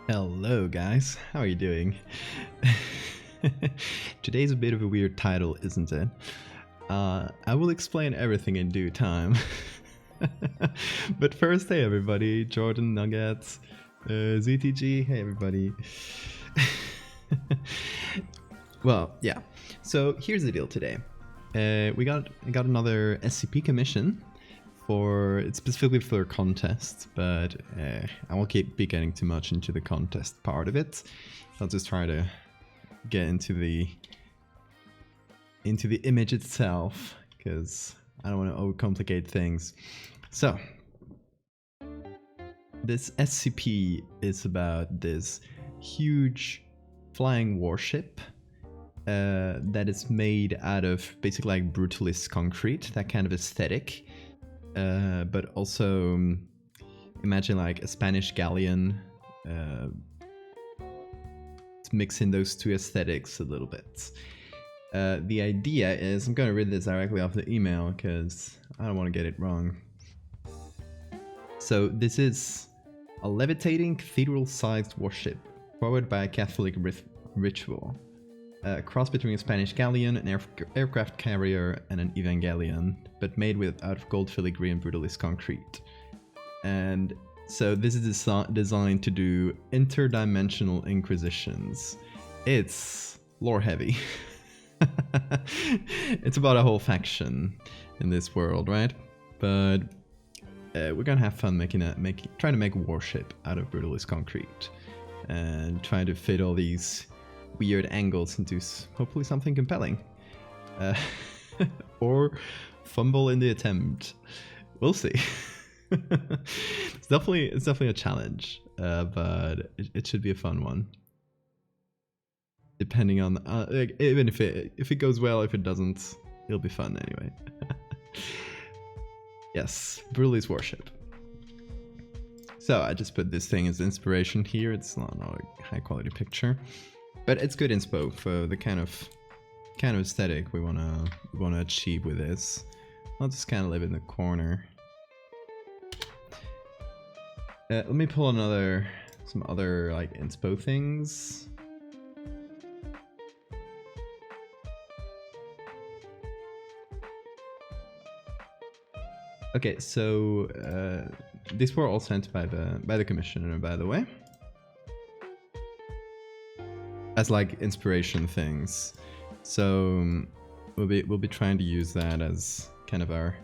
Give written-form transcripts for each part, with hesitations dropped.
Hello guys, how are you doing? Today's a bit of a weird title, isn't it? I will explain everything in due time. But first, hey everybody, Jordan, Nuggets, ZTG, hey everybody. Well, yeah, so here's the deal today. We got another SCP commission. It's specifically for a contest, but I won't be getting too much into the contest part of it. I'll just try to get into the image itself, because I don't want to overcomplicate things. So this SCP is about this huge flying warship that is made out of basically like Brutalist concrete, that kind of aesthetic. But also imagine like a Spanish galleon. It's mixing those two aesthetics a little bit. The idea is, I'm going to read this directly off the email because I don't want to get it wrong. So this is a levitating cathedral-sized warship powered by a Catholic ritual. A cross between a Spanish galleon, an aircraft carrier, and an Evangelion, but made out of gold filigree and Brutalist concrete. And so this is designed to do interdimensional inquisitions. It's lore heavy. It's about a whole faction in this world, right? But we're gonna have fun trying to make a warship out of Brutalist concrete and trying to fit all these weird angles into hopefully something compelling, or fumble in the attempt. We'll see. It's definitely a challenge, but it should be a fun one. Depending on even if it goes well, if it doesn't, it'll be fun anyway. Yes, Brutalist Warship. So I just put this thing as inspiration here. It's not a high quality picture, but it's good inspo for the kind of aesthetic we wanna achieve with this. I'll just kind of live in the corner. Let me pull some other like inspo things. Okay, so these were all sent by the commissioner, by the way, as like inspiration things. So we'll be trying to use that as kind of our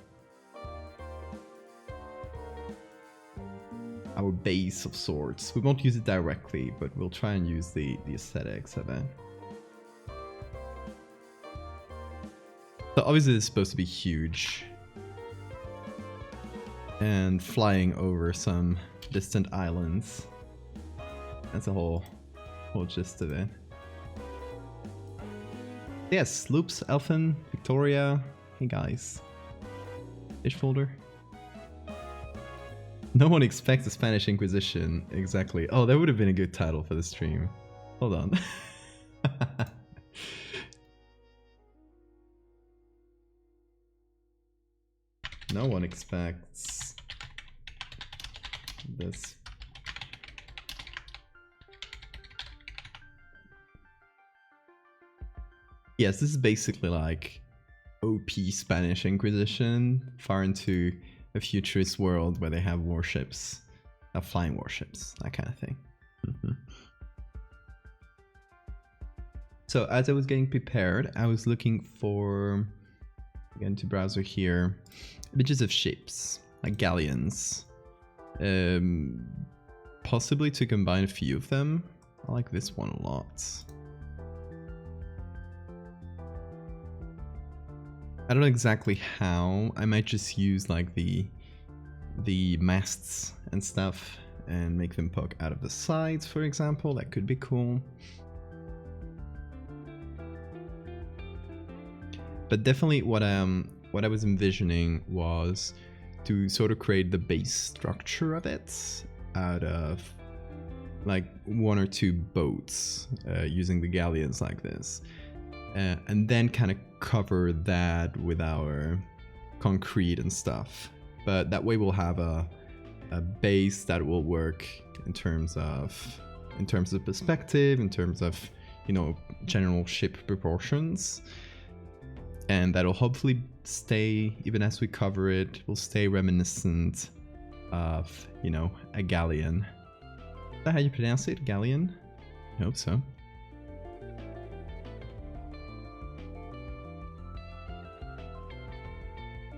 base of sorts. We won't use it directly, but we'll try and use the aesthetics of it. So obviously it's supposed to be huge and flying over some distant islands. That's the whole gist of it. Yes, Loops, Elfin, Victoria. Hey guys. Fish folder. No one expects the Spanish Inquisition. Exactly. Oh, that would have been a good title for the stream. Hold on. No one expects this. Yes, this is basically like OP Spanish Inquisition, far into a futurist world where they have warships, flying warships, that kind of thing. So as I was getting prepared, I was looking for, again to browser here, images of ships, like galleons. Possibly to combine a few of them. I like this one a lot. I don't know exactly how. I might just use like the masts and stuff and make them poke out of the sides, for example. That could be cool. But definitely what I was envisioning was to sort of create the base structure of it out of like one or two boats using the galleons like this. And then kind of cover that with our concrete and stuff. But that way we'll have a base that will work in terms of in terms of perspective, in terms of, you know, general ship proportions. And that'll hopefully stay, even as we cover it, will stay reminiscent of, you know, a galleon. Is that how you pronounce it? Galleon? I hope so.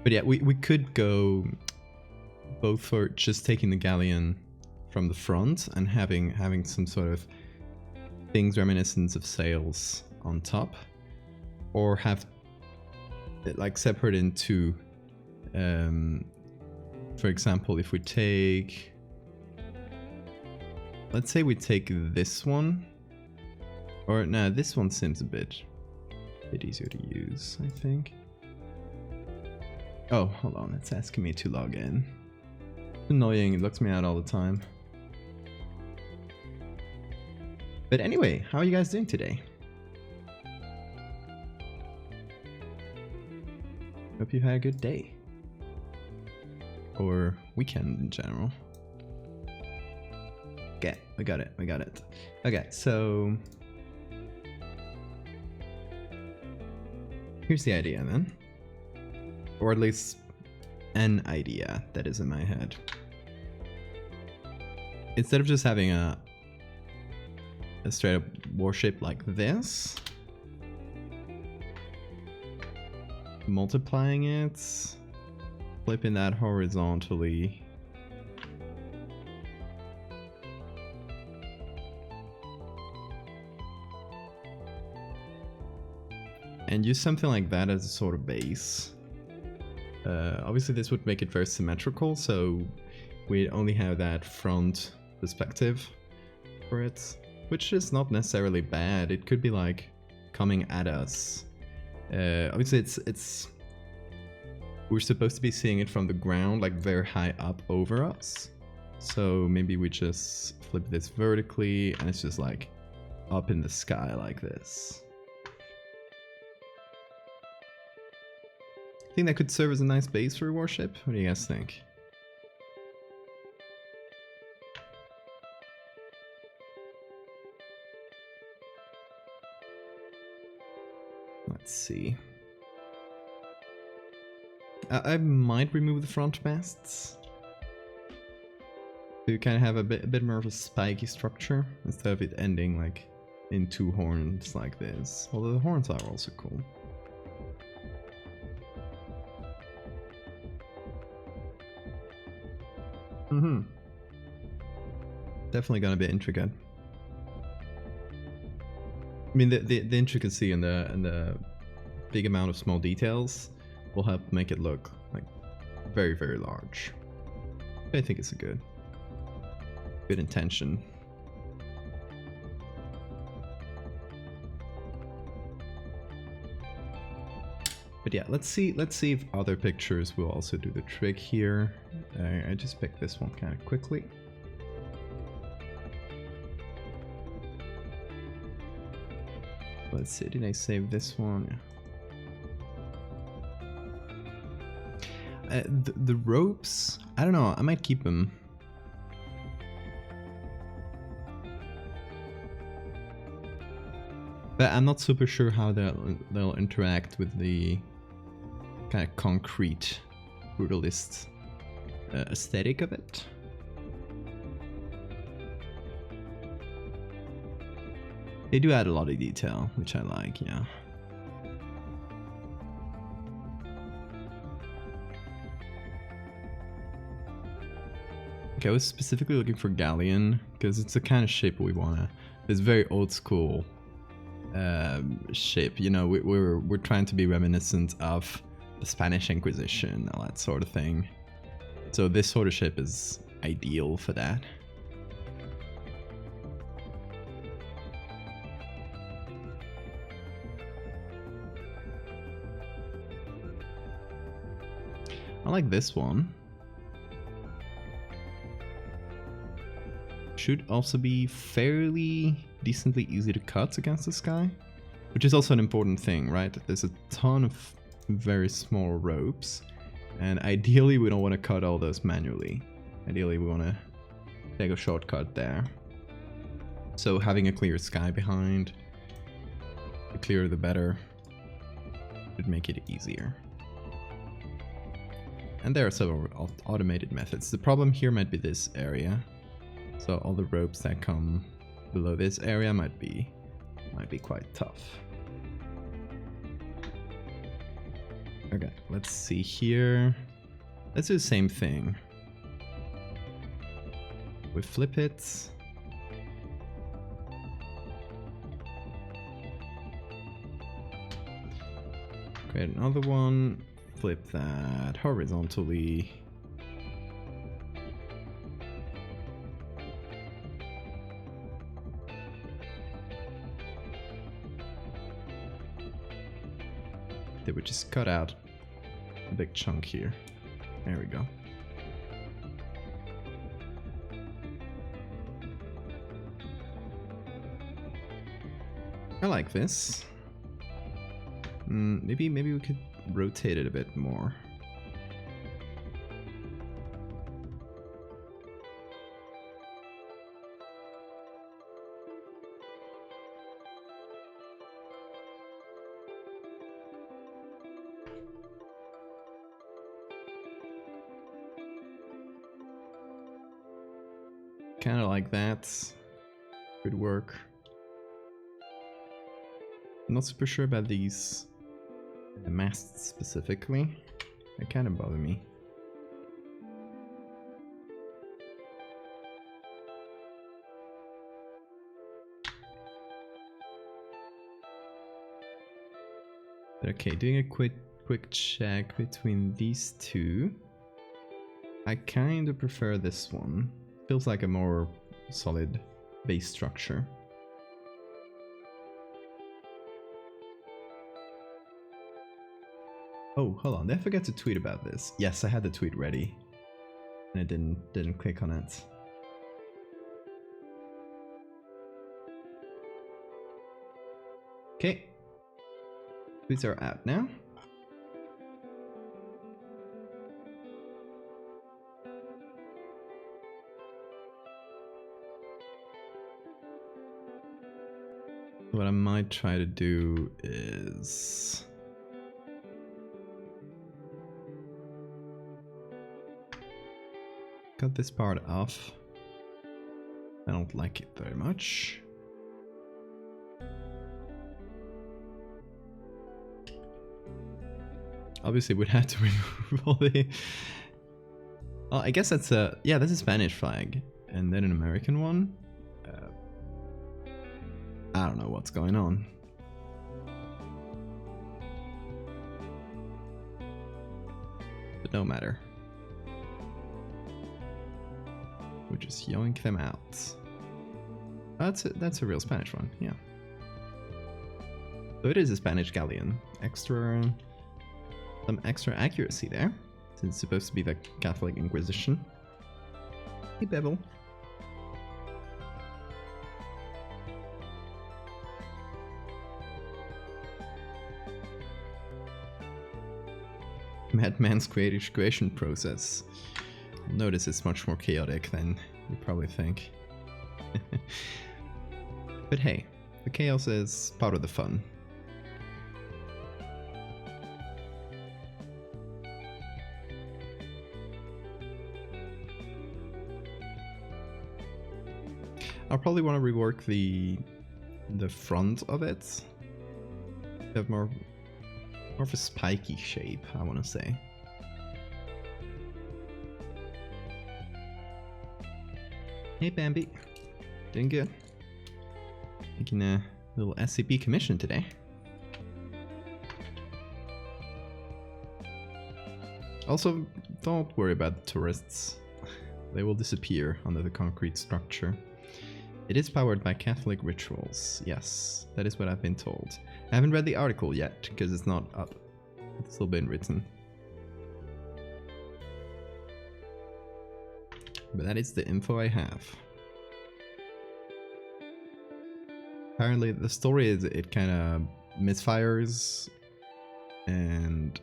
But yeah, we could go both for just taking the galleon from the front and having some sort of things reminiscent of sails on top, or have it like separate into, for example, if we take, let's say we take this one, or no, this one seems a bit easier to use, I think. Oh, hold on, it's asking me to log in. It's annoying, it locks me out all the time. But anyway, how are you guys doing today? Hope you had a good day. Or weekend in general. Okay, we got it. Okay, so here's the idea then. Or at least an idea that is in my head. Instead of just having a straight up warship like this, multiplying it, flipping that horizontally, and use something like that as a sort of base. Obviously this would make it very symmetrical, so we only have that front perspective for it, which is not necessarily bad. It could be like coming at us. Obviously it's we're supposed to be seeing it from the ground, like very high up over us. So maybe we just flip this vertically and it's just like up in the sky like this. I think that could serve as a nice base for a warship. What do you guys think? Let's see. I might remove the front masts to kind of have a bit more of a spiky structure instead of it ending like in two horns like this. Although the horns are also cool. Definitely gonna be intricate. I mean, the intricacy and the big amount of small details will help make it look like very, very large. I think it's a good intention. But yeah, let's see if other pictures will also do the trick here. I just picked this one kind of quickly. Let's see, did I save this one? Yeah. The ropes, I don't know, I might keep them. But I'm not super sure how they'll interact with the kind of concrete brutalist aesthetic of it. They do add a lot of detail, which I like, yeah. Okay, I was specifically looking for galleon because it's the kind of shape we wanna. It's very old school ship, you know. We're trying to be reminiscent of the Spanish Inquisition, all that sort of thing. So this sort of ship is ideal for that. I like this one. Should also be fairly decently easy to cut against the sky, which is also an important thing, right? There's a ton of very small ropes, and ideally we don't want to cut all those manually. Ideally we want to take a shortcut there. So having a clear sky behind, the clearer the better, would make it easier. And there are several automated methods. The problem here might be this area. So all the ropes that come below this area might be quite tough. Okay, let's see here. Let's do the same thing. We flip it. Create another one. Flip that horizontally. They would just cut out a big chunk here. There we go. I like this. Maybe we could rotate it a bit more. Kind of like that. Could work. I'm not super sure about these masts specifically. They kind of bother me. Okay, doing a quick check between these two. I kind of prefer this one. Feels like a more solid base structure. Oh, hold on, did I forget to tweet about this? Yes, I had the tweet ready. And I didn't click on it. Okay. Tweets are out now. What I might try to do is cut this part off. I don't like it very much. Obviously we'd have to remove all the... Oh, I guess that's a... Yeah, that's a Spanish flag. And then an American one. I don't know what's going on. But no matter. We'll just yoink them out. That's a real Spanish one, yeah. So it is a Spanish galleon. Some extra accuracy there, since it's supposed to be the Catholic Inquisition. Hey, Bevel. Madman's creation process. Notice it's much more chaotic than you probably think. But hey, the chaos is part of the fun. I'll probably want to rework the front of it. Have more of a spiky shape, I want to say. Hey Bambi, doing good. Making a little SCP commission today. Also, don't worry about the tourists. They will disappear under the concrete structure. It is powered by Catholic rituals. Yes, that is what I've been told. I haven't read the article yet, because it's not up. It's still been written. But that is the info I have. Apparently the story is it kind of misfires and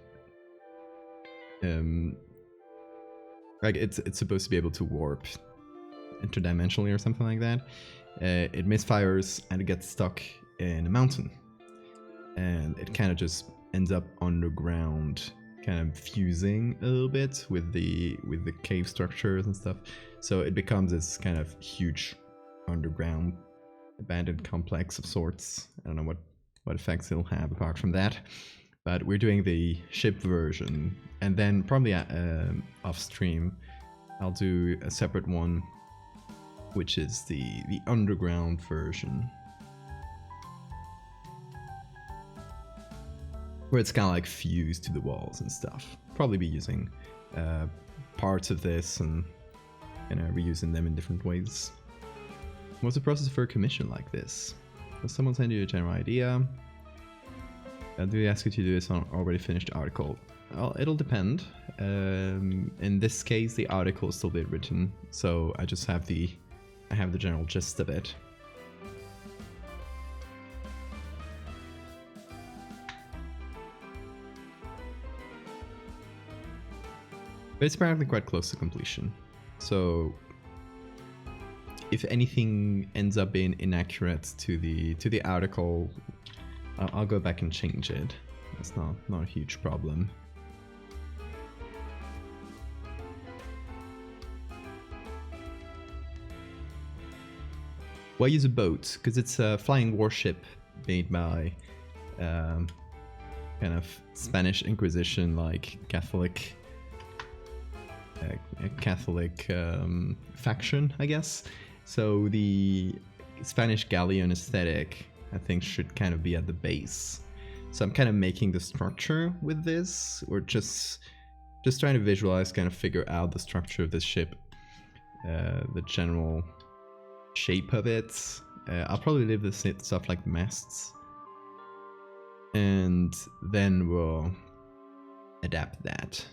like it's supposed to be able to warp interdimensionally or something like that, it misfires and it gets stuck in a mountain. And it kind of just ends up underground, kind of fusing a little bit with the cave structures and stuff. So it becomes this kind of huge underground abandoned complex of sorts. I don't know what effects it'll have apart from that. But we're doing the ship version, and then probably off stream I'll do a separate one, which is the underground version, where it's kind of like fused to the walls and stuff. Probably be using parts of this and reusing them in different ways. What's the process for a commission like this? Will someone send you a general idea? Do they ask you to do this on already finished article? Well, it'll depend. In this case, the article is still being written, so I just have the general gist of it. But it's apparently quite close to completion. So if anything ends up being inaccurate to the article, I'll go back and change it. That's not a huge problem. Why use a boat? Because it's a flying warship made by kind of Spanish Inquisition, like Catholic faction, I guess. So the Spanish galleon aesthetic, I think, should kind of be at the base. So I'm kind of making the structure with this, or just trying to visualize, kind of figure out the structure of this ship, the general shape of it. I'll probably leave this stuff like masts, and then we'll adapt that.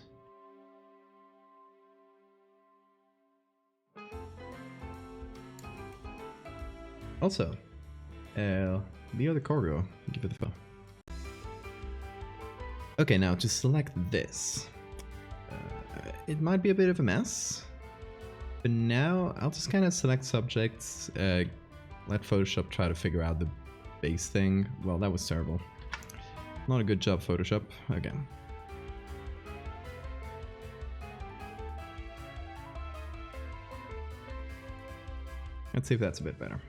Also, the other cargo, give it the phone. Okay, now to select this, it might be a bit of a mess, but now I'll just kind of select subjects, let Photoshop try to figure out the base thing. Well, that was terrible. Not a good job, Photoshop, again. Let's see if that's a bit better.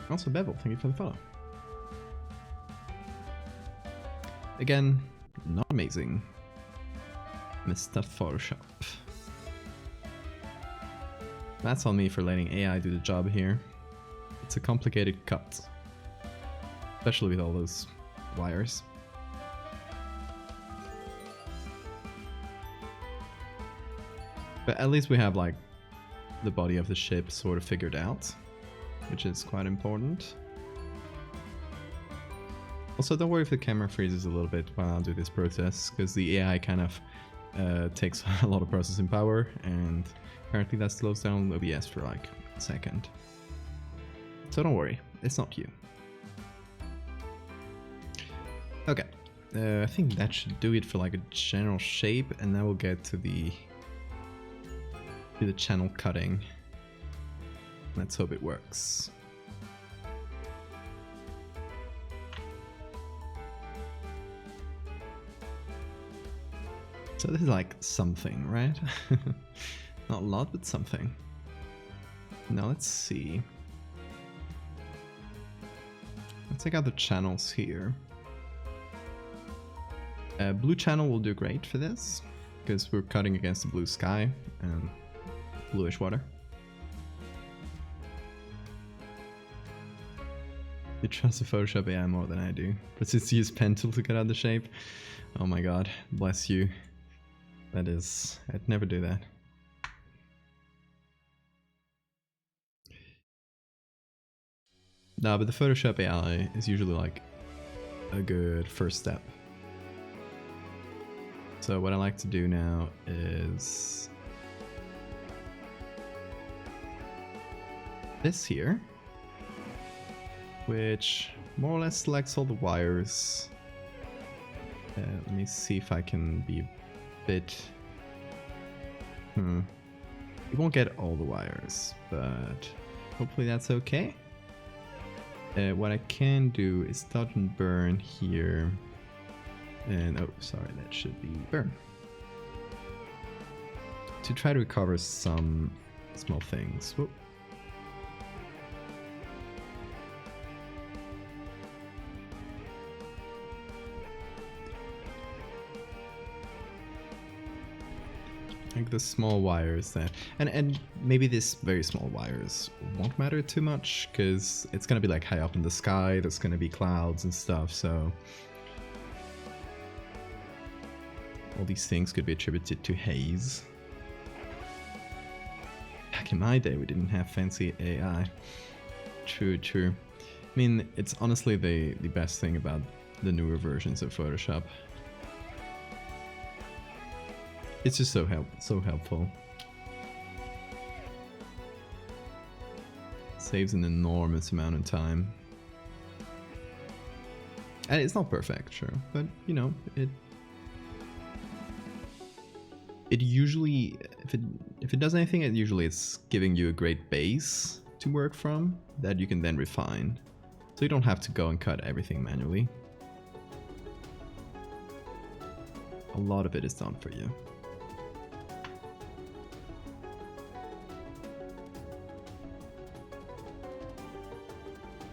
Also, Bevel, thank you for the follow. Again, not amazing. Mr. Photoshop. That's on me for letting AI do the job here. It's a complicated cut, especially with all those wires. But at least we have like the body of the ship sort of figured out, which is quite important. Also, don't worry if the camera freezes a little bit while I do this process, because the AI kind of takes a lot of processing power, and apparently that slows down OBS for like a second. So don't worry, it's not you. Okay, I think that should do it for like a general shape, and then we'll get to the channel cutting. Let's hope it works. So this is like something, right? Not a lot, but something. Now let's see. Let's take out the channels here. Blue channel will do great for this, because we're cutting against the blue sky and bluish water. You trust the Photoshop AI more than I do. Proceeds to use pen tool to cut out the shape. Oh my god, bless you. That is, I'd never do that. No, but the Photoshop AI is usually like a good first step. So what I like to do now is this here, which more or less selects all the wires. Let me see if I can be a bit... We won't get all the wires, but hopefully that's okay. What I can do is start and burn here. And oh, sorry, that should be burn. To try to recover some small things. Whoop. Like the small wires that, and maybe these very small wires won't matter too much because it's gonna be like high up in the sky. There's gonna be clouds and stuff, so all these things could be attributed to haze. Back in my day, we didn't have fancy AI. True, true. I mean, it's honestly the best thing about the newer versions of Photoshop. It's just so helpful. Saves an enormous amount of time. And it's not perfect, sure, but you know, it usually, if it does anything, it's giving you a great base to work from that you can then refine. So you don't have to go and cut everything manually. A lot of it is done for you.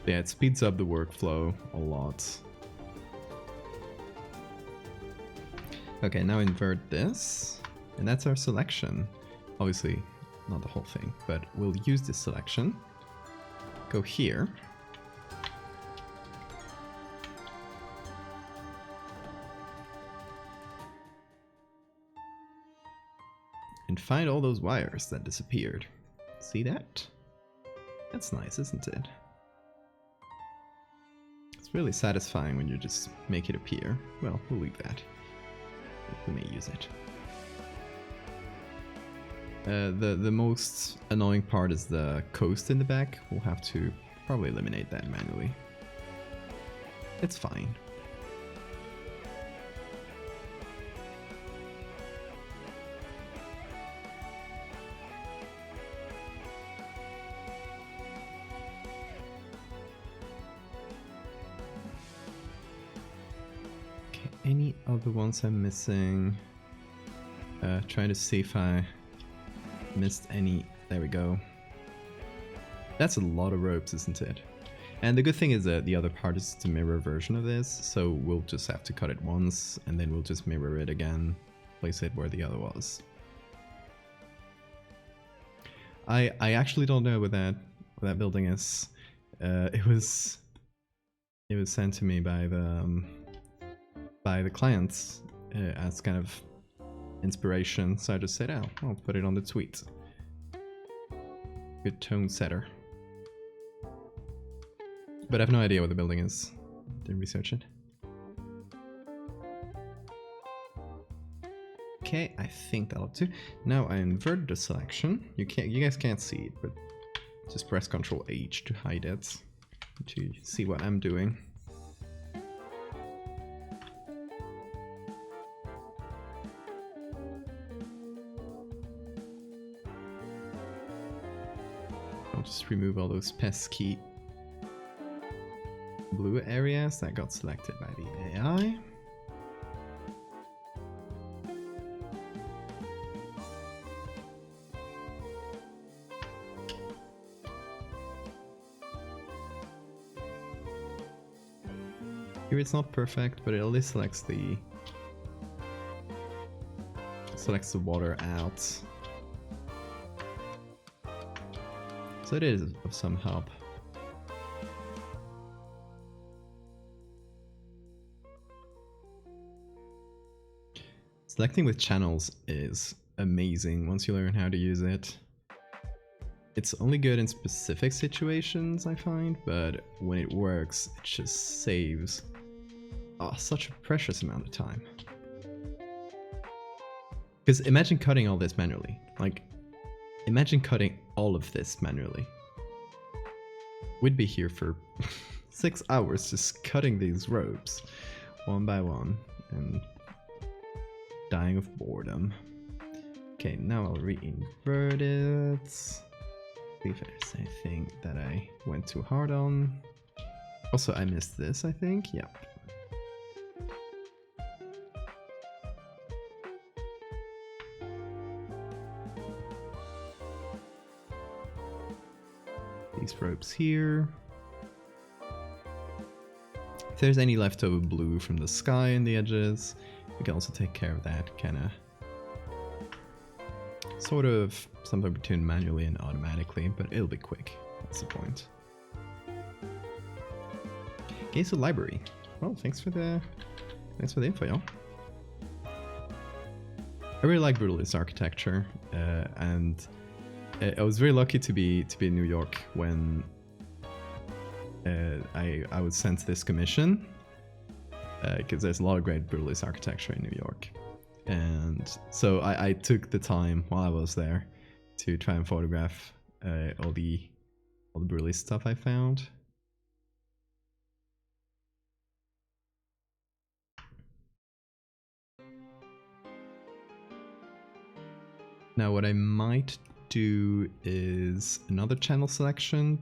Yeah, it speeds up the workflow a lot. Okay, now invert this, and that's our selection. Obviously, not the whole thing, but we'll use this selection. Go here. And find all those wires that disappeared. See that? That's nice, isn't it? It's really satisfying when you just make it appear. Well, we'll leave that. We may use it. The most annoying part is the coast in the back. We'll have to probably eliminate that manually. It's fine. Any other ones I'm missing? Trying to see if I missed any. There we go. That's a lot of ropes, isn't it? And the good thing is that the other part is the mirror version of this, so we'll just have to cut it once, and then we'll just mirror it again, place it where the other was. I actually don't know what that building is. It was sent to me by the clients as kind of inspiration, so I just said, oh, I'll put it on the tweet. Good tone setter. But I have no idea what the building is. Didn't research it. Okay, I think that'll do. Now I inverted the selection. You guys can't see it, but just press Ctrl H to hide it, to see what I'm doing. I'll just remove all those pesky blue areas that got selected by the AI. Here it's not perfect, but it at least selects the water out. So it is of some help. Selecting with channels is amazing once you learn how to use it. It's only good in specific situations, I find, but when it works, it just saves such a precious amount of time. Because imagine cutting all this manually. Like, imagine cutting all of this manually. We'd be here for 6 hours just cutting these ropes one by one and dying of boredom. Okay, now I'll re-invert it. See if there's anything that I went too hard on. Also, I missed this, I think. Yep. These ropes here. If there's any leftover blue from the sky in the edges, we can also take care of that, kinda. Sort of something between manually and automatically, but it'll be quick. That's the point. Okay, so library. Well, thanks for the info, y'all. I really like Brutalist architecture, and I was very lucky to be in New York when I was sent this commission, because there's a lot of great Brutalist architecture in New York, and so I took the time while I was there to try and photograph all the Brutalist stuff I found. Now what I might do is another channel selection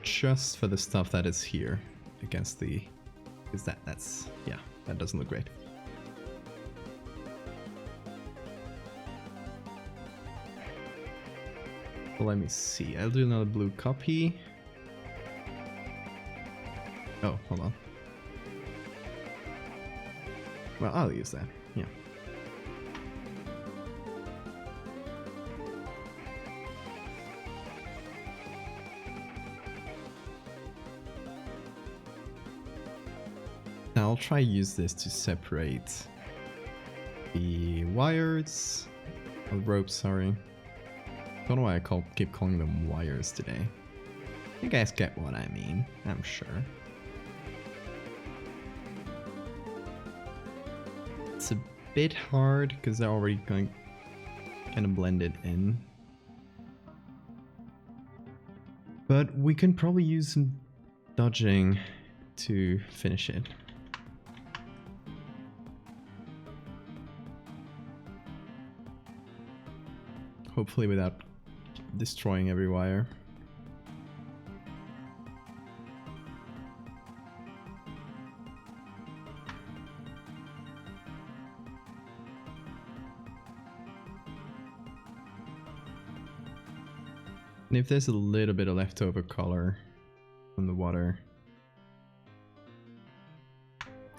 just for the stuff that is here against the, because that's, yeah, that doesn't look great. Well, let me see, I'll do another blue copy. Oh, hold on. Well, I'll use that, yeah. Now I'll try use this to separate the wires, or ropes, sorry. Don't know why I keep calling them wires today. You guys get what I mean, I'm sure. It's a bit hard because they're already going kind of blended in. But we can probably use some dodging to finish it. Hopefully without destroying every wire. And if there's a little bit of leftover color from the water,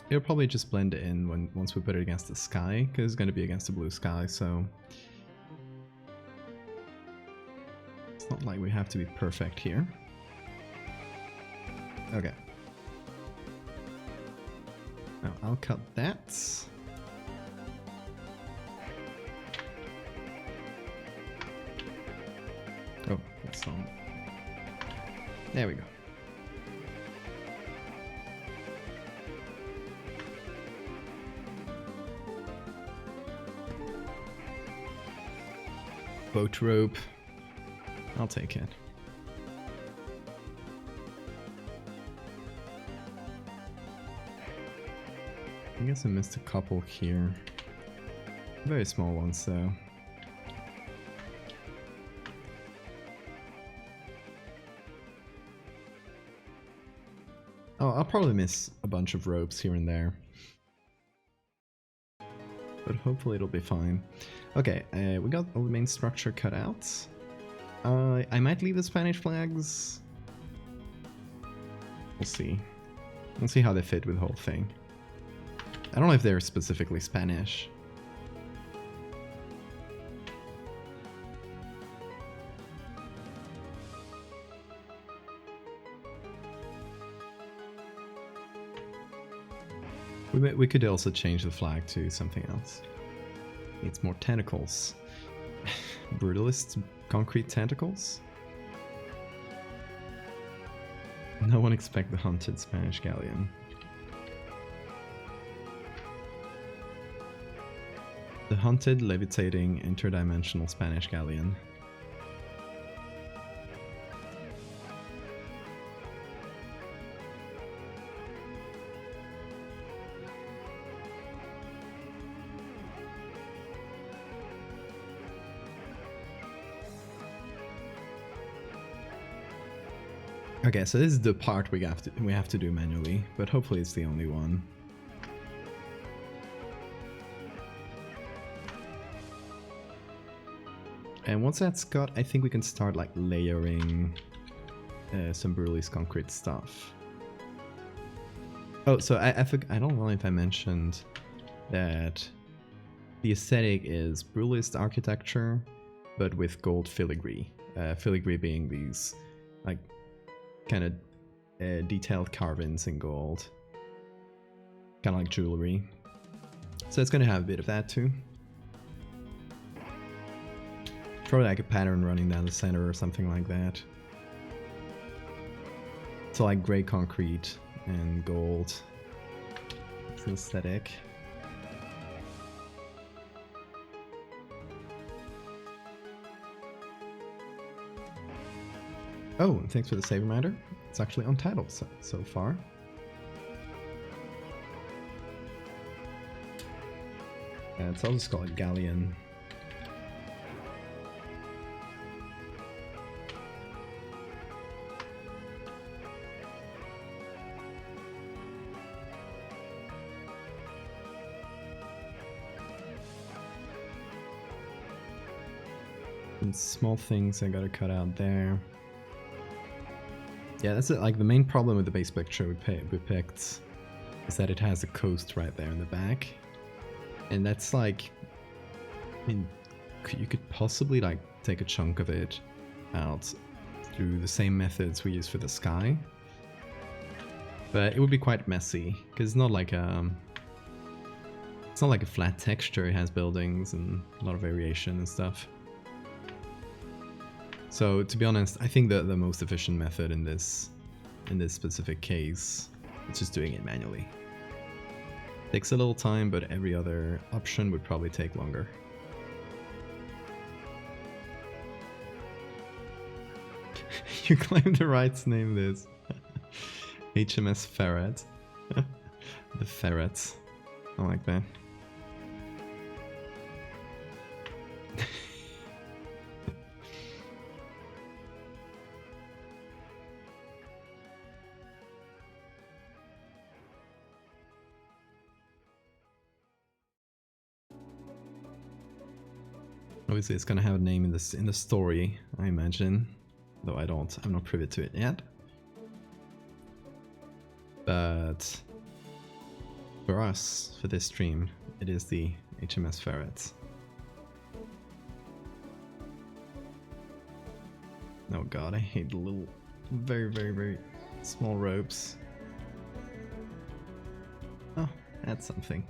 it'll probably just blend it in once we put it against the sky, because it's going to be against the blue sky, so it's not like we have to be perfect here. Okay. Now I'll cut that. Oh, that's not. There we go. Boat rope. I'll take it. I guess I missed a couple here. Very small ones though. Oh, I'll probably miss a bunch of ropes here and there. But hopefully it'll be fine. Okay, we got all the main structure cut out. I might leave the Spanish flags. We'll see. We'll see how they fit with the whole thing. I don't know if they're specifically Spanish. We could also change the flag to something else. Needs more tentacles. Brutalist concrete tentacles? No one expect the hunted Spanish galleon. The hunted, levitating, interdimensional Spanish galleon. Okay, so this is the part we have to do manually, but hopefully it's the only one. And once that's got, I think we can start like layering some Brutalist concrete stuff. Oh, so I don't know if I mentioned that the aesthetic is Brutalist architecture, but with gold filigree. Filigree being these like kind of detailed carvings in gold, kind of like jewelry. So it's going to have a bit of that too. Probably like a pattern running down the center or something like that. So like grey concrete and gold. It's an aesthetic. Oh, and thanks for the save reminder. It's actually untitled so far. So I'll just call it Galleon. And small things I gotta cut out there. Yeah, that's it. Like the main problem with the base picture we picked is that it has a coast right there in the back. And that's like, I mean, you could possibly like take a chunk of it out through the same methods we use for the sky. But it would be quite messy, because it's not like a flat texture. It has buildings and a lot of variation and stuff. So to be honest, I think that the most efficient method in this specific case is just doing it manually. Takes a little time, but every other option would probably take longer. You claim the rights to name this. HMS Ferret. The ferrets. I like that. Obviously, it's gonna have a name in the story, I imagine, though I'm not privy to it yet. But for us, for this stream, it is the HMS Ferret. Oh god, I hate the little, very, very, very small ropes. Oh, that's something.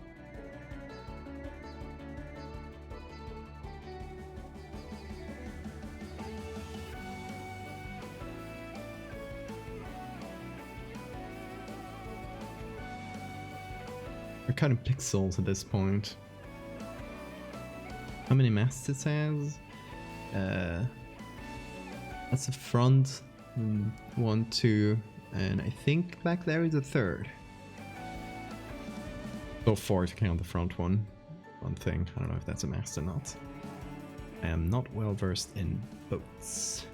We're kind of pixels at this point. How many masts it has? That's a front, 1, 2, and I think back there is a third. So 4 if you count the front one. One thing, I don't know if that's a mast or not. I am not well versed in boats.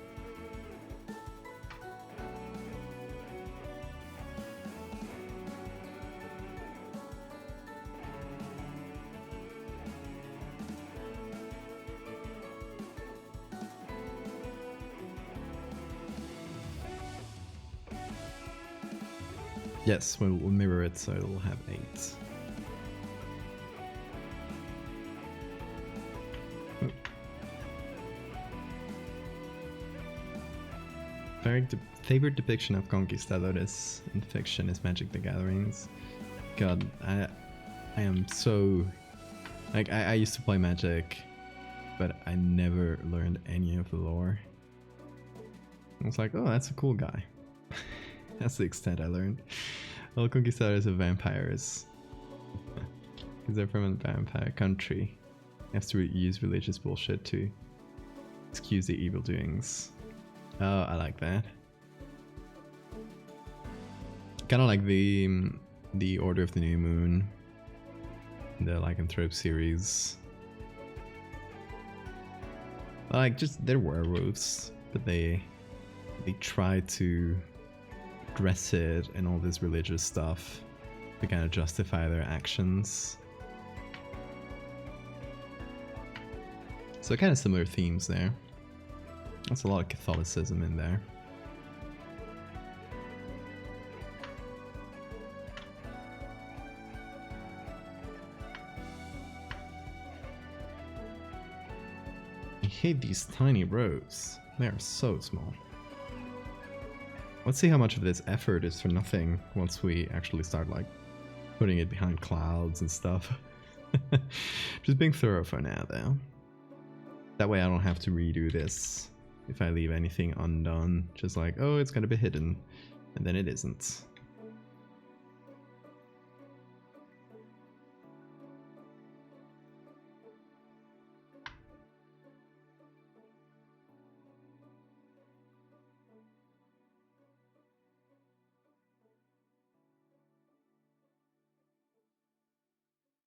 Yes, we'll mirror it so it'll have 8. Oh. Favorite depiction of conquistadores in fiction is Magic the Gatherings. God, I am so... Like, I used to play Magic, but I never learned any of the lore. I was like, oh, that's a cool guy. That's the extent I learned. All conquistadors are vampires. Because they're from a vampire country. You have to use religious bullshit to excuse the evil doings. Oh, I like that. Kind of like the Order of the New Moon, the Lycanthrope series. Like, just they're werewolves, but they try to dress it in all this religious stuff to kind of justify their actions. So kind of similar themes there. That's a lot of Catholicism in there. I hate these tiny roads. They are so small. Let's see how much of this effort is for nothing once we actually start like putting it behind clouds and stuff. Just being thorough for now though. That way I don't have to redo this if I leave anything undone. Just like, oh, it's gonna be hidden, and then it isn't.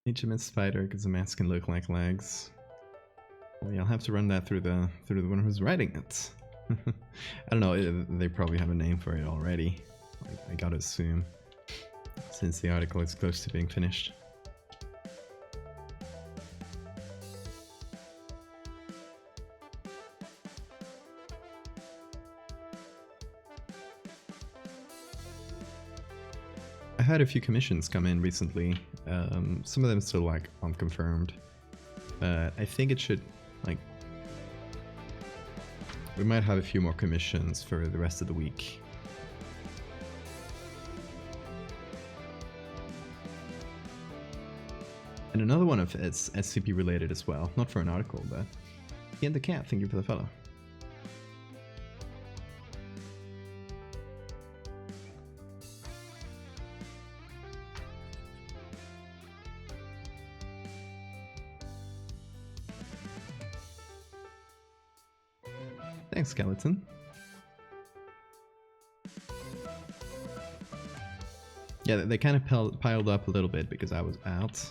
HMS Spider, because the mask can look like legs. Well, yeah, I'll have to run that through the one who's writing it. I don't know, they probably have a name for it already. I gotta assume, since the article is close to being finished. I've had a few commissions come in recently. Some of them still like unconfirmed, but I think it should like we might have a few more commissions for the rest of the week. And another one of it's SCP related as well, not for an article, but Ian the Cat, thank you for the follow. Thanks, Skeleton. Yeah, they kind of piled up a little bit because I was out.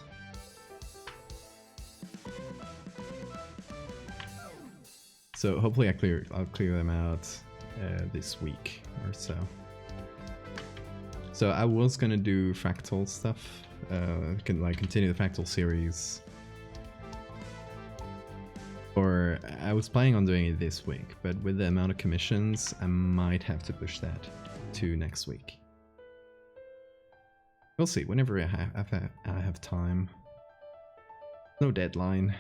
So hopefully I'll clear them out this week or so. So I was gonna do fractal stuff, can like continue the fractal series. Or I was planning on doing it this week, but with the amount of commissions, I might have to push that to next week. We'll see, whenever I have time. No deadline.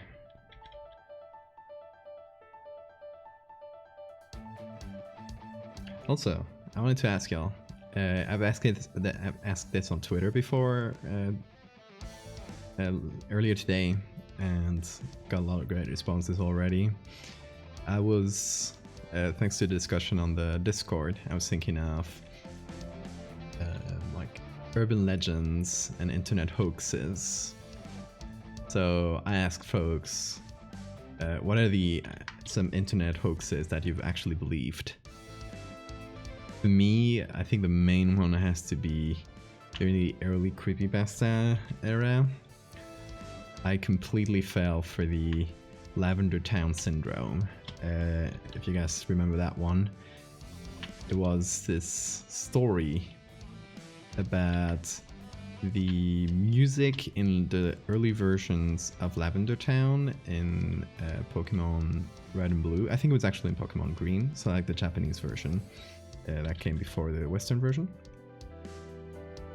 Also, I wanted to ask y'all, I've asked this on Twitter before, earlier today, and got a lot of great responses already. I was, thanks to the discussion on the Discord, I was thinking of like urban legends and internet hoaxes. So I asked folks, what are some internet hoaxes that you've actually believed? For me, I think the main one has to be during the early creepypasta era. I completely fell for the Lavender Town syndrome. If you guys remember that one, it was this story about the music in the early versions of Lavender Town in Pokemon Red and Blue. I think it was actually in Pokemon Green, so like the Japanese version that came before the Western version.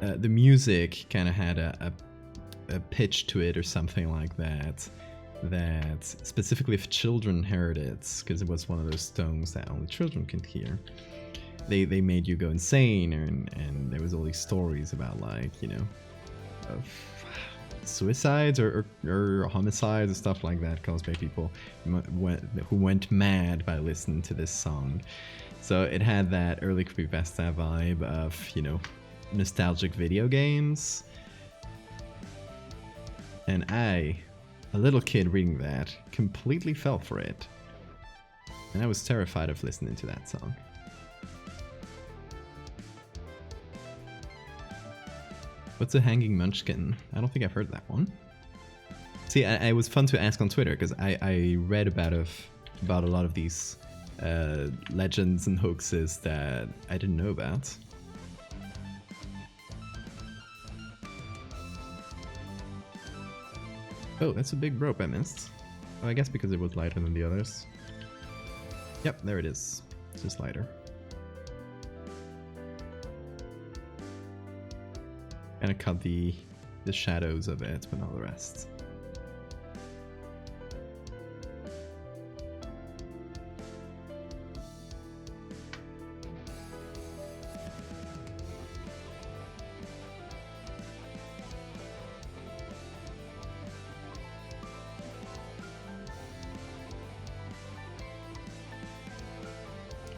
The music kind of had a pitch to it or something like that, that specifically if children heard it, because it was one of those tones that only children can hear, they made you go insane, and there was all these stories about, like, you know, of suicides or homicides and stuff like that caused by people who went mad by listening to this song. So it had that early creepypasta vibe of, you know, nostalgic video games. And I, a little kid reading that, completely fell for it. And I was terrified of listening to that song. What's a hanging munchkin? I don't think I've heard that one. See, it was fun to ask on Twitter, because I read about a lot of these legends and hoaxes that I didn't know about. Oh, that's a big rope I missed. Oh, I guess because it was lighter than the others. Yep, there it is. It's just lighter. Gonna cut the shadows of it, but not the rest.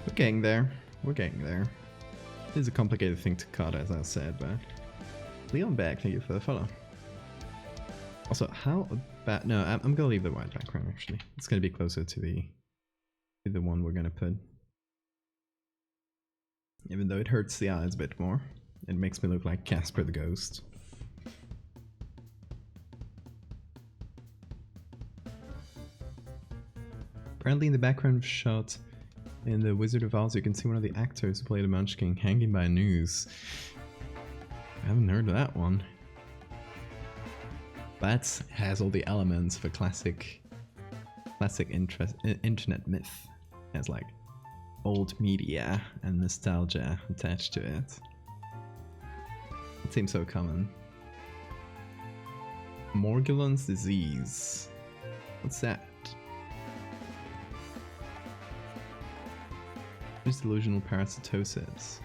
We're getting there. We're getting there. It is a complicated thing to cut, as I said, but Leon back, thank you for the follow. Also, how about... No, I'm gonna leave the white background, actually. It's gonna be closer to the one we're gonna put. Even though it hurts the eyes a bit more. It makes me look like Casper the Ghost. Apparently in the background shot in The Wizard of Oz, you can see one of the actors who played the Munchkin hanging by a noose. I haven't heard of that one. That has all the elements of a classic internet myth. It has like old media and nostalgia attached to it. It seems so common. Morgellons disease. What's that? What's delusional parasitosis?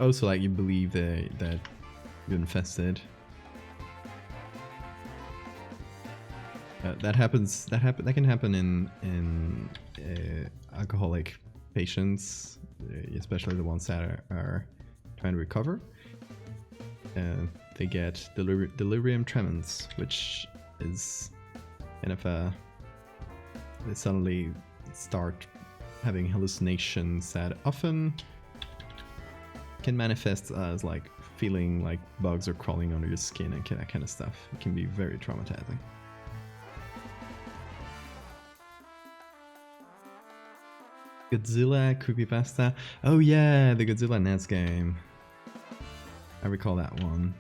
Oh, so like you believe that you're infested. That can happen in alcoholic patients, especially the ones that are trying to recover. They get delirium tremens, which is kind of they suddenly start having hallucinations that often can manifest as like feeling like bugs are crawling under your skin and that kind of stuff. It can be very traumatizing. Godzilla creepypasta. Oh yeah, the Godzilla NES game. I recall that one.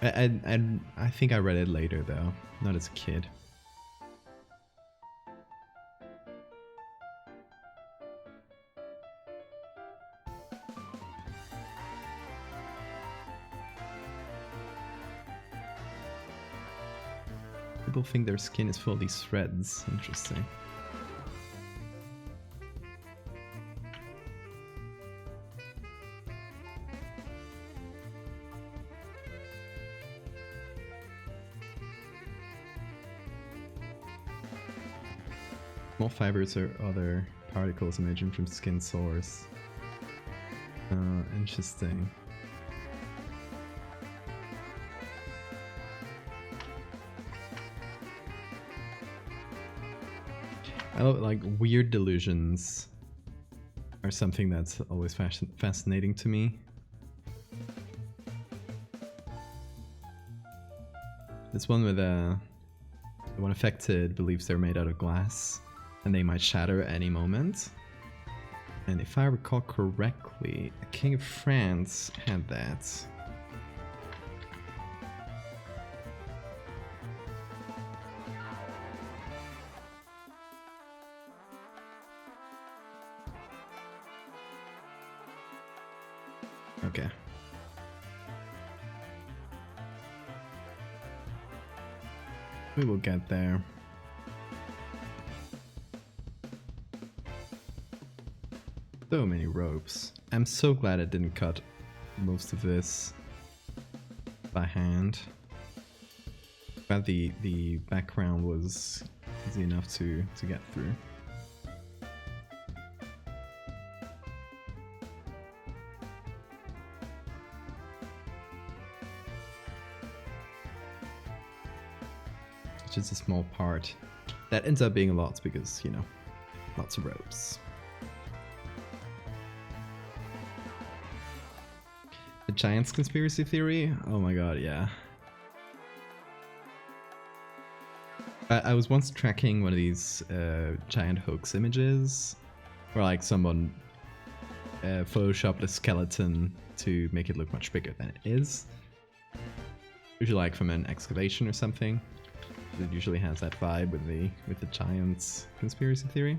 I think I read it later though, not as a kid. People think their skin is full of these threads. Interesting. Small fibers or other particles emerging from skin sores. Interesting. I love, like, weird delusions are something that's always fascinating to me. This one with the one affected believes they're made out of glass and they might shatter at any moment. And if I recall correctly, a king of France had that. Okay. We will get there. So many ropes. I'm so glad I didn't cut most of this by hand. But the background was easy enough to get through. Just a small part that ends up being a lot because, you know, lots of ropes. The Giants conspiracy theory? Oh my god, yeah. I was once tracking one of these giant hoax images where like someone photoshopped a skeleton to make it look much bigger than it is. Usually like from an excavation or something. It usually has that vibe with the giants conspiracy theory.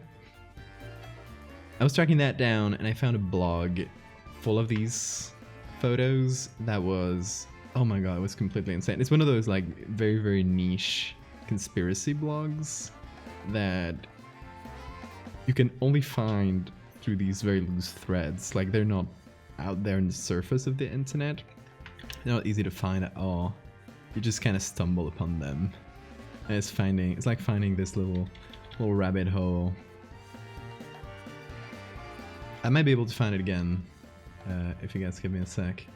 I was tracking that down and I found a blog full of these photos that was, oh my god, it was completely insane. It's one of those like very, very niche conspiracy blogs that you can only find through these very loose threads. Like they're not out there on the surface of the internet. They're not easy to find at all. You just kind of stumble upon them. And it's like finding this little rabbit hole. I might be able to find it again if you guys give me a sec.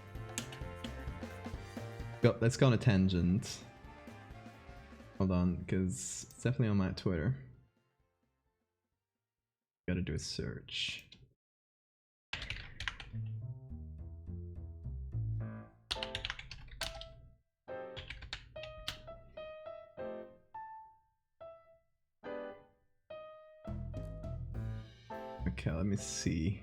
Let's go on a tangent. Hold on, because it's definitely on my Twitter. Gotta do a search. Okay, let me see.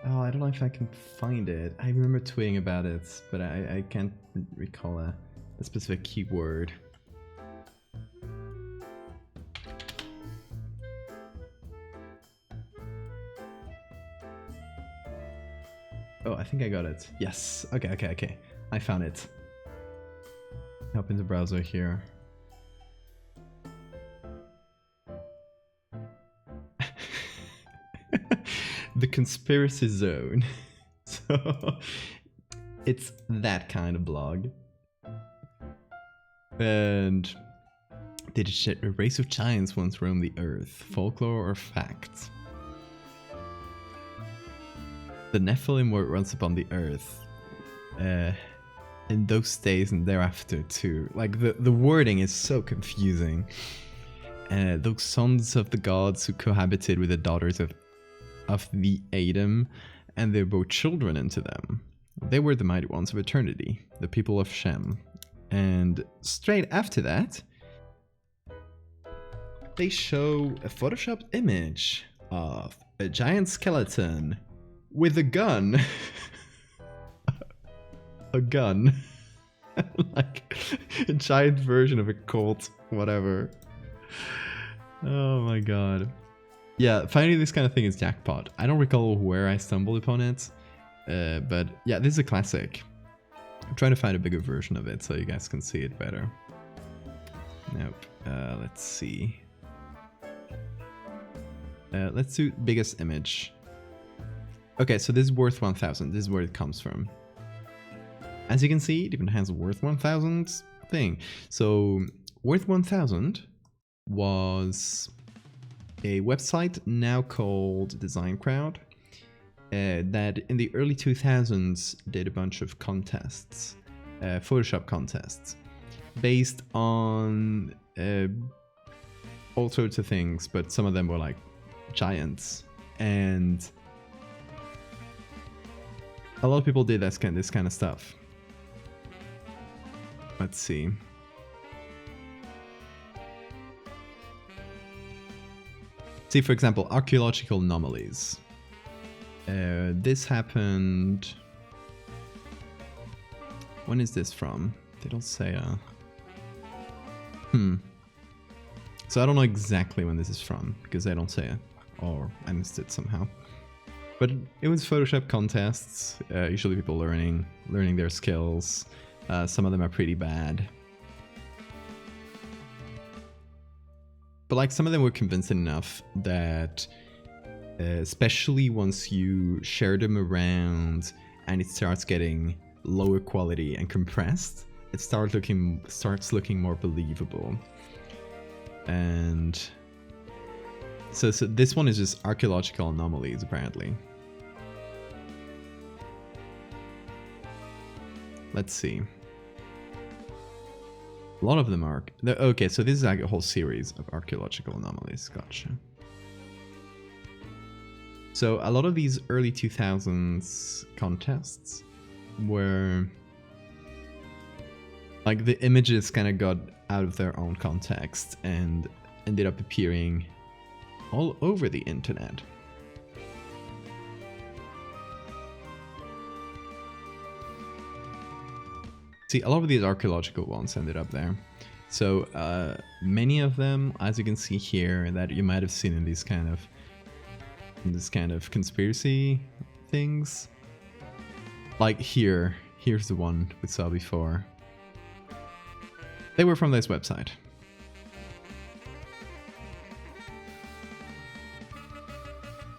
Oh, I don't know if I can find it. I remember tweeting about it, but I can't recall a specific keyword. Oh, I think I got it. Yes. Okay. I found it. Open the browser here. The conspiracy zone. So it's that kind of blog. And did a race of giants once roam the earth? Folklore or fact? The Nephilim were once upon the earth. In those days and thereafter too. Like the wording is so confusing. Those sons of the gods who cohabited with the daughters of the Adam, and they bore children into them. They were the mighty ones of eternity, the people of Shem. And straight after that, they show a photoshopped image of a giant skeleton with a gun. A gun. Like a giant version of a Colt, whatever. Oh my god. Yeah, finding this kind of thing is jackpot. I don't recall where I stumbled upon it, but yeah, this is a classic. I'm trying to find a bigger version of it so you guys can see it better. Nope. Let's see. Let's do biggest image. Okay, so this is worth 1,000. This is where it comes from. As you can see, it even has worth 1,000 thing. So worth 1,000 was a website now called Design Crowd that in the early 2000s did a bunch of contests, Photoshop contests, based on all sorts of things, but some of them were like giants, and a lot of people did this kind of stuff. Let's see. See, for example, archaeological anomalies. This happened... When is this from? They don't say... So I don't know exactly when this is from, because they don't say it. Or I missed it somehow. But it was Photoshop contests, usually people learning their skills. Some of them are pretty bad. But like some of them were convincing enough that, especially once you share them around and it starts getting lower quality and compressed, it starts looking more believable. And so this one is just archaeological anomalies apparently. Let's see. A lot of them are... Okay, so this is like a whole series of archaeological anomalies. Gotcha. So a lot of these early 2000s contests were like the images kind of got out of their own context and ended up appearing all over the internet. See, a lot of these archaeological ones ended up there. So many of them, as you can see here, that you might have seen in these kind of conspiracy things. Like here's the one we saw before. They were from this website.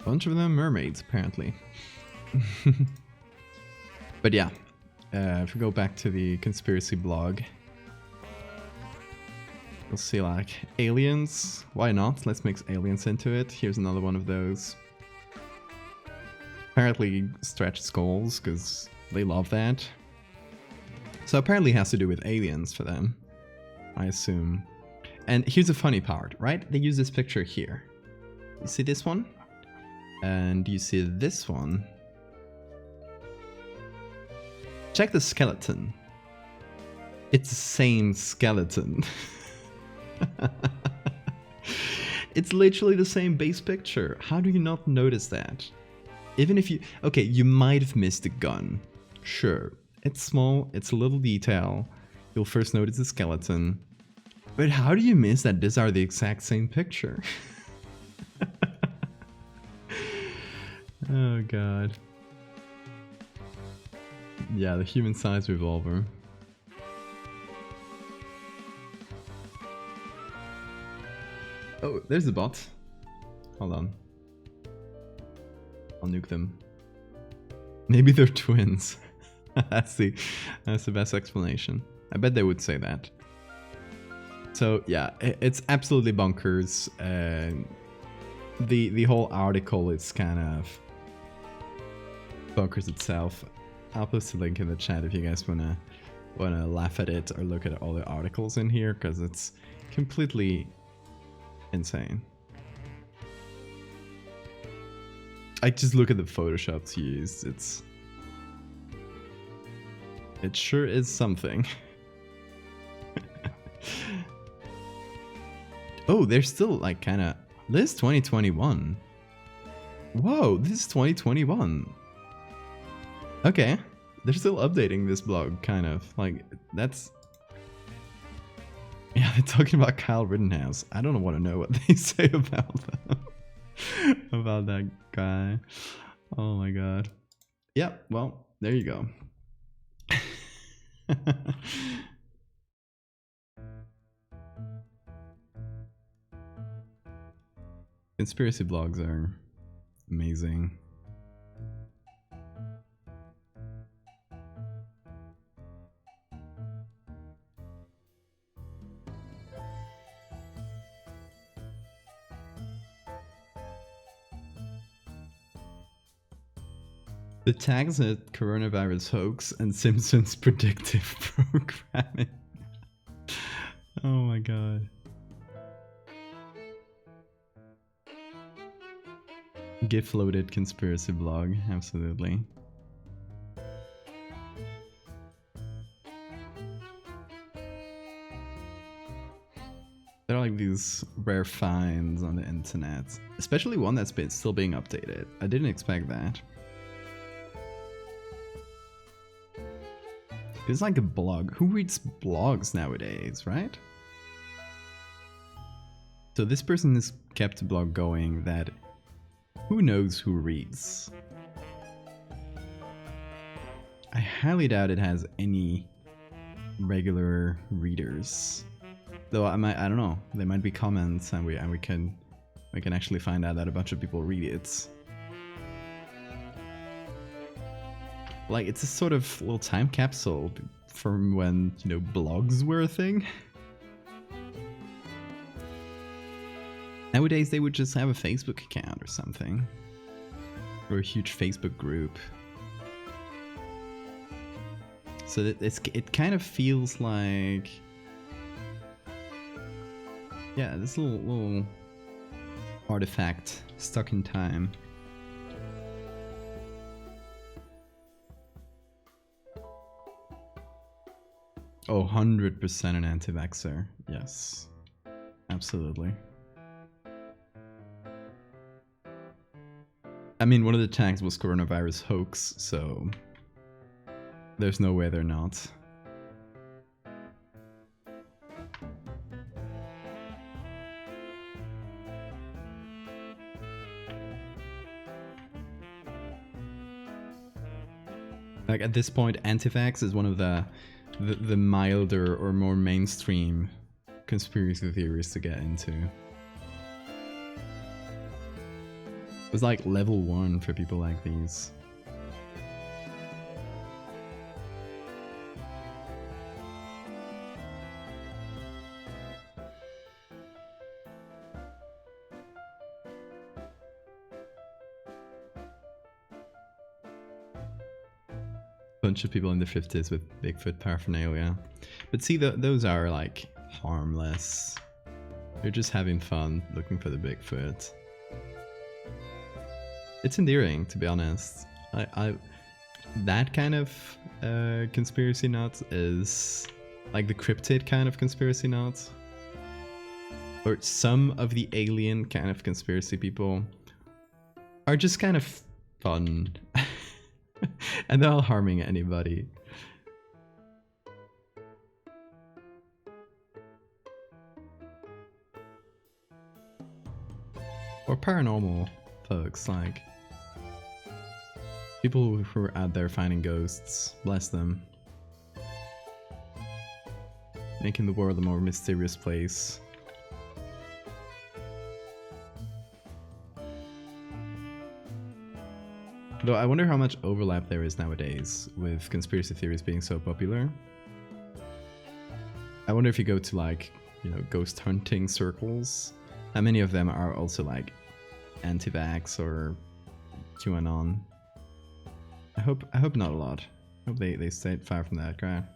Bunch of them mermaids, apparently. But yeah, if we go back to the conspiracy blog, you'll see like aliens. Why not? Let's mix aliens into it. Here's another one of those. Apparently stretched skulls, because they love that. So apparently it has to do with aliens for them, I assume. And here's the funny part, right? They use this picture here. You see this one? And you see this one. Check the skeleton. It's the same skeleton. It's literally the same base picture. How do you not notice that? Even if you... Okay, you might have missed the gun. Sure. It's small, it's a little detail. You'll first notice the skeleton. But how do you miss that these are the exact same picture? Oh god. Yeah, the human-sized revolver. Oh, there's the bot. Hold on. I'll nuke them. Maybe they're twins. That's the best explanation. I bet they would say that. So yeah, it's absolutely bonkers. The whole article is kind of bonkers itself. I'll post a link in the chat if you guys wanna laugh at it or look at all the articles in here, because it's completely insane. I just look at the photoshops used. It sure is something. Oh, they're still like kind of... This is 2021. Whoa, this is 2021. Okay. They're still updating this blog, kind of. Like, that's... Yeah, they're talking about Kyle Rittenhouse. I don't want to know what they say about them. About that guy. Oh my god. Yep, well, there you go. Conspiracy blogs are amazing. The tags are coronavirus hoax and Simpsons predictive programming. Oh my god. GIF loaded conspiracy blog, absolutely. There are like these rare finds on the internet, especially one that's still being updated. I didn't expect that. It's like a blog. Who reads blogs nowadays, right? So this person has kept a blog going that who knows who reads. I highly doubt it has any regular readers. Though I don't know. There might be comments and we can actually find out that a bunch of people read it. Like, it's a sort of little time capsule from when, you know, blogs were a thing. Nowadays, they would just have a Facebook account or something. Or a huge Facebook group. So that it kind of feels like... Yeah, this little artifact stuck in time. Oh, 100% an anti-vaxxer. Yes. Absolutely. I mean, one of the tags was coronavirus hoax, so there's no way they're not. Like at this point, anti-vax is one of the milder or more mainstream conspiracy theories to get into. It was like level 1 for people like these. Bunch of people in the 50s with Bigfoot paraphernalia. But see, those are like harmless. They're just having fun looking for the Bigfoot. It's endearing, to be honest. That kind of conspiracy nut is like the cryptid kind of conspiracy nut. Or some of the alien kind of conspiracy people are just kind of fun. And they're not harming anybody. Or paranormal folks, like people who are out there finding ghosts, bless them. Making the world a more mysterious place. Though I wonder how much overlap there is nowadays with conspiracy theories being so popular. I wonder if you go to like, you know, ghost hunting circles, how many of them are also like anti-vax or QAnon. I hope not a lot. I hope they stayed far from that crowd.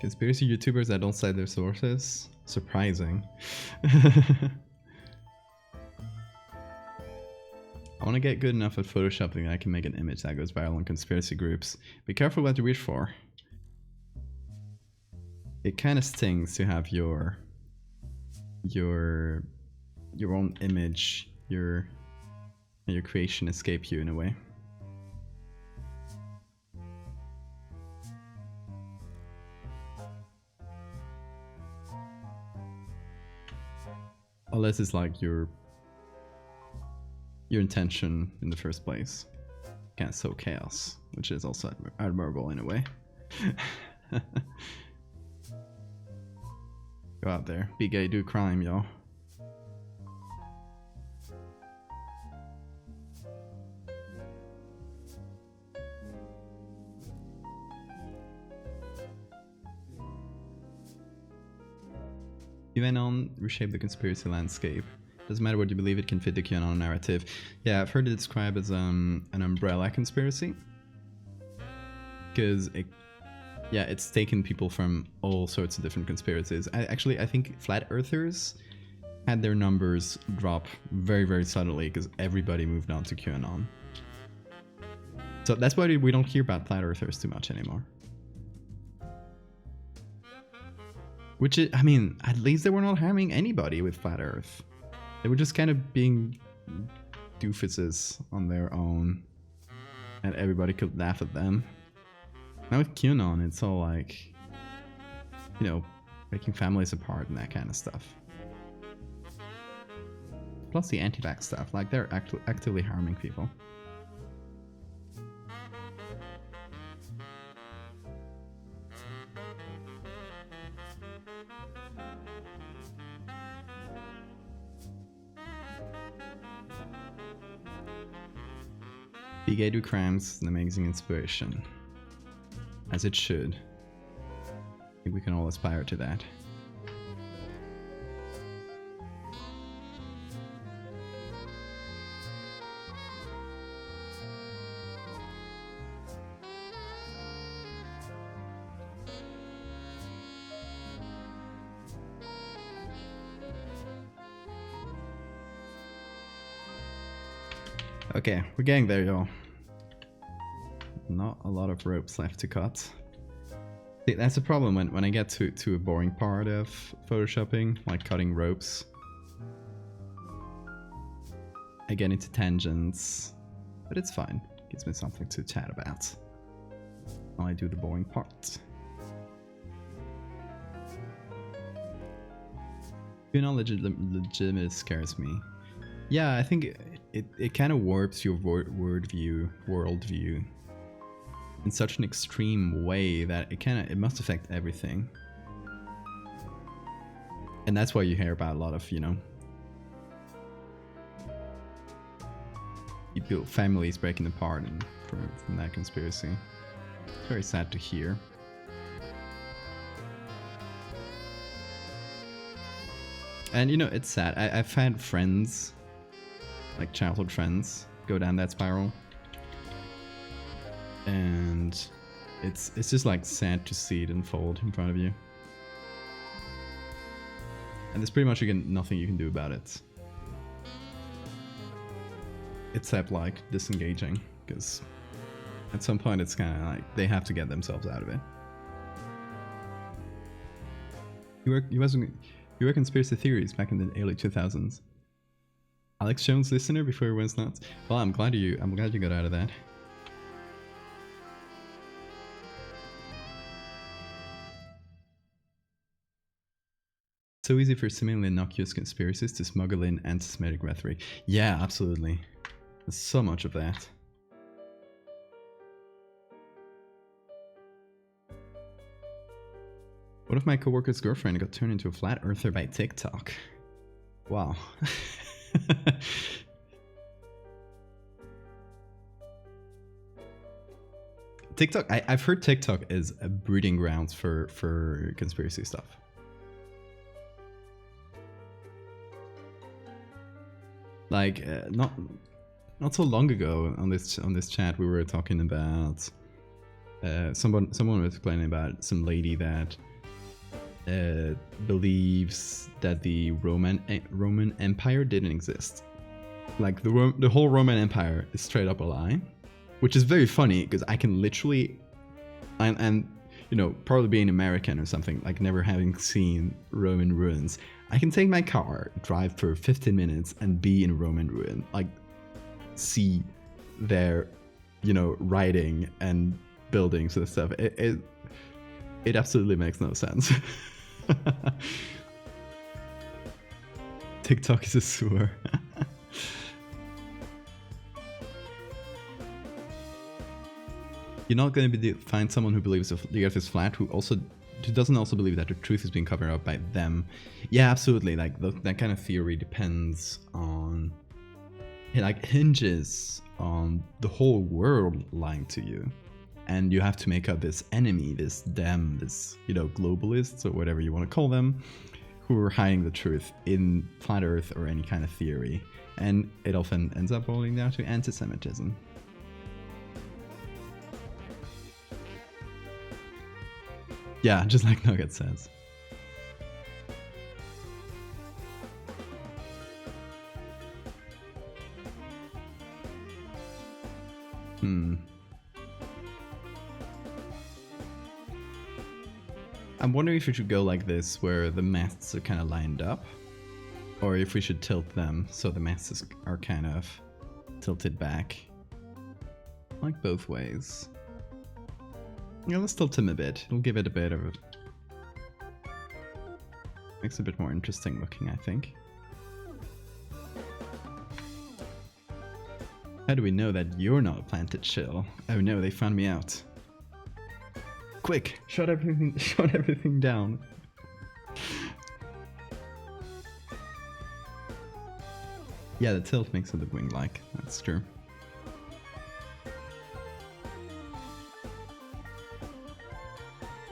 Conspiracy YouTubers that don't cite their sources? Surprising. I want to get good enough at photoshopping that I can make an image that goes viral in conspiracy groups. Be careful what you reach for. It kind of stings to have your own image, your creation escape you in a way. Unless it's like your intention in the first place. Can't sow chaos, which is also admirable in a way. Go out there, be gay, do crime, yo. QAnon reshaped the conspiracy landscape. Doesn't matter what you believe, it can fit the QAnon narrative. Yeah, I've heard it described as an umbrella conspiracy. Because it's taken people from all sorts of different conspiracies. I think flat earthers had their numbers drop very, very subtly because everybody moved on to QAnon. So that's why we don't hear about flat earthers too much anymore. Which is, I mean, at least they were not harming anybody with flat earth. They were just kind of being doofuses on their own. And everybody could laugh at them. Now with QAnon, it's all like, you know, breaking families apart and that kind of stuff. Plus the anti-vax stuff, like they're actively harming people. Be gay, do crimes, an amazing inspiration. As it should. I think we can all aspire to that. Okay, we're getting there, y'all. Not a lot of ropes left to cut. See, that's a problem when I get to a boring part of photoshopping, like cutting ropes. I get into tangents, but it's fine. Gives me something to chat about while I do the boring part. Being all legitimate scares me. Yeah, I think it kind of warps your worldview in such an extreme way that it must affect everything. And that's why you hear about a lot of, you know, families breaking apart and from that conspiracy. It's very sad to hear. And you know, it's sad. I've had friends, like childhood friends, go down that spiral. And it's just like sad to see it unfold in front of you. And there's pretty much nothing you can do about it. Except like disengaging, because at some point it's kind of like they have to get themselves out of it. You were conspiracy theories back in the early 2000s. Alex Jones listener before he went nuts. Well, I'm glad you got out of that. So easy for seemingly innocuous conspiracies to smuggle in anti-Semitic rhetoric. Yeah, absolutely. There's so much of that. One of my coworkers' girlfriend got turned into a flat earther by TikTok. Wow. TikTok, I've heard TikTok is a breeding grounds for conspiracy stuff. Like not so long ago on this chat we were talking about someone was explaining about some lady that believes that the Roman Empire didn't exist. Like the whole Roman Empire is straight up a lie, which is very funny because I can literally and you know, probably being American or something, like never having seen Roman ruins, I can take my car, drive for 15 minutes and be in a Roman ruin, like see their, you know, writing and buildings and stuff. It absolutely makes no sense. TikTok is a sewer. You're not going to find someone who believes the earth is flat who doesn't also believe that the truth is being covered up by them. Yeah, absolutely. Like that kind of theory depends on, it like hinges on the whole world lying to you, and you have to make up this enemy, this them, this, you know, globalists or whatever you want to call them, who are hiding the truth in flat earth or any kind of theory, and it often ends up boiling down to anti-Semitism. Yeah, just like Nugget says. I'm wondering if we should go like this, where the masts are kind of lined up, or if we should tilt them so the masts are kind of tilted back. Like both ways. Yeah, let's tilt him a bit. It'll give it a bit of a... Makes it a bit more interesting looking, I think. How do we know that you're not a planted shill? Oh no, they found me out. Quick, shut everything down. Yeah, the tilt makes it look wing-like. That's true.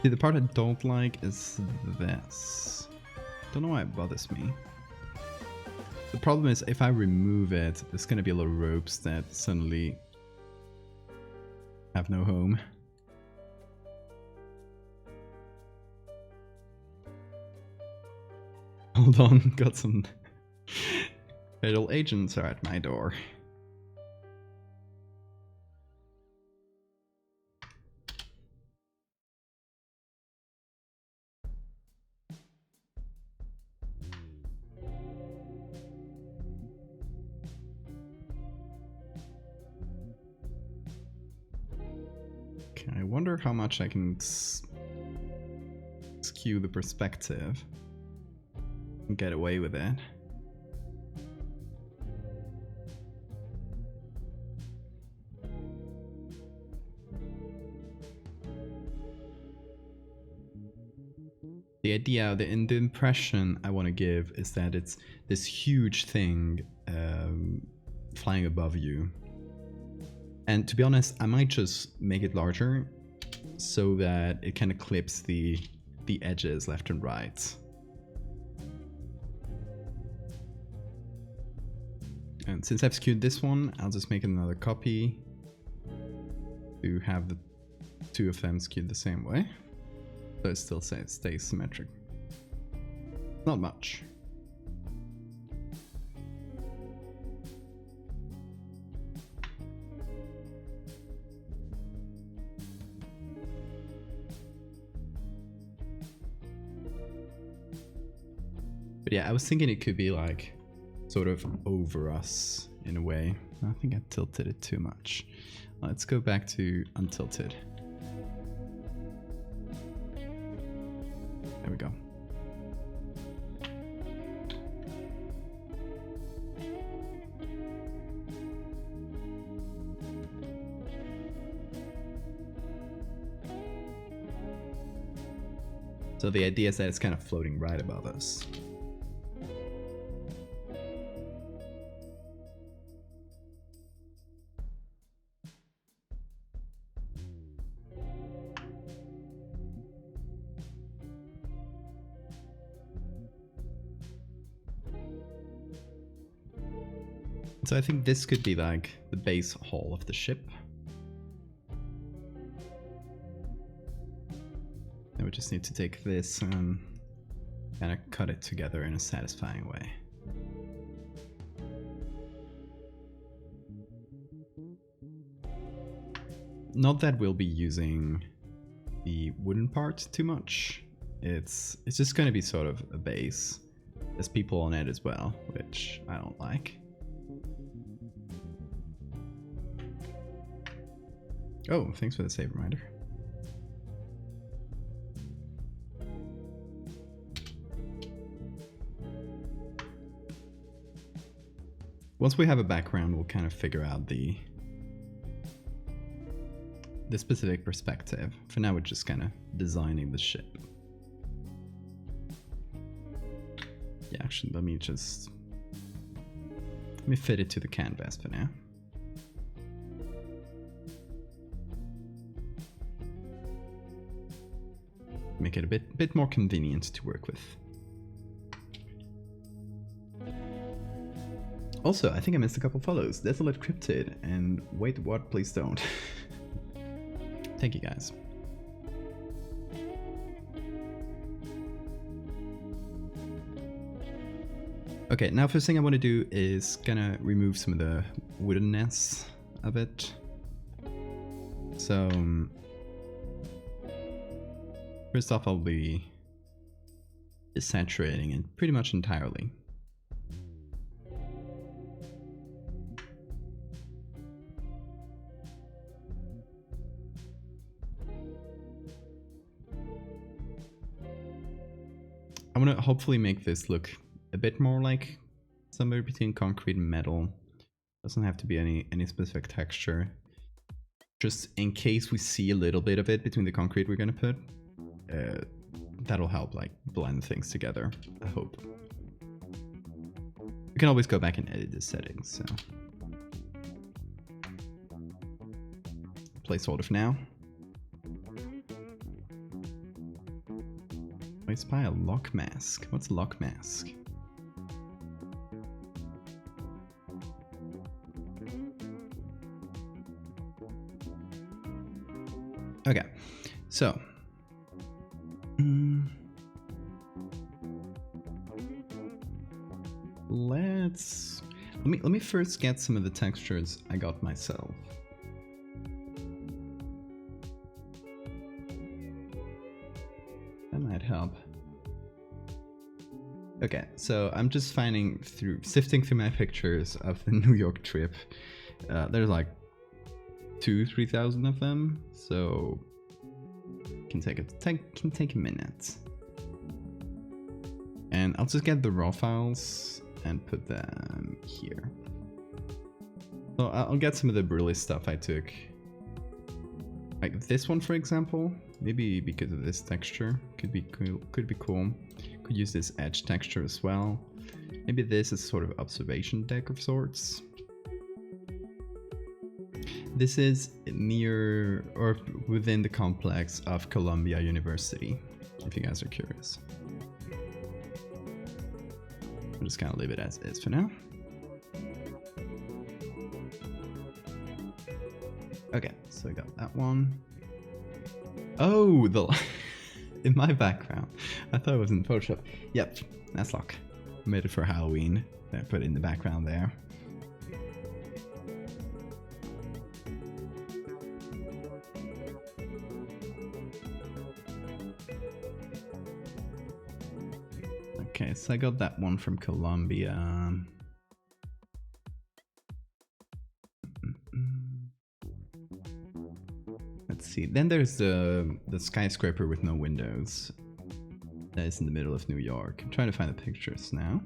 See, the part I don't like is this. Don't know why it bothers me. The problem is if I remove it, there's gonna be a lot of ropes that suddenly have no home. Hold on, got some federal agents are at my door. I wonder how much I can skew the perspective and get away with it. The idea, the impression I want to give is that it's this huge thing flying above you. And to be honest, I might just make it larger so that it kind of clips the edges left and right. And since I've skewed this one, I'll just make another copy to have the two of them skewed the same way. So it still stays symmetric. Not much. But yeah, I was thinking it could be like sort of over us in a way. I think I tilted it too much. Let's go back to untilted. There we go. So the idea is that it's kind of floating right above us. So I think this could be like the base hull of the ship. And we just need to take this and kind of cut it together in a satisfying way. Not that we'll be using the wooden part too much. It's just going to be sort of a base. There's people on it as well, which I don't like. Oh, thanks for the save reminder. Once we have a background, we'll kind of figure out the specific perspective. For now, we're just kind of designing the ship. Yeah, actually, let me fit it to the canvas for now. Make it a bit more convenient to work with. Also, I think I missed a couple follows. Desolate Cryptid and wait, what? Please don't. Thank you guys. Okay, now first thing I want to do is gonna remove some of the woodenness of it. So first off, I'll be desaturating it pretty much entirely. I want to hopefully make this look a bit more like somewhere between concrete and metal. Doesn't have to be any specific texture. Just in case we see a little bit of it between the concrete we're gonna put, that'll help like blend things together, I hope. You can always go back and edit the settings, so. Placeholder for now. I spy a lock mask. What's a lock mask? Okay, so let me first get some of the textures I got myself. That might help. Okay, so I'm just sifting through my pictures of the New York trip. There's like 2,000-3,000 of them, so can take a minute. And I'll just get the raw files and put them here. So I'll get some of the Brutalist stuff I took. Like this one, for example, maybe because of this texture, could be cool. Could use this edge texture as well. Maybe this is sort of observation deck of sorts. This is near or within the complex of Columbia University, if you guys are curious. I'm just gonna leave it as is for now. Okay, so I got that one. Oh, the in my background. I thought it was in Photoshop. Yep, that's luck. I made it for Halloween. I put it in the background there. Okay, so I got that one from Columbia. Let's see. Then there's the skyscraper with no windows. That is in the middle of New York. I'm trying to find the pictures now.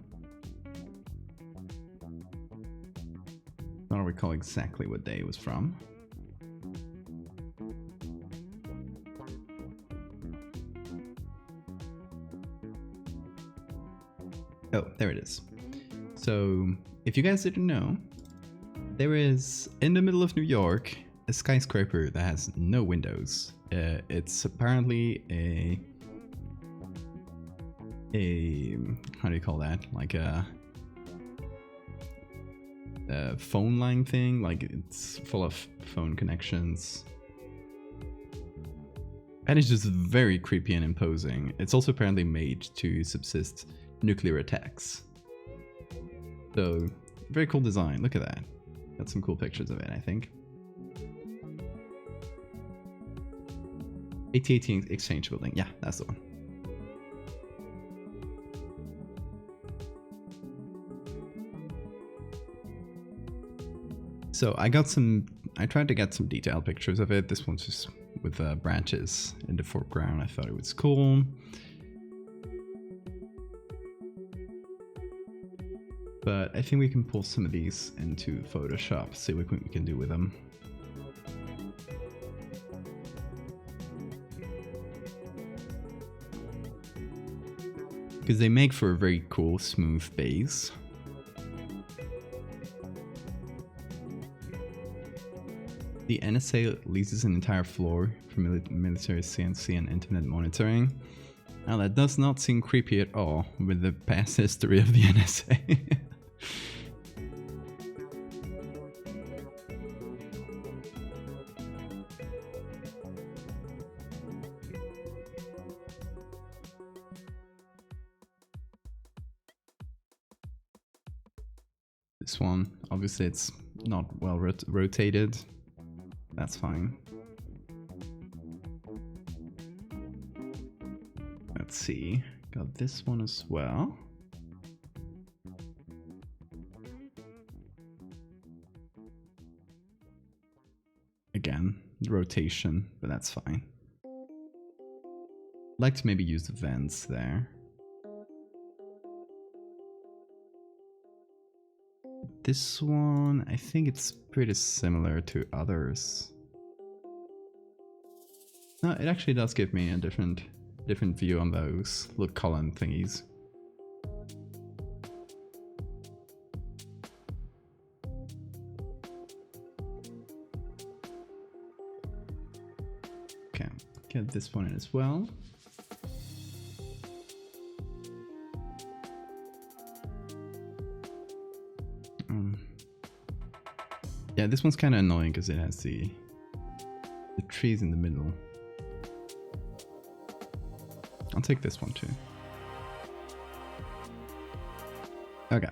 I don't recall exactly what day it was from. Oh, there it is. So, if you guys didn't know, there is, in the middle of New York, a skyscraper that has no windows. It's apparently a how do you call that? Like a phone line thing. Like it's full of phone connections. And it's just very creepy and imposing. It's also apparently made to subsist nuclear attacks. So, very cool design. Look at that. Got some cool pictures of it, I think. AT&T Exchange Building. Yeah, that's the one. So I tried to get some detailed pictures of it. This one's just with branches in the foreground. I thought it was cool. But I think we can pull some of these into Photoshop, see what we can do with them. Because they make for a very cool, smooth base. The NSA leases an entire floor for military CNC and internet monitoring. Now that does not seem creepy at all with the past history of the NSA. This one, obviously it's not well rotated. That's fine. Let's see. Got this one as well. Again, rotation, but that's fine. I'd like to maybe use the vents there. This one, I think it's pretty similar to others. No, it actually does give me a different view on those little column thingies. Okay, get this one in as well. Yeah, this one's kind of annoying because it has the trees in the middle. I'll take this one too. Okay.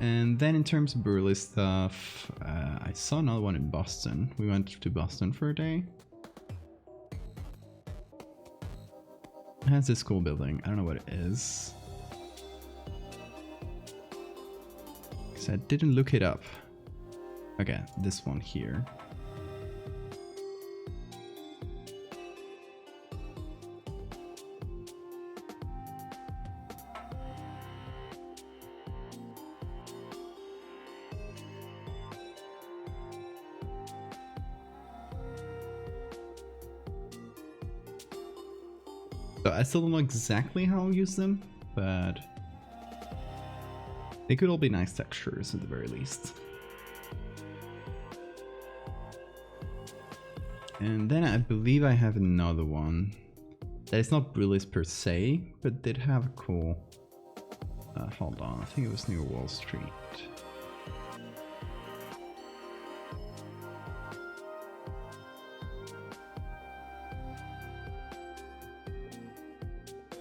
And then in terms of Brutalist stuff, I saw another one in Boston. We went to Boston for a day. It has this cool building. I don't know what it is. Because I didn't look it up. Okay, this one here. So I still don't know exactly how I'll use them, but they could all be nice textures at the very least. And then I believe I have another one that is not Brutalist per se, but did have a cool... hold on, I think it was near Wall Street.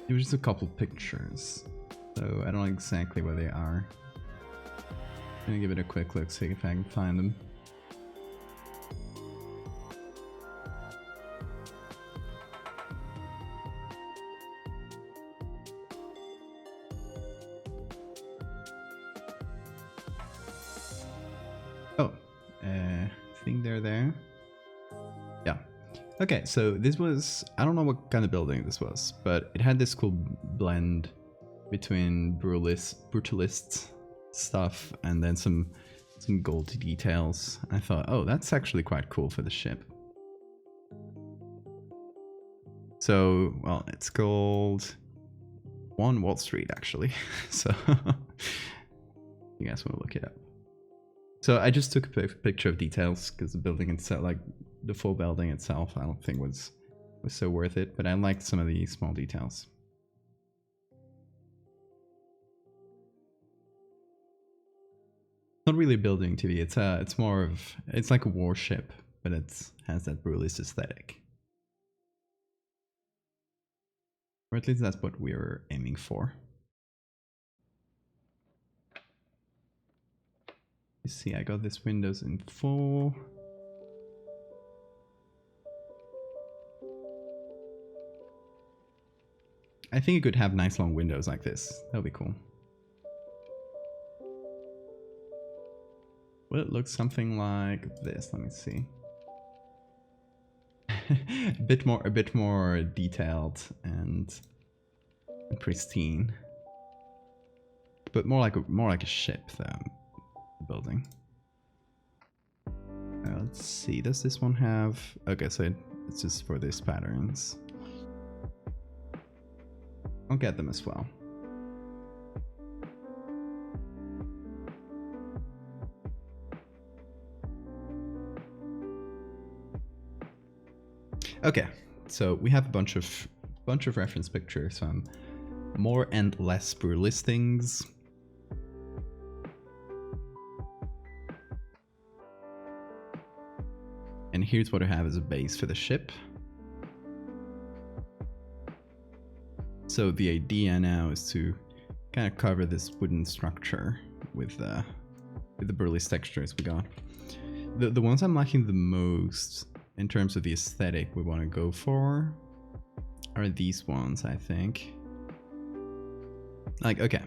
It was just a couple pictures, so I don't know exactly where they are. I'm gonna give it a quick look, see if I can find them. Oh, I think they're there. Yeah. Okay, so this was, I don't know what kind of building this was, but it had this cool blend between brutalist stuff and then some gold details. I thought, oh, that's actually quite cool for the ship. So, well, it's called 1 Wall Street actually, so you guys want to look it up. So I just took a picture of details because the building itself, like the full building itself, I don't think was so worth it, but I liked some of the small details. Not really a building TV, it's more of, it's like a warship, but it has that Brutalist aesthetic. Or at least that's what we're aiming for. You see, I got this Windows in full. I think it could have nice long windows like this. That would be cool. Well, it looks something like this. Let me see. a bit more detailed and pristine, but more like a ship though. Building. Let's see. Does this one have? Okay, so it's just for these patterns. I'll get them as well. Okay, so we have a bunch of reference pictures, some more and less Brutalist things. And here's what I have as a base for the ship. So the idea now is to kind of cover this wooden structure with the Brutalist textures we got. The ones I'm liking the most in terms of the aesthetic we want to go for are these ones, I think. Like, okay,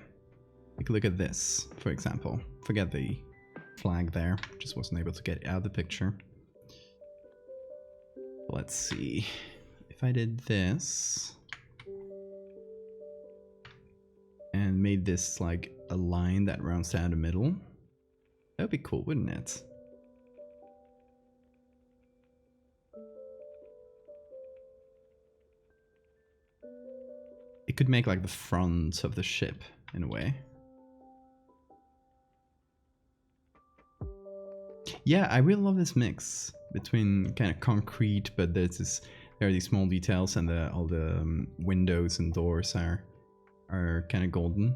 take a look at this, for example. Forget the flag there, just wasn't able to get it out of the picture. Let's see, if I did this and made this like a line that rounds down the middle, that would be cool, wouldn't it? It could make like the front of the ship in a way. Yeah, I really love this mix between kind of concrete, but there are these small details, and all the windows and doors are kind of golden.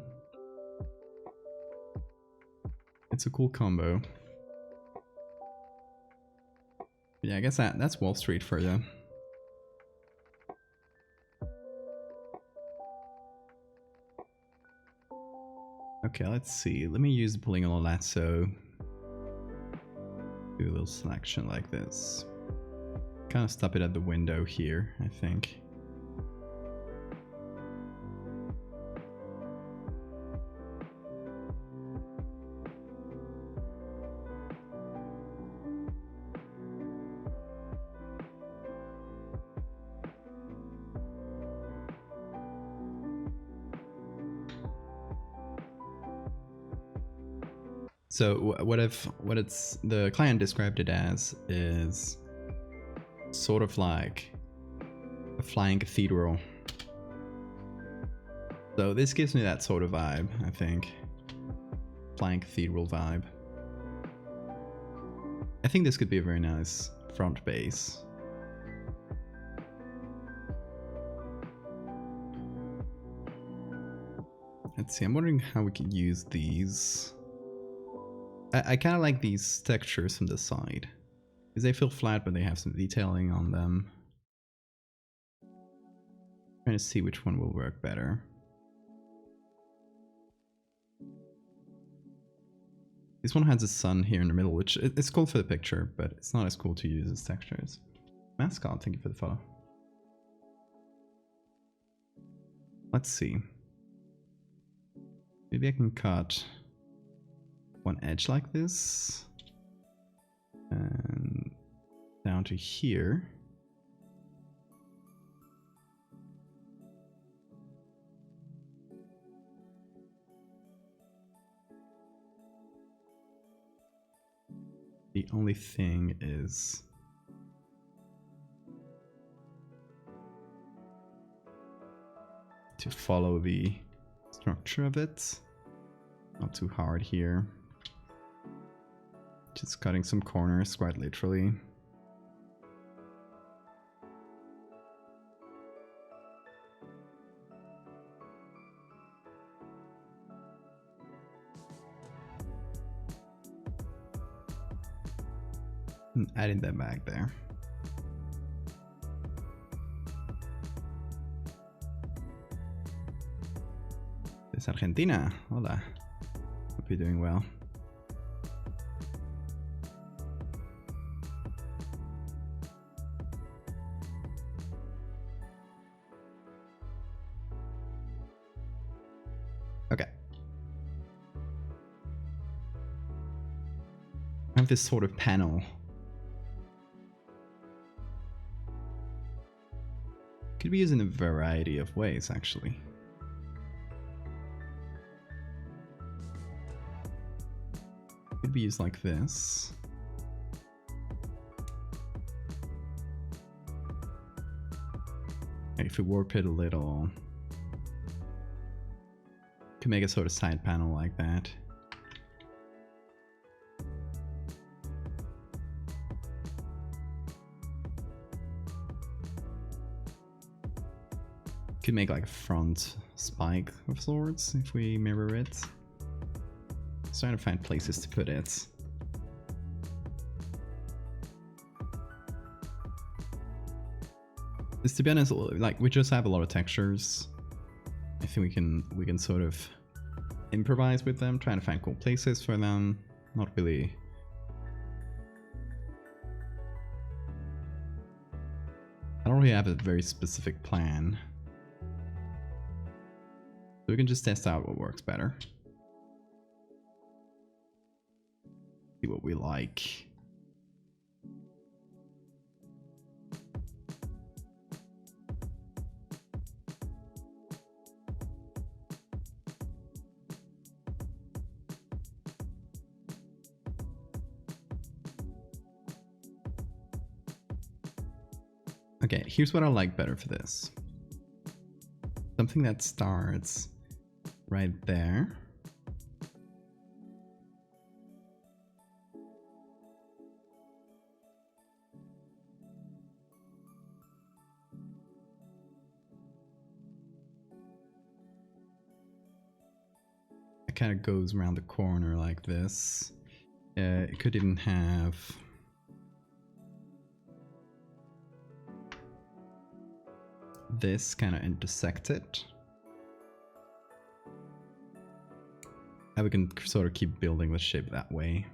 It's a cool combo. Yeah, I guess that's Wall Street for you. Okay, let's see. Let me use the polygonal lasso. Do a little selection like this. Kind of stop it at the window here, I think. So what the client described it as is sort of like a flying cathedral So this gives me that sort of vibe, I think. Flying cathedral vibe. I think this could be a very nice front base. Let's see, I'm wondering how we can use these. I kind of like these textures from the side. Because they feel flat, but they have some detailing on them. Trying to see which one will work better. This one has a sun here in the middle, which it's cool for the picture, but it's not as cool to use as textures. Mascot, thank you for the follow. Let's see. Maybe I can cut one edge like this. And down to here. The only thing is to follow the structure of it. Not too hard here. Just cutting some corners, quite literally. And adding that back there. It's Argentina. Hola. Hope you're doing well. Okay. I have this sort of panel. Could be used in a variety of ways, actually. Could be used like this. If we warp it a little, could make a sort of side panel like that. Could make like a front spike of sorts if we mirror it. Just trying to find places to put it. Just to be honest, like we just have a lot of textures. I think we can sort of improvise with them, trying to find cool places for them. Not really. I don't really have a very specific plan. So we can just test out what works better. See what we like. Okay, here's what I like better for this. Something that starts right there. It kind of goes around the corner like this. It could even have this kind of intersected. And we can sort of keep building the ship that way.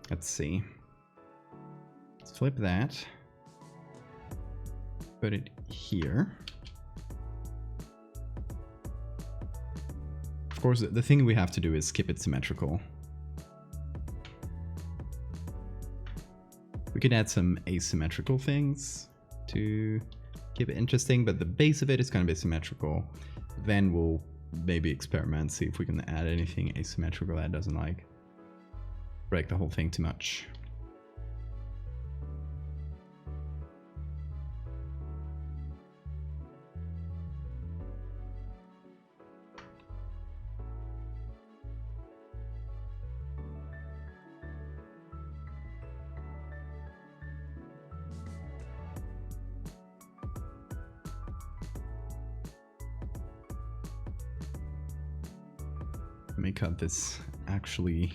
Let's see. Let's flip that. Put it here. Of course, the thing we have to do is keep it symmetrical. We could add some asymmetrical things to keep it interesting, but the base of it is going to be symmetrical. Then we'll maybe experiment, see if we can add anything asymmetrical that doesn't like break the whole thing too much. me cut this actually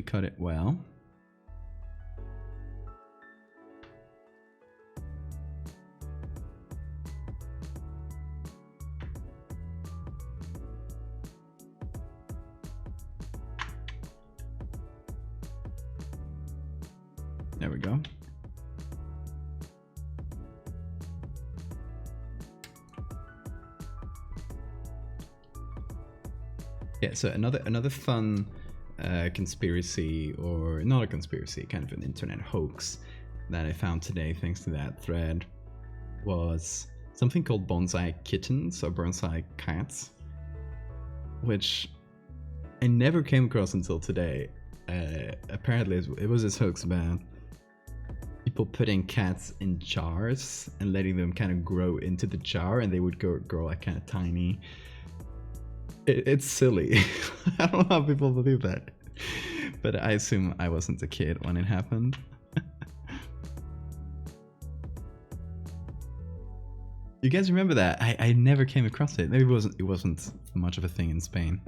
cut it well. There we go. Yeah, so another fun conspiracy, or not a conspiracy, kind of an internet hoax that I found today thanks to that thread was something called bonsai kittens or bonsai cats, which I never came across until today. Apparently it was this hoax about people putting cats in jars and letting them kind of grow into the jar, and they would grow like kind of tiny. It's silly. I don't know how people believe that, but I assume I wasn't a kid when it happened. You guys remember that? I never came across it. Maybe it wasn't much of a thing in Spain.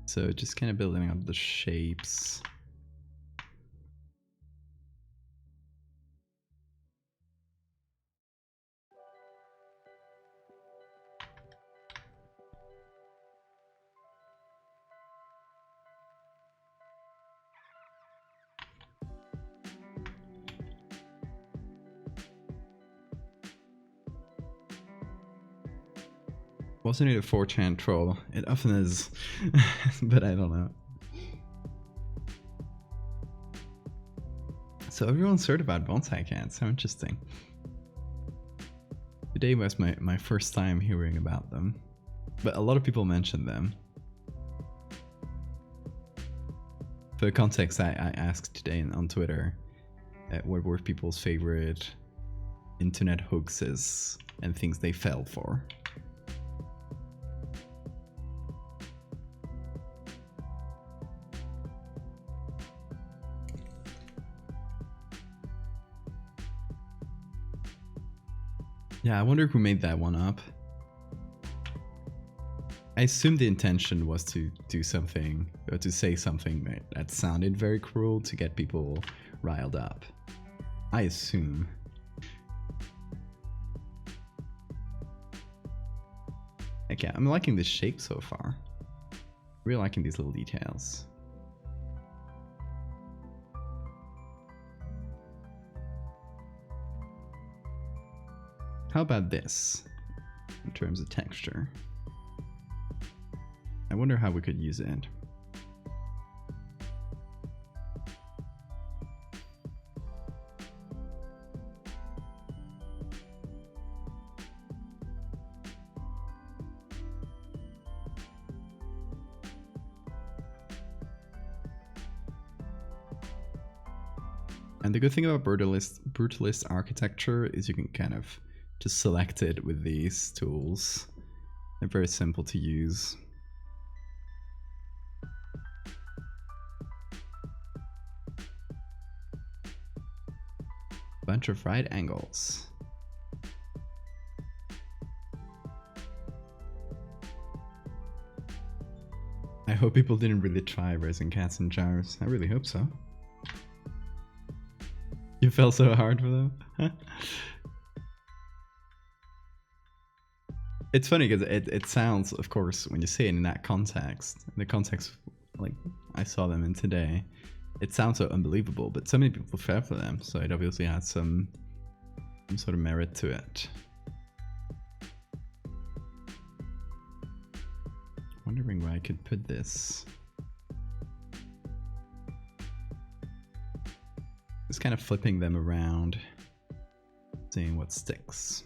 So just kind of building up the shapes. Wasn't it a 4chan troll? It often is, but I don't know. So everyone's heard about bonsai cats, how interesting. Today was my first time hearing about them, but a lot of people mentioned them. For context, I asked today on Twitter what were people's favorite internet hoaxes and things they fell for. Yeah, I wonder who made that one up. I assume the intention was to do something, or to say something that sounded very cruel to get people riled up. I assume. Okay, I'm liking this shape so far. Really liking these little details. How about this, in terms of texture? I wonder how we could use it. And the good thing about Brutalist architecture is you can kind of just select it with these tools. They're very simple to use. Bunch of right angles. I hope people didn't really try raising cats in jars. I really hope so. You fell so hard for them? It's funny because it sounds, of course, when you say it in that context, in the context like I saw them in today, it sounds so unbelievable, but so many people fell for them, so it obviously had some sort of merit to it. Wondering where I could put this. Just kind of flipping them around, seeing what sticks.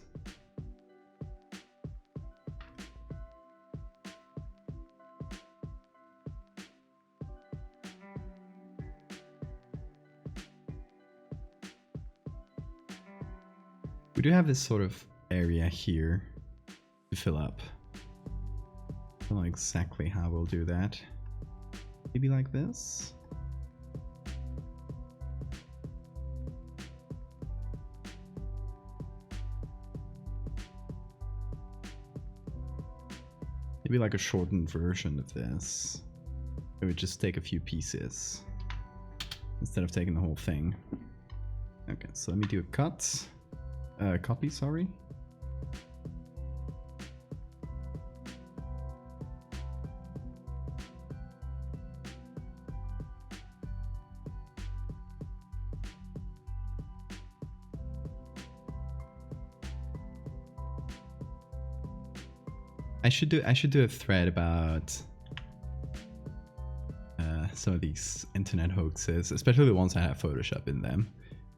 We do have this sort of area here to fill up. I don't know exactly how we'll do that. Maybe like this? Maybe like a shortened version of this. It would just take a few pieces instead of taking the whole thing. Okay, so let me do a copy, sorry. I should do a thread about some of these internet hoaxes, especially the ones that have Photoshop in them,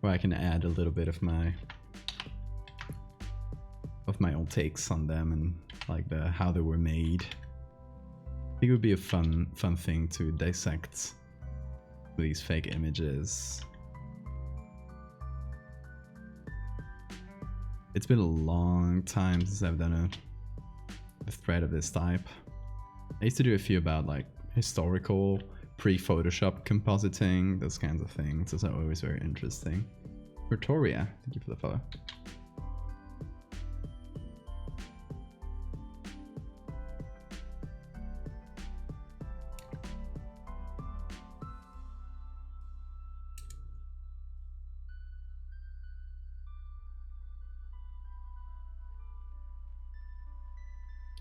where I can add a little bit of my own takes on them and like how they were made. I think it would be a fun thing to dissect these fake images. It's been a long time since I've done a thread of this type. I used to do a few about like historical pre-Photoshop compositing, those kinds of things. Those are always very interesting. Victoria, thank you for the follow.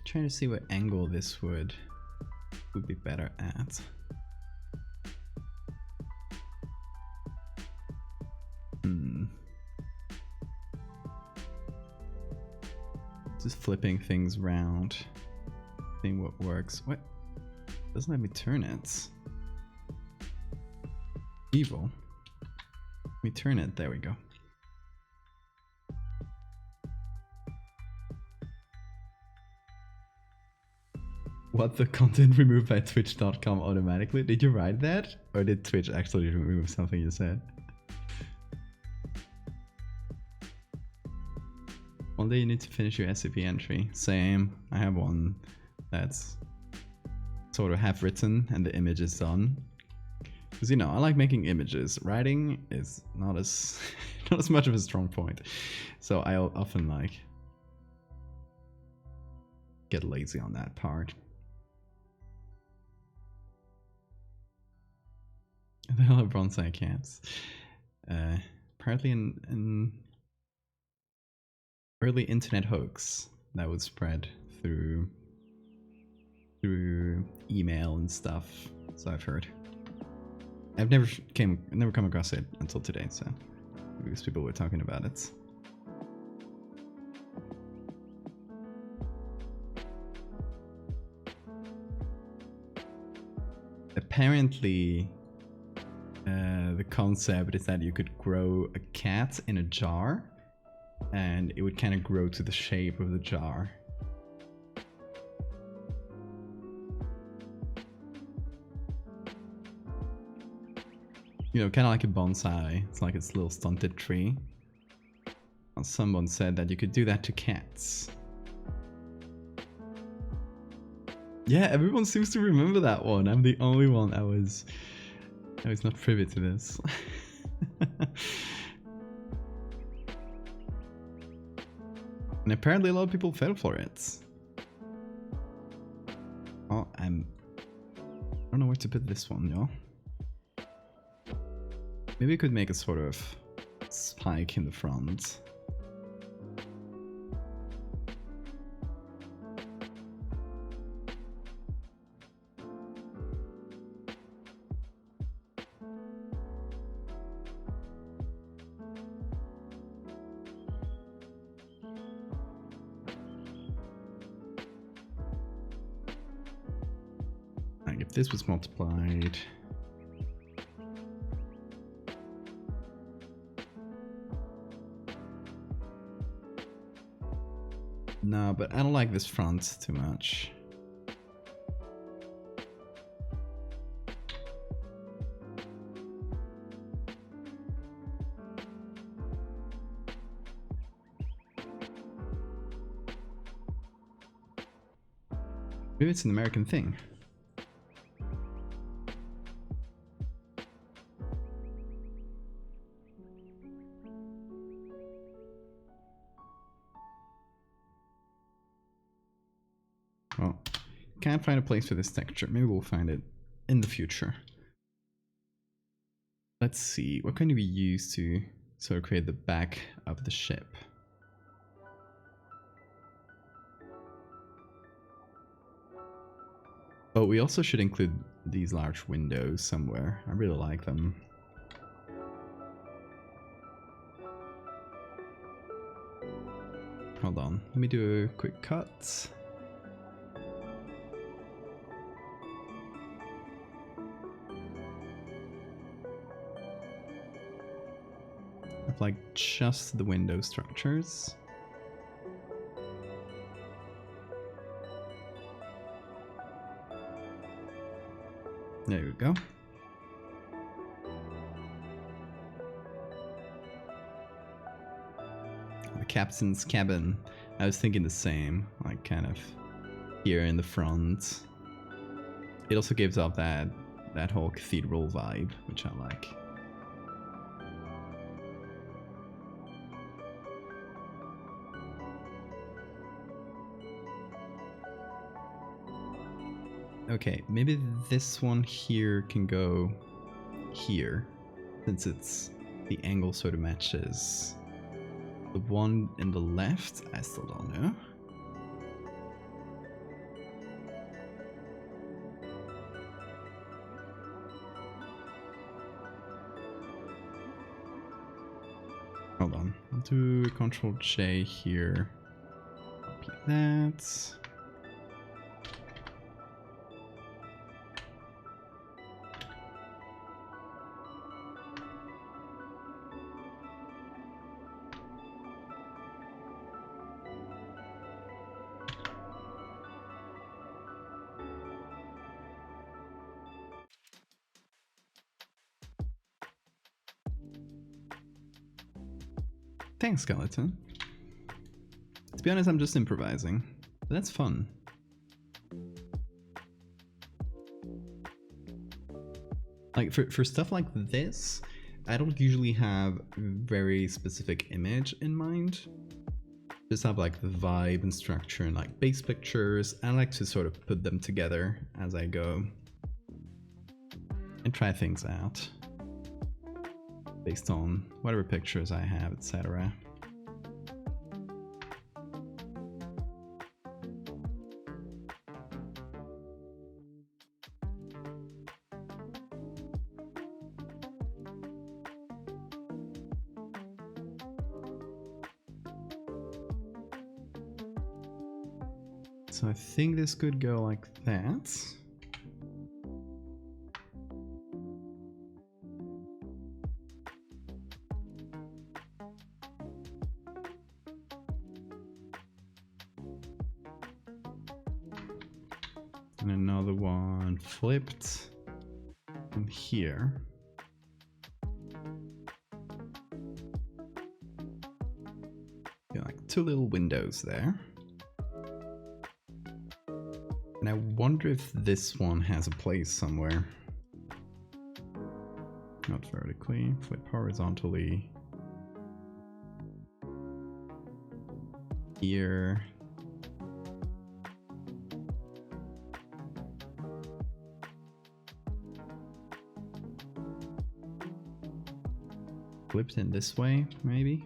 Trying to see what angle this would be better at. Just flipping things around, seeing what works. What? Doesn't let me turn it. Evil. Let me turn it. There we go. What, the content removed by twitch.com automatically? Did you write that? Or did Twitch actually remove something you said? One day you need to finish your SCP entry. Same. I have one that's sort of half written and the image is done. Because, you know, I like making images. Writing is not as not as much of a strong point. So I'll often like get lazy on that part. The hell are bonsai cats? Apparently an early internet hoax that would spread through email and stuff. So I've heard. I've never come across it until today. So because people were talking about it. Apparently. The concept is that you could grow a cat in a jar and it would kind of grow to the shape of the jar. You know, kind of like a bonsai. It's like its little stunted tree. Well, someone said that you could do that to cats. Yeah, everyone seems to remember that one. I'm the only one I was not privy to this. And apparently a lot of people fell for it. Oh, I don't know where to put this one, y'all. Maybe I could make a sort of spike in the front. If this was multiplied, no, but I don't like this front too much. Maybe it's an American thing. Well, can't find a place for this texture. Maybe we'll find it in the future. Let's see, what can we use to sort of create the back of the ship? Oh, we also should include these large windows somewhere. I really like them. Hold on, let me do a quick cut. Of like just the window structures. There we go. The captain's cabin. I was thinking the same, like kind of here in the front. It also gives off that whole cathedral vibe, which I like. Okay, maybe this one here can go here, since it's the angle sort of matches. The one in the left, I still don't know. Hold on, I'll do Control J here. Copy that. Thanks, Skeleton. To be honest, I'm just improvising. But that's fun. Like, for stuff like this, I don't usually have a very specific image in mind. Just have like the vibe and structure and like base pictures. I like to sort of put them together as I go. And try things out. Based on whatever pictures I have, etc. So I think this could go like that. And another one flipped in here. Yeah, like two little windows there. And I wonder if this one has a place somewhere. Not vertically, flip horizontally. Here. Flipped in this way, maybe.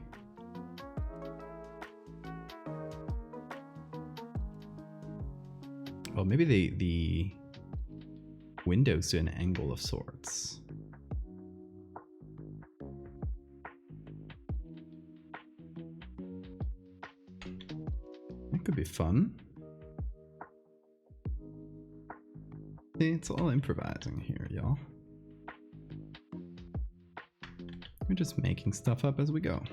Oh, maybe the windows do an angle of sorts. That could be fun. See, it's all improvising here, y'all. We're just making stuff up as we go.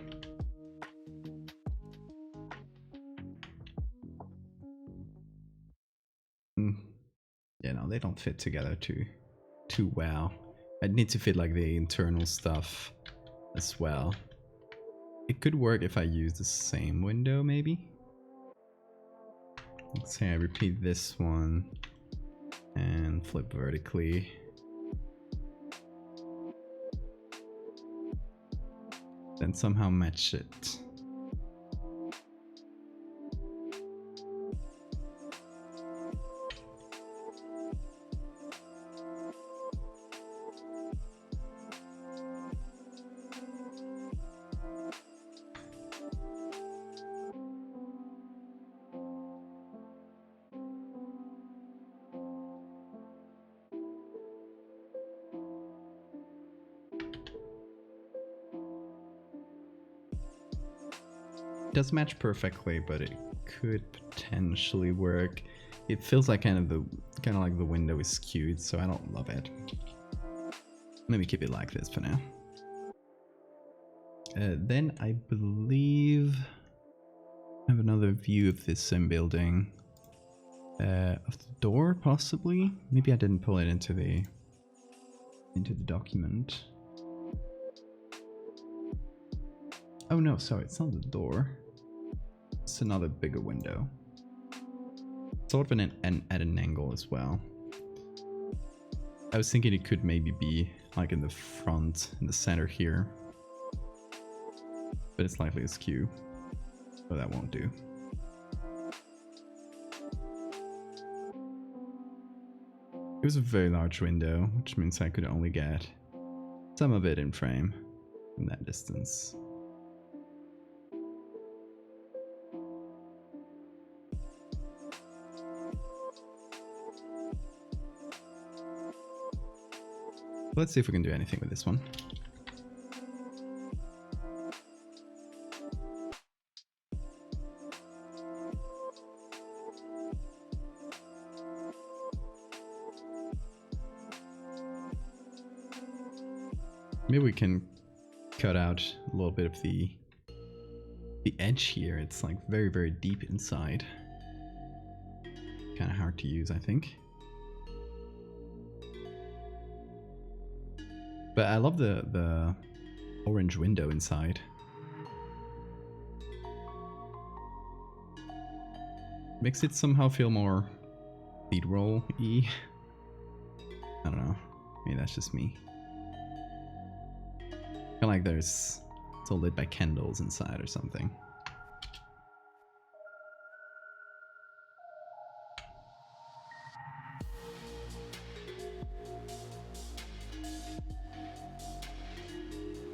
Yeah, no, they don't fit together too well. I'd need to fit like the internal stuff as well. It could work if I use the same window, maybe. Like say I repeat this one and flip vertically. Then somehow match it. Does match perfectly, but it could potentially work. It feels like kind of like the window is skewed, so I don't love it. Maybe keep it like this for now. Then I believe I have another view of this same building. Of the door, possibly. Maybe I didn't pull it into the document. Oh no, sorry, it's not the door. It's another bigger window. Sort of at an angle as well. I was thinking it could maybe be like in the front, in the center here. But it's slightly askew. So that won't do. It was a very large window, which means I could only get some of it in frame from that distance. Let's see if we can do anything with this one. Maybe we can cut out a little bit of the edge here. It's like very, very deep inside. Kind of hard to use, I think. But I love the orange window inside. Makes it somehow feel more cathedral-y. I don't know. Maybe that's just me. I feel like it's all lit by candles inside or something.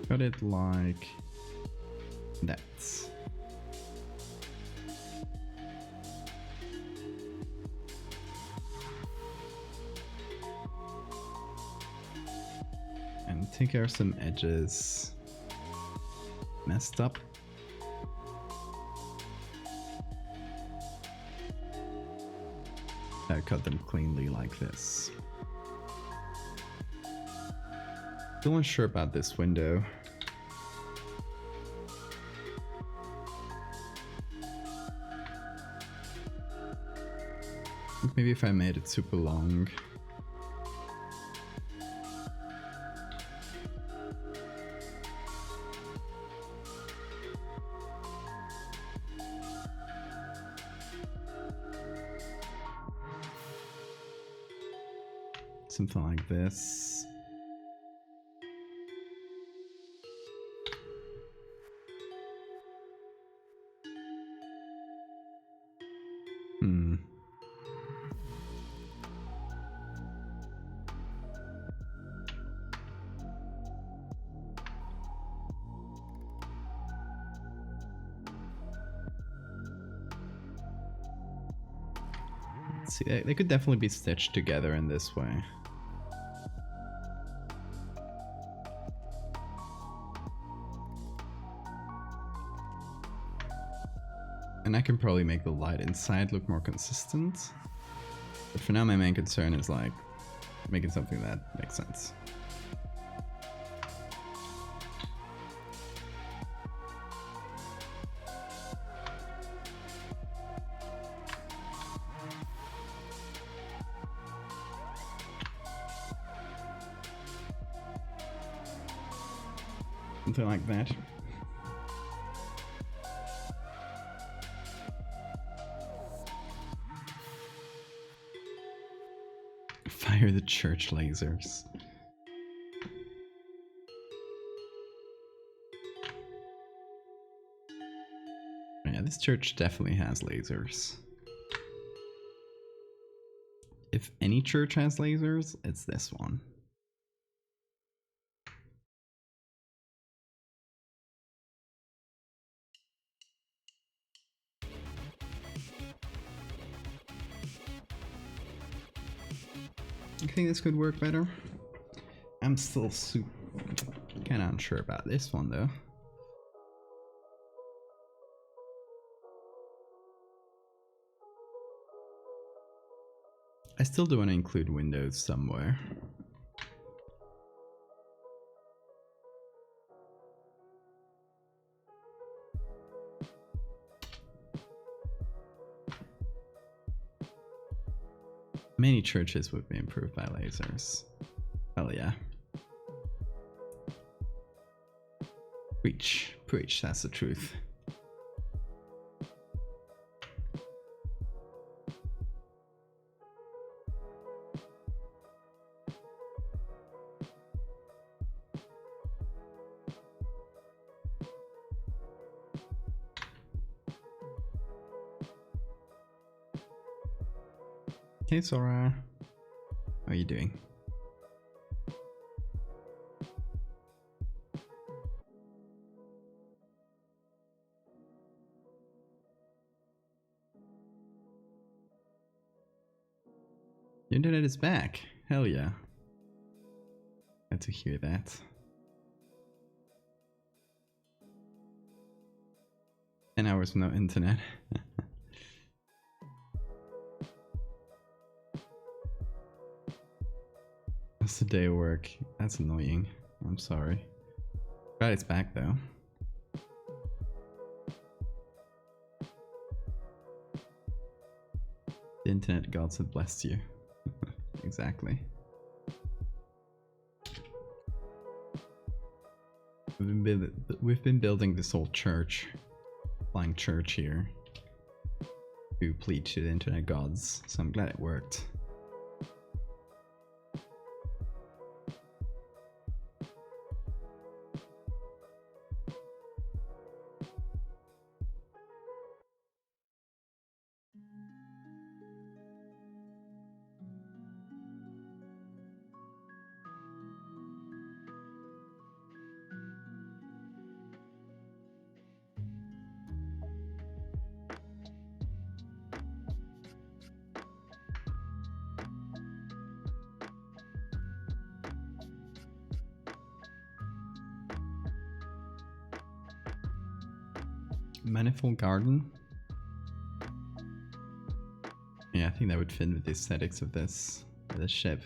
Got it like that. And take care of some edges messed up. I cut them cleanly like this. Still unsure about this window. Maybe if I made it super long. Something like this. Let's see, they could definitely be stitched together in this way. And I can probably make the light inside look more consistent. But for now my main concern is like making something that makes sense. Something like that. Fire the church lasers. Yeah, this church definitely has lasers. If any church has lasers, it's this one. I think this could work better. I'm still kind of unsure about this one though. I still do want to include windows somewhere. Many churches would be improved by lasers. Hell yeah. Preach, preach, that's the truth. Hey Sora, how are you doing? The internet is back. Hell yeah. Glad to hear that. 10 hours no internet. That's a day of work. That's annoying. I'm sorry. Glad it's back though. The internet gods have blessed you. Exactly. We've been building this whole church, flying church here, to plead to the internet gods, so I'm glad it worked. Manifold garden? Yeah, I think that would fit with the aesthetics of this ship.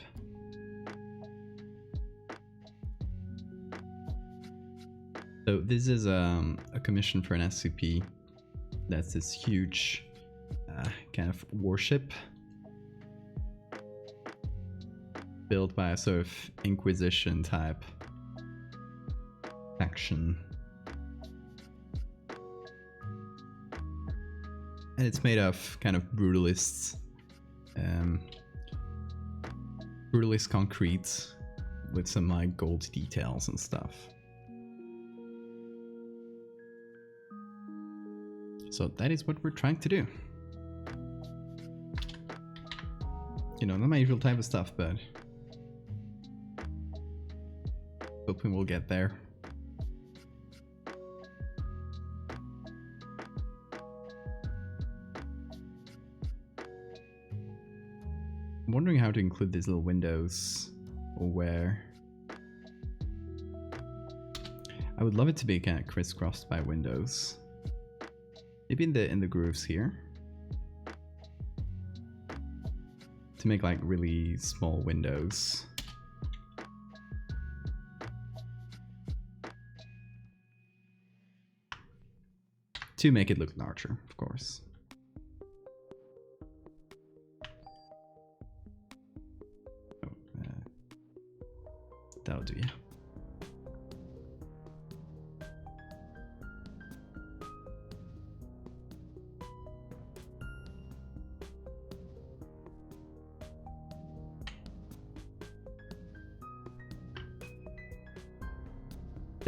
So this is a commission for an SCP. That's this huge kind of warship built by a sort of Inquisition type faction. And it's made of kind of brutalist concrete with some like gold details and stuff. So that is what we're trying to do. You know, not my usual type of stuff, but hoping we'll get there. I'm wondering how to include these little windows, or where. I would love it to be kind of crisscrossed by windows. Maybe in the grooves here. To make like really small windows. To make it look larger, of course. That'll do, yeah.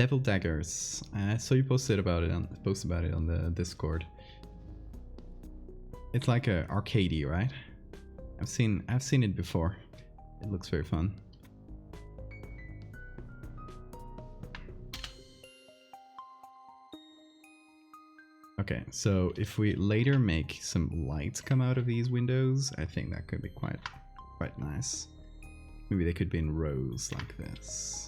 Devil daggers. I saw you posted about it on the Discord. It's like a arcadey, right? I've seen it before. It looks very fun. Okay, so if we later make some lights come out of these windows, I think that could be quite nice. Maybe they could be in rows like this.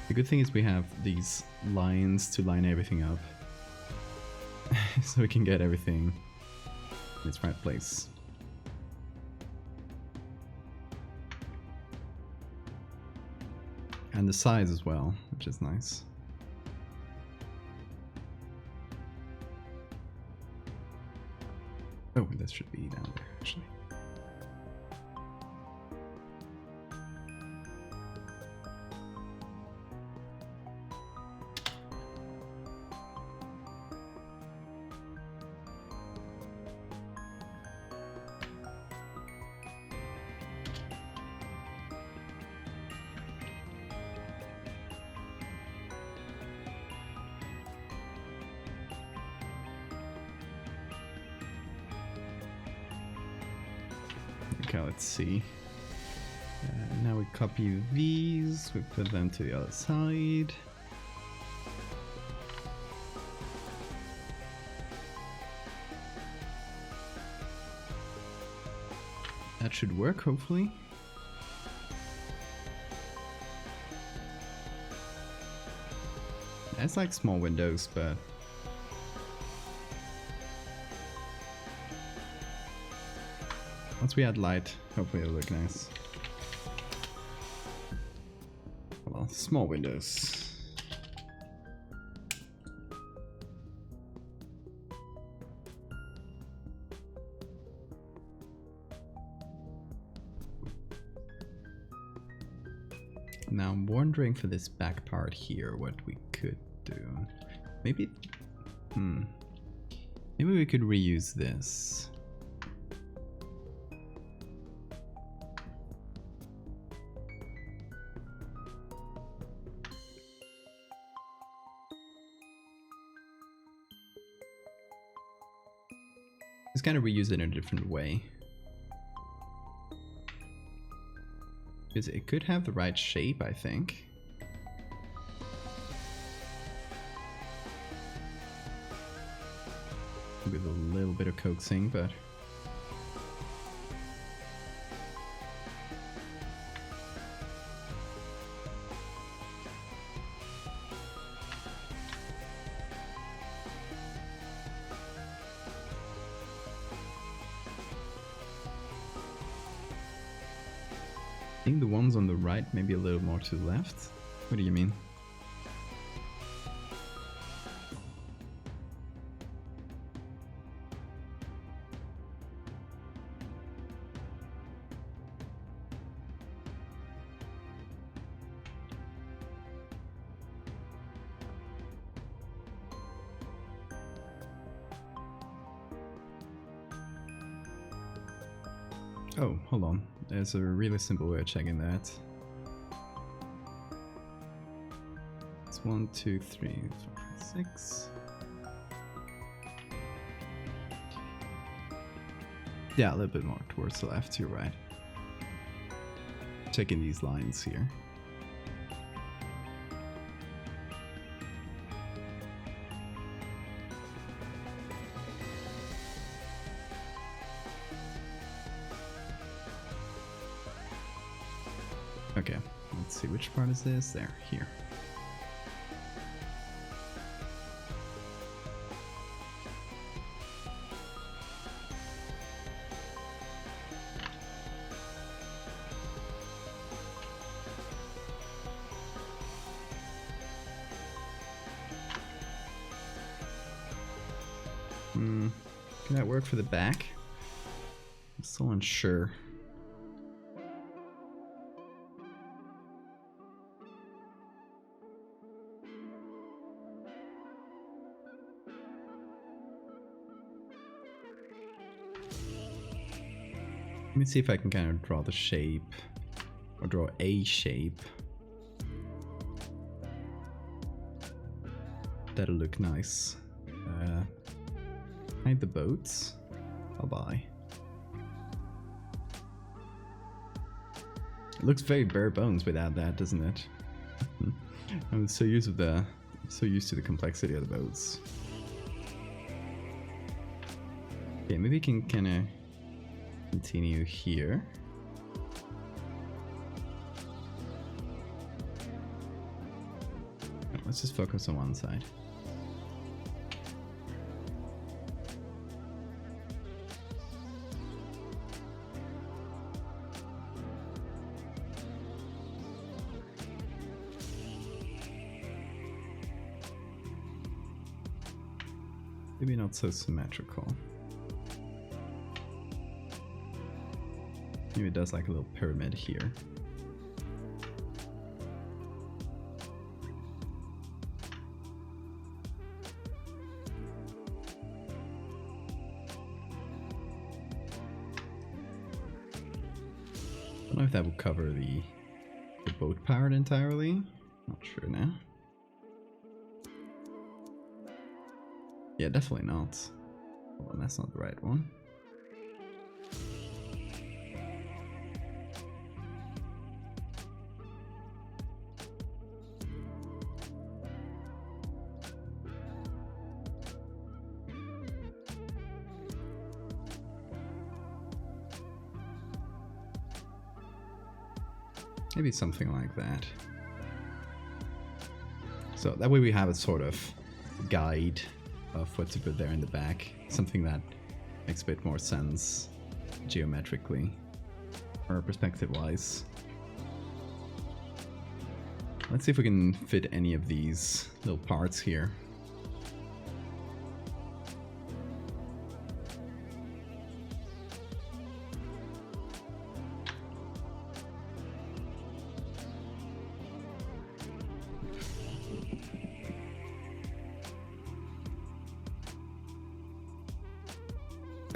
The good thing is we have these lines to line everything up. So we can get everything in its right place. And the size as well, which is nice. Oh, this should be down there actually. Okay, let's see. Now we copy these, we put them to the other side. That should work, hopefully. It's like small windows, but once we add light, hopefully it'll look nice. Well, small windows. Now I'm wondering for this back part here what we could do. Maybe, maybe we could reuse this. Just kind of reuse it in a different way. Because it could have the right shape, I think. With a little bit of coaxing, but I think the ones on the right maybe a little more to the left. What do you mean? Oh, hold on. There's a really simple way of checking that. It's 1, 2, 3, 4, 5, 6. Yeah, a little bit more towards the left, you're right. Checking these lines here. Okay, let's see, which part is this? There, here. Can that work for the back? I'm still unsure. Let me see if I can kind of draw the shape, or draw a shape. That'll look nice. Hide the boats. Bye-bye. It looks very bare bones without that, doesn't it? I'm so used to the complexity of the boats. Okay, maybe we can kind of continue here. Let's just focus on one side. Maybe not so symmetrical. Maybe it does like a little pyramid here. I don't know if that would cover the boat part entirely. Not sure now. Yeah, definitely not. Hold on, that's not the right one. Maybe something like that. So that way we have a sort of guide of what to put there in the back. Something that makes a bit more sense geometrically or perspective-wise. Let's see if we can fit any of these little parts here.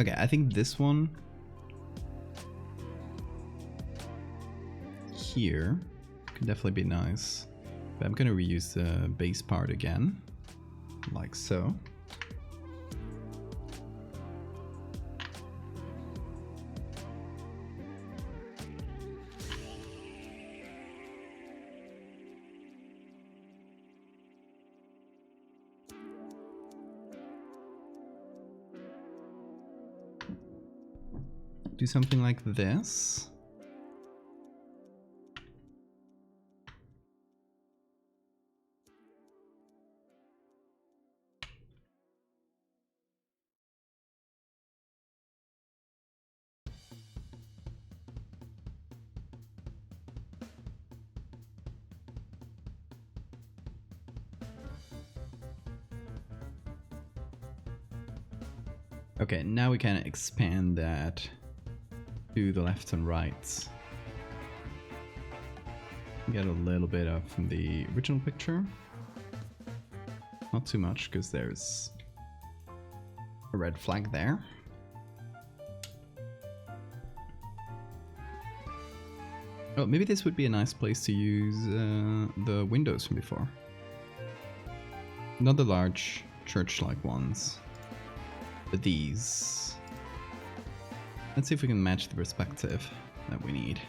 Okay, I think this one here could definitely be nice. But I'm gonna reuse the base part again, like so. Do something like this. Okay, now we can expand that to the left and right. Get a little bit of from the original picture. Not too much, because there's a red flag there. Oh, maybe this would be a nice place to use the windows from before. Not the large church-like ones, but these. Let's see if we can match the perspective that we need.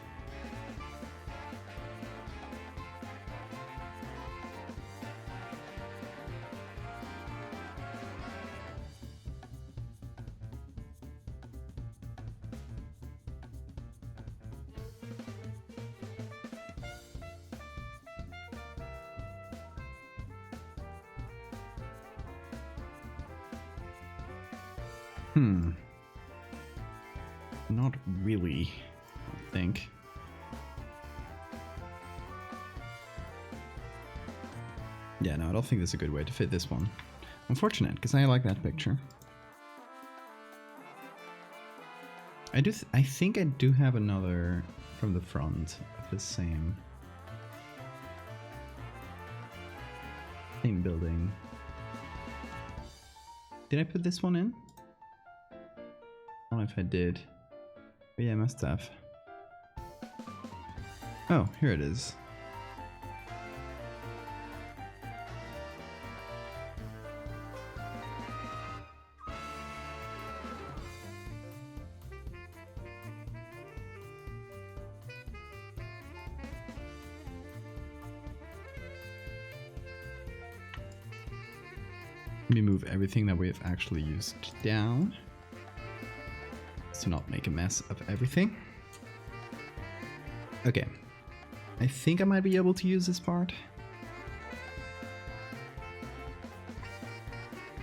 Not really, I think. Yeah, no, I don't think that's a good way to fit this one. Unfortunate, because I like that picture. I think I do have another from the front of the same building. Did I put this one in? I don't know if I did. But yeah, I must have. Oh, here it is. Let me move everything that we have actually used down to not make a mess of everything. Okay, I think I might be able to use this part.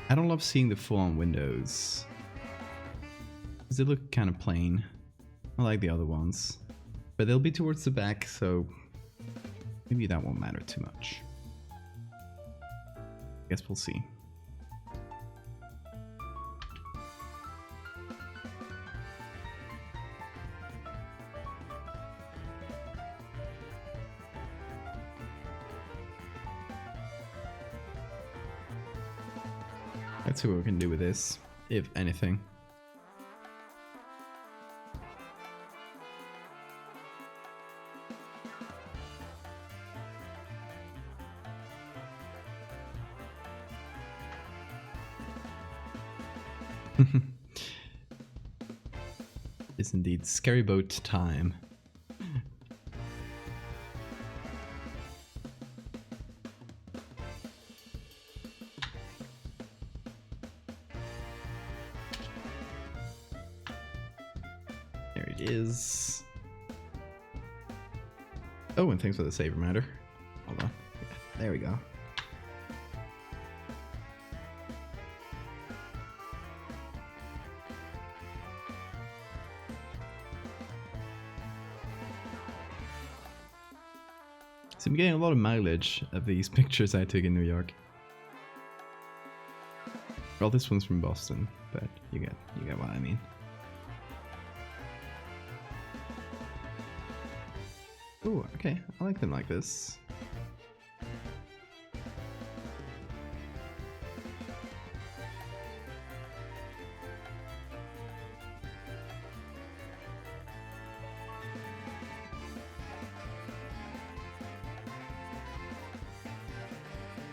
I don't love seeing the full-on windows, because they look kind of plain. I like the other ones, but they'll be towards the back, so maybe that won't matter too much. Guess we'll see. Let's see what we can do with this, if anything. It's indeed scary boat time. There it is. Oh, and thanks for the save reminder. Hold on. There we go. So I'm getting a lot of mileage of these pictures I took in New York. Well, this one's from Boston, but you get what I mean. Ooh, okay, I like them like this.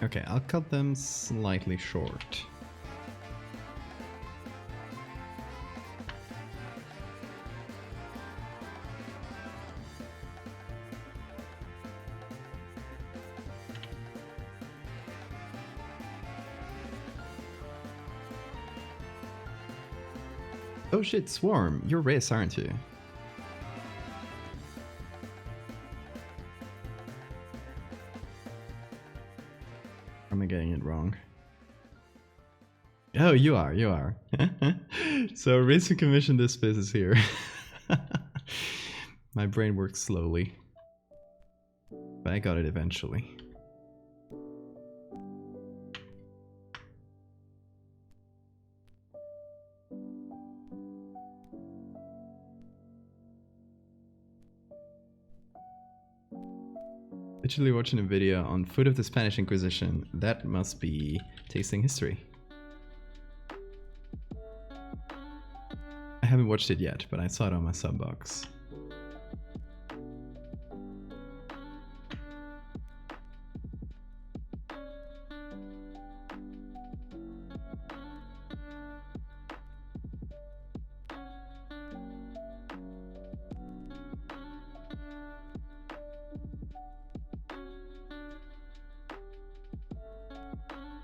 Okay, I'll cut them slightly short. Oh shit, Swarm, you're Riz, aren't you? Am I getting it wrong? Oh, you are. So Riz who commissioned this bit is here. My brain works slowly, but I got it eventually. Literally watching a video on foot of the Spanish Inquisition. That must be tasting history. I haven't watched it yet, but I saw it on my sub box.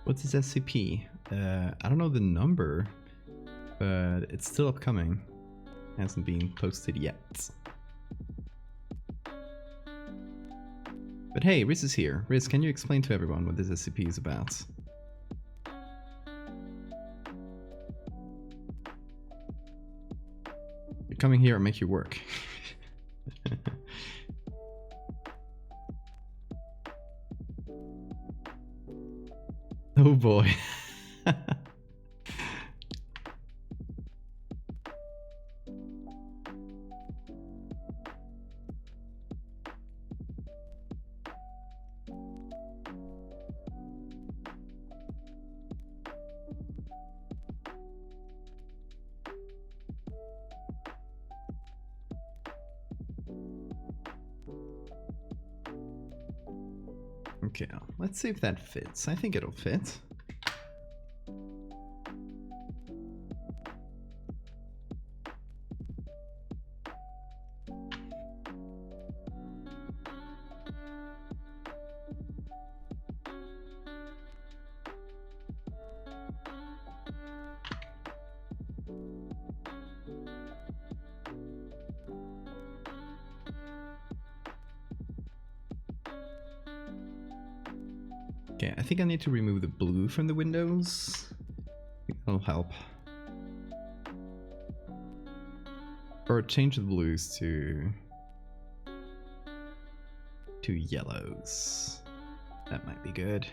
What's this SCP? I don't know the number, but it's still upcoming. Hasn't been posted yet. But hey, Riz is here. Riz, can you explain to everyone what this SCP is about? You're coming here and make you work. Oh boy. Okay, let's see if that fits. I think it'll fit. Okay, I think I need to remove the blue from the windows. I think that'll help. Or change the blues to yellows. That might be good.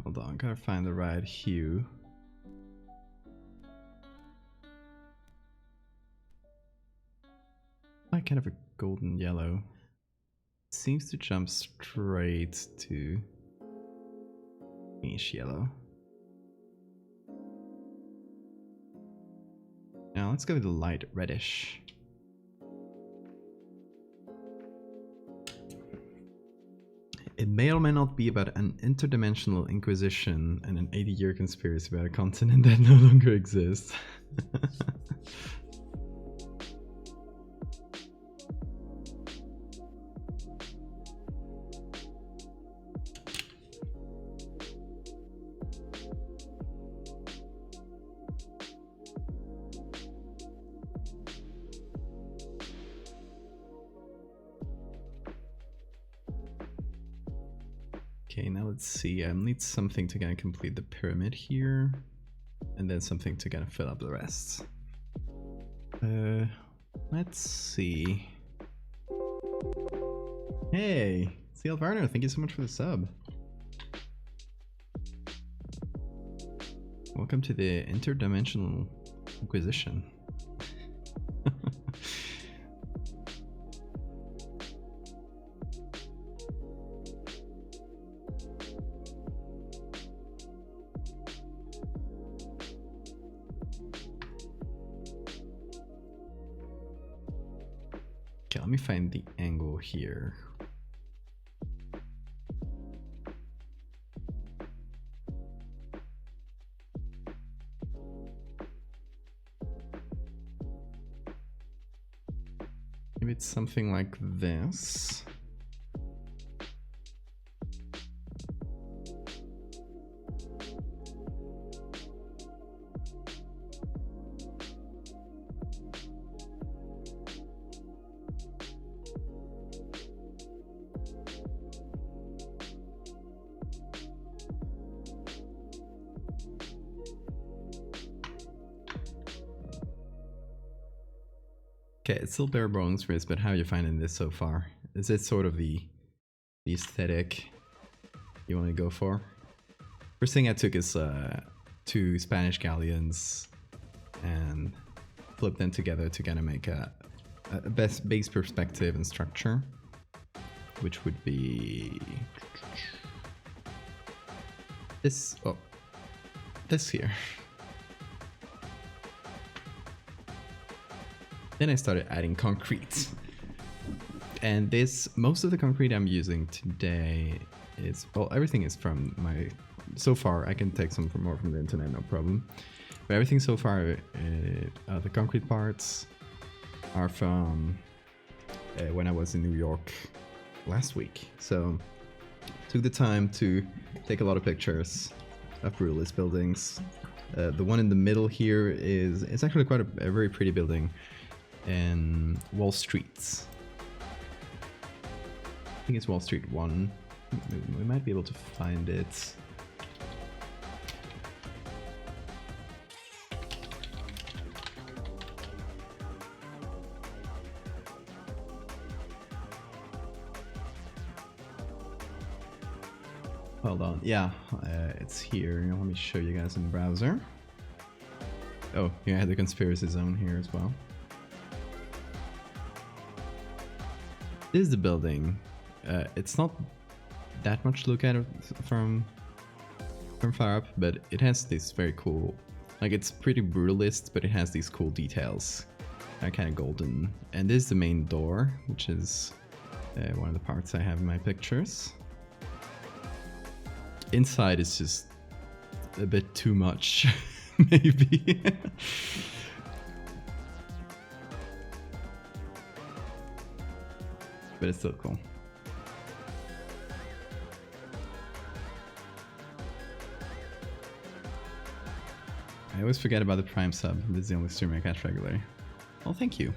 Hold on, gotta find the right hue. Like kind of a golden yellow. Seems to jump straight to greenish yellow. Now let's go with the light reddish. It may or may not be about an interdimensional inquisition and an 80-year conspiracy about a continent that no longer exists. Okay, now let's see. I need something to kind of complete the pyramid here, and then something to kind of fill up the rest. Let's see. Hey, CL Varner, thank you so much for the sub. Welcome to the Interdimensional Inquisition. Okay, let me find the angle here. Maybe it's something like this. Okay, it's still bare bones, Riz, but how are you finding this so far? Is it sort of the aesthetic you want to go for? First thing I took is 2 Spanish galleons and flipped them together to kind of make a base perspective and structure, which would be this. Oh, this here. Then I started adding concrete. And most of the concrete I'm using today is, well, everything is from so far, I can take some more from the internet, no problem. But everything so far, the concrete parts are from when I was in New York last week. So took the time to take a lot of pictures of Brutalist buildings. The one in the middle here it's actually quite a very pretty building in Wall Street. I think it's Wall Street 1. We might be able to find it. Hold on, yeah, it's here. Let me show you guys in the browser. Oh, yeah, I had the conspiracy zone here as well. This is the building. It's not that much to look at it from far up, but it has this very cool, like, it's pretty brutalist, but it has these cool details are kind of golden. And this is the main door, which is one of the parts I have in my pictures. Inside is just a bit too much, maybe. But it's still cool. I always forget about the Prime sub. This is the only stream I catch regularly. Well, thank you.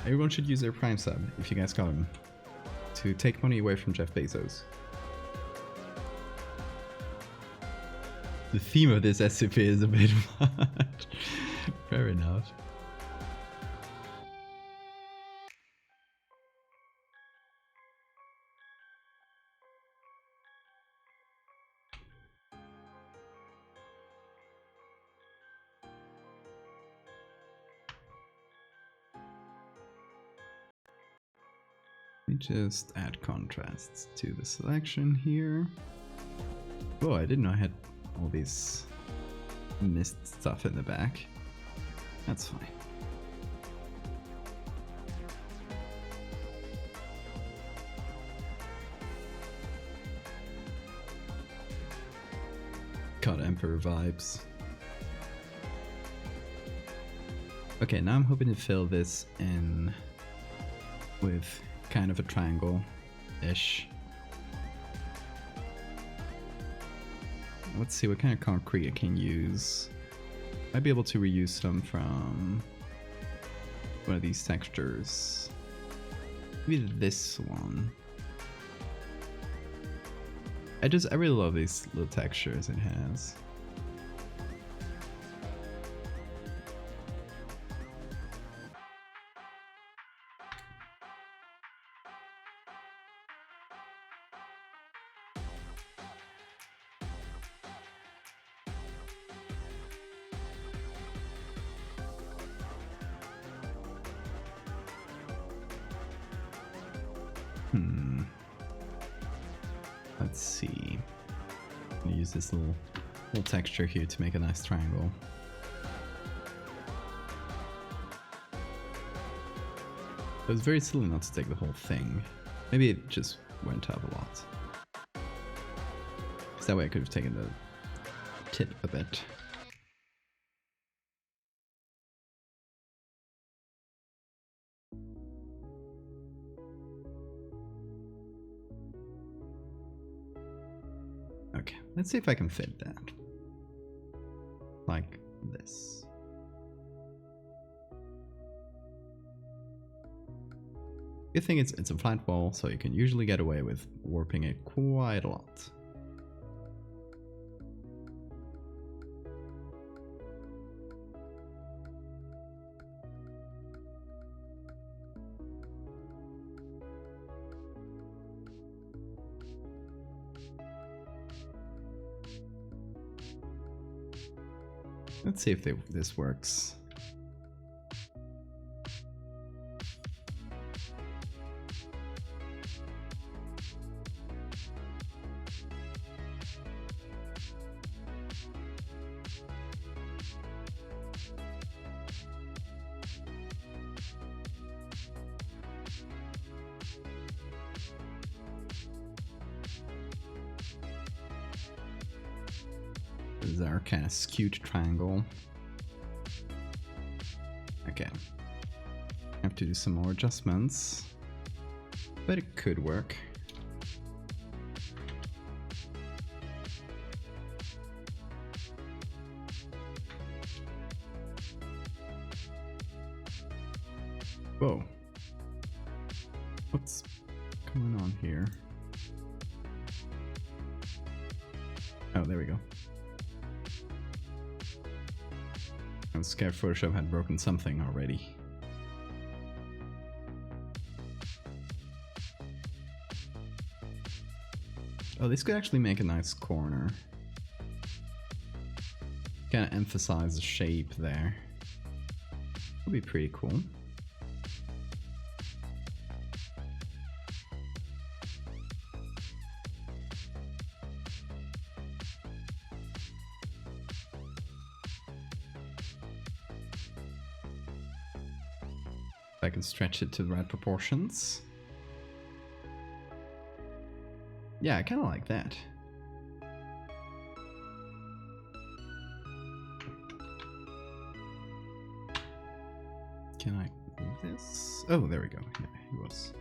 Everyone should use their Prime sub, if you guys got them, to take money away from Jeff Bezos. The theme of this SCP is a bit much. Fair enough. Let me just add contrasts to the selection here. Oh, I didn't know I had all these mist stuff in the back. That's fine. Got Emperor vibes. Okay, now I'm hoping to fill this in with kind of a triangle-ish. Let's see what kind of concrete I can use. Might be able to reuse some from one of these textures. Maybe this one. I really love these little textures it has. Let's see. I'm gonna use this little texture here to make a nice triangle. It was very silly not to take the whole thing. Maybe it just went up a lot. Because that way I could have taken the tip a bit. Okay, let's see if I can fit that. Like this. Good thing it's a flat wall, so you can usually get away with warping it quite a lot. Let's see if this works. This is our kind of skewed triangle. Okay. I have to do some more adjustments, but it could work. Whoa. What's going on here? Oh, there we go. I was scared Photoshop had broken something already. Oh, this could actually make a nice corner. Kind of emphasize the shape there. Would be pretty cool. I can stretch it to the right proportions. Yeah, I kind of like that. Can I move this? Oh, there we go. Yeah, it was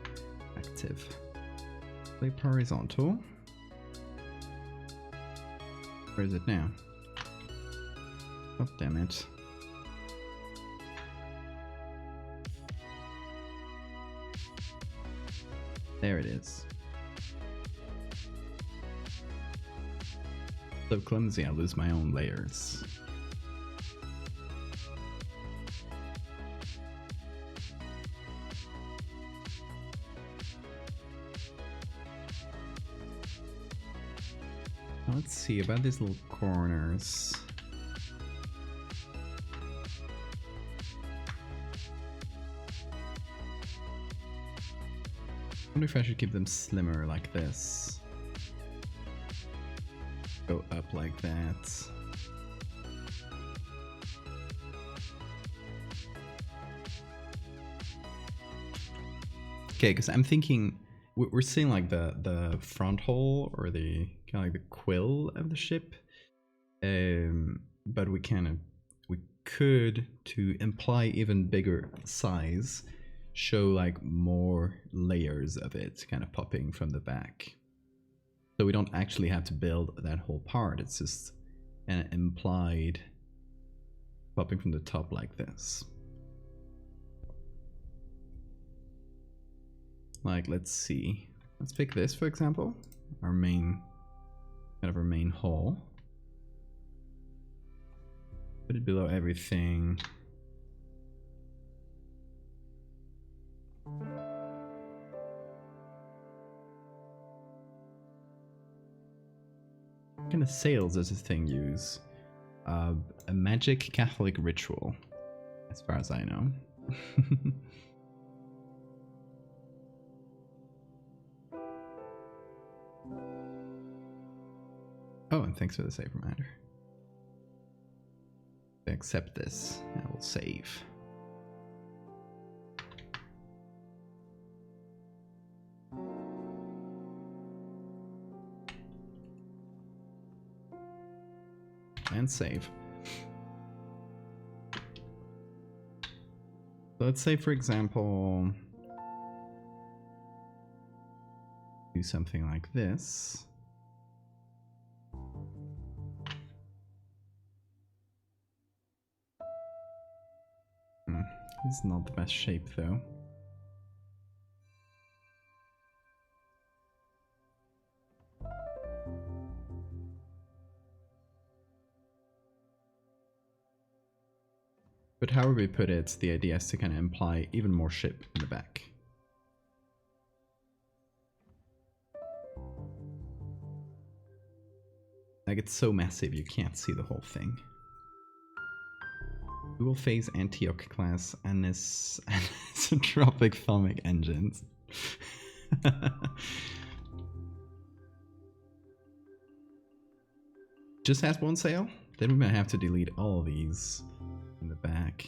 active. Flip horizontal. Where is it now? Oh, damn it. There it is. So clumsy, I lose my own layers. Let's see about these little corners. I wonder if I should keep them slimmer like this. Go up like that. Okay, because I'm thinking we're seeing like the front hole or the kind of like the quill of the ship, but we could, to imply even bigger size, show like more layers of it kind of popping from the back. So we don't actually have to build that whole part, it's just an implied popping from the top like this. Like, let's see. Let's pick this, for example. Our main, kind of our main hull. Put it below everything. What kind of sails does this thing use? A magic Catholic ritual, as far as I know. Oh, and thanks for the save reminder. I accept this. I will save. And save. So let's say, for example, do something like this. This is not the best shape though. But however we put it, the idea is to kind of imply even more ship in the back. Like, it's so massive you can't see the whole thing. Dual phase Antioch class anisotropic thermic engines. Just has one sail? Then we might have to delete all these in the back.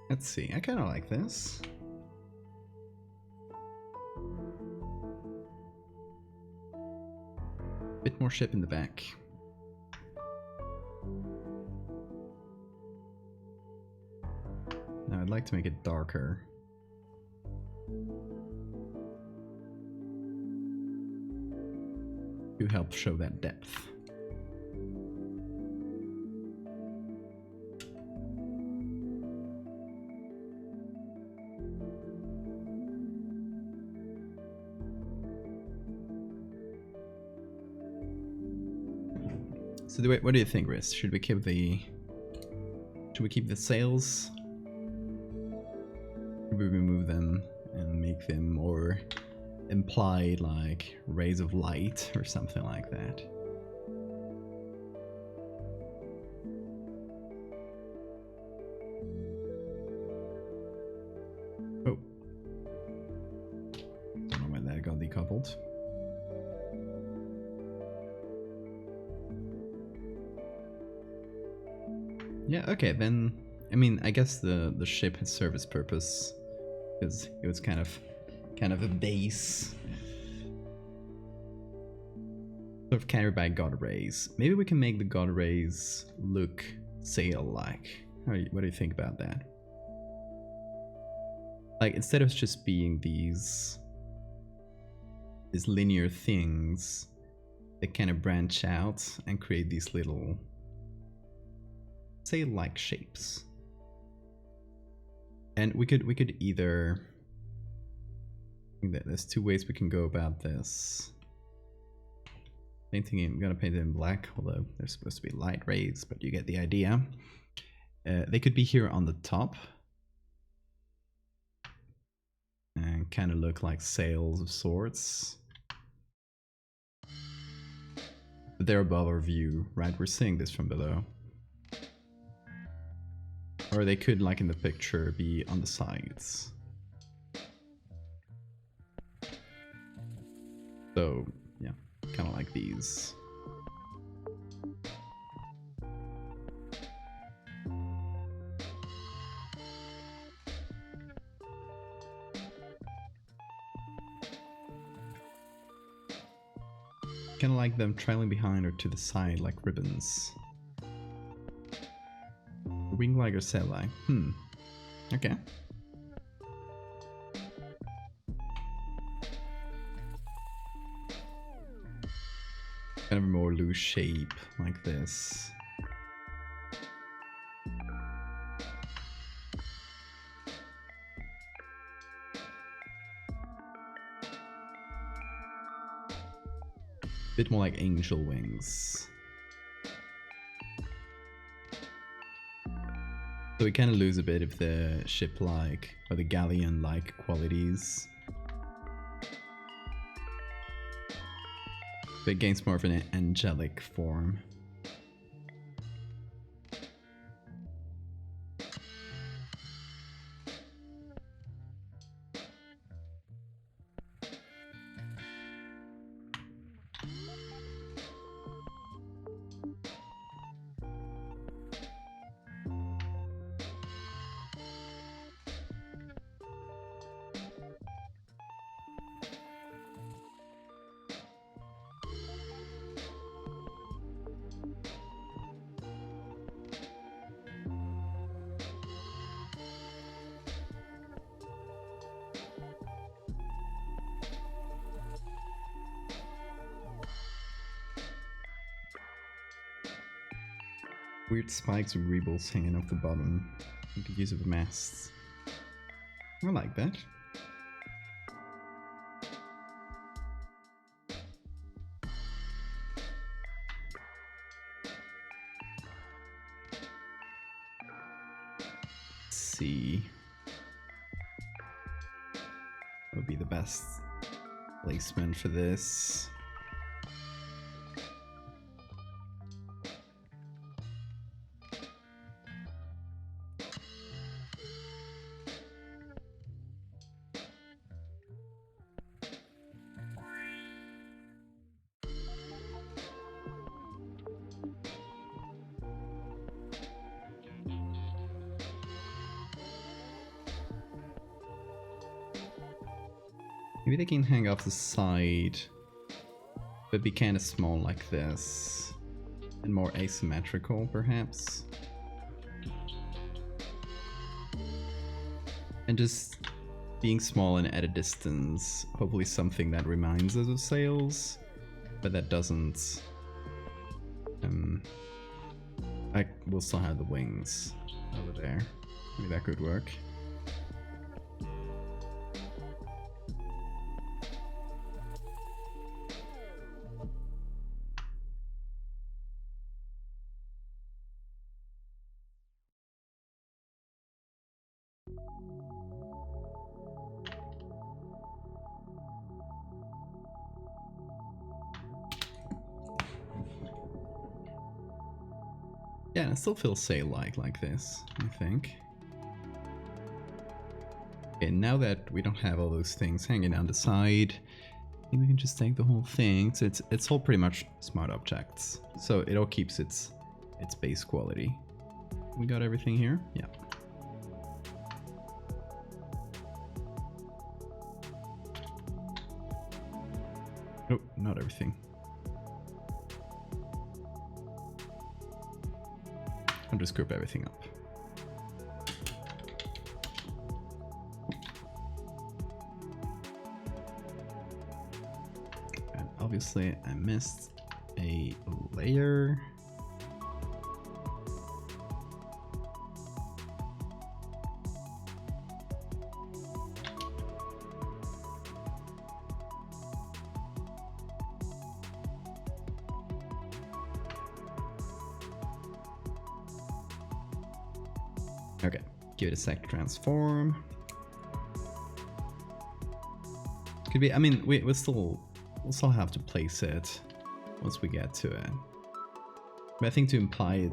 Let's see, I kind of like this. Bit more ship in the back. Now I'd like to make it darker. To help show that depth. So what do you think, Riz? Should we keep the sails? Should we remove them and make them more implied, like rays of light or something like that? Oh. Don't know when that got decoupled. Yeah, okay, then, I mean, I guess the ship has served its purpose, because it was kind of a base. Sort of carried by god rays. Maybe we can make the god rays look sail-like. What do you think about that? Like, instead of just being these linear things that kind of branch out and create these little sail-like shapes. And we could either, I think that there's two ways we can go about this. Painting, I'm gonna paint it in black, although they're supposed to be light rays, but you get the idea. They could be here on the top and kind of look like sails of sorts. But they're above our view, right? We're seeing this from below. Or they could, like in the picture, be on the sides. So, yeah, kind of like these. Kind of like them trailing behind or to the side like ribbons. Wing-like or sail-like? Okay. Kind of a more loose shape, like this. Bit more like angel wings. So we kind of lose a bit of the ship-like or the galleon-like qualities. But it gains more of an angelic form. Weird spikes or greebles hanging off the bottom. You could use it with masts. I like that. Let's see. What would be the best placement for this? Maybe they can hang off the side, but be kind of small like this, and more asymmetrical perhaps. And just being small and at a distance, hopefully something that reminds us of sails, but that doesn't... we'll still have the wings over there. Maybe that could work. Yeah, it still feels sail-like like this, I think. Okay, now that we don't have all those things hanging down the side, I think we can just take the whole thing. So it's all pretty much smart objects. So it all keeps its base quality. We got everything here? Yeah. Oh, not everything. I'll just group everything up. And obviously I missed a layer. Okay, give it a sec to transform. Could be, I mean, we'll still have to place it once we get to it. But I think to imply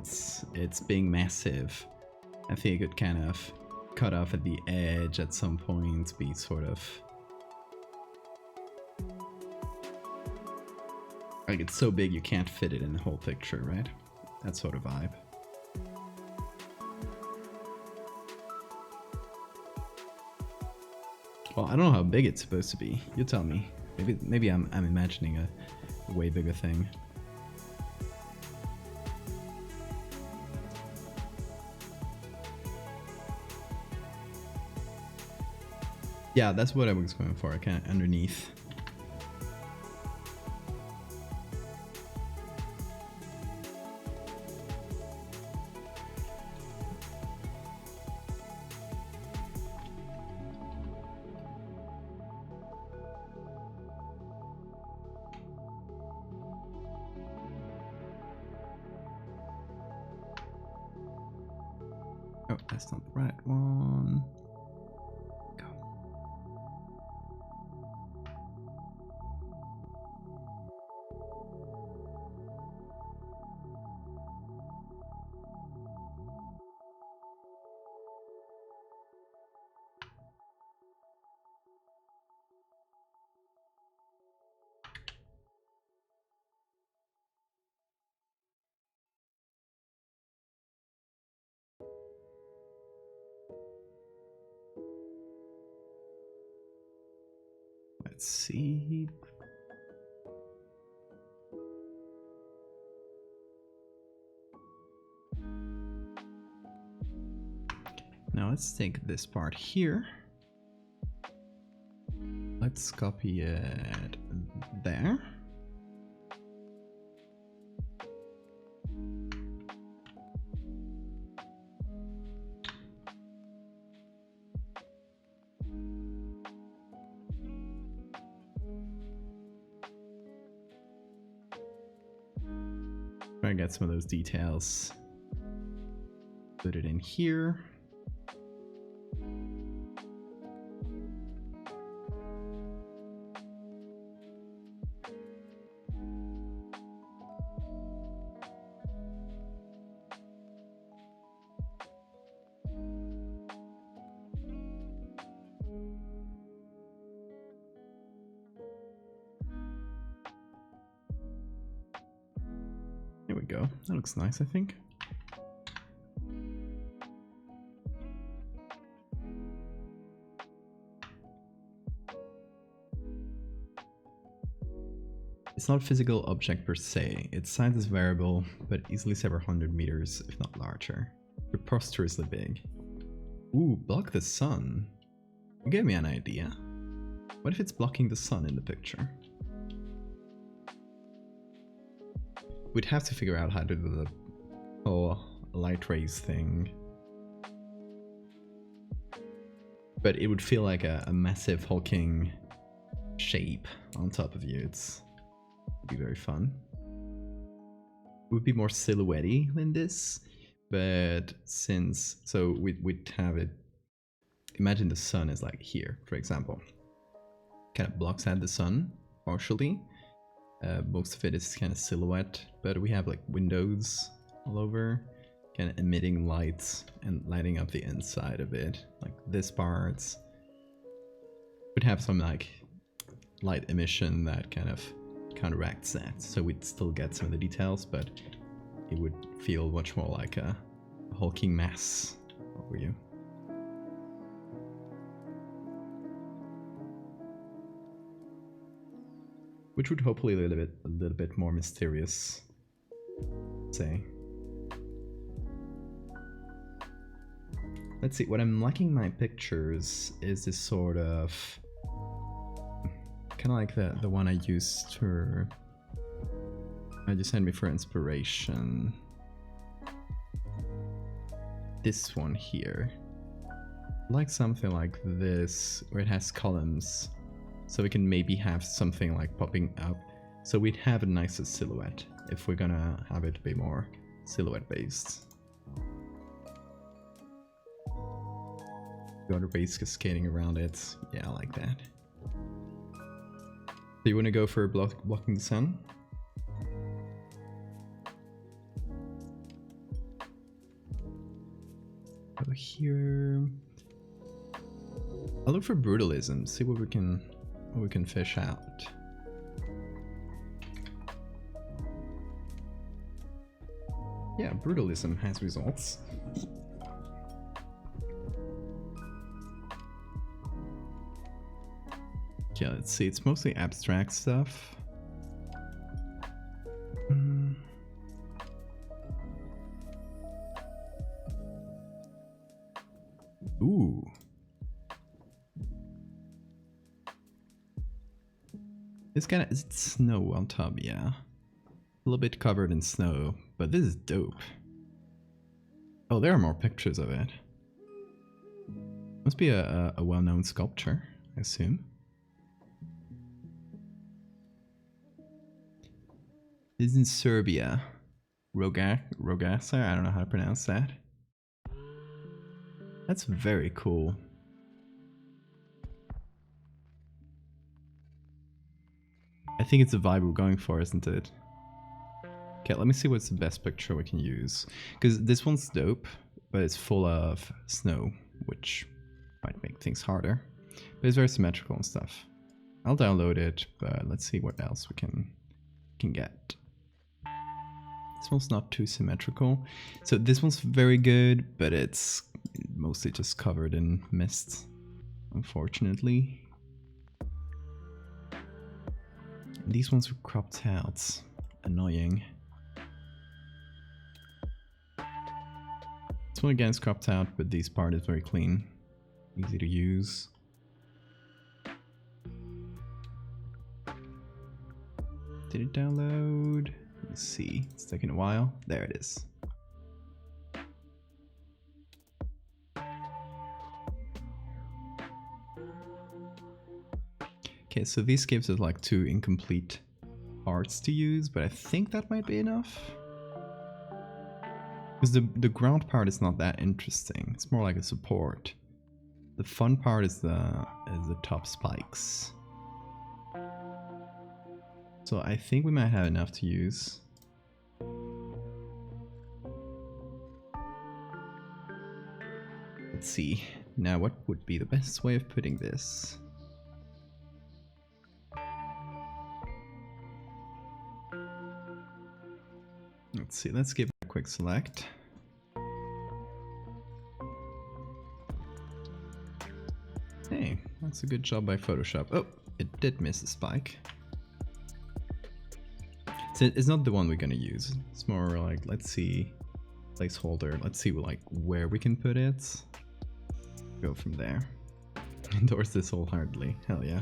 it's being massive, I think it could kind of cut off at the edge at some point, be sort of like it's so big you can't fit it in the whole picture, right? That sort of vibe. Well, I don't know how big it's supposed to be. You tell me. Maybe I'm imagining a way bigger thing. Yeah, that's what I was going for. Kind of underneath. Oh, that's not the right one. Go. Let's see. Now let's take this part here. Let's copy it there. Try to get some of those details. Put it in here. Here we go. That looks nice, I think. It's not a physical object per se. Its size is variable, but easily several hundred meters, if not larger. Preposterously big. Ooh, block the sun. You gave me an idea. What if it's blocking the sun in the picture? We'd have to figure out how to do the whole light rays thing. But it would feel like a massive hulking shape on top of you. It'd be very fun. It would be more silhouette-y than this, but so we'd have it. Imagine the sun is like here, for example. Kind of blocks out the sun partially. Most of it is kind of silhouette, but we have like windows all over. kind of emitting lights and lighting up the inside of it. Like this part would have some like light emission that kind of counteracts that. So we'd still get some of the details, but it would feel much more like a hulking mass over you. Which would hopefully a little bit more mysterious, say. Let's see, what I'm liking in my pictures is this sort of kind of like the one I used for you sent me for inspiration. This one here. I like something like this where it has columns. So we can maybe have something like popping up. So we'd have a nicer silhouette if we're gonna have it be more silhouette based. The other base cascading around it. Yeah, I like that. Do you want to go for blocking the sun? Over here. I'll look for brutalism, see what we can fish out. Yeah, brutalism has results. Yeah, let's see, it's mostly abstract stuff. Ooh. This kind of, is it snow on top? Yeah. A little bit covered in snow, but this is dope. Oh, there are more pictures of it. Must be a well-known sculpture, I assume. This is in Serbia. Rogasa, I don't know how to pronounce that. That's very cool. I think it's the vibe we're going for, isn't it? Okay, let me see what's the best picture we can use. Because this one's dope, but it's full of snow, which might make things harder. But it's very symmetrical and stuff. I'll download it, but let's see what else we can get. This one's not too symmetrical. So this one's very good, but it's mostly just covered in mist, unfortunately. And these ones are cropped out. Annoying. This one again is cropped out, but this part is very clean. Easy to use. Did it download? Let's see, it's taking a while. There it is. Okay, so this gives us like 2 incomplete parts to use, but I think that might be enough. Because the ground part is not that interesting. It's more like a support. The fun part is the top spikes. So I think we might have enough to use. Let's see. Now what would be the best way of putting this? Let's see, let's give it a quick select. Hey, that's a good job by Photoshop. Oh, it did miss a spike. So it's not the one we're gonna use. It's more like, let's see, placeholder. Let's see like where we can put it. Go from there. Endorse this wholeheartedly. Hell yeah.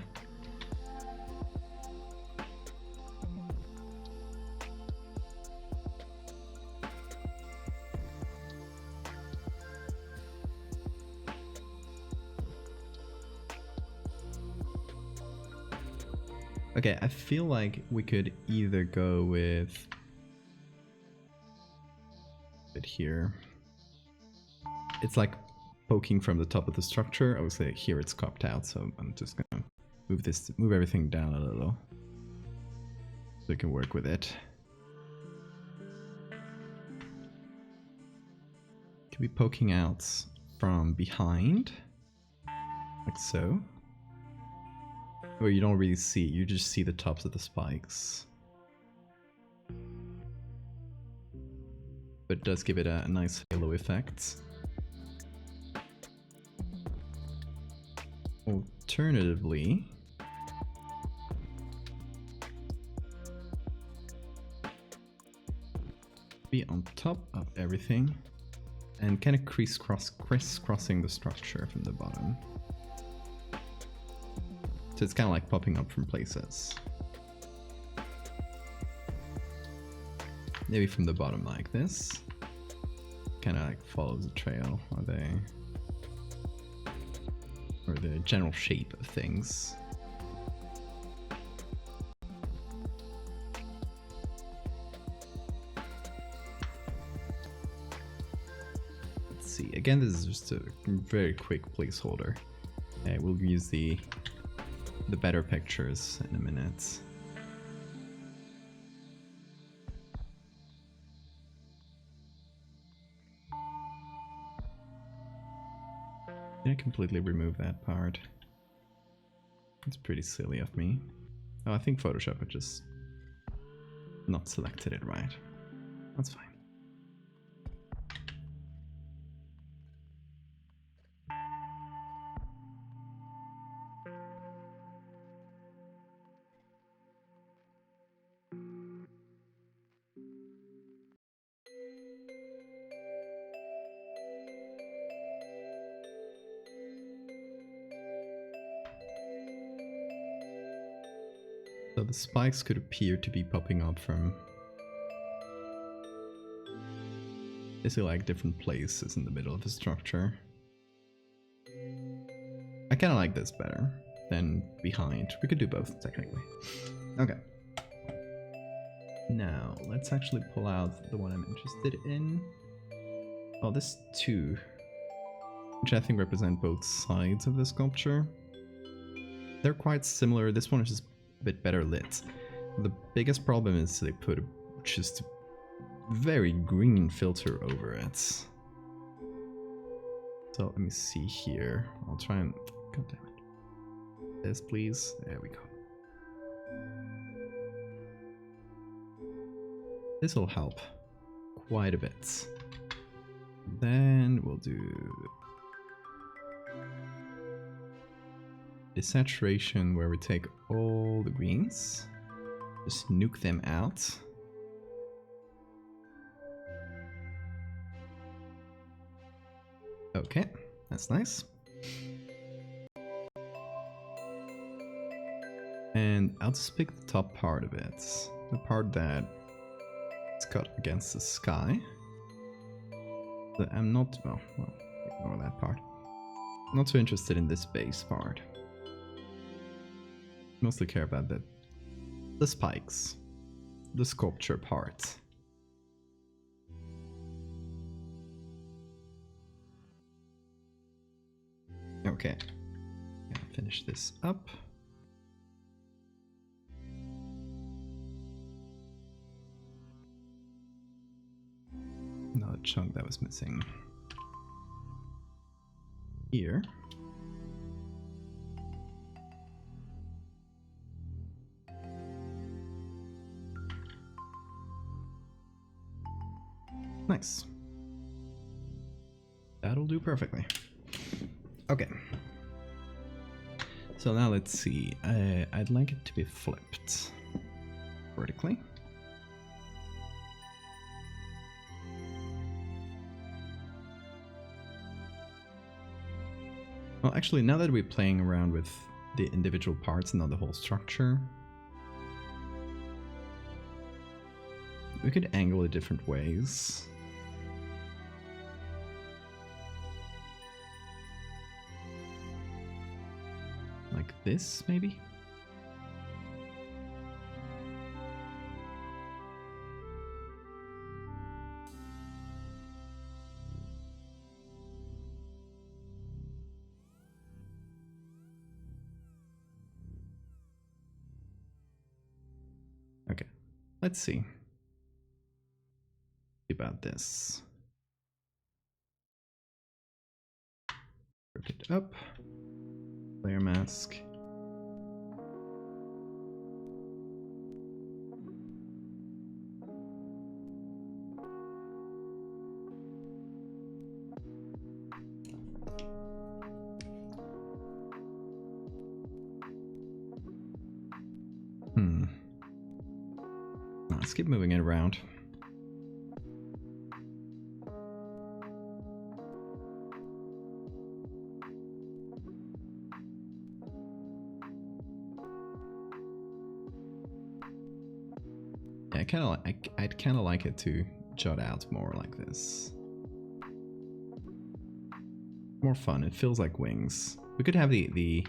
Okay, I feel like we could either go with it here. It's like poking from the top of the structure. Obviously here it's cropped out, so I'm just gonna move everything down a little so we can work with it. could be poking out from behind, like so. Where you don't really see, you just see the tops of the spikes. But it does give it a nice halo effect. Alternatively, be on top of everything and kind of crisscrossing the structure from the bottom. So it's kind of like popping up from places. Maybe from the bottom like this. Kind of like follows the trail or the general shape of things. Let's see. Again, this is just a very quick placeholder. We'll use the better pictures in a minute. Did I completely remove that part? It's pretty silly of me. Oh, I think Photoshop had just not selected it right. That's fine. So the spikes could appear to be popping up from basically like different places in the middle of the structure. I kind of like this better than behind. We could do both technically. Okay. Now let's actually pull out the one I'm interested in. Oh, this two, which I think represent both sides of the sculpture. They're quite similar. This one is just a bit better lit. The biggest problem is they put just a very green filter over it. So let me see here. I'll try and... God damn it. This, please. There we go. This will help quite a bit. Then we'll do desaturation, where we take all the greens, just nuke them out. Okay, that's nice. And I'll just pick the top part of it, the part that is cut against the sky. But I'm not, well, ignore that part. I'm not so interested in this base part. Mostly care about the spikes, the sculpture part. Okay, finish this up. Another chunk that was missing here. Nice. That'll do perfectly. Okay. So now let's see. I'd like it to be flipped vertically. Well, actually, now that we're playing around with the individual parts and not the whole structure, we could angle it different ways. Like this, maybe? Okay, let's see about this. Work it up. Player mask. Let's keep moving it around. Yeah, I'd kind of like it to jut out more like this. More fun. It feels like wings. We could have the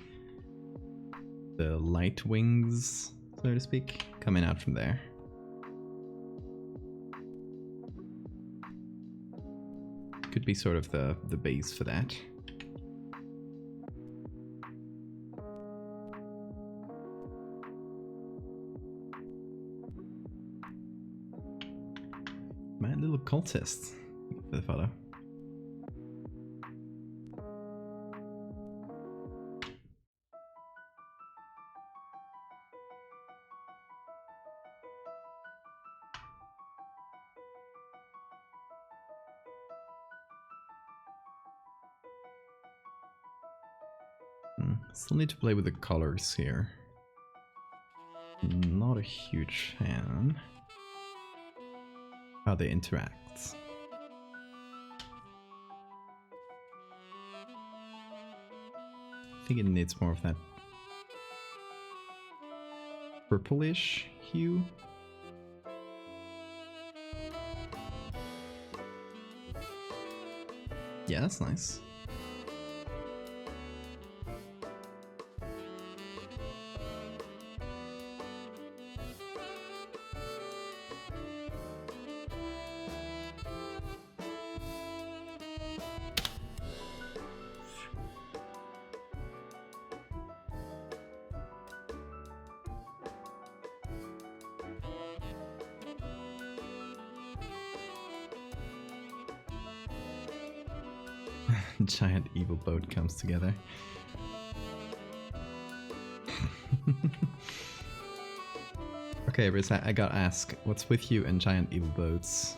light wings, so to speak, coming out from there. Could be sort of the base for that. Mad little cultist for the fellow. Still need to play with the colors here. Not a huge fan. How they interact. I think it needs more of that purplish hue. Yeah, that's nice. Giant evil boat comes together. Okay, Riz, I gotta ask, what's with you and giant evil boats?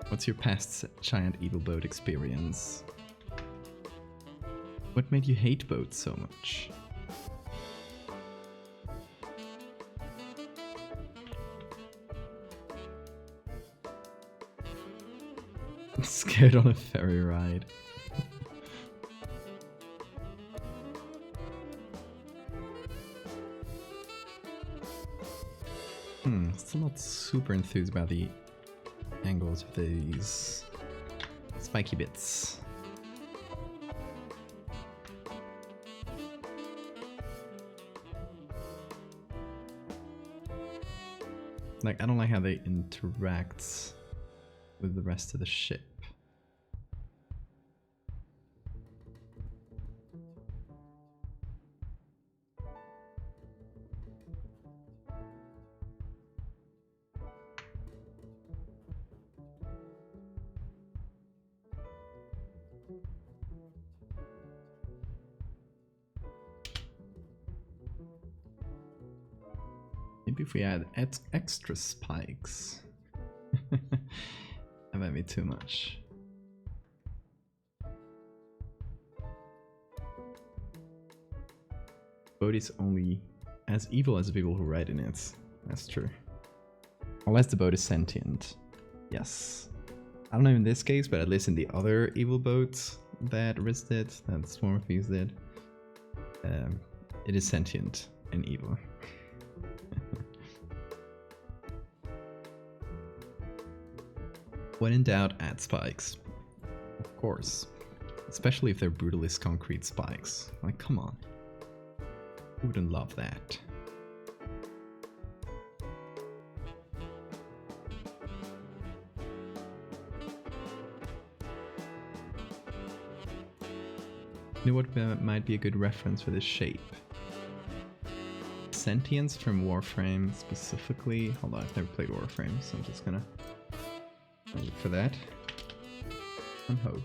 What's your past giant evil boat experience? What made you hate boats so much? I'm scared on a ferry ride. Still not super enthused about the angles of these spiky bits. Like, I don't like how they interact with the rest of the ship. Maybe if we add extra spikes. That might be too much. Boat is only as evil as the people who ride in it. That's true. Unless the boat is sentient. Yes. I don't know in this case, but at least in the other evil boats that Riz did, that Swarm of Thieves did, it is sentient and evil. When in doubt, add spikes. Of course. Especially if they're Brutalist concrete spikes. Like, come on. Who wouldn't love that? You know what might be a good reference for this shape? sentience from Warframe specifically. Hold on, I've never played Warframe, so I'm just gonna look for that. And ho.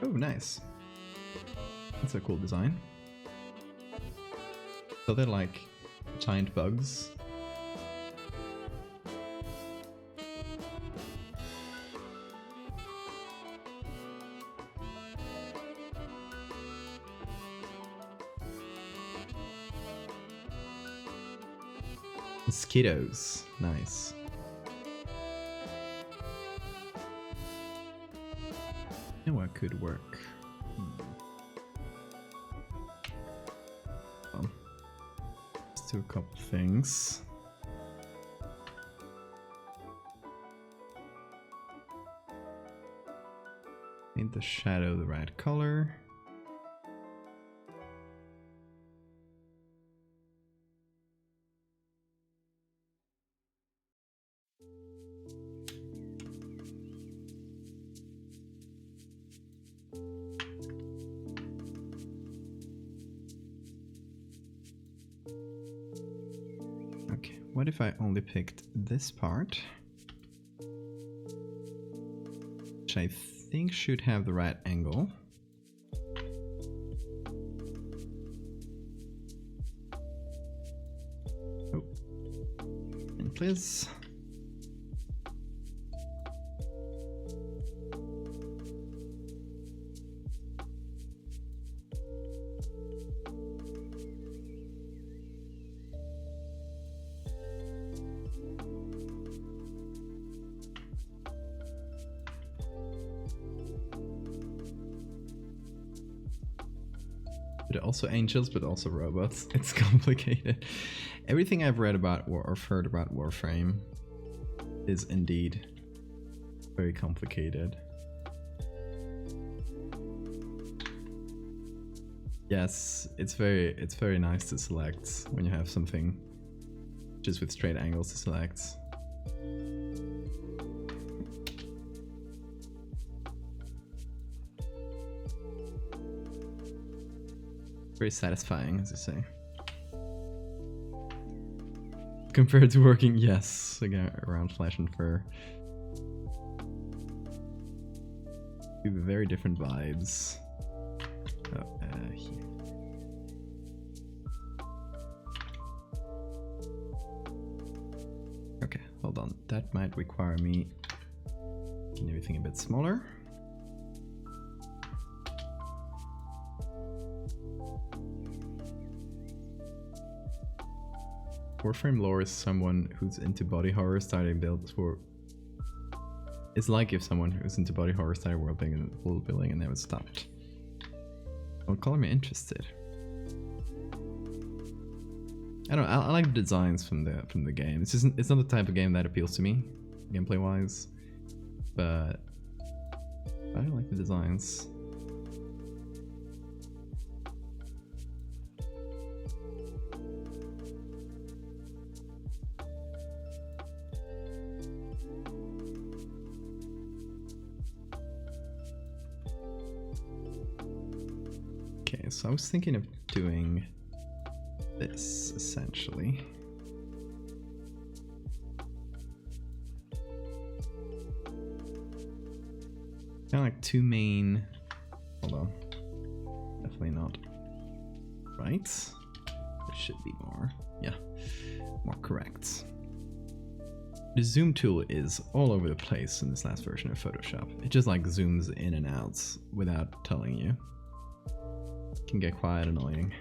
Oh, nice. That's a cool design. So they're like giant bugs. Mosquitoes. Nice. You know what could work? Let's do a couple things. Paint the shadow the right color. Okay, what if I only picked this part? Which I think should have the right angle. Oh, and please. But also angels, but also robots. It's complicated. Everything I've read about or heard about Warframe is indeed very complicated. Yes, it's very nice to select when you have something just with straight angles to select. Very satisfying, as you say. Compared to working, yes, again, around flesh and fur. Two very different vibes. Oh, here. Okay, hold on. That might require me making everything a bit smaller. Warframe lore is someone who's into body horror starting builds for. It's like if someone who's into body horror started world building and never stopped. What color me interested? I don't know, I like the designs from the game. It's not the type of game that appeals to me, gameplay wise, but I like the designs. Okay, so I was thinking of doing this, essentially. Kind of like two main... Hold on. Definitely not. Right? There should be more. Yeah, more correct. The zoom tool is all over the place in this last version of Photoshop. It just like zooms in and out without telling you. Can get quite annoying.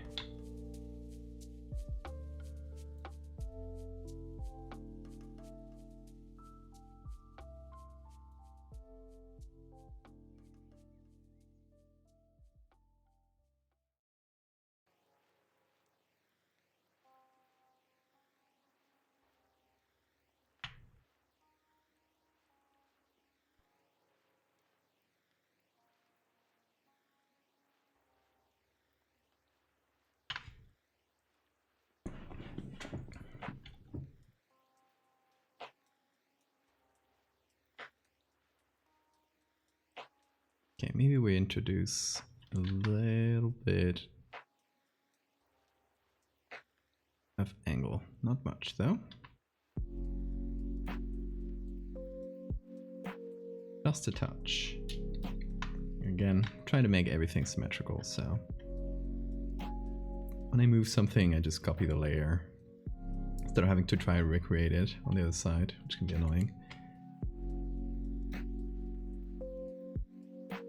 Okay, maybe we introduce a little bit of angle. Not much though. Just a touch. Again, trying to make everything symmetrical, so when I move something, I just copy the layer instead of having to try to recreate it on the other side, which can be annoying.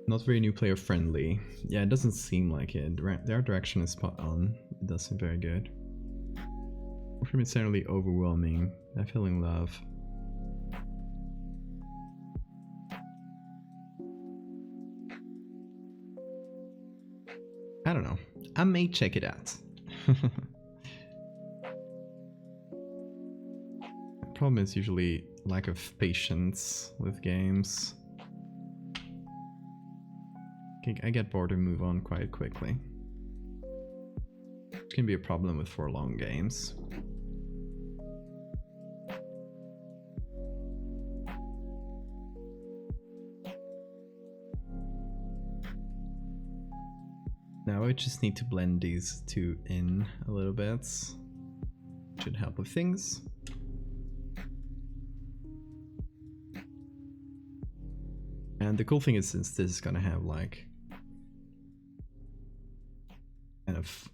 Not very new player friendly. Yeah, it doesn't seem like it. Their direction is spot on. It does seem very good. Not necessarily overwhelming. I'm feeling love. I don't know. I may check it out. The problem is usually lack of patience with games. I get bored and move on quite quickly. It can be a problem with for long games. Now I just need to blend these two in a little bit. Should help with things. And the cool thing is, since this is gonna have like kind of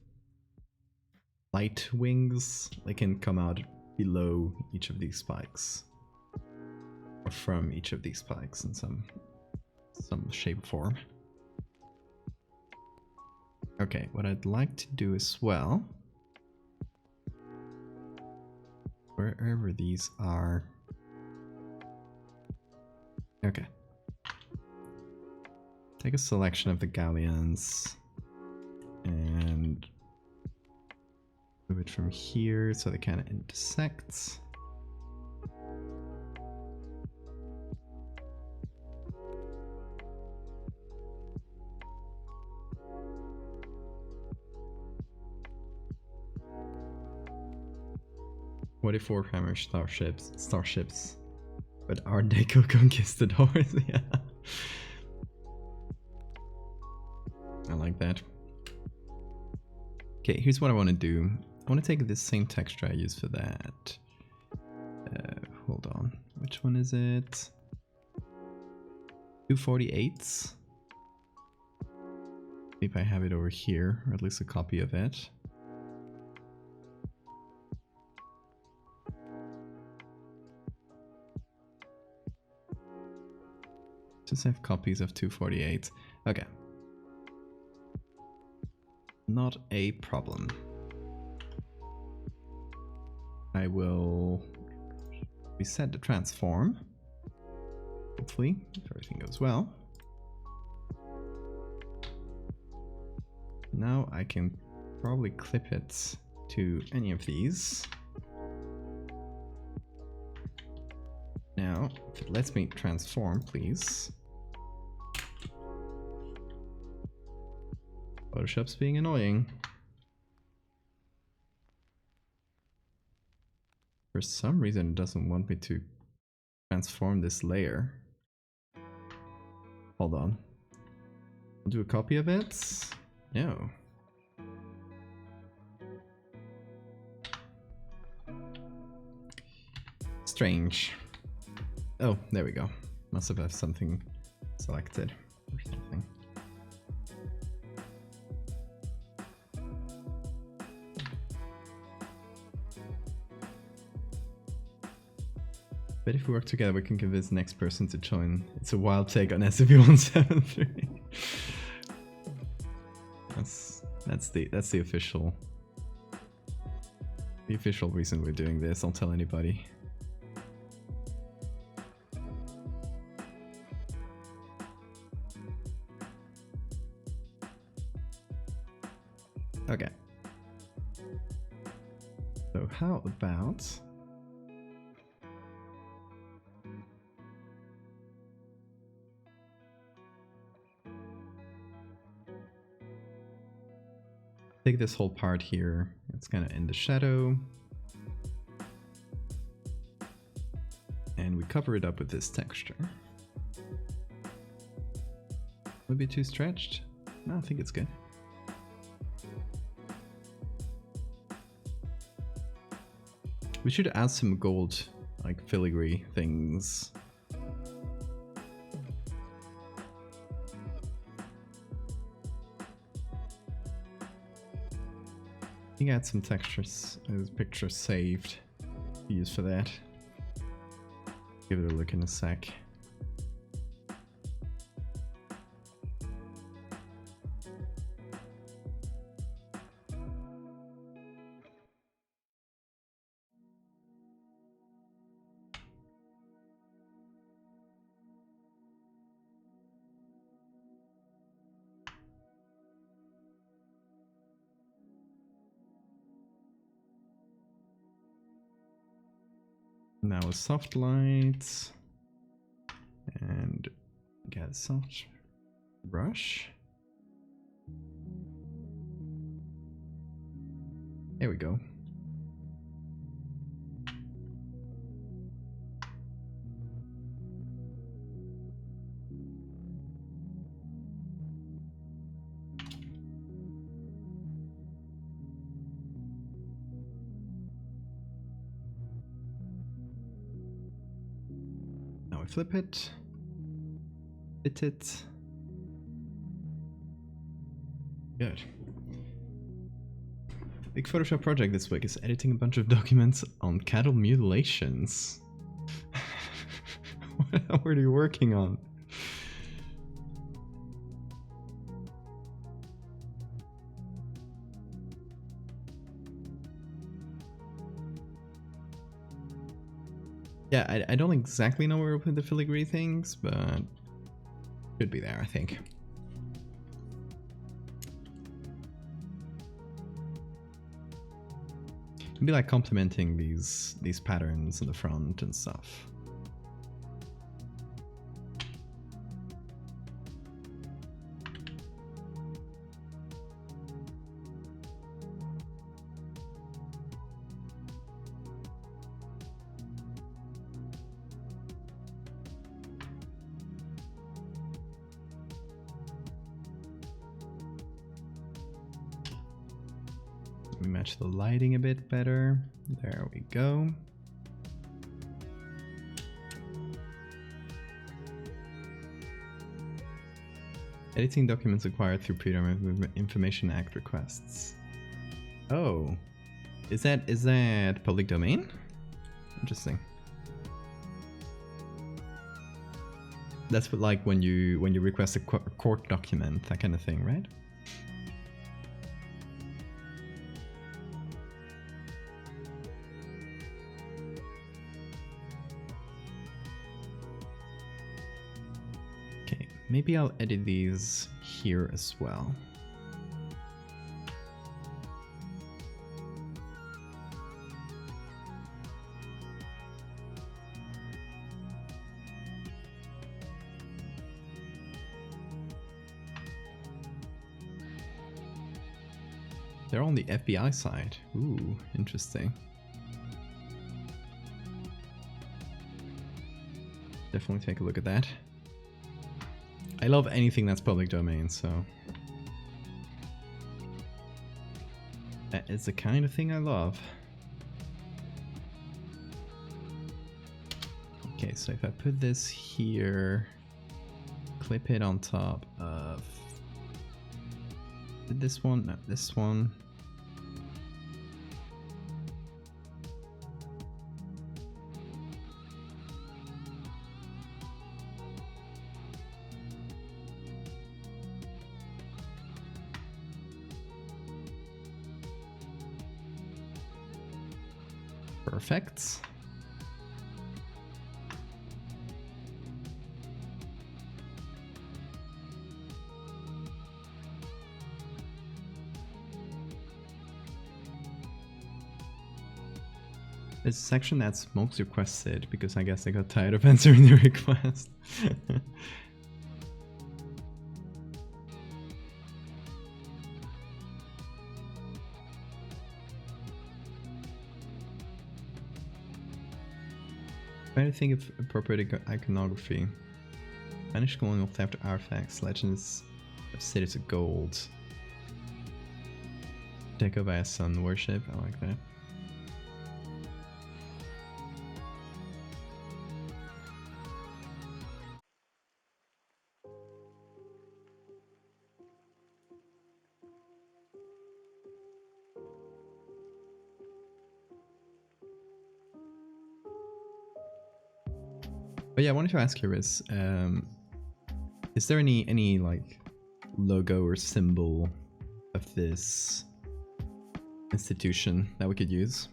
light wings, they can come out below each of these spikes. Or from each of these spikes in some shape or form. Okay, what I'd like to do as well, wherever these are, okay, take a selection of the galleons and move it from here so they kind of intersect. What if Warhammer starships, but Art Deco conquistadors? Yeah, I like that. Okay, here's what I want to do. I want to take this same texture I used for that. Hold on, which one is it? 248s. If I have it over here, or at least a copy of it. Just have copies of 248. Okay. Not a problem. I will reset the transform. Hopefully, if everything goes well. Now I can probably clip it to any of these. Now, if it lets me transform, please. Photoshop's being annoying. For some reason, it doesn't want me to transform this layer. Hold on. I'll do a copy of it. No. Strange. Oh, there we go. Must have something selected or something. But if we work together, we can convince the next person to join. It's a wild take on SCP-173. That's the official reason we're doing this. Don't tell anybody. Okay. So how about take this whole part here, it's kind of in the shadow, and we cover it up with this texture. Would be too stretched? No, I think it's good. We should add some gold, like filigree things. You got some textures, pictures saved to use for that. Give it a look in a sec. Now a soft light and get a soft brush. There we go. Flip it, fit it. Good. Big Photoshop project this week is editing a bunch of documents on cattle mutilations. What are you working on? Yeah, I don't exactly know where to put the filigree things, but should be there, I think. It'd be like complementing these patterns in the front and stuff. Match the lighting a bit better. There we go. Editing documents acquired through Freedom of Information Act requests. Oh, is that public domain? Interesting. That's what, like when you request a court document, that kind of thing, right? Maybe I'll edit these here as well. They're on the FBI side. Ooh, interesting. Definitely take a look at that. I love anything that's public domain, so that is the kind of thing I love. Okay, so if I put this here, clip it on top of this one, no, this one. Perfect. It's a section that's most requested because I guess I got tired of answering the request. Trying to think of appropriate iconography. Spanish colonial theft artifacts, legends of cities of gold. Deco by a sun, worship, I like that. But yeah, I wanted to ask you is there any like logo or symbol of this institution that we could use?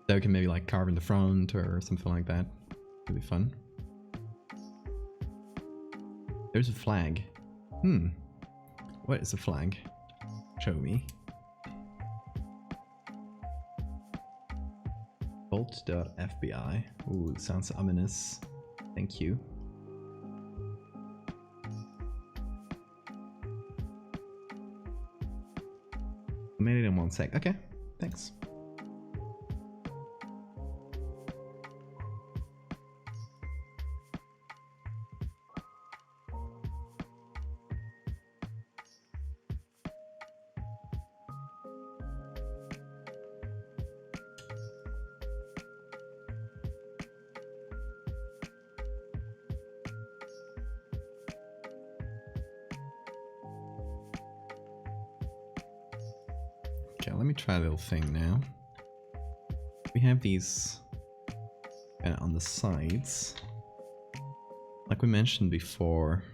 That we can maybe like carve in the front or something like that. Would be fun. There's a flag. What is a flag? Show me. Vault.fbi. Ooh, it sounds ominous. Thank you. Made it in 1 sec. Okay, thanks. Okay, let me try a little thing now. We have these on the sides. Like we mentioned before,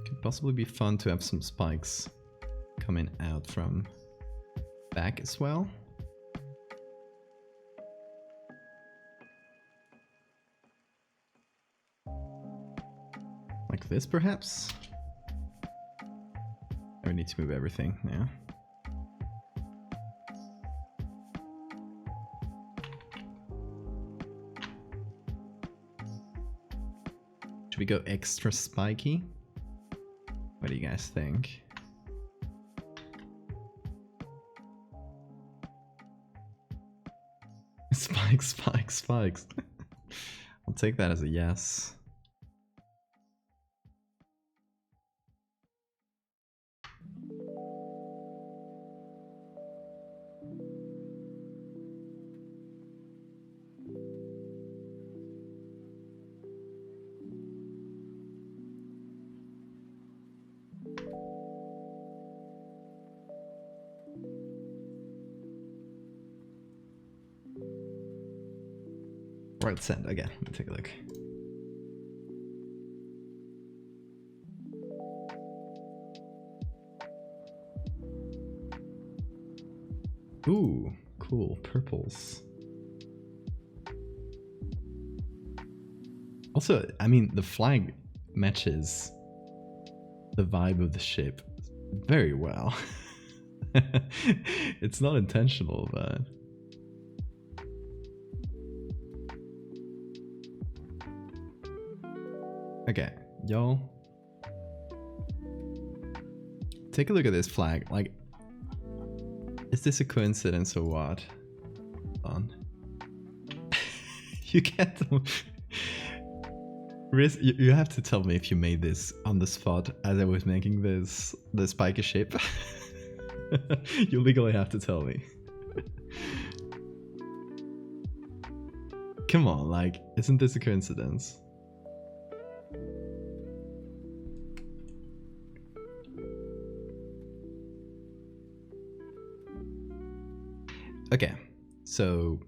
could possibly be fun to have some spikes coming out from back as well. Like this perhaps? I need to move everything now. Should we go extra spiky? What do you guys think? Spikes, spikes, spikes. I'll take that as a yes. Right, send again. Let me take a look. Ooh, cool. Purples. Also, I mean, the flag matches the vibe of the ship very well. It's not intentional, but... Okay, y'all. Take a look at this flag. Like, is this a coincidence or what? Hold on. You can't... Riz, you have to tell me if you made this on the spot as I was making this the spiky ship. You legally have to tell me. Come on, like, isn't this a coincidence? Okay, so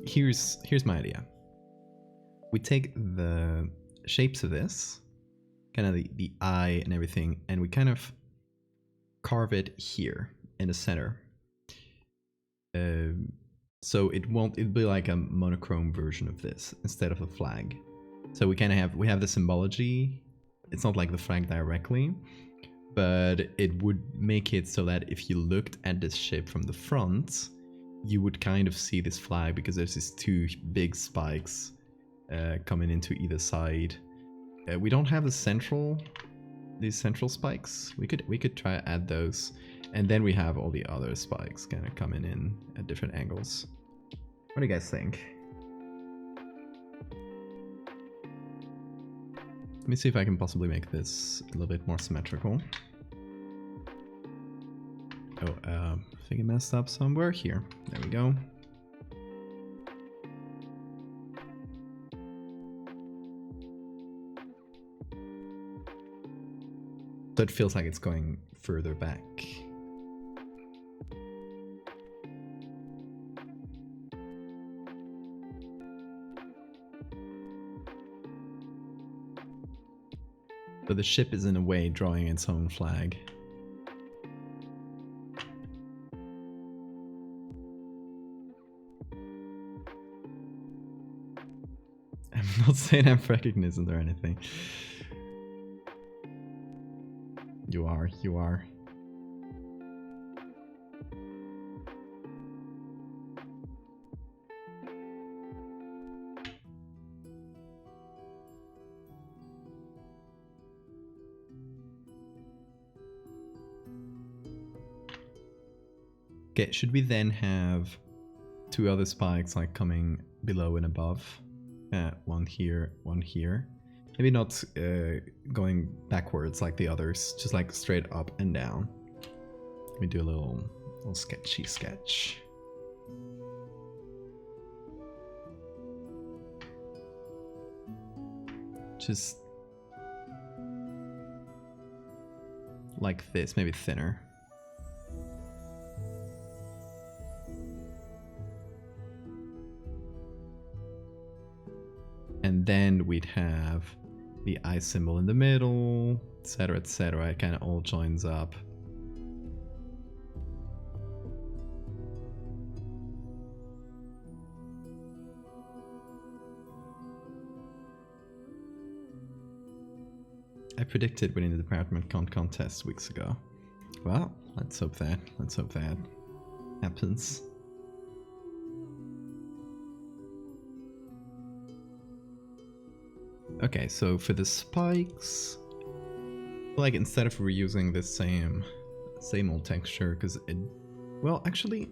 here's my idea. We take the shapes of this, kind of the eye and everything, and we kind of carve it here in the center. So it'll be like a monochrome version of this instead of a flag. So we kind of have the symbology. It's not like the flag directly, but it would make it so that if you looked at this ship from the front, you would kind of see this flag because there's these two big spikes coming into either side. We don't have these central spikes. We could try to add those, and then we have all the other spikes kind of coming in at different angles. What do you guys think? Let me see if I can possibly make this a little bit more symmetrical. Oh, I think I messed up somewhere here. There we go. So it feels like it's going further back. But the ship is in a way drawing its own flag. I'm not saying I'm recognizant or anything. You are, you are. Okay, should we then have two other spikes like coming below and above? One here, one here. Maybe not going backwards like the others, just like straight up and down. Let me do a little sketchy sketch. Just like this, maybe thinner. And then we'd have the eye symbol in the middle, etc, etc. It kind of all joins up. I predicted winning the department contest weeks ago. Well, let's hope that happens. Okay, so for the spikes, like instead of reusing the same old texture, because it, well, actually,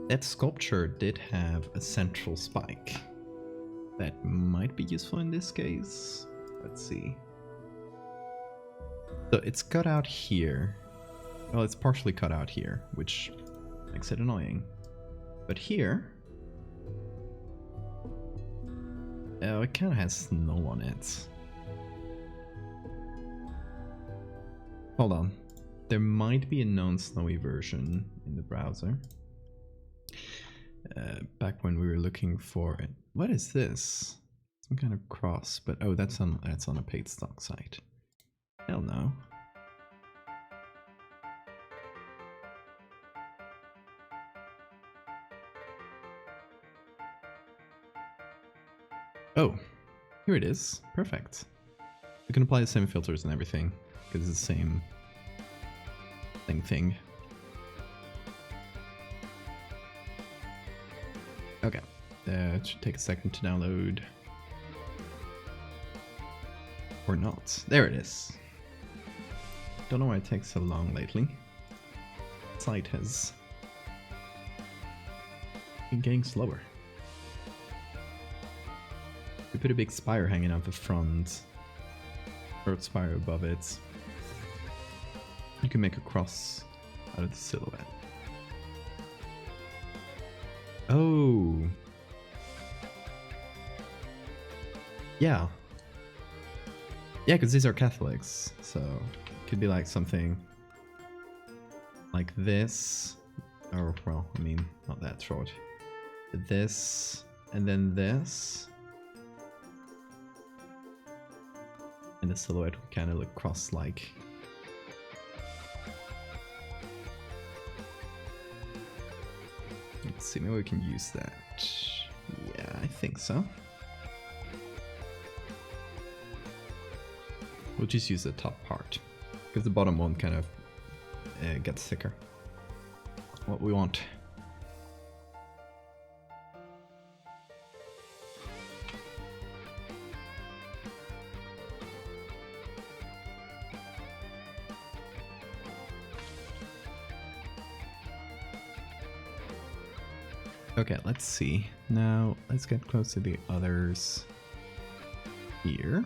that sculpture did have a central spike that might be useful in this case. Let's see. So it's cut out here. Well, it's partially cut out here, which makes it annoying. But here, oh, it kind of has snow on it. Hold on. There might be a non-snowy version in the browser. Back when we were looking for it. What is this? Some kind of cross, but oh, that's on a paid stock site. Hell no. Oh, here it is. Perfect. We can apply the same filters and everything because it's the same thing. Okay, it should take a second to download. Or not. There it is. Don't know why it takes so long lately. The site has been getting slower. We put a big spire hanging out the front. Third spire above it. You can make a cross out of the silhouette. Oh. Yeah. Yeah, because these are Catholics, so it could be like something like this. Or, well, I mean, not that short. This, and then this. And the silhouette would kind of look cross-like. Let's see, maybe we can use that. Yeah, I think so. We'll just use the top part, because the bottom one kind of gets thicker. What we want. Okay, let's see. Now, let's get close to the others here.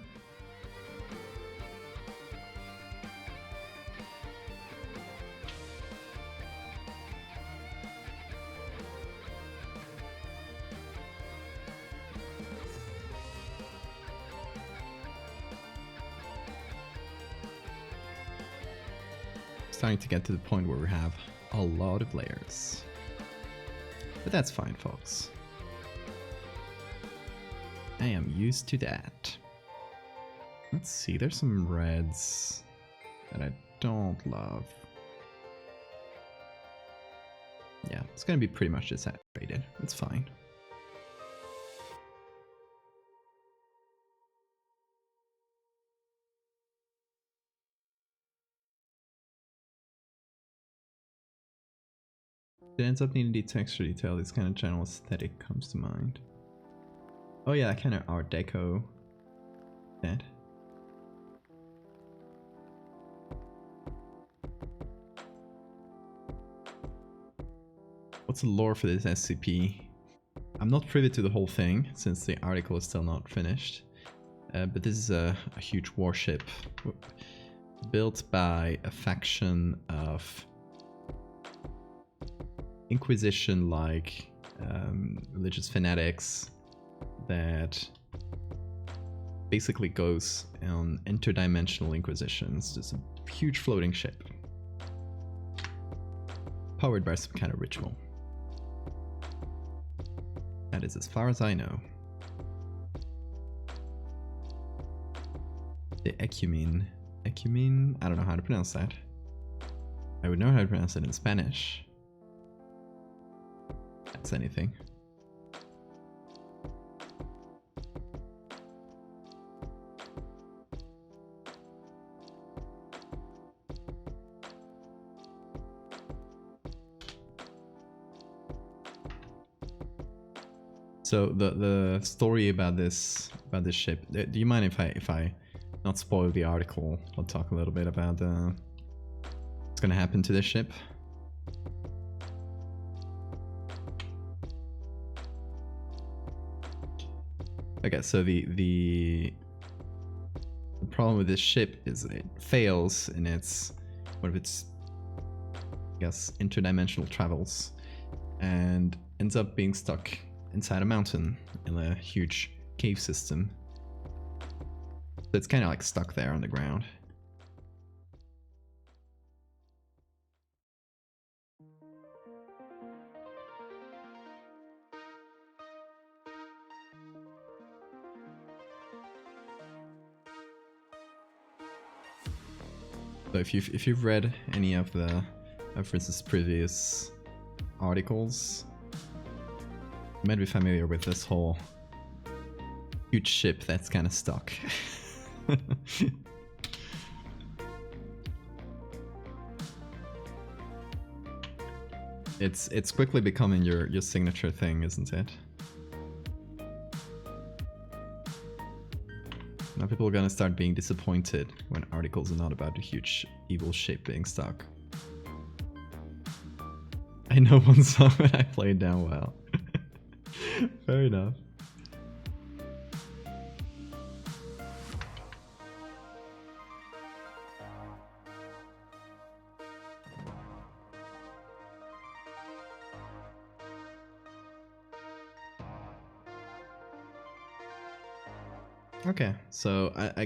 Starting to get to the point where we have a lot of layers. But that's fine, folks. I am used to that. Let's see, there's some reds that I don't love. Yeah, it's gonna be pretty much desaturated. It's fine. It ends up needing the texture detail. This kind of general aesthetic comes to mind. Oh yeah, that kind of Art Deco. That. What's the lore for this SCP? I'm not privy to the whole thing, since the article is still not finished. But this is a huge warship built by a faction of Inquisition-like religious fanatics that basically goes on interdimensional inquisitions. Just a huge floating ship powered by some kind of ritual. That is as far as I know. The Ecumene. Ecumene? I don't know how to pronounce that. I would know how to pronounce it in Spanish. That's anything. So the story about this ship. Do you mind if I not spoil the article? I'll talk a little bit about what's gonna happen to this ship. Okay, so the problem with this ship is it fails in one of its, I guess, interdimensional travels, and ends up being stuck inside a mountain in a huge cave system. So it's kind of like stuck there on the ground. So if you've read any of Francis' previous articles, you might be familiar with this whole huge ship that's kind of stuck. It's quickly becoming your signature thing, isn't it? Now people are gonna start being disappointed when articles are not about a huge evil ship being stuck. I know one song that I played down well. Fair enough. Okay, so I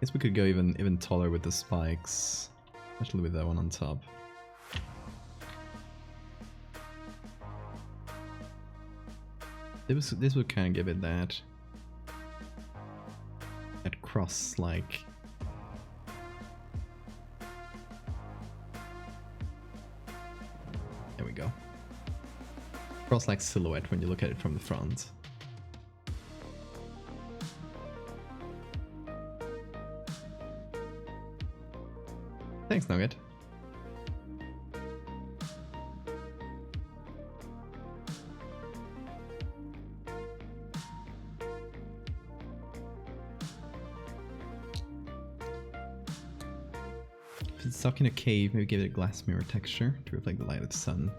guess we could go even taller with the spikes, especially with that one on top. This would kind of give it that cross like. There we go. Cross like silhouette when you look at it from the front. Thanks, Nugget. If it's stuck in a cave, maybe give it a glass mirror texture to reflect the light of the sun.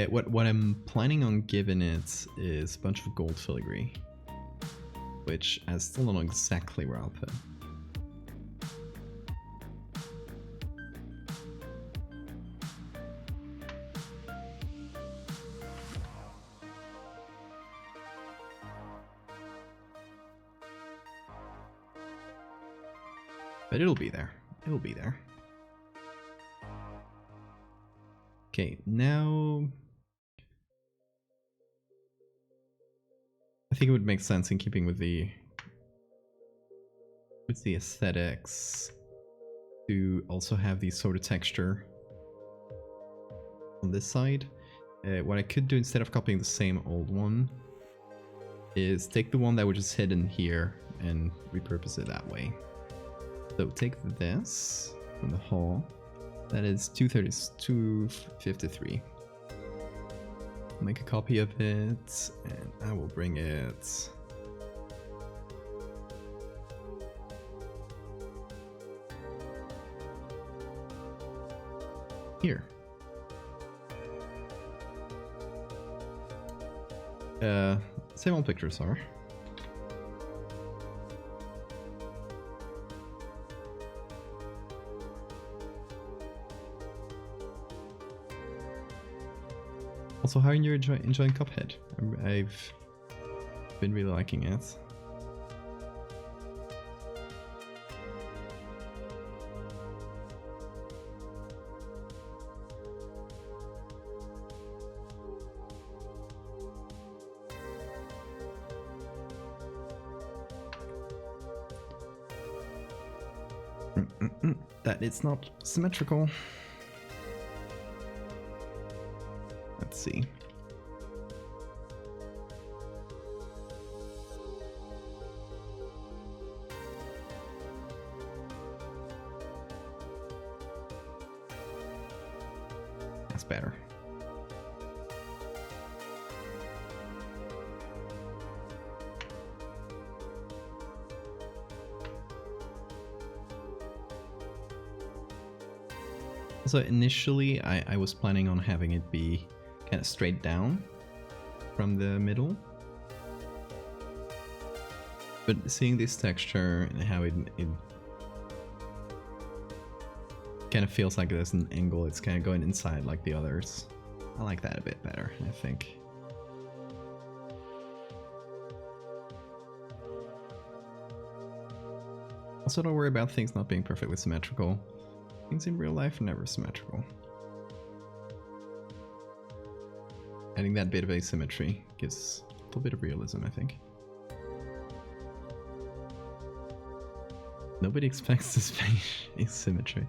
What I'm planning on giving it is a bunch of gold filigree, which I still don't know exactly where I'll put. But it'll be there. It'll be there. Okay, now I think it would make sense in keeping with the with the aesthetics to also have the sort of texture on this side. What I could do instead of copying the same old one is take the one that was just hidden here and repurpose it that way. So take this from the hall. That is 253. Make a copy of it, and I will bring it here. Same old pictures are. Also, how are you enjoying Cuphead? I've been really liking it. That it's not symmetrical. Let's see. That's better. So initially I was planning on having it be kind of straight down from the middle, but seeing this texture and how it kind of feels like there's an angle, it's kind of going inside like the others. I like that a bit better, I think. Also, don't worry about things not being perfectly symmetrical. Things in real life are never symmetrical. Adding that bit of asymmetry gives a little bit of realism, I think. Nobody expects this asymmetry.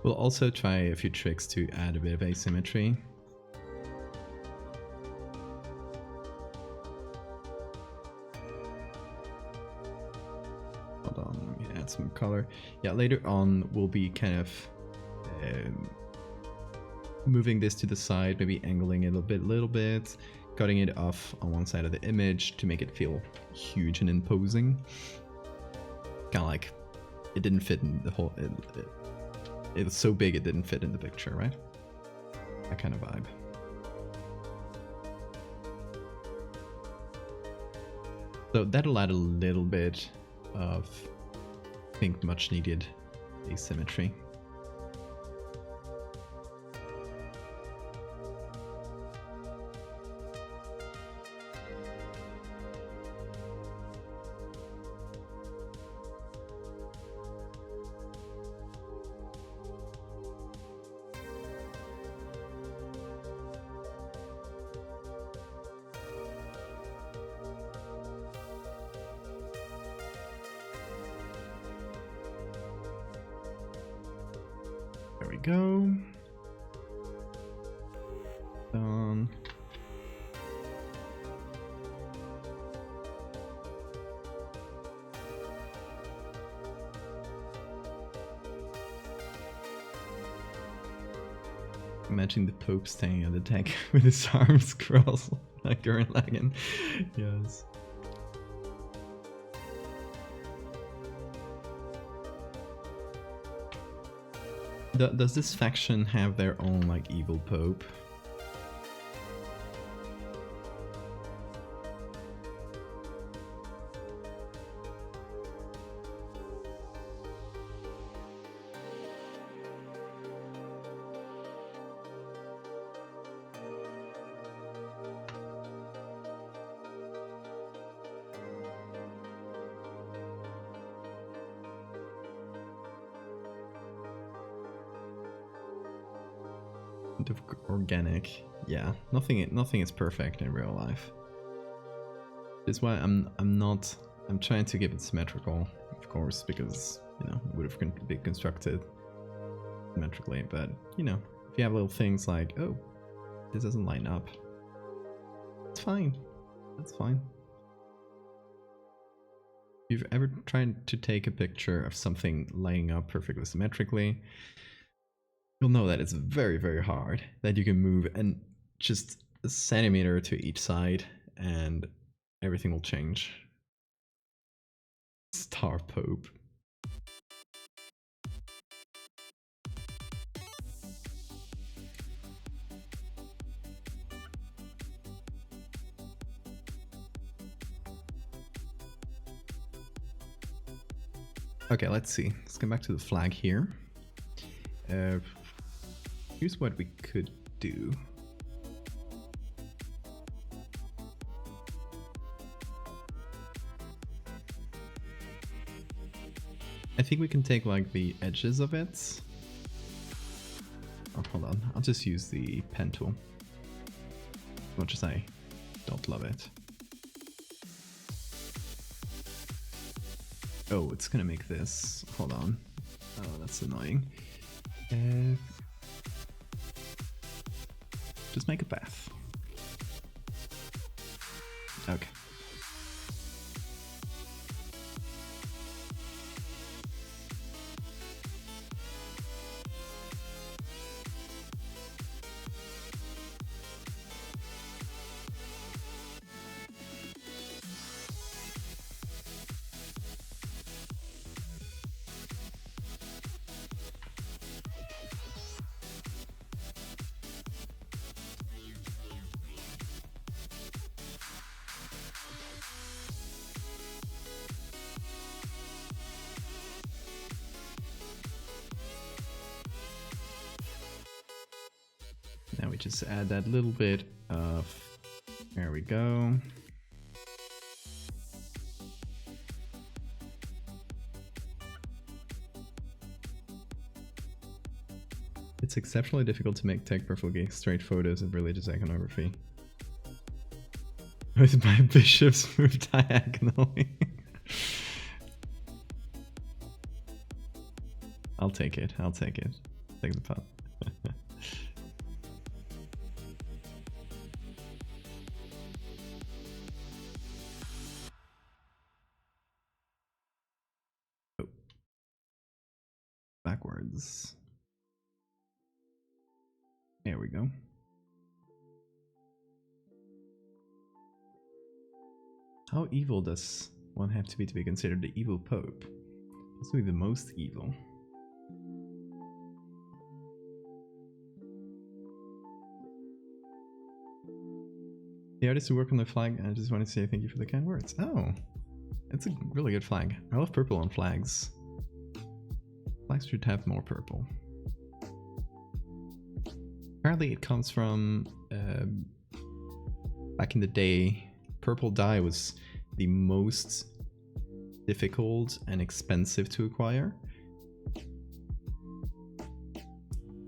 We'll also try a few tricks to add a bit of asymmetry. Some color. Yeah, later on we'll be kind of moving this to the side, maybe angling it a little bit, cutting it off on one side of the image to make it feel huge and imposing. Kind of like it didn't fit in the whole. It was so big it didn't fit in the picture, right? That kind of vibe. So that'll add a little bit of, I think, much needed asymmetry. There we go. Done. Imagine the Pope standing on the deck with his arms crossed like Gurren Lagann. Yes. Does this faction have their own, like, evil pope? amount of organic. Yeah, nothing is perfect in real life. That's why I'm trying to keep it symmetrical, of course, because you know it would have been constructed symmetrically. But you know, if you have little things like, oh, this doesn't line up, it's fine. That's fine. If you've ever tried to take a picture of something lining up perfectly symmetrically, you'll know that it's very, very hard. That you can move and just a centimeter to each side and everything will change. Star Pope. Okay, let's see. Let's come back to the flag here. Here's what we could do. I think we can take like the edges of it. Oh, hold on. I'll just use the pen tool. As much as I don't love it. Oh, it's gonna make this. Hold on. Oh, that's annoying. Just make a path. Okay. Now we just add that little bit of, there we go. It's exceptionally difficult to make tech perfectly straight photos of religious iconography. With my bishops moved diagonally. I'll take it, I'll take it. Take the pot. Backwards. There we go. How evil does one have to be considered the evil pope? Possibly the most evil. The artist who worked on the flag, I just want to say thank you for the kind words. Oh, it's a really good flag. I love purple on flags. Flags should have more purple. Apparently it comes from back in the day, purple dye was the most difficult and expensive to acquire.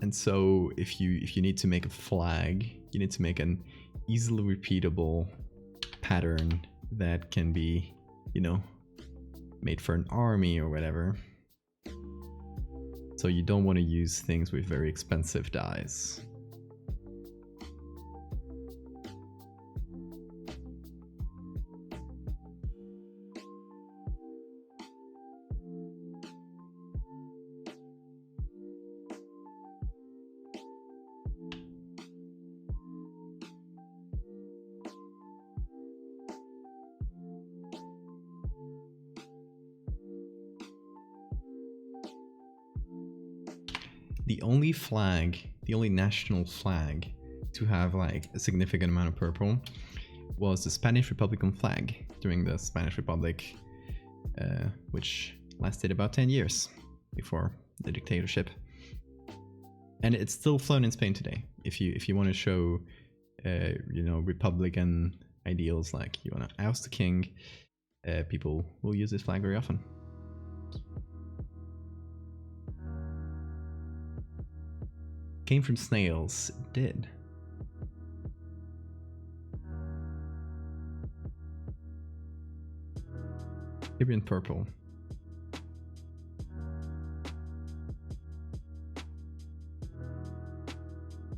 And so if you need to make a flag, you need to make an easily repeatable pattern that can be, you know, made for an army or whatever. So you don't want to use things with very expensive dyes. The only flag, the only national flag to have like a significant amount of purple was the Spanish Republican flag during the Spanish Republic, which lasted about 10 years before the dictatorship. And it's still flown in Spain today. If you want to show, you know, Republican ideals, like you want to oust the king, people will use this flag very often. came from snails. It did. Caribbean purple.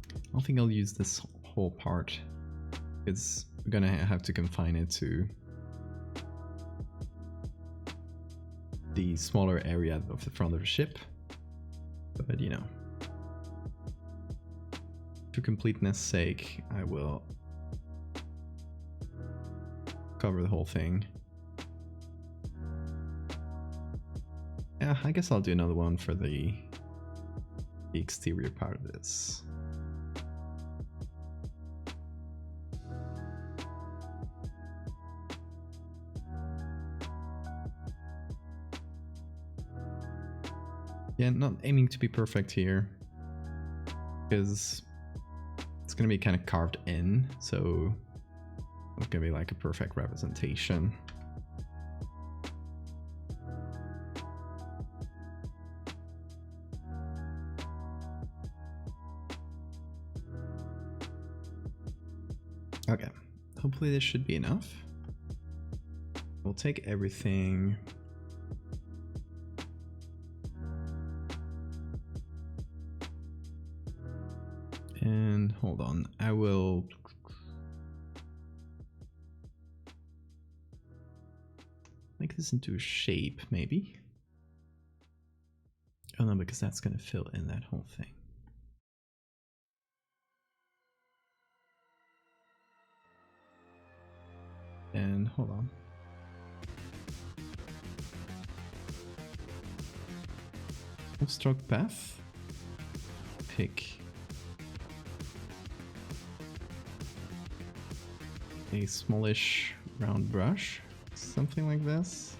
I don't think I'll use this whole part, because we're gonna have to confine it to the smaller area of the front of the ship. But you know, for completeness sake, I will cover the whole thing. Yeah, I guess I'll do another one for the exterior part of this. Yeah, not aiming to be perfect here, because it's gonna be kind of carved in, so it's gonna be like a perfect representation. Okay, hopefully this should be enough. We'll take everything. And hold on, I will make this into a shape, maybe. Oh no, because that's gonna fill in that whole thing. And hold on. Stroke path. Pick a smallish round brush, something like this.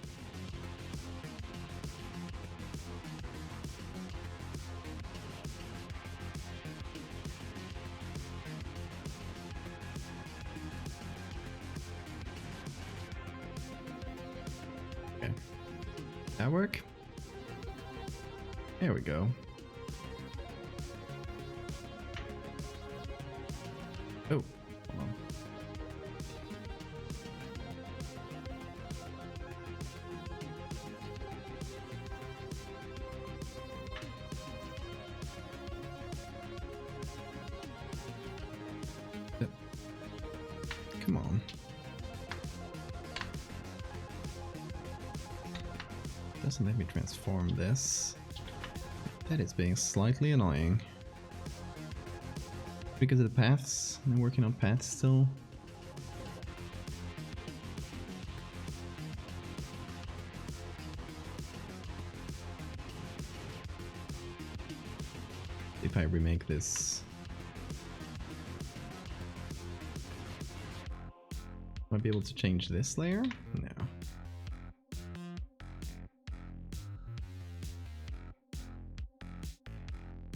Okay, that work? There we go. Oh, hold on. Come on. Doesn't let me transform this. That is being slightly annoying. Because of the paths, I'm working on paths still. If I remake this, might be able to change this layer? No.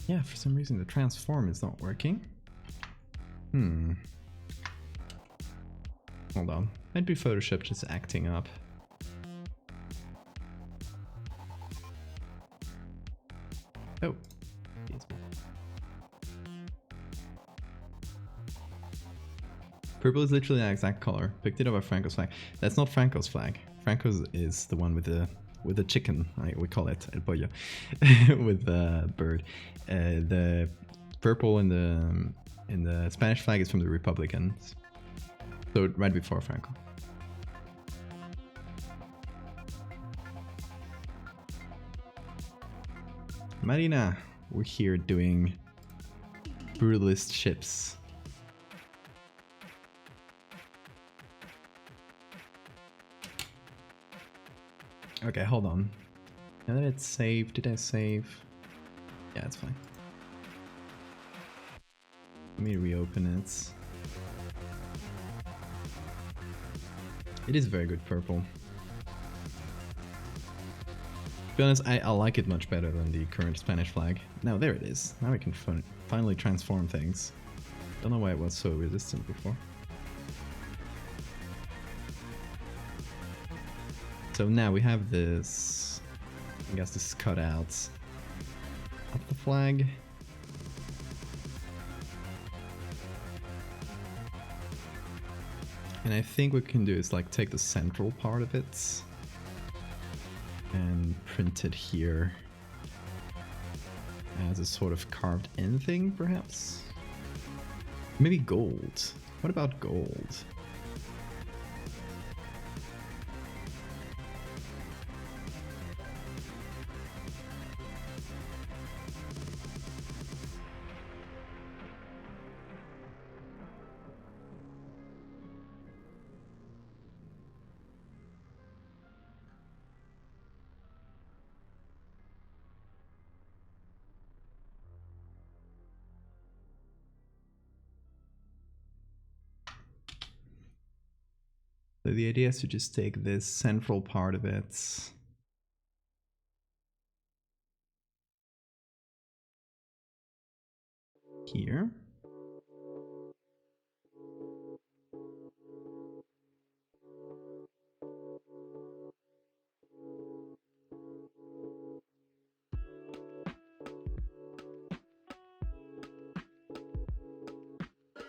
Yeah, for some reason the transform is not working. Hold on. Might be Photoshop just acting up. Oh. Purple is literally the exact color. Picked it up by Franco's flag. That's not Franco's flag. Franco's is the one with the chicken. We call it el pollo, with the bird. The purple in the Spanish flag is from the Republicans. So right before Franco. Marina, we're here doing Brutalist ships. Okay, hold on. Now that it's saved, did I save? Yeah, it's fine. Let me reopen it. It is very good purple. To be honest, I like it much better than the current Spanish flag. Now there it is. Now we can finally transform things. Don't know why it was so resistant before. So now we have this, I guess this is cut out of the flag. And I think what we can do is like take the central part of it and print it here as a sort of carved in thing, perhaps? Maybe gold. What about gold? So the idea is to just take this central part of it here.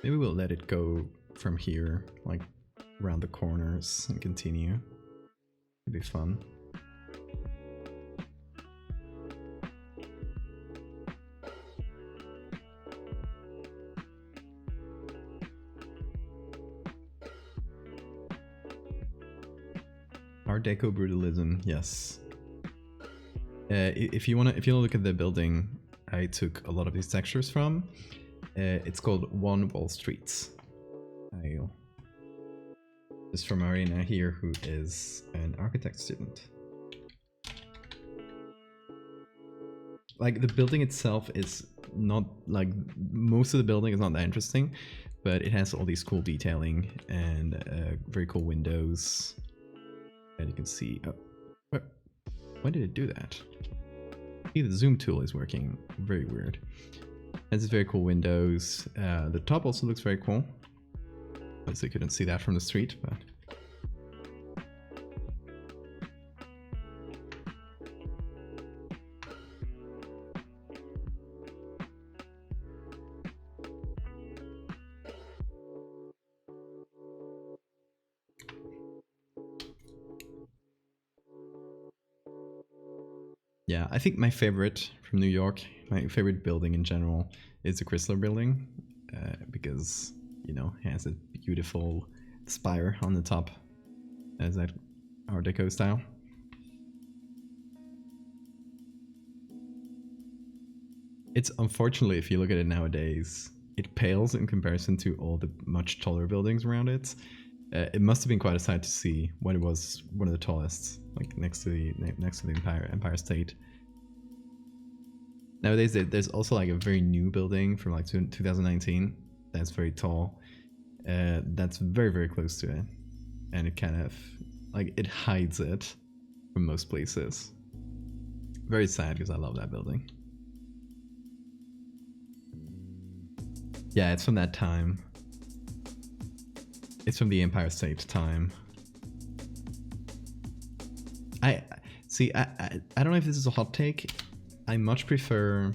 Maybe we'll let it go from here, like around the corners and continue. It'd be fun. Art Deco brutalism, yes. If you wanna look at the building I took a lot of these textures from, it's called One Wall Street. This is from Marina here, who is an architect student. Like, the building itself is not, like, most of the building is not that interesting, but it has all these cool detailing and very cool windows. And you can see, oh, why did it do that? See, the zoom tool is working very weird. Has very cool windows. The top also looks very cool. So you couldn't see that from the street, but yeah, I think my favorite from New York, my favorite building in general, is the Chrysler Building, because, you know, it has a beautiful spire on the top, as that Art Deco style. It's unfortunately, if you look at it nowadays, it pales in comparison to all the much taller buildings around it. It must have been quite a sight to see when it was one of the tallest, like next to the Empire State. Nowadays, there's also like a very new building from like 2019 that's very tall. That's very, very close to it, and it kind of like it hides it from most places. Very sad because I love that building. Yeah, it's from that time. It's from the Empire State time. I don't know if this is a hot take. I much prefer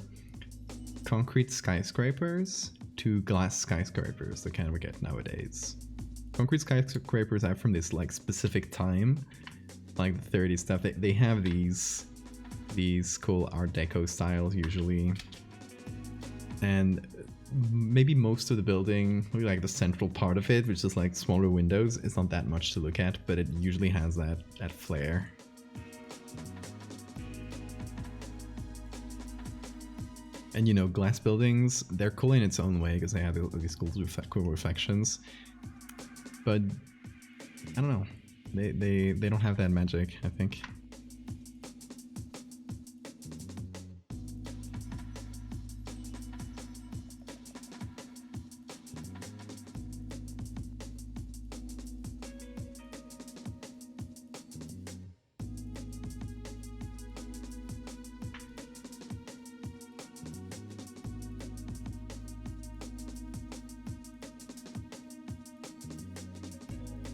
concrete skyscrapers to glass skyscrapers that kind of get nowadays. Concrete skyscrapers are from this like specific time, like the 30s stuff. They have these cool Art Deco styles usually, and maybe most of the building, maybe like the central part of it, which is like smaller windows, is not that much to look at, but it usually has that flair. And you know, glass buildings, they're cool in its own way because they have these cool reflections. But I don't know, they don't have that magic, I think.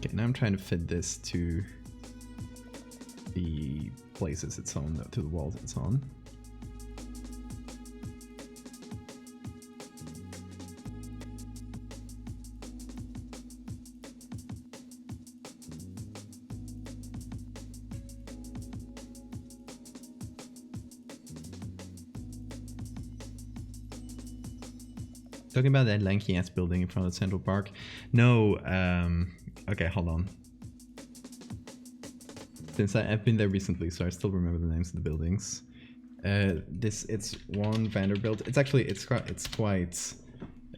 Okay, now I'm trying to fit this to the places it's on, to the walls it's on. Talking about that lanky ass building in front of Central Park. No, okay, hold on. Since I've been there recently, so I still remember the names of the buildings. It's one Vanderbilt. It's actually it's quite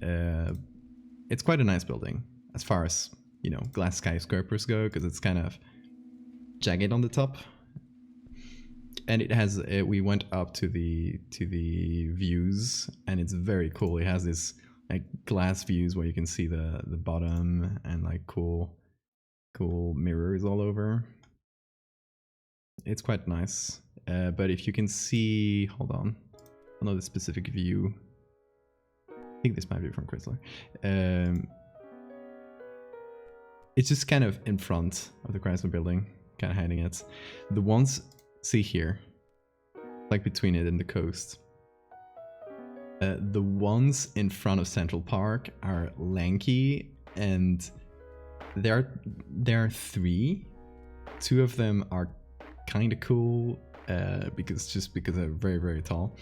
a nice building as far as, you know, glass skyscrapers go, because it's kind of jagged on the top. And it has we went up to the views, and it's very cool. It has this like glass views where you can see the bottom, and like cool mirrors all over. It's quite nice. But if you can see, hold on, I know the specific view. I think this might be from Chrysler. It's just kind of in front of the Chrysler building, kind of hiding it. The ones, see here, like between it and the coast. The ones in front of Central Park are lanky, and there are three. Two of them are kind of cool because they're very, very tall,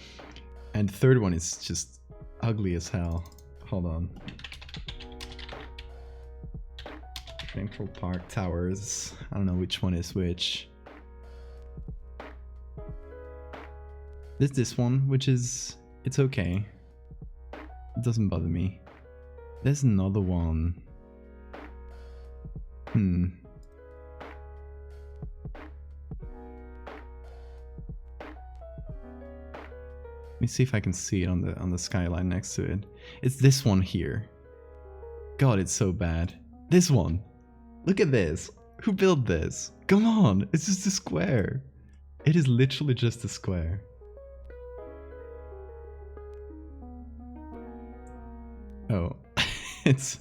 and the third one is just ugly as hell. Hold on. Central Park Towers. I don't know which one is which. There's this one, which is, it's okay. It doesn't bother me. There's another one. Let me see if I can see it on the skyline next to it. It's this one here. God, it's so bad. This one. Look at this. Who built this? Come on, it's just a square. It is literally just a square. Oh, it's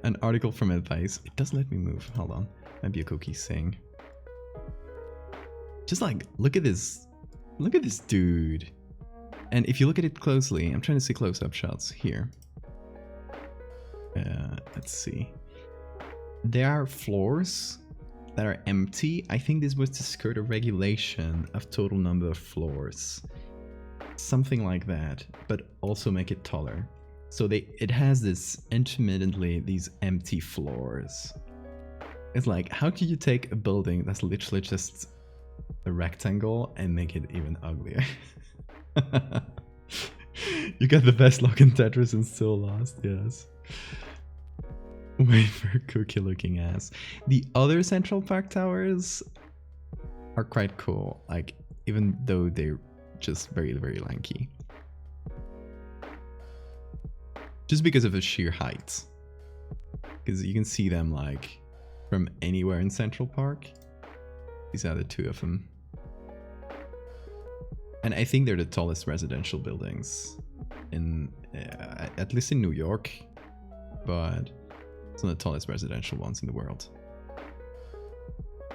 an article from Advice. It doesn't let me move. Hold on. Might be a cookie thing. Just like, look at this. Look at this dude. And if you look at it closely, I'm trying to see close-up shots here. Let's see. There are floors that are empty. I think this was to skirt a regulation of total number of floors. Something like that, but also make it taller. So it has this intermittently, these empty floors. It's like, how can you take a building that's literally just a rectangle and make it even uglier? You got the best luck in Tetris and still lost, yes. Wait for cookie looking ass. The other Central Park towers are quite cool, like, even though they're just very, very lanky. Just because of the sheer height. Because you can see them like from anywhere in Central Park. These are the two of them. And I think they're the tallest residential buildings in, at least in New York, but it's one of the tallest residential ones in the world.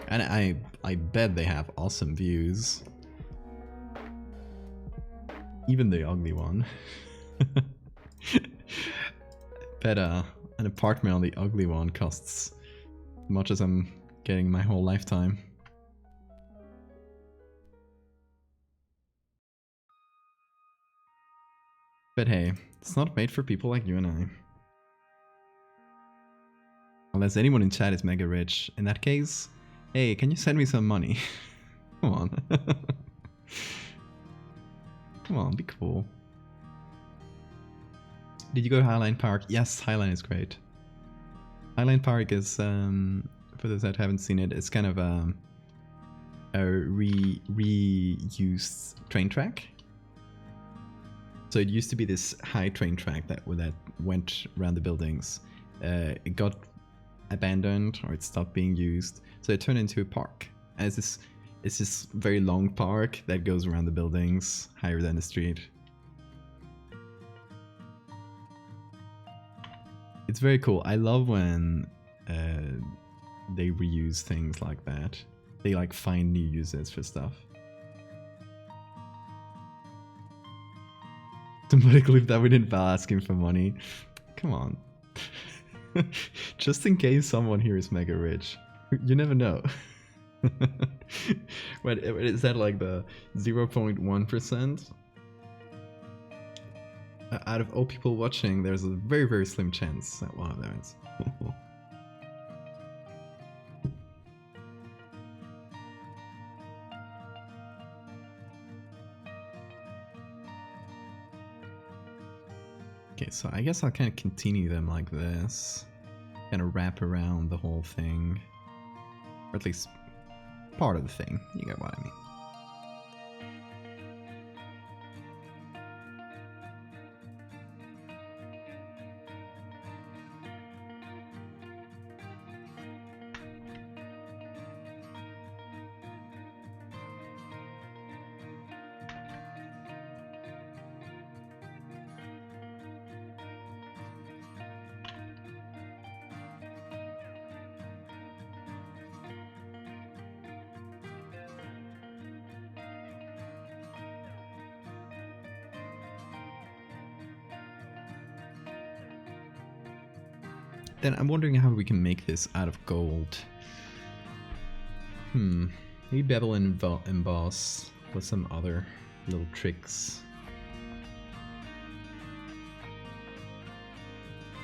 And I bet they have awesome views. Even the ugly one. Bet an apartment on the ugly one costs as much as I'm getting my whole lifetime. But hey, it's not made for people like you and I. Unless anyone in chat is mega rich. In that case, hey, can you send me some money? Come on. Come on, be cool. Did you go to Highline Park? Yes, Highline is great. Highline Park is, for those that haven't seen it, it's kind of a reused train track. So it used to be this high train track that went around the buildings. It got abandoned, or it stopped being used, so it turned into a park. And it's this very long park that goes around the buildings, higher than the street. It's very cool. I love when they reuse things like that. They like find new uses for stuff. Somebody clip that we didn't foul asking for money. Come on. Just in case someone here is mega rich. You never know. What is that, like the 0.1%? Out of all people watching, there's a very, very slim chance that one of them is. Okay, so I guess I'll kind of continue them like this. Kind of wrap around the whole thing. Or at least part of the thing. You get what I mean. Then I'm wondering how we can make this out of gold. Maybe bevel and emboss with some other little tricks.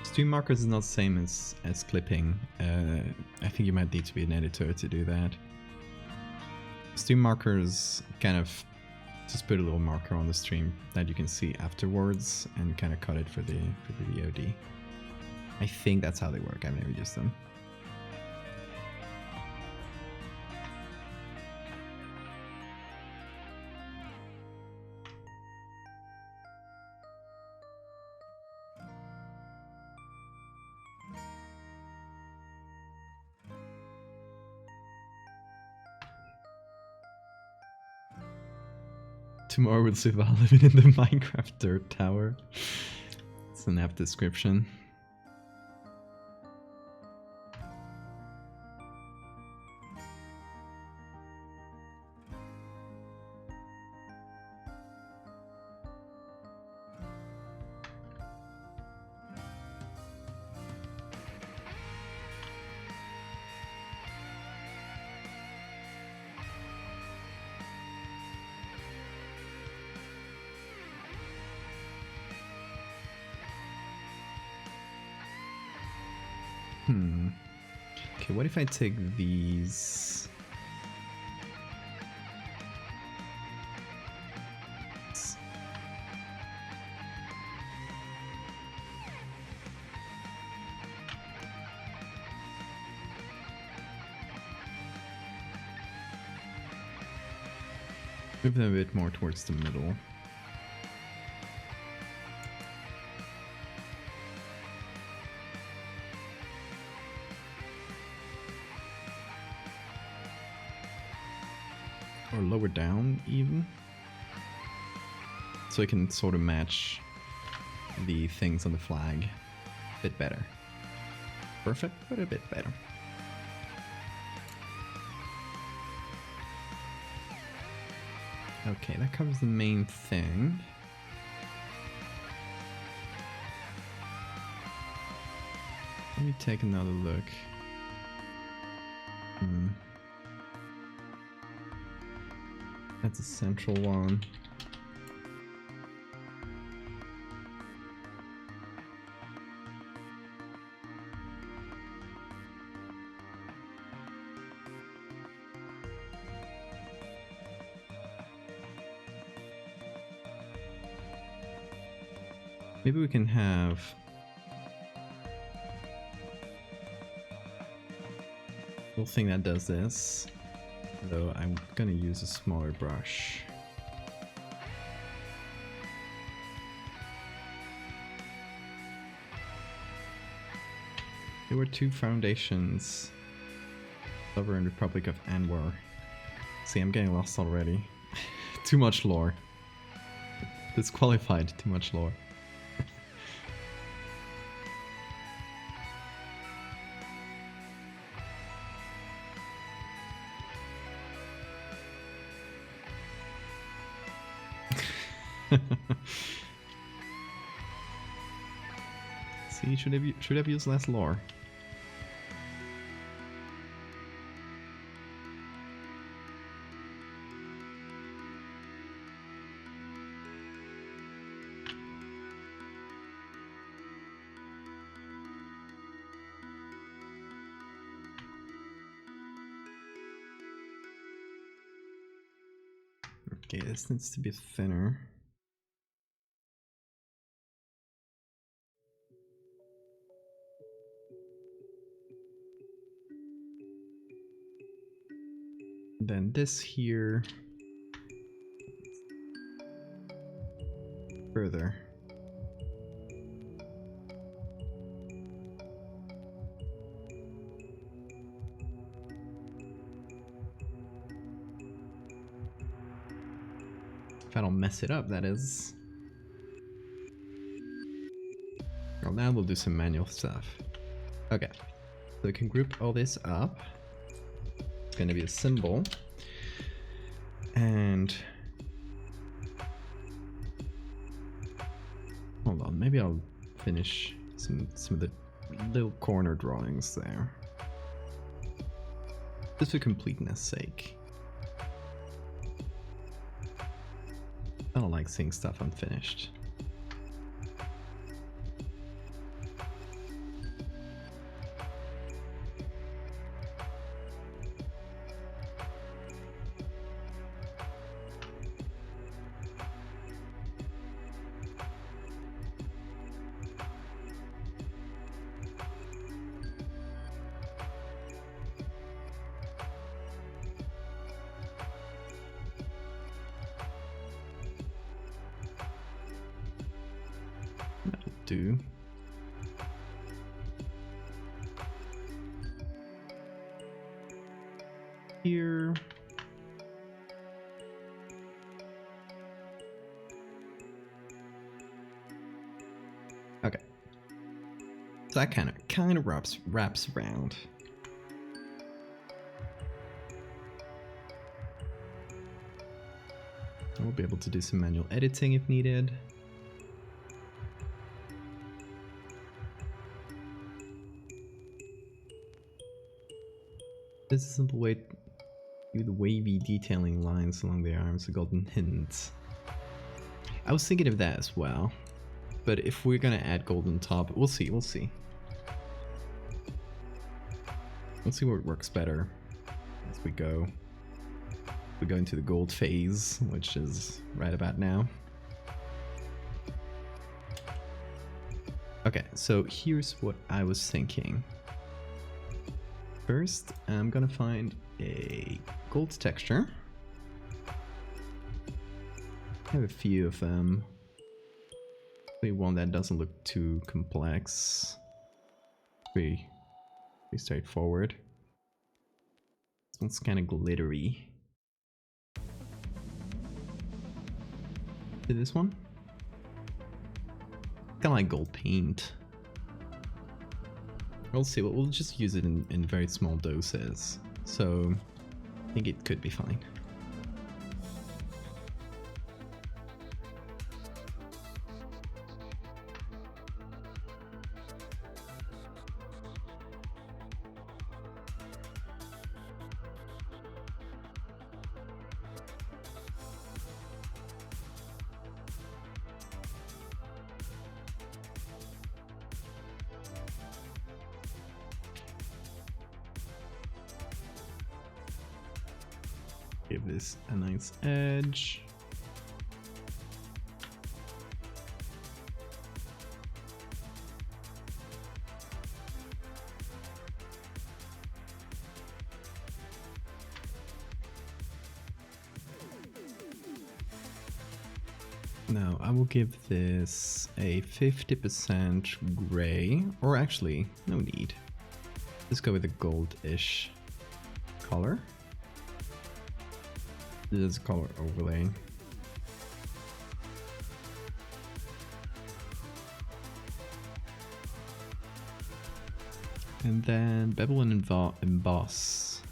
Stream markers is not the same as clipping. I think you might need to be an editor to do that. Stream markers kind of just put a little marker on the stream that you can see afterwards and kind of cut it for the VOD. I think that's how they work. I've never used them. Tomorrow we'll see Val living in the Minecraft dirt tower. It's an apt description. Okay, what if I take these? Move them a bit more towards the middle. Or lower down even, so it can sort of match the things on the flag a bit better. Perfect, but a bit better. Okay, that covers the main thing. Let me take another look. That's a central one. Maybe we can have a little thing that does this. Though I'm gonna use a smaller brush. There were two foundations. Sovereign Republic of Anwar. See, I'm getting lost already. Too much lore. Disqualified, too much lore. See, should have used less lore. Okay, this needs to be thinner. Then this here. Further. If I don't mess it up, that is. Well, now we'll do some manual stuff. Okay, so we can group all this up. It's gonna be a symbol. And hold on, maybe I'll finish some of the little corner drawings there. Just for completeness sake. I don't like seeing stuff unfinished. Do. Here. Okay. So that kind of wraps around. We'll be able to do some manual editing if needed. This is a simple way to do the wavy detailing lines along the arms, the golden hints. I was thinking of that as well, but if we're gonna add gold on top, we'll see. We'll see what works better as we go. We go into the gold phase, which is right about now. Okay, so here's what I was thinking. First, I'm gonna find a gold texture. I have a few of them. Maybe one that doesn't look too complex. Pretty straightforward. This one's kind of glittery. See this one? Kind of like gold paint. We'll see, we'll just use it in very small doses, so I think it could be fine. Give this a nice edge. Now I will give this a 50% gray, or actually no need. Let's go with a goldish color. This is color overlay. And then bevel and emboss,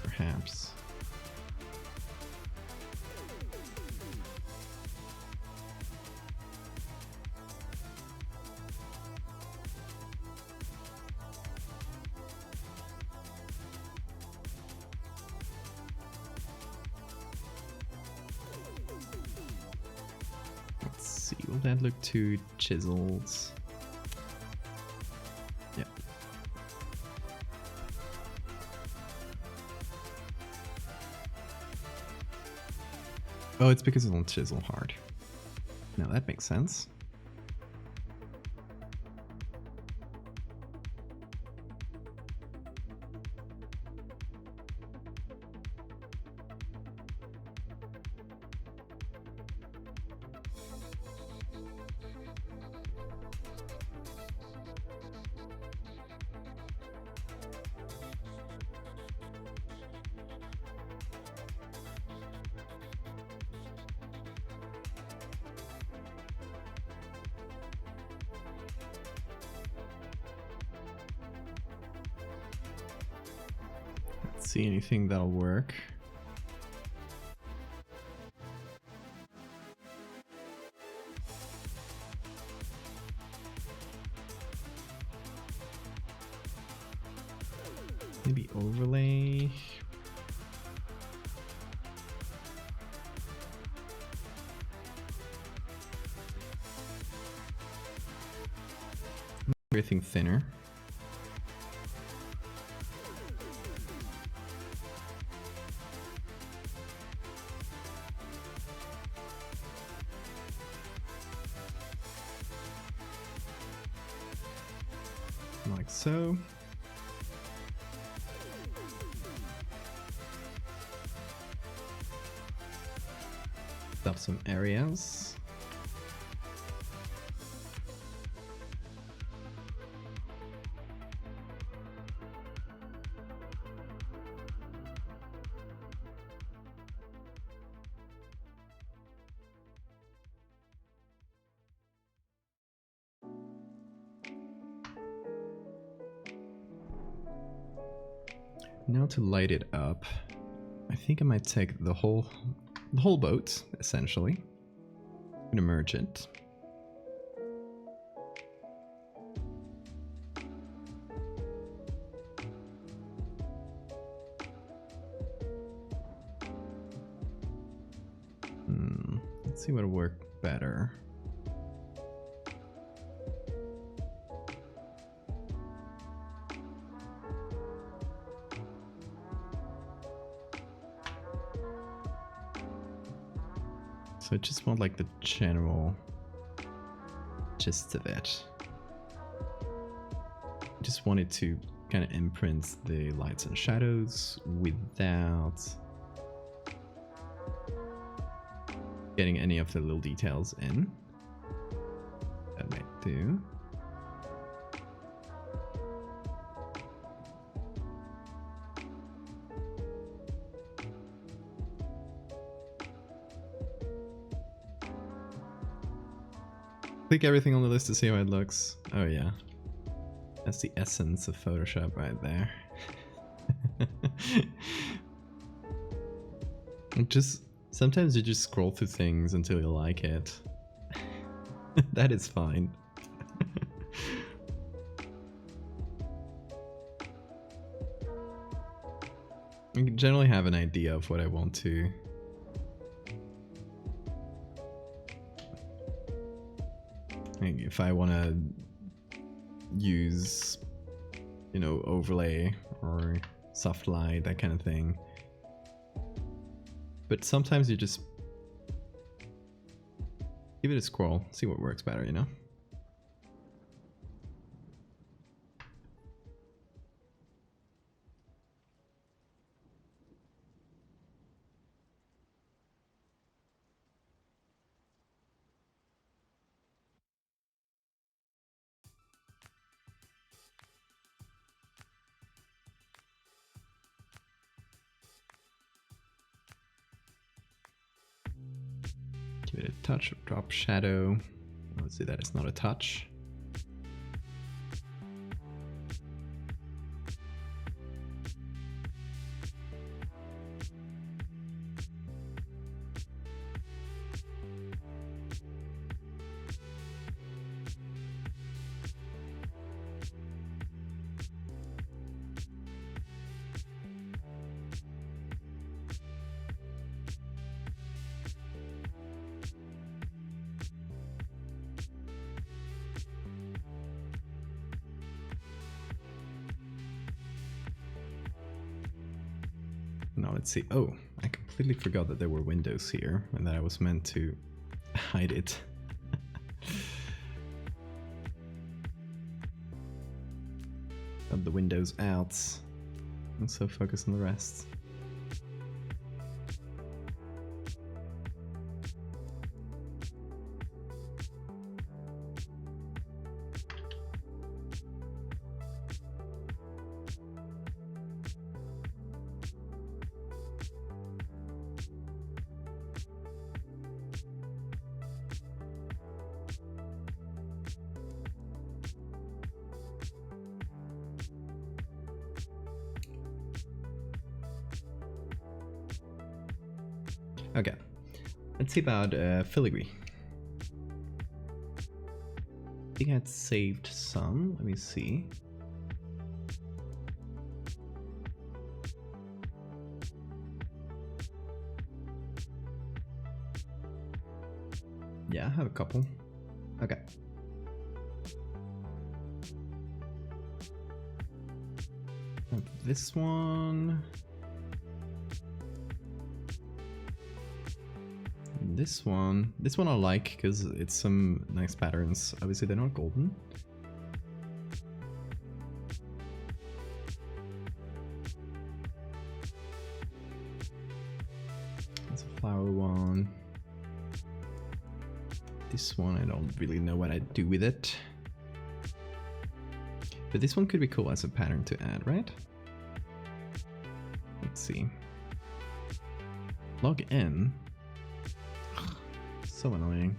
perhaps. Will that look too chiseled? Yep. Oh, it's because it's on chisel hard. No, that makes sense. See anything that'll work. Maybe overlay. Everything thinner. Like so. Up some areas. Now to light it up, I think I might take the whole boat, essentially. I'm gonna merge it. Let's see what'll work better. So I just want like the general gist of it. I just wanted to kind of imprint the lights and shadows without getting any of the little details in. That might do. Click everything on the list to see how it looks. Oh yeah. That's the essence of Photoshop right there. Sometimes you just scroll through things until you like it. That is fine. I generally have an idea of what I want to. Like if I want to use, you know, overlay or soft light, that kind of thing. But sometimes you just give it a scroll, see what works better, you know? Give it a touch of drop shadow. Let's see that it's not a touch. Now let's see. Oh, I completely forgot that there were windows here and that I was meant to hide it. Got the windows out. I'm so focused on the rest. Okay, let's see about filigree. I think I had saved some. Let me see. Yeah, I have a couple. Okay. Have this one. This one I like because it's some nice patterns. Obviously they're not golden. That's a flower one. This one I don't really know what I'd do with it. But this one could be cool as a pattern to add, right? Let's see. Log in. So annoying.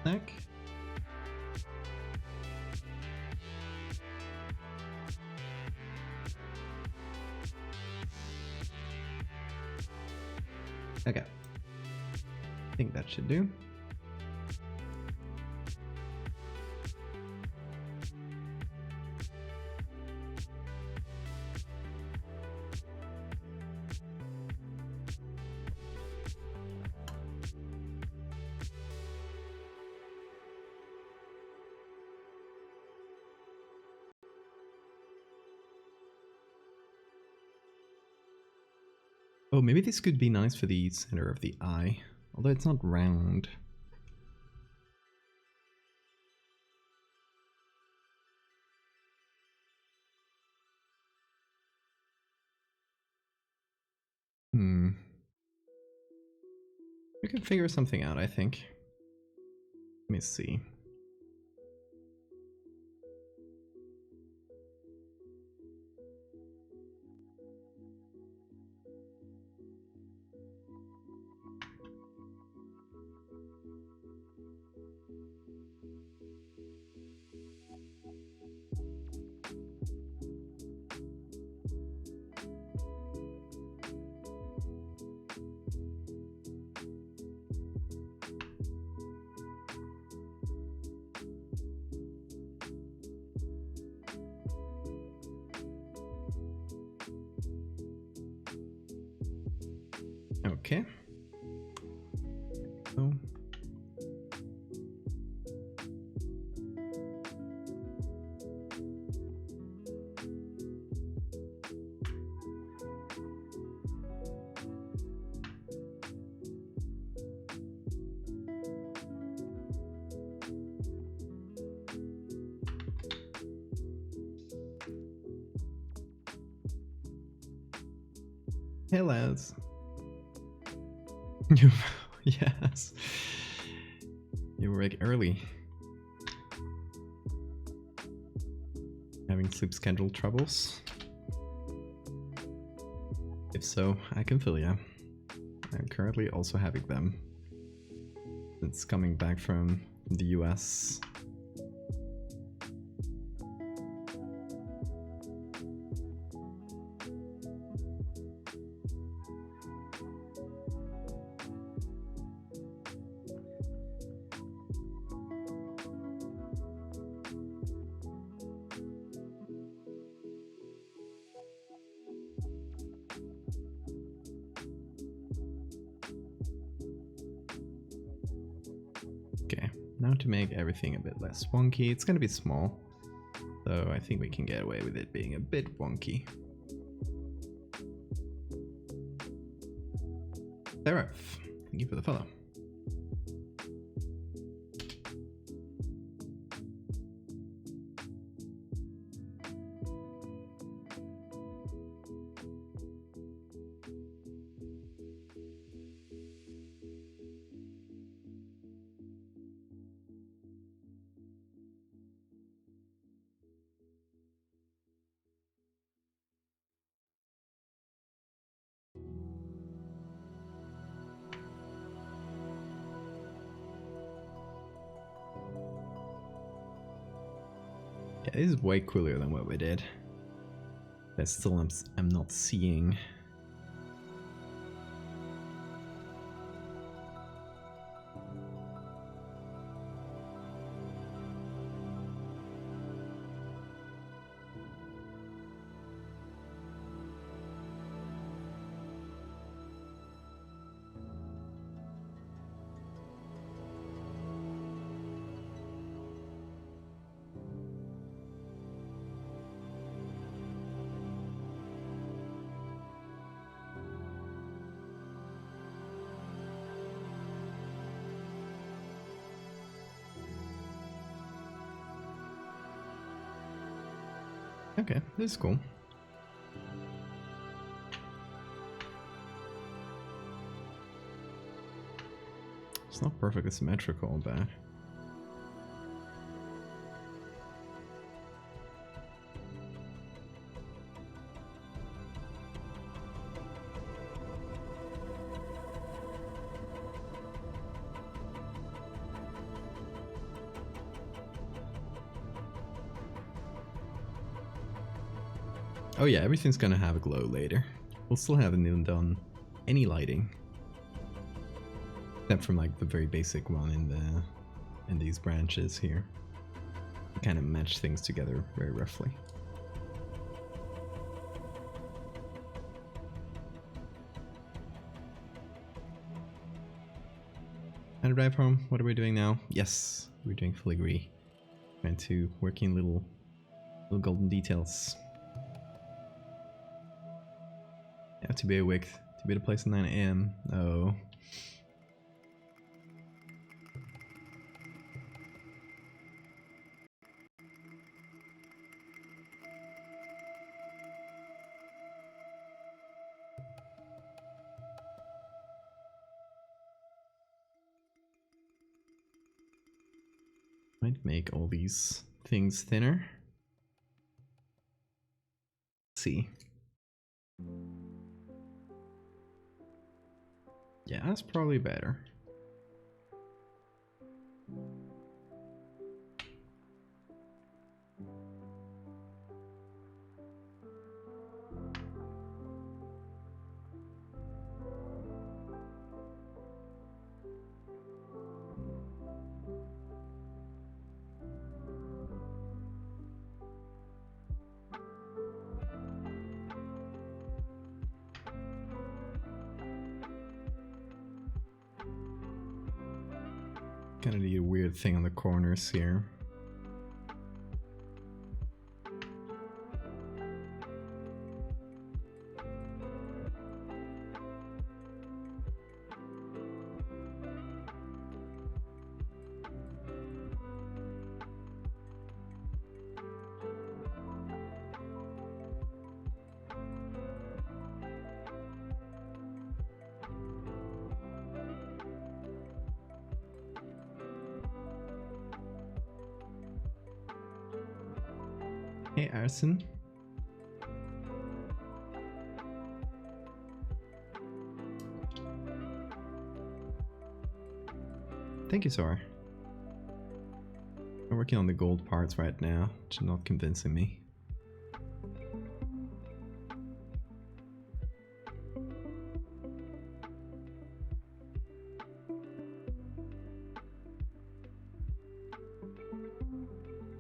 Heck. Okay. I think that should do. Oh, maybe this could be nice for the center of the eye, although it's not round. We can figure something out, I think. Let me see. Okay. Oh. Hey lads. Yes. You were like early. Having sleep schedule troubles? If so, I can feel ya. I'm currently also having them. Since coming back from the US. Now to make everything a bit less wonky, it's gonna be small, so I think we can get away with it being a bit wonky. Seraph, thank you for the follow. Yeah, this is way cooler than what we did. But still I'm not seeing. Okay, this is cool. It's not perfectly symmetrical, but oh yeah, everything's gonna have a glow later. We'll still haven't even done any lighting. Except from like the very basic one in these branches here. We kind of match things together very roughly. And drive home, what are we doing now? Yes, we're doing filigree. Trying to working little golden details. Yeah, to be awake, to be at a place at 9 AM. Oh. Might make all these things thinner. Let's see. Yeah, that's probably better. Kind of need a weird thing on the corners here. Hey, Arson. Thank you, Sora. I'm working on the gold parts right now, which are not convincing me.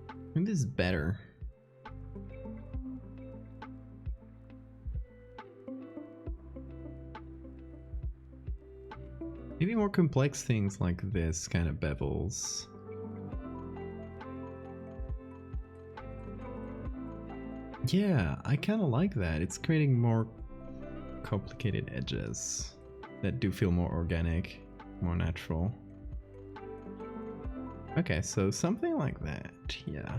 I think this is better. Maybe more complex things like this kind of bevels Yeah, I kind of like that. It's creating more complicated edges that do feel more organic, more natural. Okay, so something like that, yeah.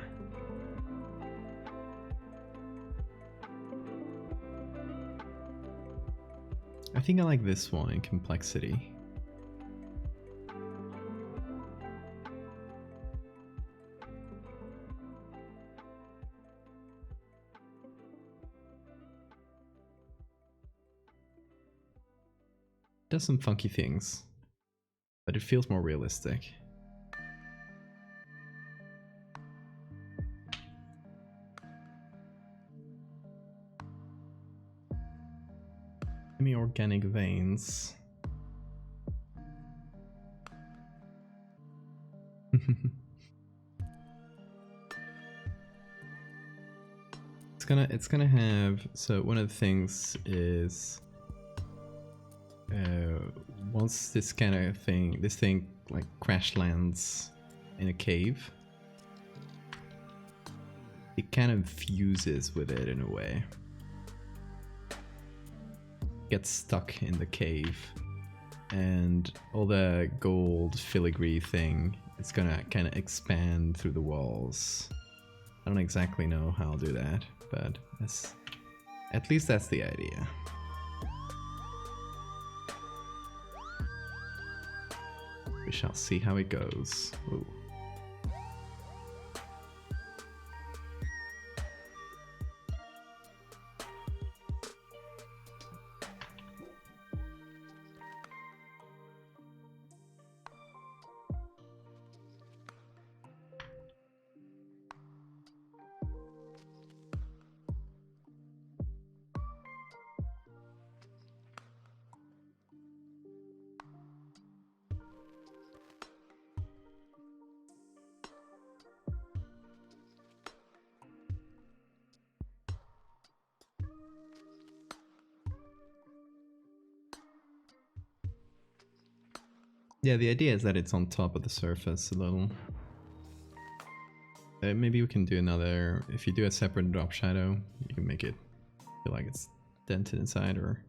I think I like this one in complexity. Does some funky things, but it feels more realistic. Semi-organic veins. It's gonna have, so one of the things is once this kind of thing, this thing like crash lands in a cave, it kind of fuses with it in a way. Gets stuck in the cave, and all the gold filigree thing, it's gonna kind of expand through the walls. I don't exactly know how I'll do that, but at least that's the idea. We shall see how it goes. Ooh. Yeah, the idea is that it's on top of the surface a little. Maybe we can do another, if you do a separate drop shadow, you can make it feel like it's dented inside or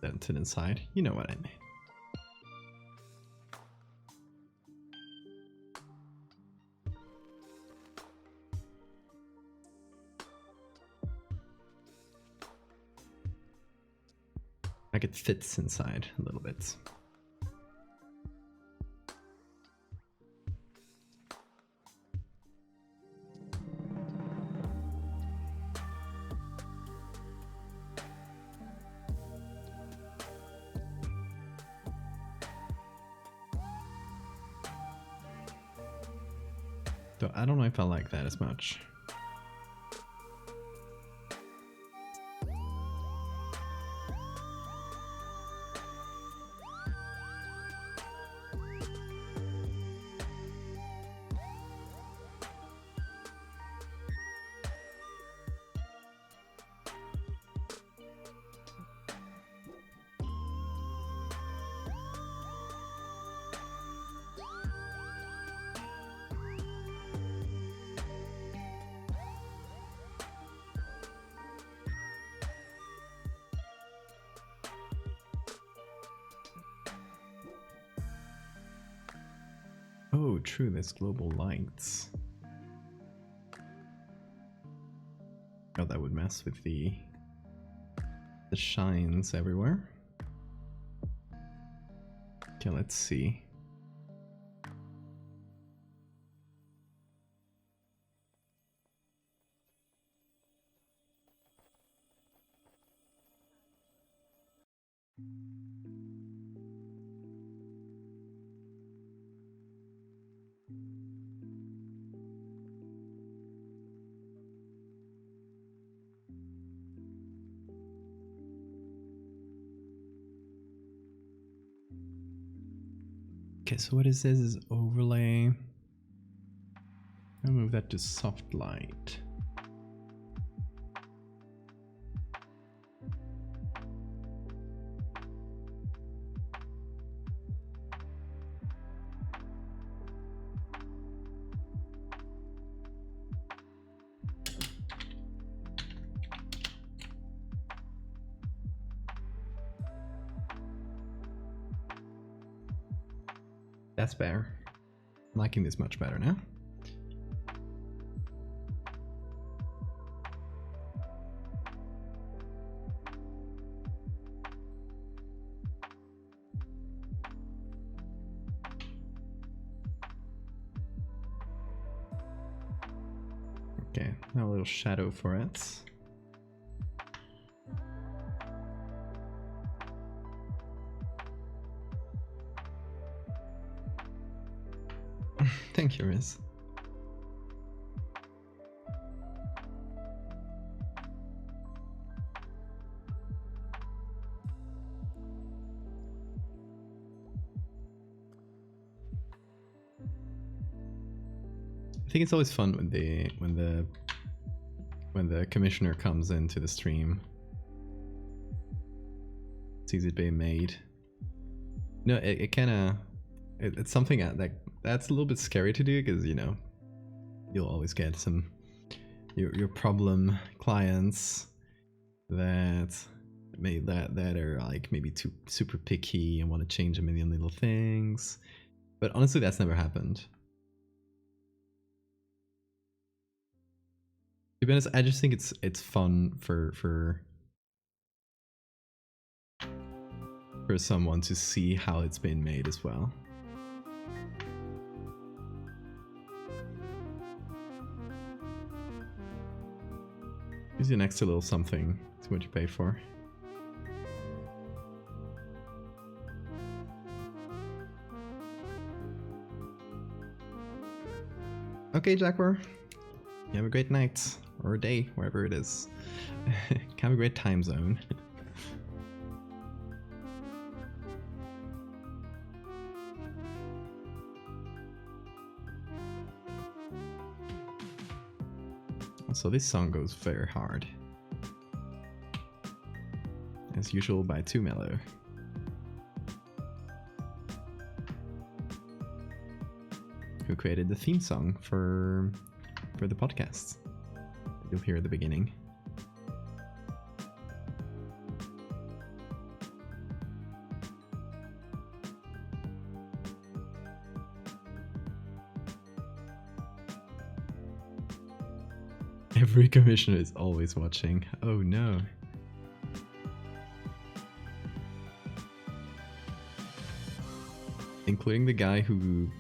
dented inside. You know what I mean. Like it fits inside a little bit. So I don't know if I like that as much. Oh, true, there's global lights. Oh, that would mess with the shines everywhere. Okay, let's see. Okay, so what it says is overlay. I'll move that to soft light. That's better. I'm liking this much better now. Okay, now a little shadow for it. Thank you, Riz. I think it's always fun when the commissioner comes into the stream, sees it being made. No, it kind of it's something that's a little bit scary to do, because you know you'll always get some your problem clients that are like maybe too super picky and want to change a million little things. But honestly, that's never happened. To be honest, I just think it's fun for someone to see how it's been made as well. Here's your next little something to what you pay for. Okay, Jaguar. You have a great night. Or a day, wherever it is. Have a great time zone. So this song goes very hard. As usual by Too Mellow. Who created the theme song for the podcast. You'll hear at the beginning. Every commissioner is always watching. Oh no. Including the guy who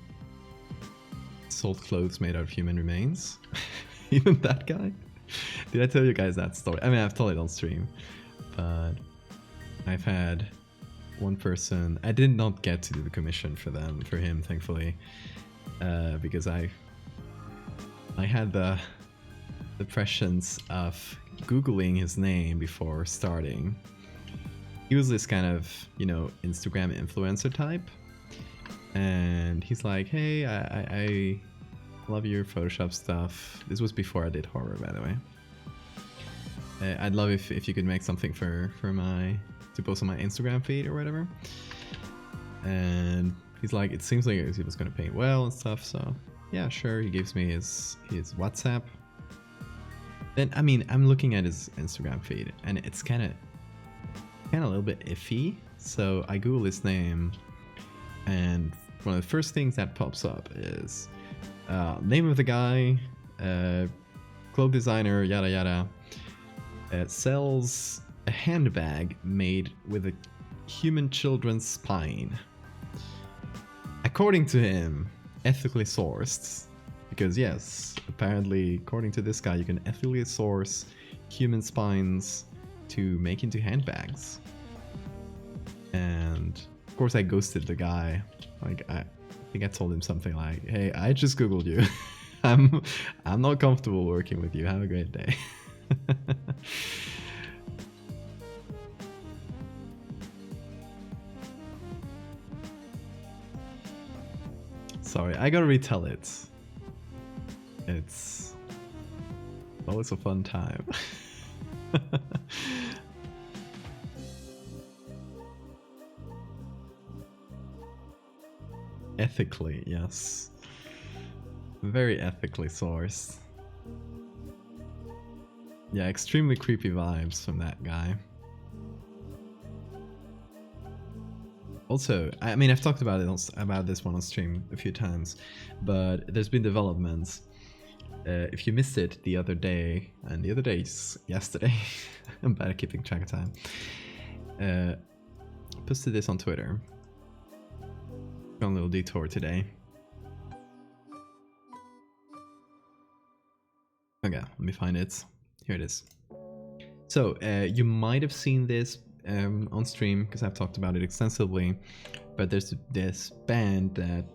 sold clothes made out of human remains. Even that guy? Did I tell you guys that story? I mean, I've told it on stream, but I've had one person. I did not get to do the commission for him, thankfully, because I had the prescience of Googling his name before starting. He was this kind of, you know, Instagram influencer type, and he's like, "Hey, I love your Photoshop stuff." This was before I did horror, by the way. I'd love if you could make something to post on my Instagram feed or whatever. And he's like, it seems like he was gonna paint well and stuff, so yeah, sure. He gives me his WhatsApp. Then I mean, I'm looking at his Instagram feed and it's kind of a little bit iffy. So I Google his name, and one of the first things that pops up is name of the guy, clothes designer, yada yada. Sells a handbag made with a human children's spine. According to him, ethically sourced. Because yes, apparently, according to this guy, you can ethically source human spines to make into handbags. And of course I ghosted the guy. Like I think I told him something like, "Hey, I just Googled you. I'm not comfortable working with you. Have a great day." Sorry, I gotta retell it. It's always a fun time. Ethically, yes. Very ethically sourced. Yeah, extremely creepy vibes from that guy. Also, I mean, I've talked about this one on stream a few times, but there's been developments. If you missed it the other day, and the other day is yesterday, I'm bad at keeping track of time. Posted this on Twitter. Got a little detour today. Okay, let me find it. Here it is. So, you might have seen this on stream, because I've talked about it extensively, but there's this band that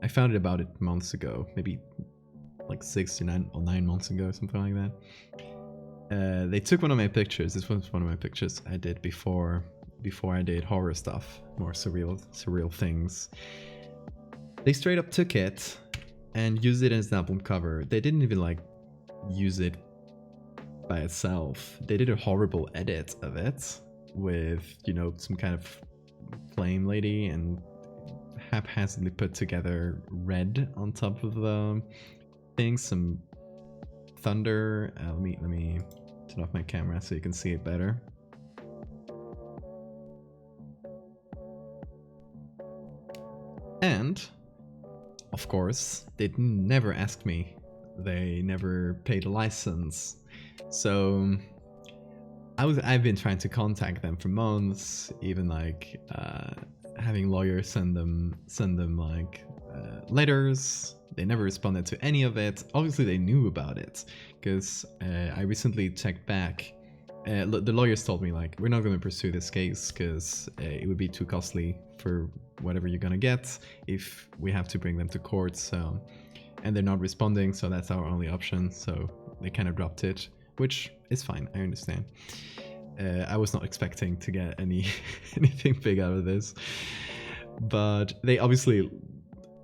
I found out about it months ago, maybe like 6 to 9 months ago, something like that. They took one of my pictures. This was one of my pictures I did before I did horror stuff, more surreal things. They straight up took it and used it as an album cover. They didn't even like use it by itself. They did a horrible edit of it with, you know, some kind of flame lady and haphazardly put together red on top of the thing, some thunder. Let me turn off my camera so you can see it better. And of course, they never asked me. They never paid a license. So I've been trying to contact them for months, even like having lawyers send them like letters. They never responded to any of it. Obviously they knew about it, because I recently checked back. The lawyers told me like, we're not going to pursue this case because it would be too costly for whatever you're gonna get if we have to bring them to court. So, and they're not responding, so that's our only option. So they kind of dropped it, which is fine. I understand. I was not expecting to get anything big out of this, but they obviously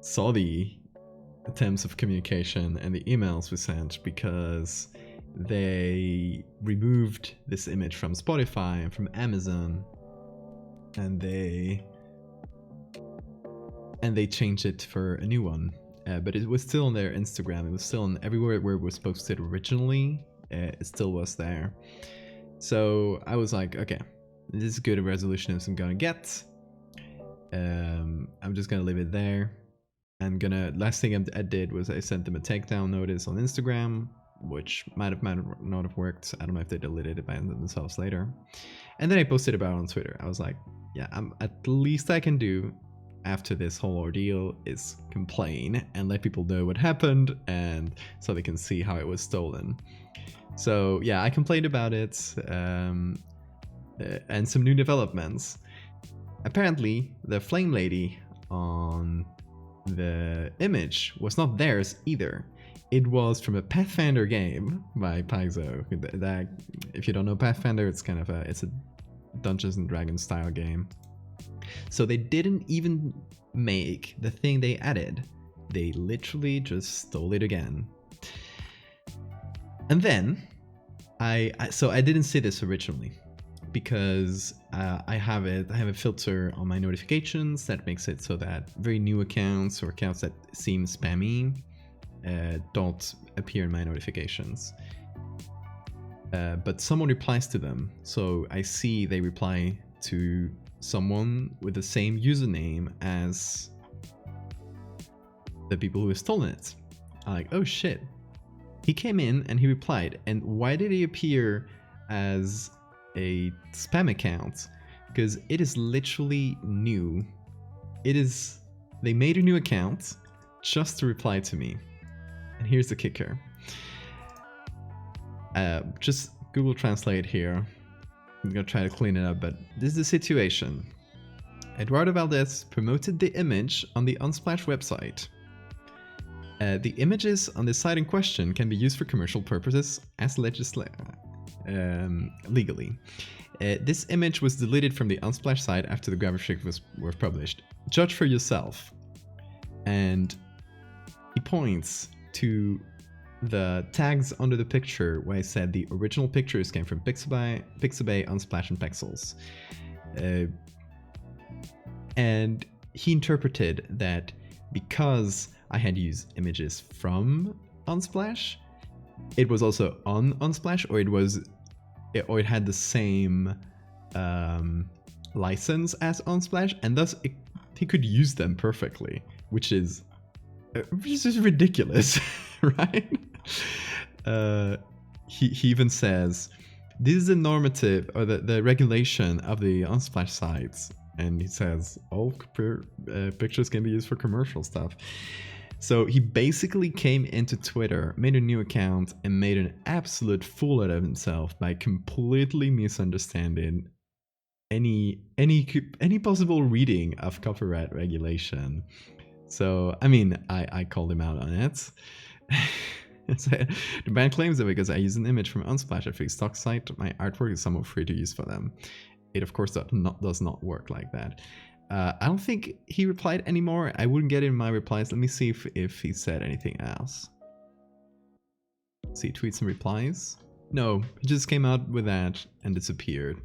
saw the attempts of communication and the emails we sent, because they removed this image from Spotify and from Amazon, and they changed it for a new one. But it was still on their Instagram. It was still on everywhere where it was posted originally. It still was there. So I was like, okay, this is good a resolution as I'm gonna get. I'm just gonna leave it there. Last thing I did was I sent them a takedown notice on Instagram, which might not have worked. I don't know if they deleted it by themselves later. And then I posted about it on Twitter. I was like, yeah, at least I can do after this whole ordeal is complain and let people know what happened, and so they can see how it was stolen. So yeah, I complained about it, and some new developments. Apparently, the flame lady on the image was not theirs either. It was from a Pathfinder game by Paizo. That, if you don't know Pathfinder, it's kind of it's a Dungeons and Dragons style game. So they didn't even make the thing they added. They literally just stole it again. And then I didn't see this originally, because I have a filter on my notifications that makes it so that very new accounts or accounts that seem spammy don't appear in my notifications. But someone replies to them, so I see they reply to someone with the same username as the people who have stolen it. I'm like, oh shit. He came in and he replied, and why did he appear as a spam account? Because it is literally new. They made a new account just to reply to me. And here's the kicker. Just Google Translate here. I'm gonna try to clean it up, but this is the situation. Eduardo Valdez promoted the image on the Unsplash website. The images on the site in question can be used for commercial purposes as legally. This image was deleted from the Unsplash site after the graphic were published. Judge for yourself. And he points to the tags under the picture where I said the original pictures came from Pixabay, Unsplash, and Pexels. And he interpreted that because I had used images from Unsplash, it was also on Unsplash, or it had the same license as Unsplash, and thus it he could use them perfectly, which is ridiculous, right? He even says, this is the normative or the regulation of the Unsplash sites. And he says, all pictures can be used for commercial stuff. So he basically came into Twitter, made a new account, and made an absolute fool out of himself by completely misunderstanding any possible reading of copyright regulation. So, I mean, I called him out on it. So, the band claims that because I use an image from Unsplash, a free stock site, my artwork is somewhat free to use for them. It, of course, does not work like that. I don't think he replied anymore. I wouldn't get in my replies. Let me see if he said anything else. See, tweets and replies. No, he just came out with that and disappeared.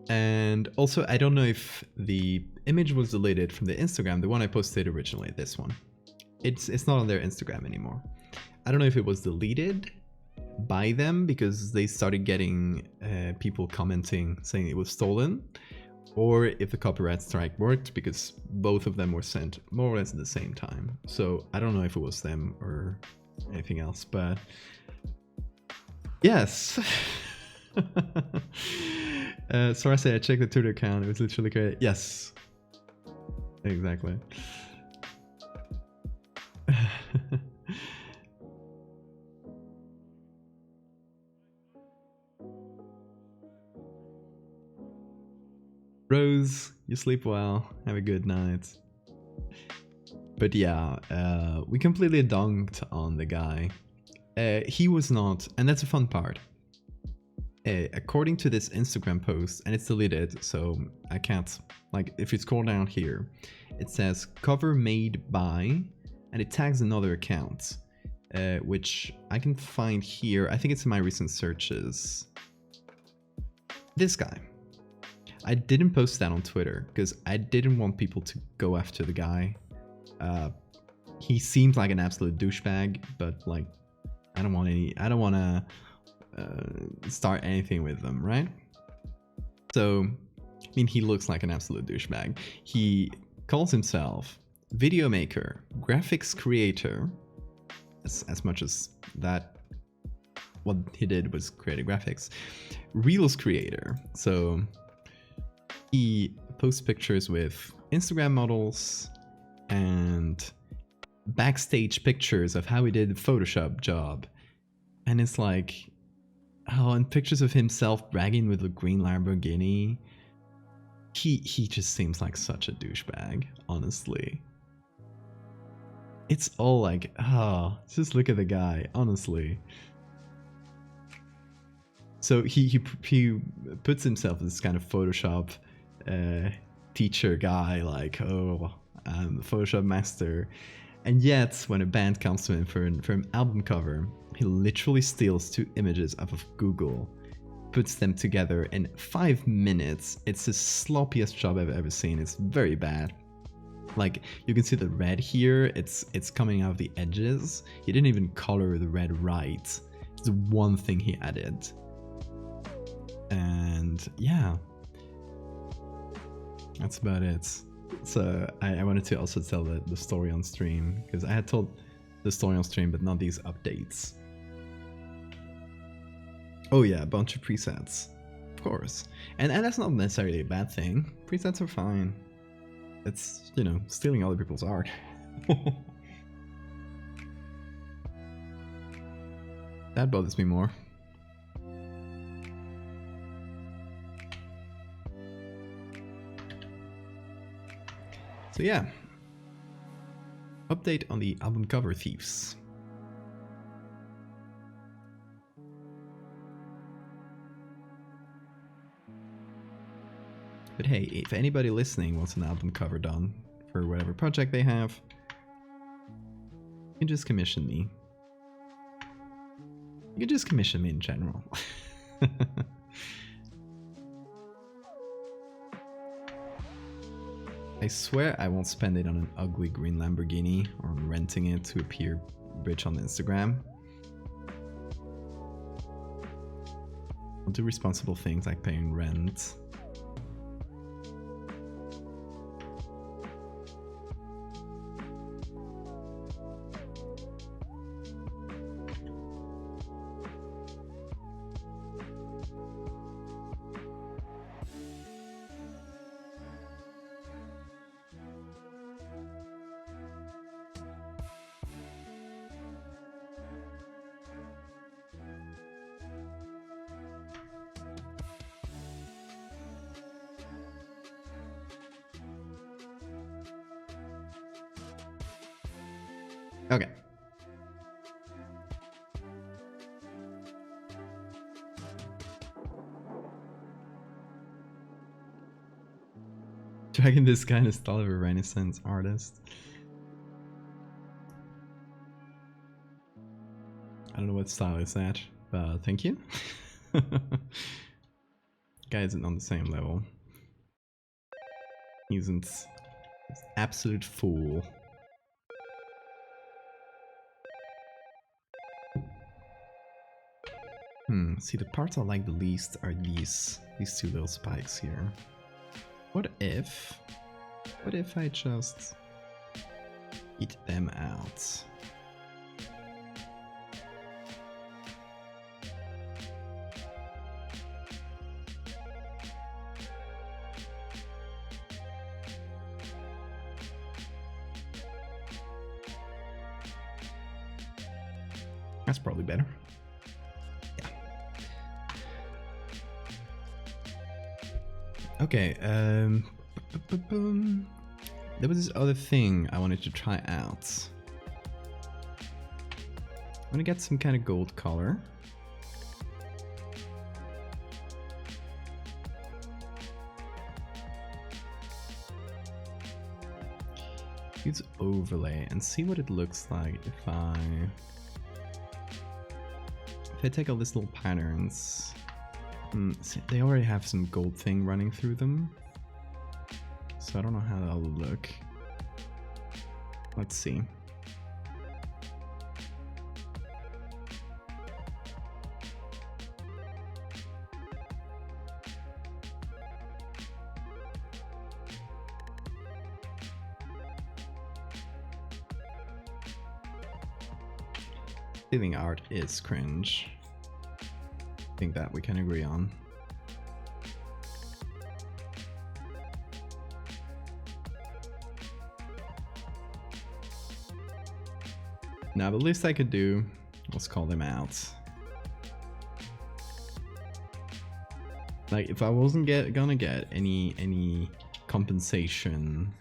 And also, I don't know if the image was deleted from the Instagram, the one I posted originally, this one. It's not on their Instagram anymore. I don't know if it was deleted by them because they started getting people commenting saying it was stolen, or if the copyright strike worked because both of them were sent more or less at the same time. So I don't know if it was them or anything else, but yes. So I say I checked the Twitter account, it was literally great. Yes, exactly. Rose, you sleep well, have a good night. But yeah, we completely donked on the guy. He was not, and that's a fun part. According to this Instagram post, and it's deleted, so I can't, like, if you scroll down here, it says cover made by, and it tags another account, which I can find here. I think it's in my recent searches. This guy. I didn't post that on Twitter because I didn't want people to go after the guy. He seemed like an absolute douchebag, but like, I don't want to start anything with them, right? So, I mean, he looks like an absolute douchebag. He calls himself video maker, graphics creator, as much as that, what he did was create graphics, reels creator. So he posts pictures with Instagram models and backstage pictures of how he did the Photoshop job. And it's like, oh, and pictures of himself bragging with a green Lamborghini. He just seems like such a douchebag, honestly. It's all like, oh, just look at the guy, honestly. So he puts himself as this kind of Photoshop teacher guy, like, oh, I'm the Photoshop master. And yet, when a band comes to him for an album cover, he literally steals 2 images off of Google, puts them together in 5 minutes. It's the sloppiest job I've ever seen. It's very bad. Like, you can see the red here, it's coming out of the edges. He didn't even color the red right. It's the one thing he added. And yeah, that's about it. So I wanted to also tell the story on stream, because I had told the story on stream, but not these updates. Oh yeah, a bunch of presets, of course. And that's not necessarily a bad thing. Presets are fine. It's, you know, stealing other people's art. That bothers me more. So yeah, update on the album cover thieves. But hey, if anybody listening wants an album cover done for whatever project they have, you can just commission me. You can just commission me in general. I swear I won't spend it on an ugly green Lamborghini or on renting it to appear rich on Instagram. I'll do responsible things like paying rent. Okay. Dragging this guy in the style of a Renaissance artist. I don't know what style is that, but thank you. Guy isn't on the same level. He isn't. He's an absolute fool. See, the parts I like the least are these two little spikes here. What if I just eat them out? That's probably better. Yeah. Okay, there was this other thing I wanted to try out. I'm gonna get some kind of gold color. Use overlay and see what it looks like if I take all these little patterns. See, they already have some gold thing running through them, so I don't know how that'll look. Let's see. Stealing art is cringe. I think that we can agree on. Now the least I could do was call them out. Like, if I wasn't gonna get any compensation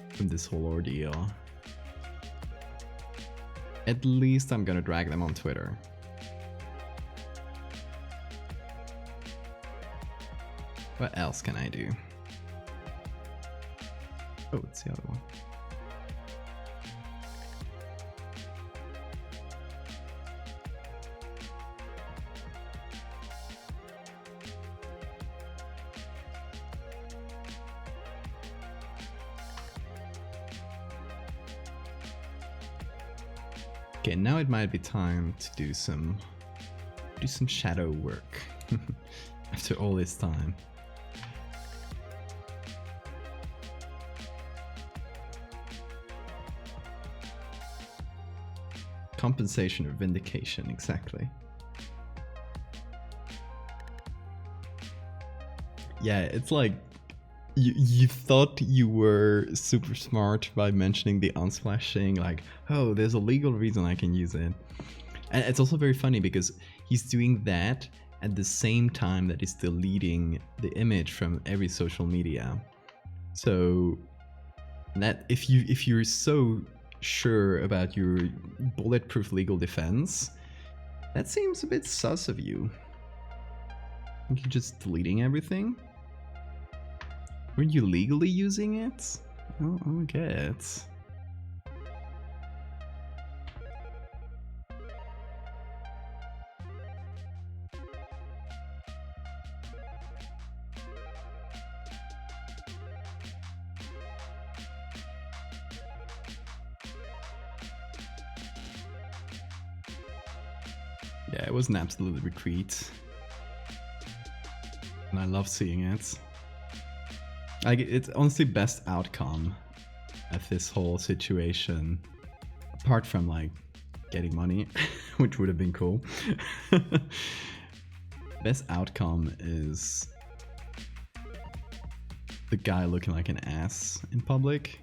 from this whole ordeal, at least I'm gonna drag them on Twitter. What else can I do? Oh, it's the other one. Okay, now it might be time to do some shadow work after all this time. Compensation or vindication, exactly. Yeah, it's like you thought you were super smart by mentioning the unsplashing, like, oh, there's a legal reason I can use it. And it's also very funny because he's doing that at the same time that he's deleting the image from every social media. So that if you're so sure about your bulletproof legal defense, that seems a bit sus of you. I think you're just deleting everything. Were you legally using it? I don't get it. Yeah, it was an absolute retreat. And I love seeing it. Like, it's honestly best outcome of this whole situation. Apart from, like, getting money, which would have been cool. Best outcome is the guy looking like an ass in public.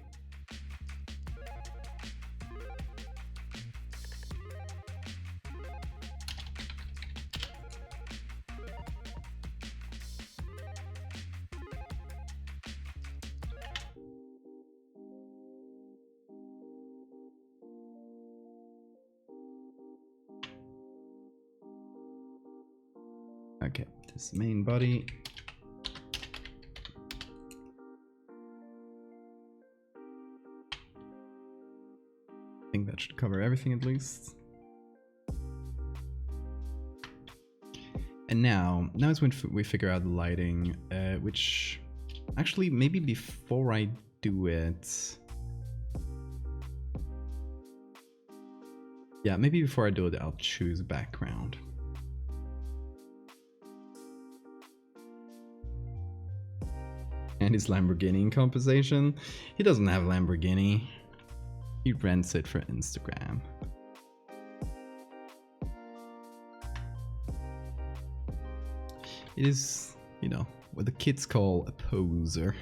Okay, this is the main body. I think that should cover everything at least. And now is when we figure out the lighting, which actually maybe before I do it. Yeah, maybe before I do it, I'll choose background. And his Lamborghini compensation. He doesn't have a Lamborghini. He rents it for Instagram. It is, you know, what the kids call a poser.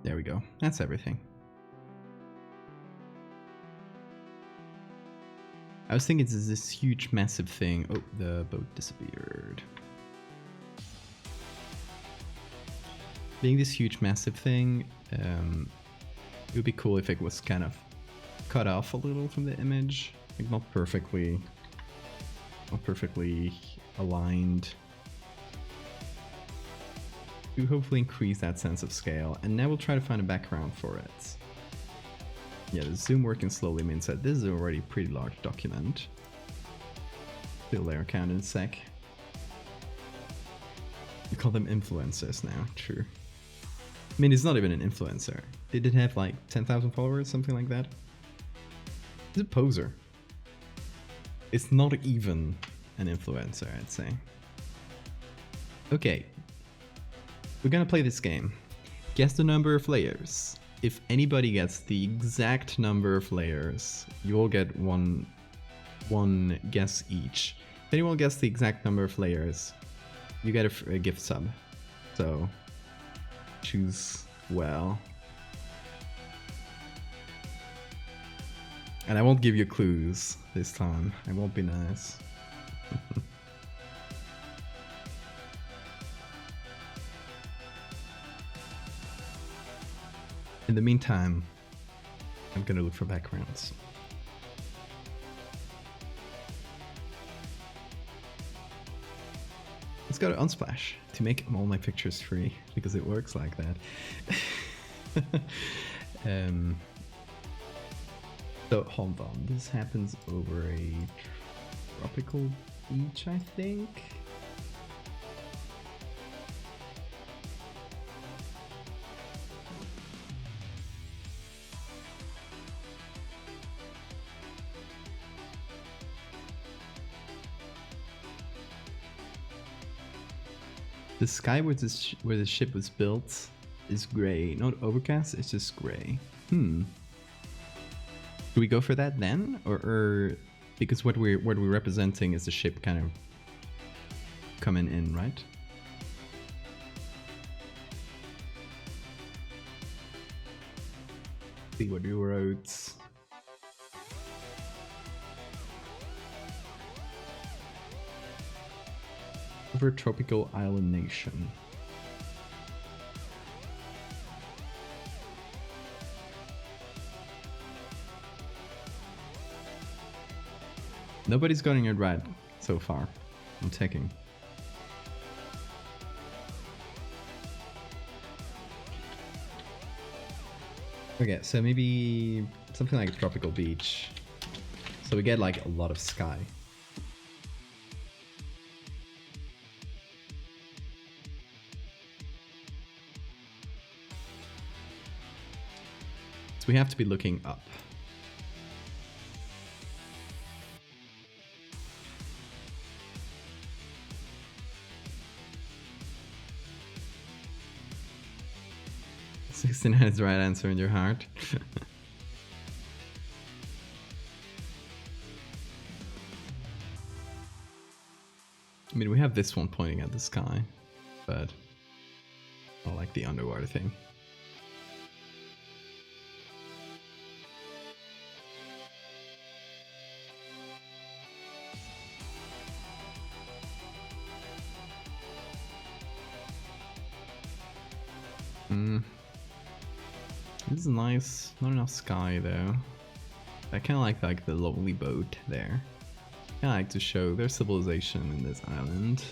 There we go. That's everything. I was thinking it's this huge, massive thing. Oh, the boat disappeared. Being this huge, massive thing, it would be cool if it was kind of cut off a little from the image, like not perfectly aligned. To hopefully increase that sense of scale, and now we'll try to find a background for it. Yeah, the zoom working slowly means that this is already a pretty large document. Still layer count in a sec. We call them influencers now, true. I mean, it's not even an influencer. Did it have like 10,000 followers, something like that? It's a poser. It's not even an influencer, I'd say. Okay. We're gonna play this game. Guess the number of layers. If anybody gets the exact number of layers, you will get one guess each. If anyone gets the exact number of layers, you get a gift sub. So choose well. And I won't give you clues this time. I won't be nice. In the meantime, I'm gonna look for backgrounds. Let's go to Unsplash to make all my pictures free, because it works like that. So hold on, this happens over a tropical beach, I think? The sky where the ship was built is gray, not overcast, it's just gray. Do we go for that then? Or because what we're representing is the ship kind of coming in, right? See what you wrote. Over tropical island nation. Nobody's getting it right so far. I'm taking. Okay, so maybe something like a tropical beach. So we get like a lot of sky. So we have to be looking up. "69 is the right answer in your heart." I mean, we have this one pointing at the sky, but I like the underwater thing. This is nice. Not enough sky though. I kind of like the lonely boat there. I like to show their civilization in this island.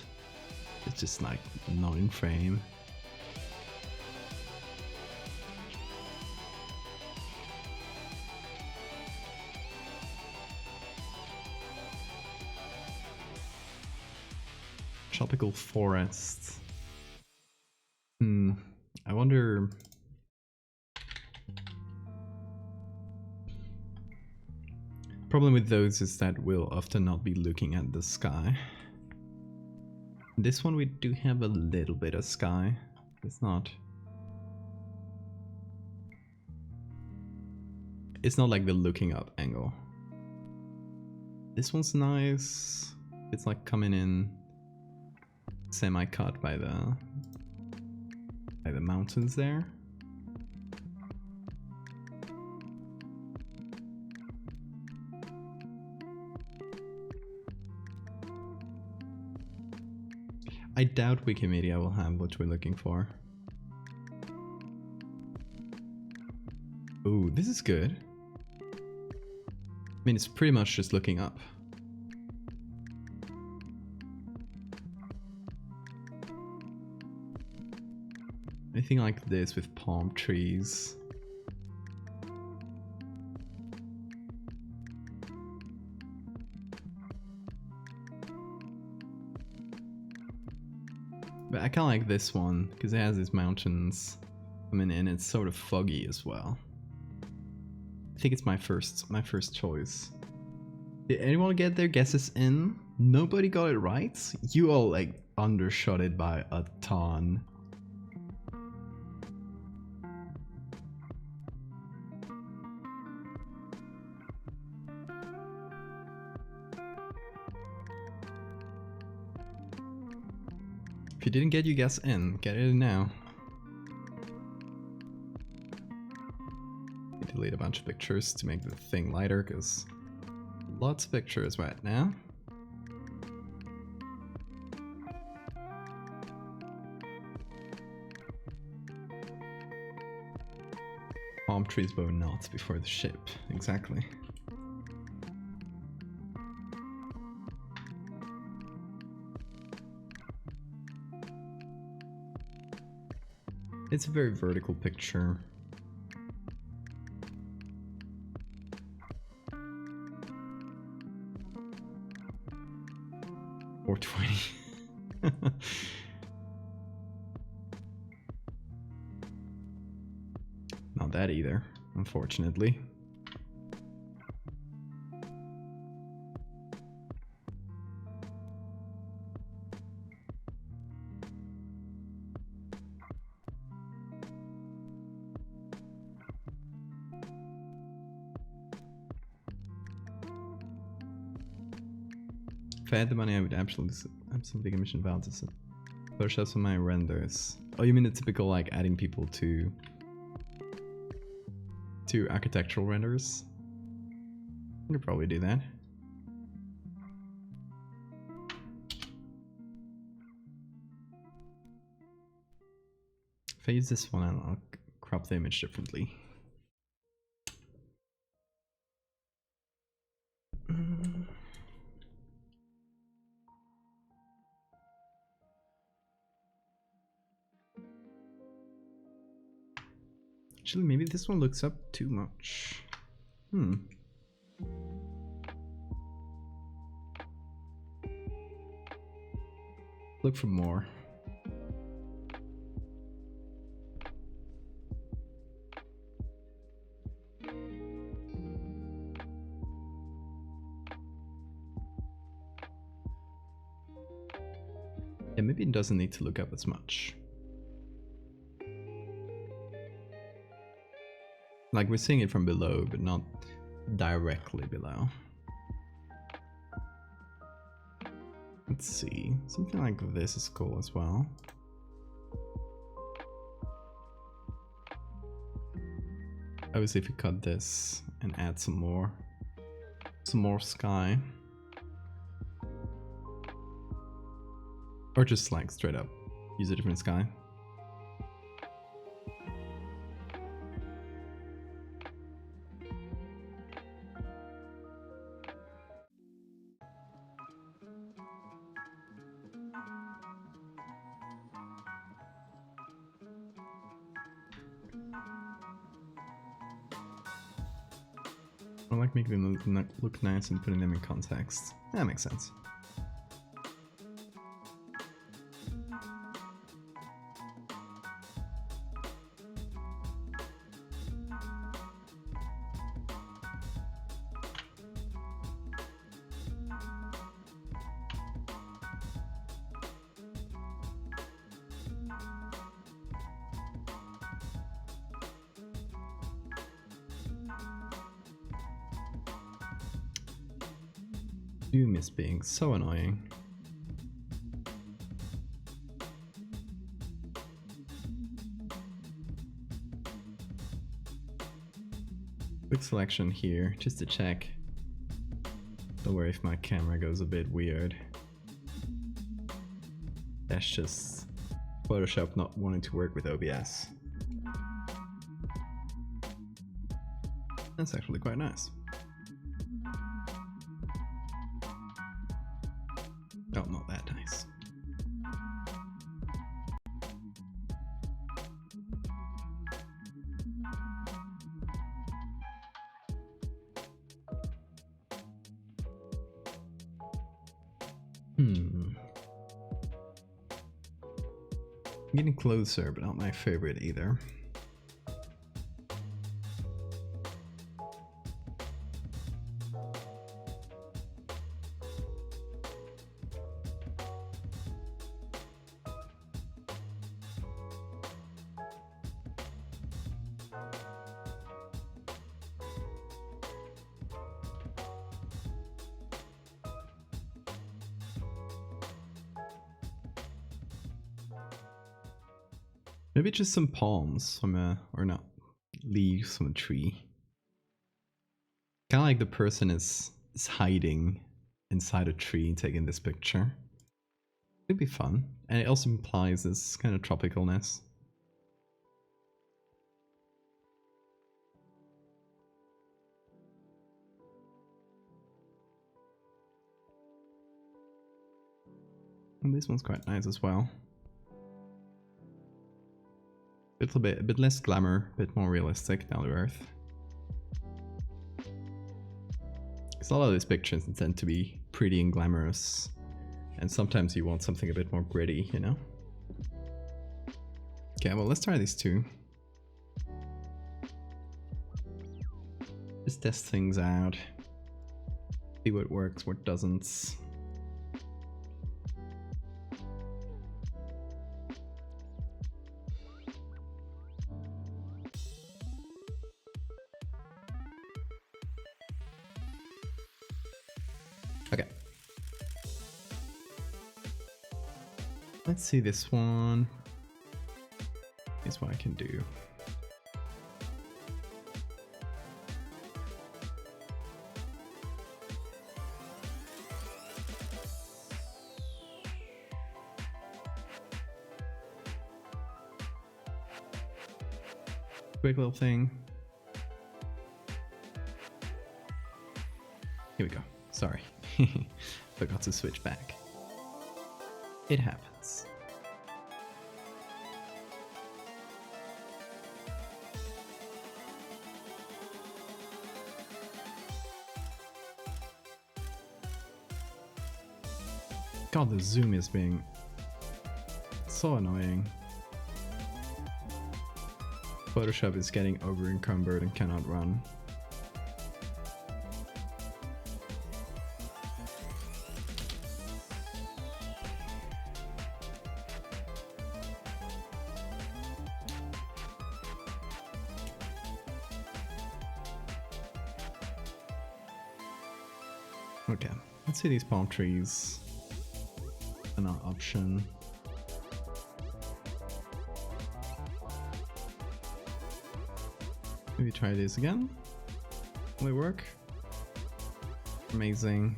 It's just like not in frame. Tropical forest. I wonder. Problem with those is that we'll often not be looking at the sky. This one we do have a little bit of sky. It's not like the looking up angle. This one's nice. It's like coming in semi-cut by the mountains there. I doubt Wikimedia will have what we're looking for. Ooh, this is good. I mean, it's pretty much just looking up. Anything like this with palm trees. But I kind of like this one because it has these mountains coming in. It's sort of foggy as well. I think it's my first choice. Did anyone get their guesses in? Nobody got it right? You all like undershot it by a ton. If you didn't get your guess in, get it in now. Delete a bunch of pictures to make the thing lighter, because lots of pictures right now. Palm trees bow knots before the ship, exactly. It's a very vertical picture. Or 20. Not that either, unfortunately. If I had the money, I would absolutely commission Valdevia. Photoshops on my renders. Oh, you mean the typical like adding people to architectural renders? I could probably do that. If I use this one, I'll crop the image differently. Actually, maybe this one looks up too much. Look for more. Yeah, maybe it doesn't need to look up as much. Like we're seeing it from below, but not directly below. Let's see, something like this is cool as well. Obviously if we cut this and add some more sky. Or just like straight up use a different sky. I like making them look nice and putting them in context. That makes sense. Doom is being so annoying. Quick selection here, just to check. Don't worry if my camera goes a bit weird. That's just Photoshop not wanting to work with OBS. That's actually quite nice. Oh, not that nice. Getting closer, but not my favorite either. Maybe just some palms from a, or not, leaves from a tree. Kind of like the person is hiding inside a tree taking this picture. It'd be fun. And it also implies this kind of tropicalness. And this one's quite nice as well. A bit less glamour, a bit more realistic, down to earth. Because a lot of these pictures tend to be pretty and glamorous, and sometimes you want something a bit more gritty, you know? Okay, well, let's try these two. Just test things out. See what works, what doesn't. Okay. Let's see this one. Here's what I can do. Quick little thing. Here we go. Sorry. Forgot to switch back. It happens. God, the zoom is being so annoying. Photoshop is getting over encumbered and cannot run. Okay, let's see these palm trees. Another option. Maybe try this again. Will it work? Amazing.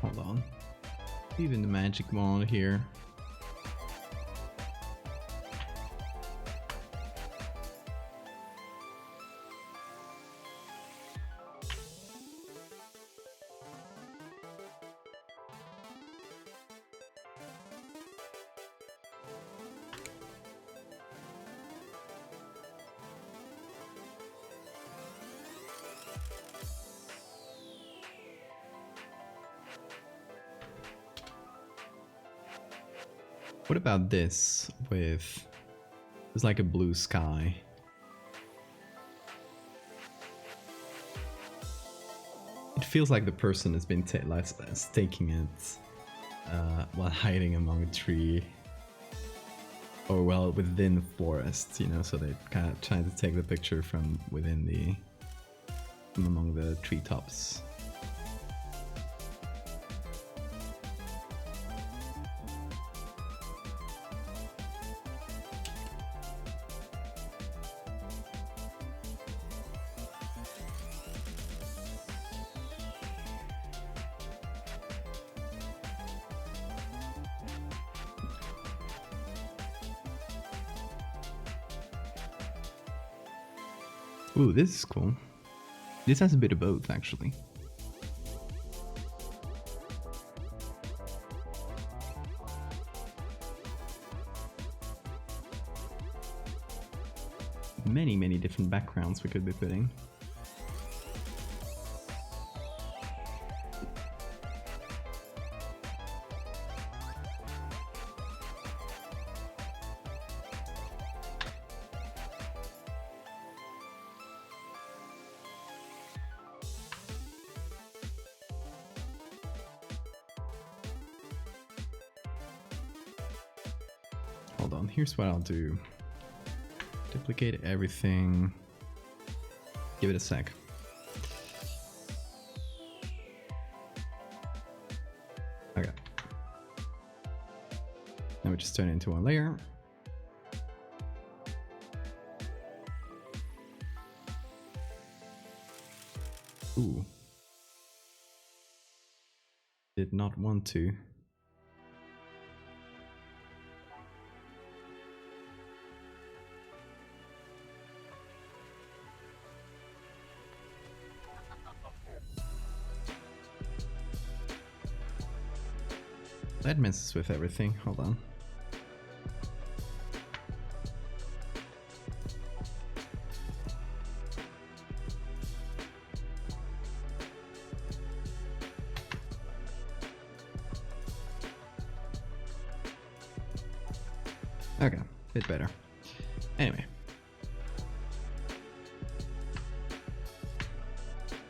Hold on. Even the magic wand here. What about this with... It's like a blue sky. It feels like the person has been taking it while hiding among a tree. Or well, within the forest, you know, so they're kind of trying to take the picture from within the... from among the treetops. Ooh, this is cool. This has a bit of both, actually. Many different backgrounds we could be putting. Hold on, here's what I'll do. Duplicate everything. Give it a sec. Okay. Now we just turn it into one layer. Ooh. Did not want to. That messes with everything. Hold on. Okay, bit better. Anyway.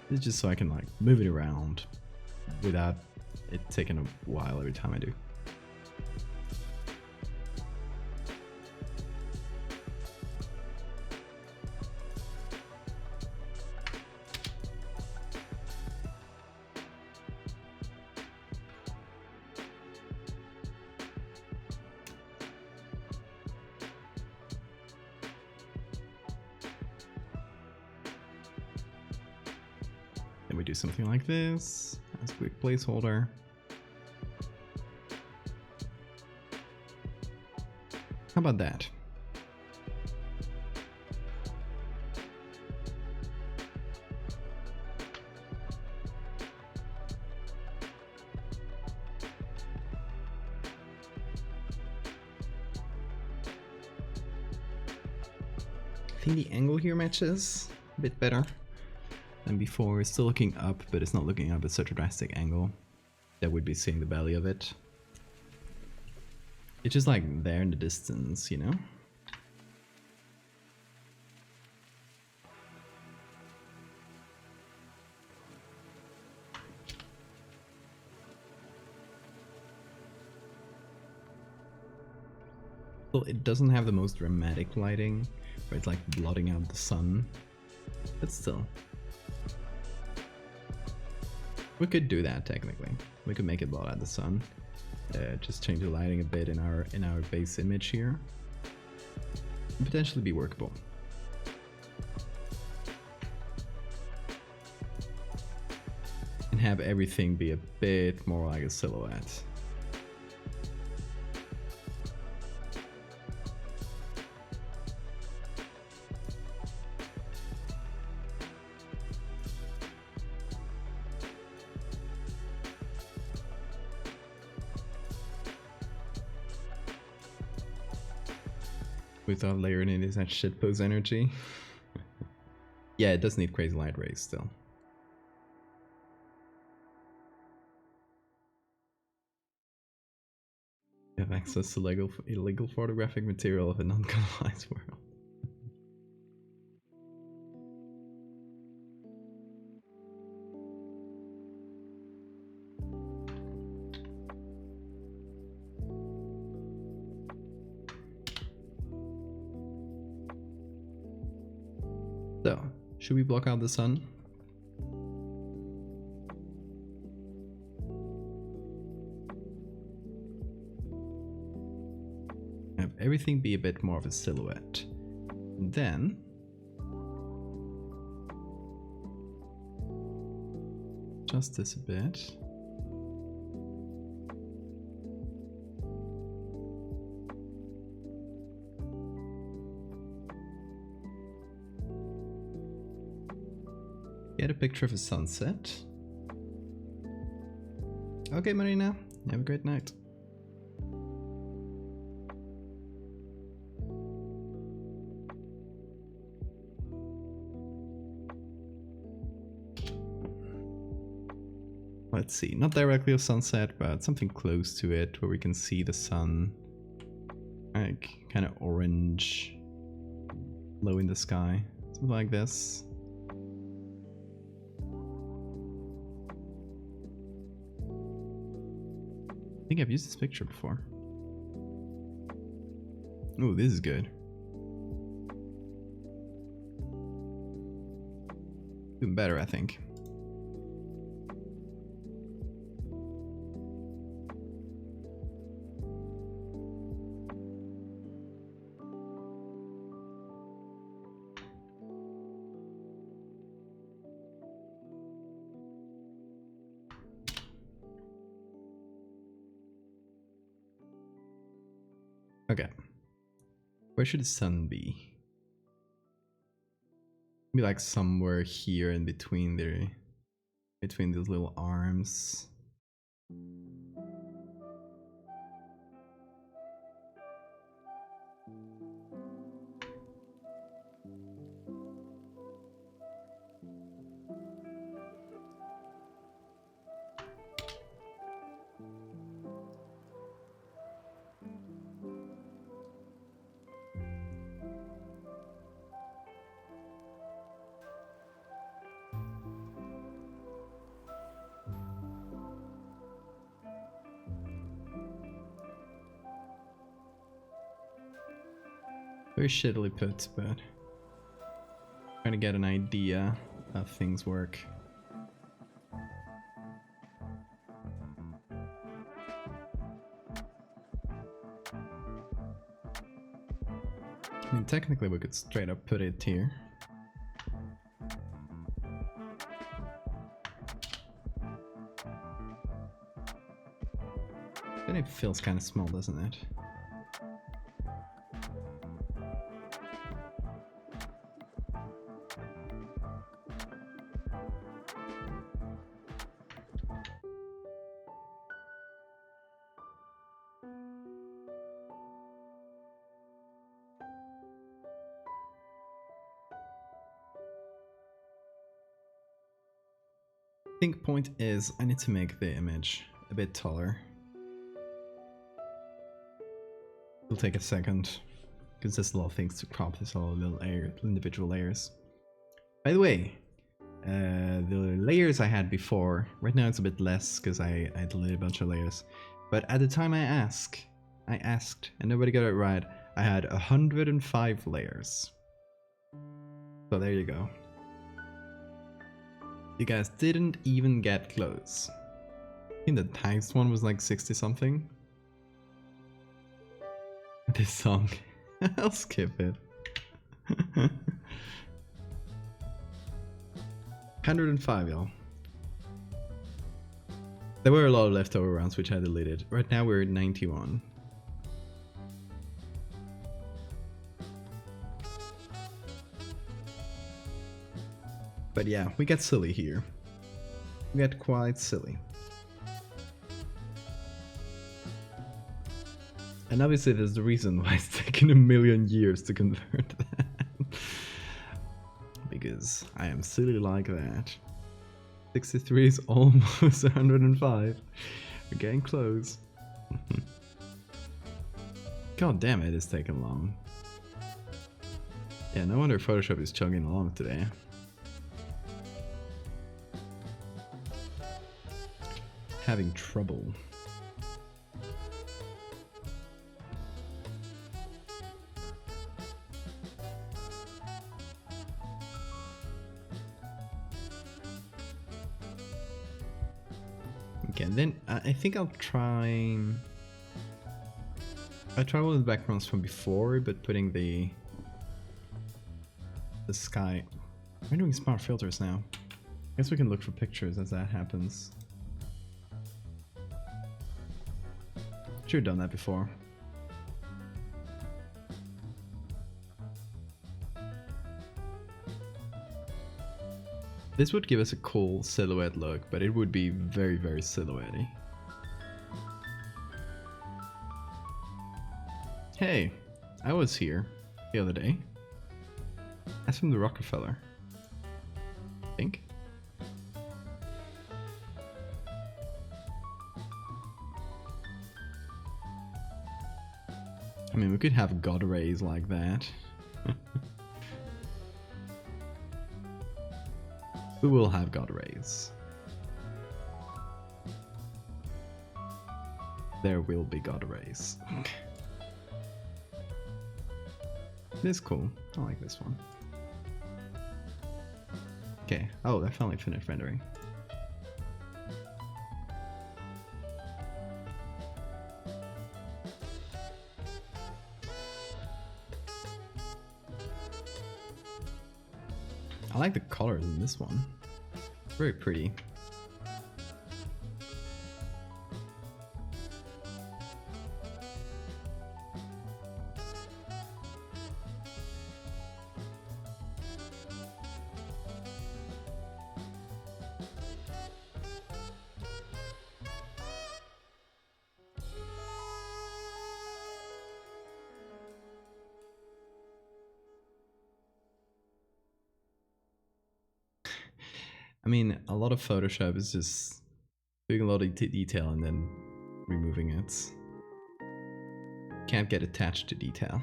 This is just so I can like move it around without it taking a while every time I do. Then we do something like this as a quick placeholder. How about that? I think the angle here matches a bit better than before. It's still looking up, but it's not looking up at such a drastic angle that would be seeing the belly of it. It's just like there in the distance, you know? Well, it doesn't have the most dramatic lighting, where it's like blotting out the sun, but still. We could do that technically. We could make it blot out the sun. Just change the lighting a bit in our base image here. Could potentially be workable. And have everything be a bit more like a silhouette. Without layering in that shitpost energy. Yeah, it does need crazy light rays still. have access to illegal photographic material of a non-colonized world. So, should we block out the sun? Have everything be a bit more of a silhouette. And then adjust this a bit. Get a picture of a sunset. Okay, Marina, have a great night. Let's see, not directly a sunset, but something close to it where we can see the sun, like kind of orange, low in the sky, something like this. I think I've used this picture before. Oh, this is good. Even better, I think. Okay. Where should the sun be? Maybe like somewhere here in between between these little arms. Very shittily put, but trying to get an idea how things work. I mean, technically we could straight up put it here. Then it feels kind of small, doesn't it? I think point is I need to make the image a bit taller. It'll take a second because there's a lot of things to crop. There's all little individual layers. By the way, the layers I had before, right now it's a bit less because I deleted a bunch of layers. But at the time I asked and nobody got it right. I had 105 layers. So there you go. You guys didn't even get close. I think the highest one was like 60 something. This song. I'll skip it. 105, y'all. There were a lot of leftover rounds which I deleted. Right now we're at 91. But yeah, we get silly here. We get quite silly. And obviously there's the reason why it's taken a million years to convert that. Because I am silly like that. 63 is almost 105. We're getting close. God damn it, it's taking long. Yeah, no wonder Photoshop is chugging along today. Having trouble. Okay, and then I think I'll try... I tried one of the backgrounds from before, but putting the sky... We're doing smart filters now. I guess we can look for pictures as that happens. Should have done that before. This would give us a cool silhouette look, but it would be very, very silhouette-y. Hey, I was here the other day. That's from the Rockefeller, I think. I mean, we could have god rays like that. We will have god rays. There will be god rays. This is cool. I like this one. Okay. Oh, I finally finished rendering. I like the colors in this one. Very pretty. I mean, a lot of Photoshop is just doing a lot of detail and then removing it. Can't get attached to detail.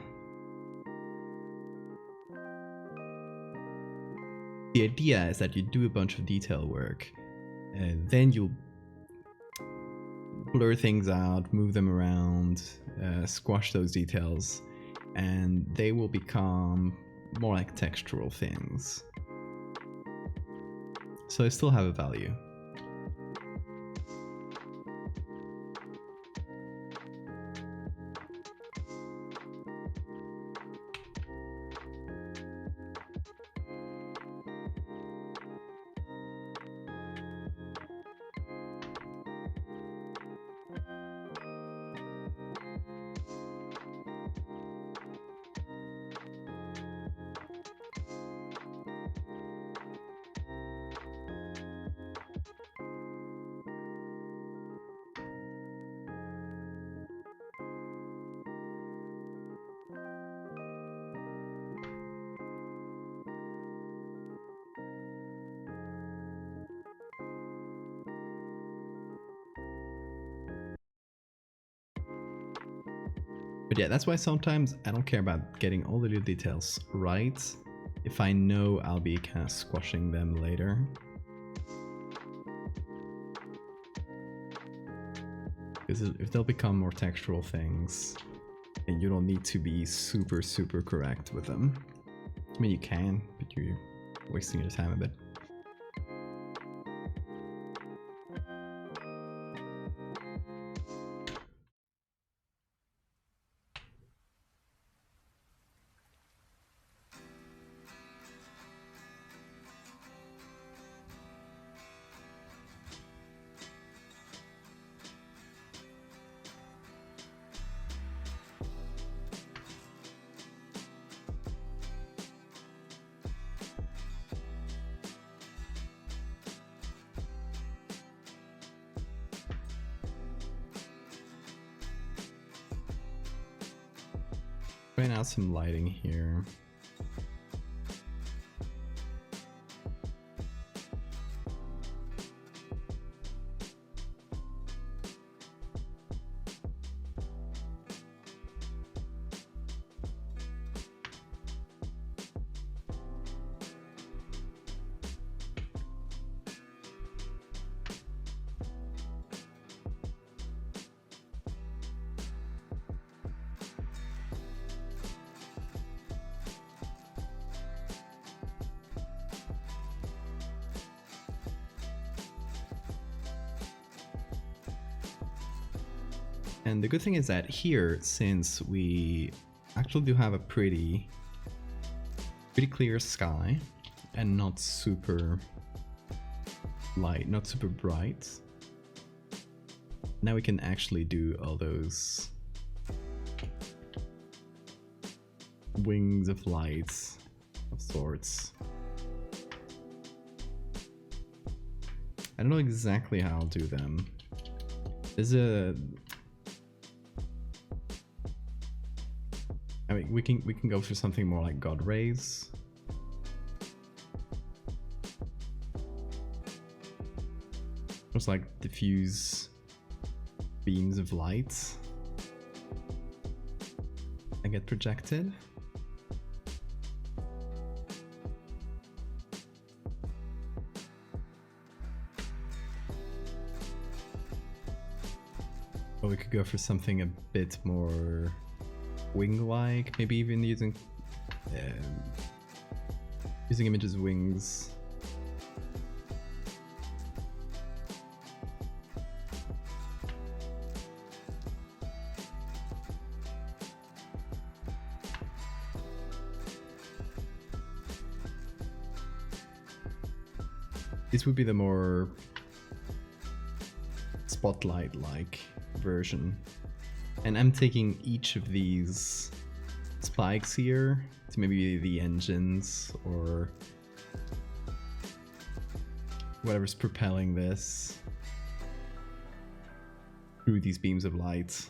The idea is that you do a bunch of detail work, and then you'll blur things out, move them around, squash those details, and they will become more like textural things. So they still have a value. But yeah, that's why sometimes I don't care about getting all the little details right if I know I'll be kind of squashing them later. Because if they'll become more textural things, then you don't need to be super, super correct with them. I mean, you can, but you're wasting your time a bit. Trying out some lighting here. And the good thing is that here, since we actually do have a pretty clear sky and not super light, not super bright, now we can actually do all those wings of light of sorts. I don't know exactly how I'll do them. There's a... I mean, we can go for something more like God rays. Just like diffuse beams of light and get projected. Or we could go for something a bit more wing-like, maybe even using images of wings. This would be the more spotlight-like version. And I'm taking each of these spikes here to maybe the engines or whatever's propelling this through these beams of light.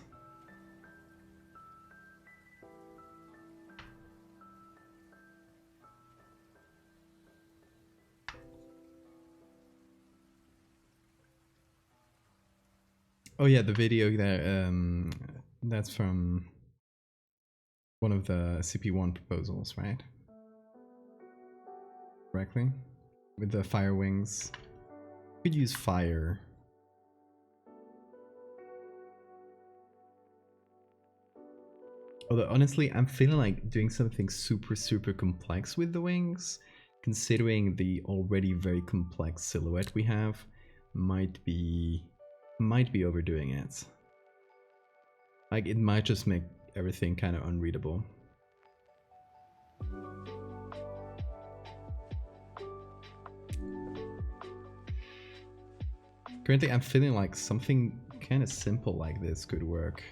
Oh yeah, the video there, that's from one of the SCP-1 proposals, right? Correctly? With the fire wings. We could use fire. Although honestly, I'm feeling like doing something super complex with the wings, considering the already very complex silhouette we have, might be overdoing it. Like, it might just make everything kind of unreadable. Currently, I'm feeling like something kind of simple like this could work.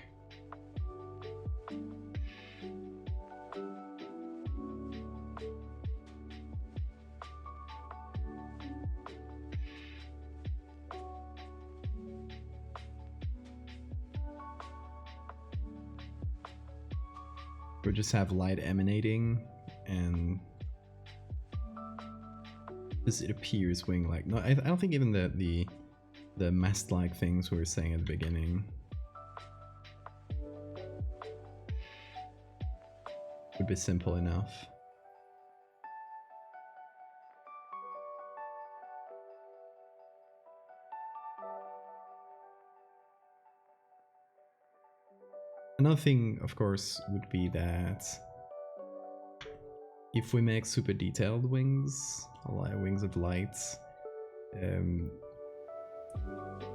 Or just have light emanating and just it appears wing-like. No, I don't think even the mast-like things we were saying at the beginning would be simple enough. Another thing, of course, would be that if we make super detailed wings, like wings of light,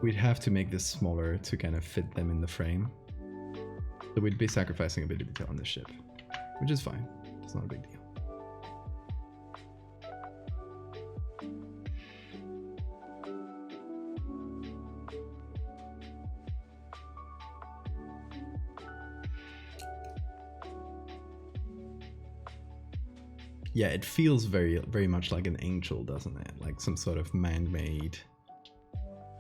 we'd have to make this smaller to kind of fit them in the frame. So we'd be sacrificing a bit of detail on the ship, which is fine. It's not a big deal. Yeah, it feels very much like an angel, doesn't it? Like some sort of man-made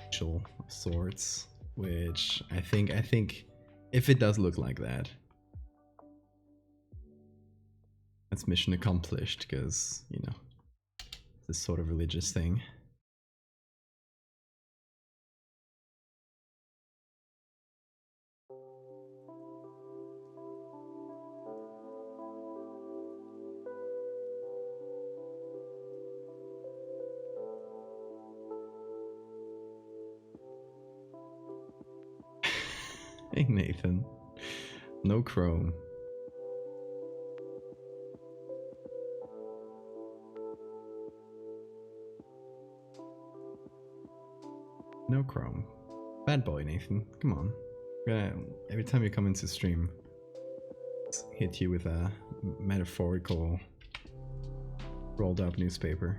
angel of sorts, which I think if it does look like that, that's mission accomplished, because, you know, this sort of religious thing. Hey Nathan, no chrome. No chrome. Bad boy, Nathan, come on. Every time you come into stream, hit you with a metaphorical rolled up newspaper.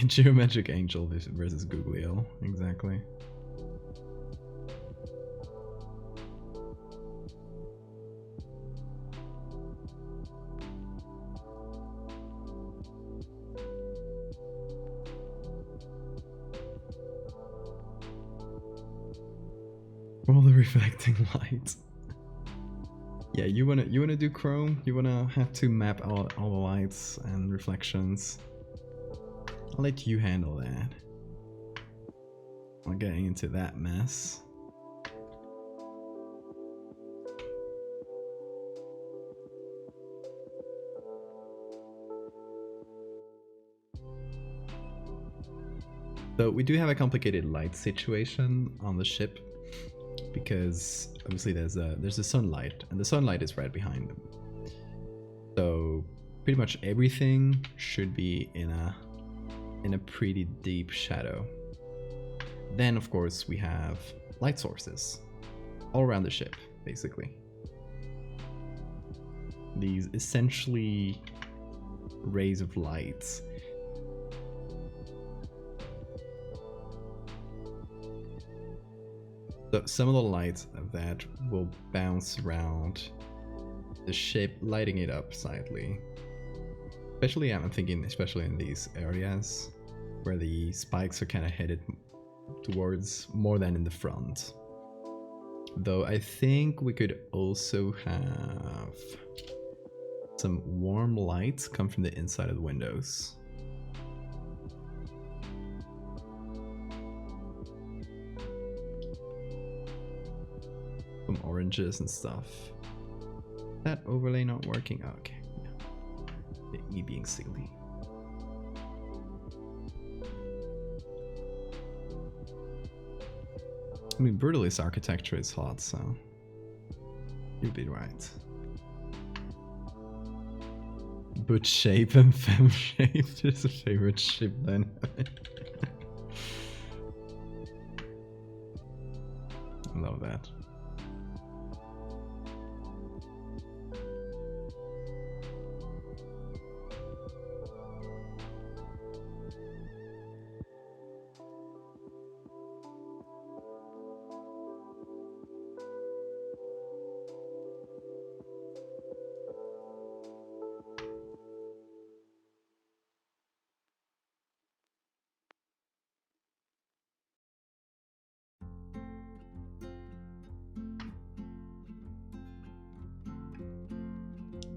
Geometric Angel versus Googlio, exactly. All the reflecting light. Yeah, you wanna do Chrome? You wanna have to map all the lights and reflections? I'll let you handle that. I'm getting into that mess. So we do have a complicated light situation on the ship because obviously there's a sunlight and the sunlight is right behind them. So pretty much everything should be in a pretty deep shadow. Then of course we have light sources all around the ship, basically. These essentially rays of light. So some of the light of that will bounce around the ship, lighting it up slightly. I'm thinking especially in these areas where the spikes are kind of headed towards more than in the front. Though I think we could also have some warm light come from the inside of the windows. Some oranges and stuff. That overlay not working? Oh, okay. Yeah. Me being silly. I mean, Brutalist architecture is hot, so you'd be right. But shape and femme shape is a favorite ship dynamic. Love that.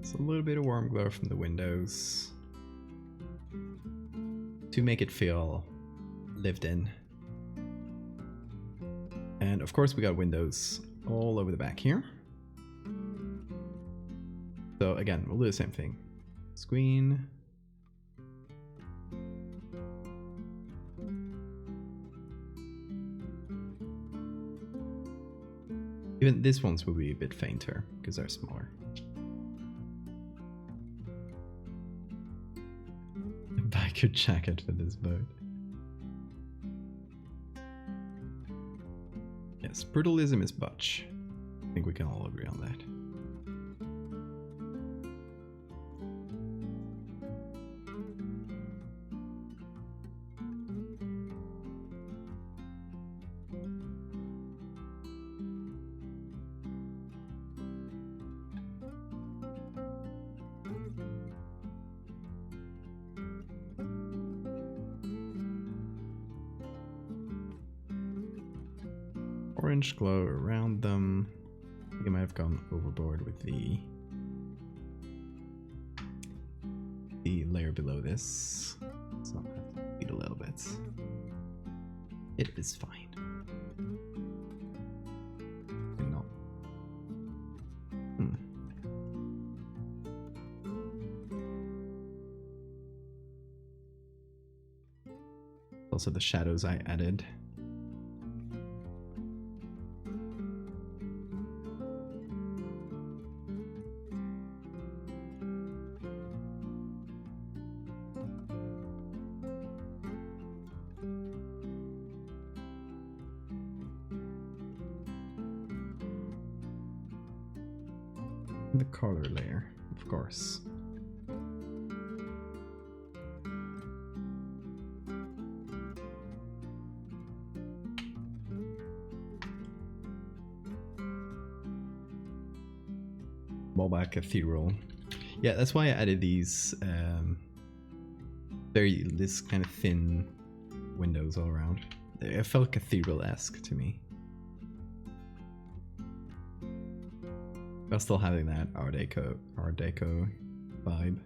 So a little bit of warm glow from the windows to make it feel lived in. And of course we got windows all over the back here. So again, we'll do the same thing. Screen. Even these ones will be a bit fainter because they're smaller. Biker jacket for this boat. Yes, brutalism is butch. I think we can all agree on that. Orange glow around them. I think I might have gone overboard with the layer below this, so I'll have to beat a little bit. It is fine. No. Also the shadows I added. The color layer, of course. Mobile Cathedral. Yeah, that's why I added these this kind of thin windows all around. It felt cathedral-esque to me. While still having that Art Deco vibe.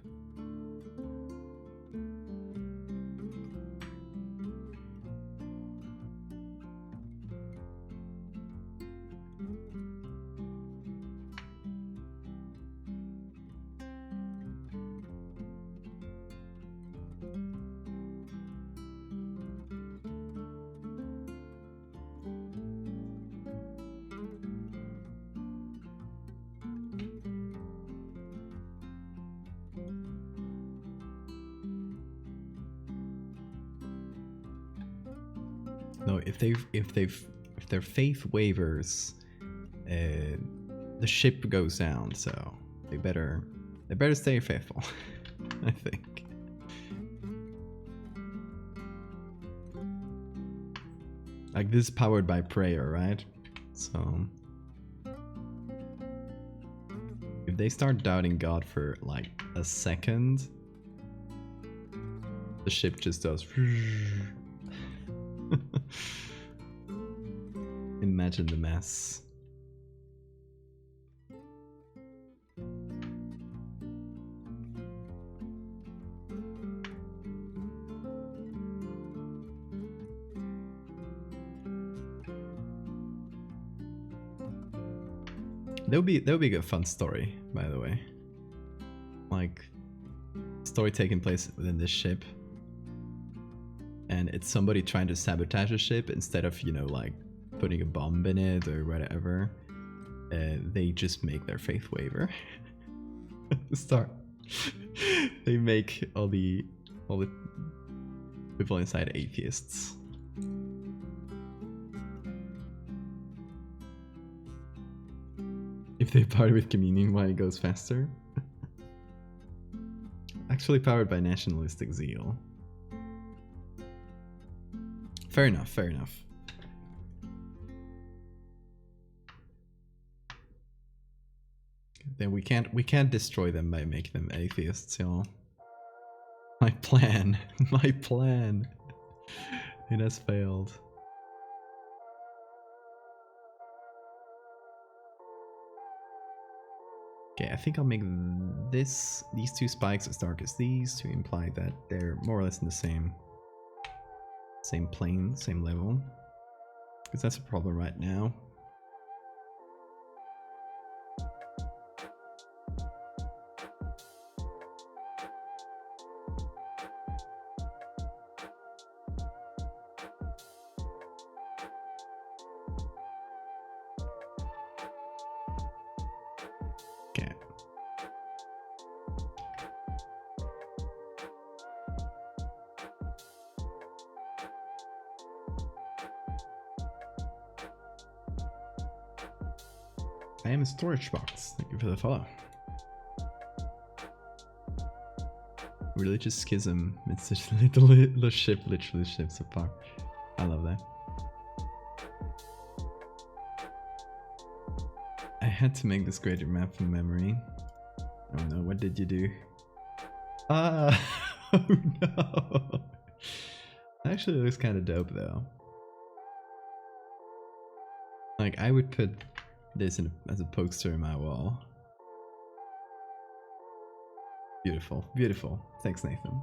No, if their faith wavers, the ship goes down. So they better stay faithful. I think. Like this is powered by prayer, right? So if they start doubting God for like a second, the ship just does. Imagine the mess. That would be a good fun story, by the way. Like story taking place within this ship. And it's somebody trying to sabotage a ship instead of, you know, like putting a bomb in it or whatever. They just make their faith waver. Start. They make all the people inside atheists. If they party with communion, why it goes faster? Actually powered by nationalistic zeal. Fair enough, fair enough. Then we can't destroy them by making them atheists, y'all. My plan. It has failed. Okay, I think I'll make these two spikes as dark as these to imply that they're more or less in the same plane, same level. Because that's a problem right now. Okay. I am a storage box. Thank you for the follow. Religious schism. It's just the ship literally shifts apart. I love that. I had to make this greater map from memory. Oh no, what did you do? Ah, oh no. Actually, it looks kind of dope though. Like, I would put this as a poster in my wall. Beautiful, beautiful. Thanks, Nathan.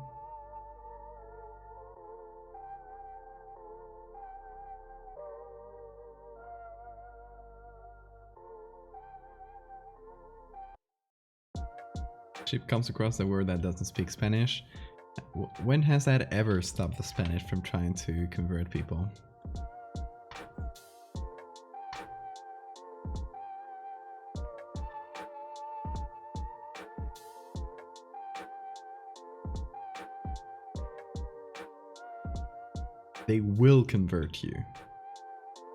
Ship comes across a word that doesn't speak Spanish. When has that ever stopped the Spanish from trying to convert people? They will convert you.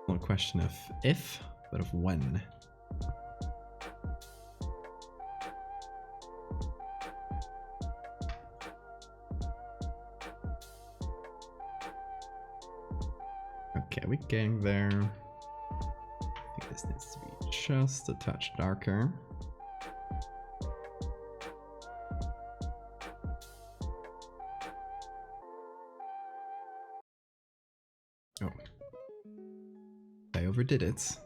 Not a question of if, but of when. getting there. I think this needs to be just a touch darker. Oh. I overdid it.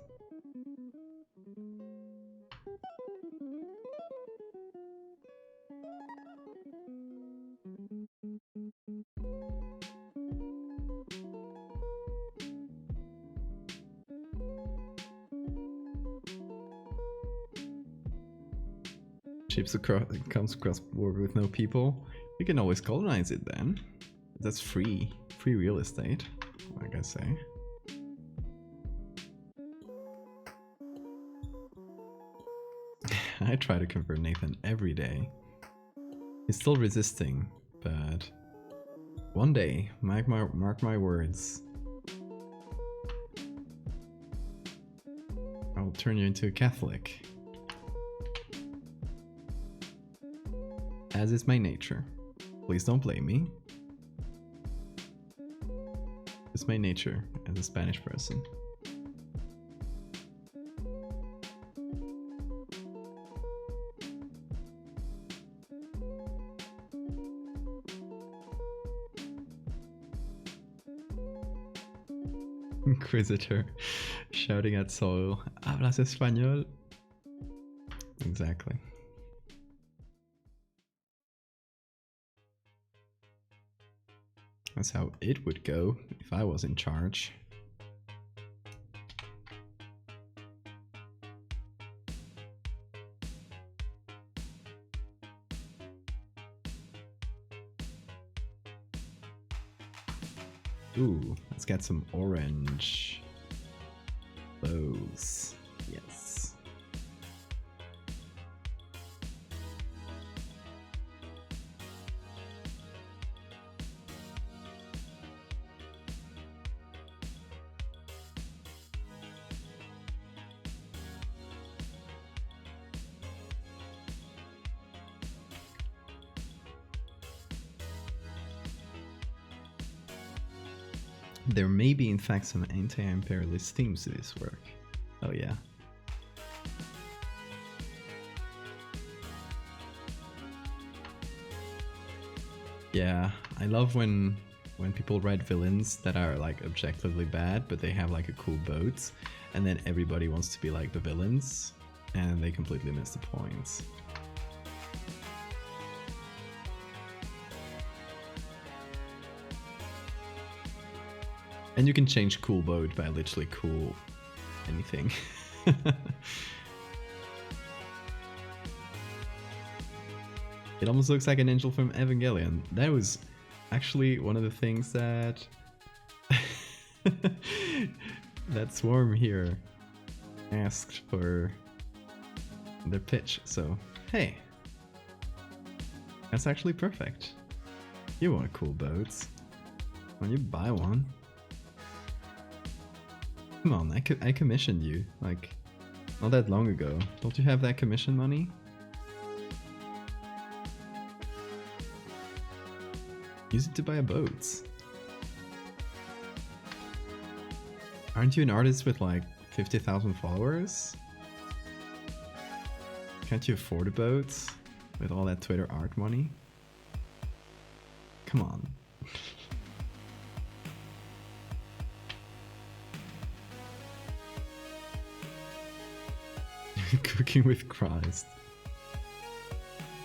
Ships comes across border with no people. We can always colonize it then. That's free real estate, like I say. I try to convert Nathan every day. He's still resisting, but one day, mark my words, I'll turn you into a Catholic. As is my nature. Please don't blame me. It's my nature as a Spanish person. Inquisitor shouting at soil. Hablas español? Exactly. That's how it would go if I was in charge. Ooh, let's get some orange. Those. Yes. There may be in fact some anti-imperialist themes to this work. Oh yeah. Yeah, I love when people write villains that are like objectively bad, but they have like a cool boat, and then everybody wants to be like the villains, and they completely miss the point. And you can change cool boat by literally cool anything. It almost looks like an angel from Evangelion. That was actually one of the things that that Swarm here asked for their pitch. So, hey, that's actually perfect. You want a cool boat. Why don't you buy one? Come on, I commissioned you, like, not that long ago. Don't you have that commission money? Use it to buy a boat. Aren't you an artist with like 50,000 followers? Can't you afford a boat with all that Twitter art money? Come on. Cooking with Christ.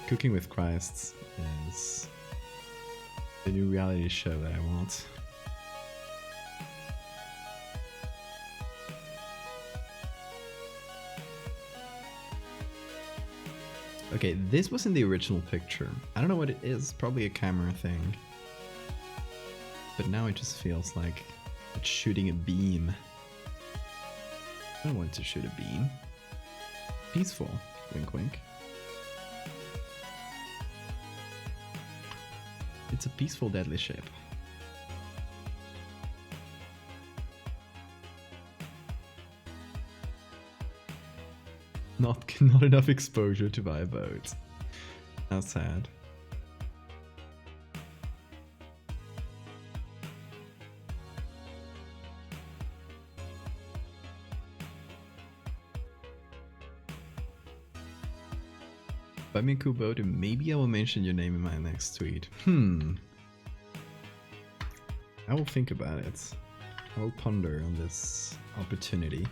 Cooking with Christ is the new reality show that I want. Okay, this was in the original picture. I don't know what it is, probably a camera thing. But now it just feels like it's shooting a beam. I don't want to shoot a beam. Peaceful. Wink wink. It's a peaceful deadly ship. Not enough exposure to buy a boat. How sad. Buy me a cool boat and maybe I will mention your name in my next tweet. I will think about it. I will ponder on this opportunity.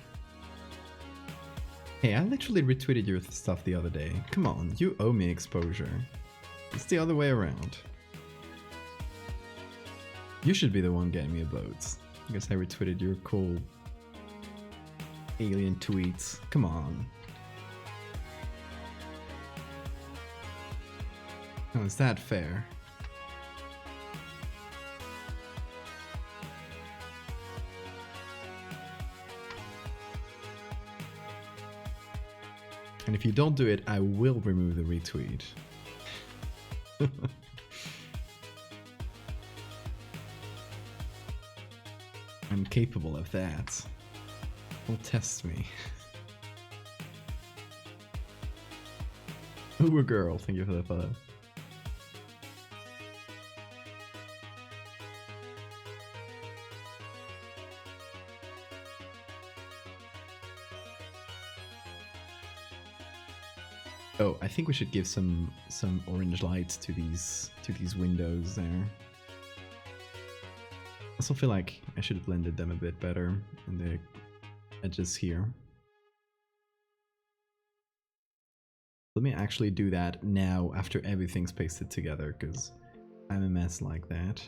Hey, I literally retweeted your stuff the other day. Come on, you owe me exposure. It's the other way around. You should be the one getting me a boat. I guess I retweeted your cool alien tweets. Come on. How is that fair? And if you don't do it, I will remove the retweet. I'm capable of that. Don't test me. Ooh, girl, thank you for the follow. Oh, I think we should give some orange lights to these windows there. I also feel like I should have blended them a bit better in the edges here. Let me actually do that now after everything's pasted together, because I'm a mess like that.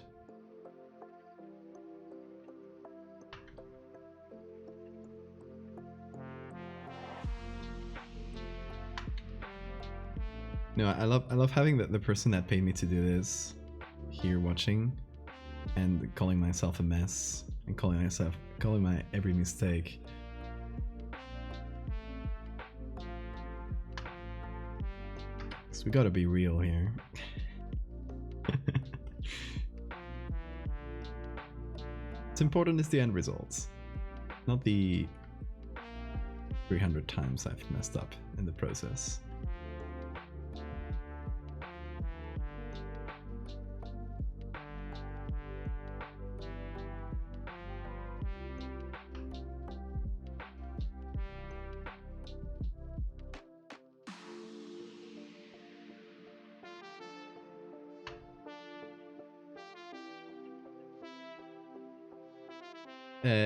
No, I love having the person that paid me to do this here watching and calling myself a mess and calling my every mistake. So we gotta be real here. What's important is the end results, not the 300 times I've messed up in the process.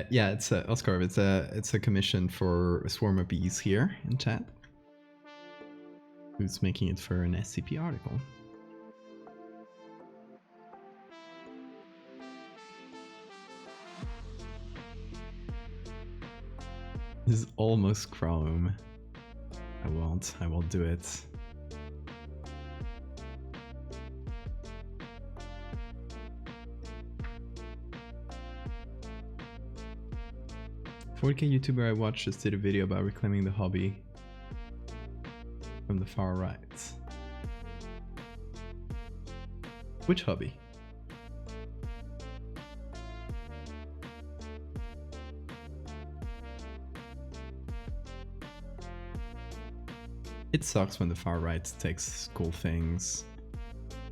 Yeah, it's Oscar. It's a commission for a swarm of bees here in chat. Who's making it for an SCP article? This is almost Chrome. I won't. I will do it. 40k YouTuber I watched just did a video about reclaiming the hobby from the far right. Which hobby? It sucks when the far right takes cool things.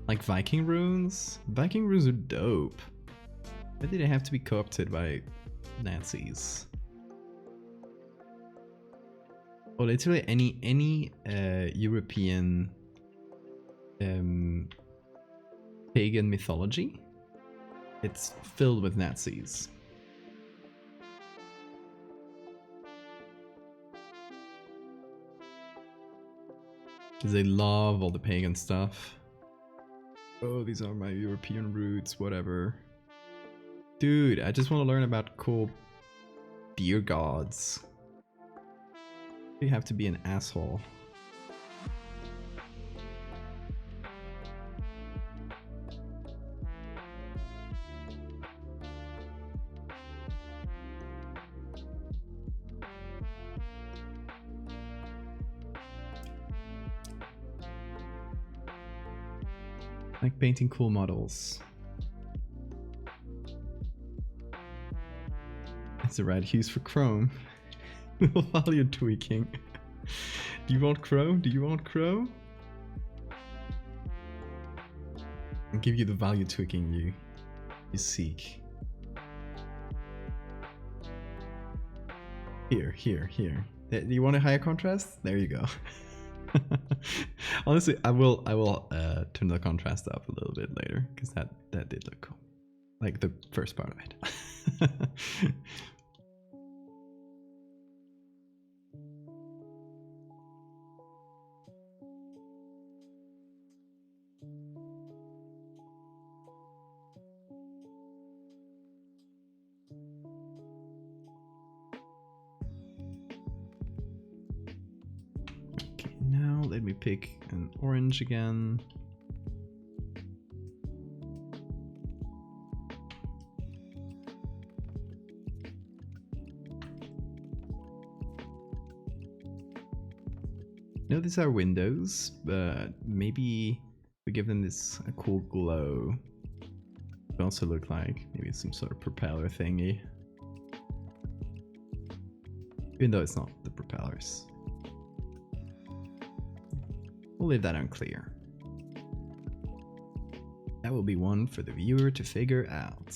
Like Viking runes? Viking runes are dope. Why did they have to be co-opted by Nazis? Well, literally any European pagan mythology, it's filled with Nazis. Because they love all the pagan stuff. Oh, these are my European roots, whatever. Dude, I just want to learn about cool deer gods. You have to be an asshole. Like painting cool models. It's the right hues for Chrome. Value tweaking. Do you want Chrome? Do you want Chrome? I'll give you the value tweaking you seek. Here. Do you want a higher contrast? There you go. Honestly, I will turn the contrast up a little bit later because that did look cool, like the first part of it. Okay, now let me pick an orange again. No, these are windows, but maybe we give them this a cool glow. It also look like maybe some sort of propeller thingy. Even though it's not the propellers. We'll leave that unclear. That will be one for the viewer to figure out.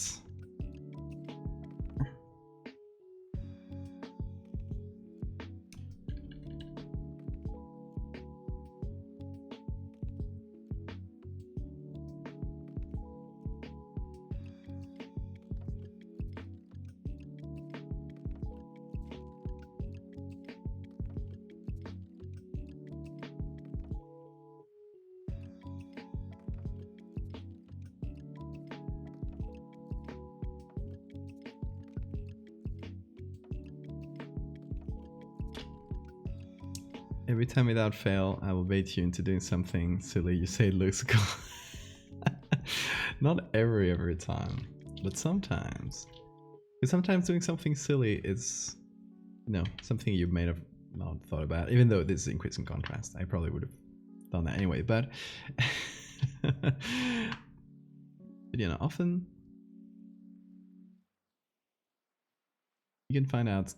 Every time without fail, I will bait you into doing something silly. You say it looks cool. Not every time, but sometimes. Because sometimes doing something silly is, you know, something you may have not thought about. Even though this is increasing contrast, I probably would have done that anyway. But, but you know, often you can find out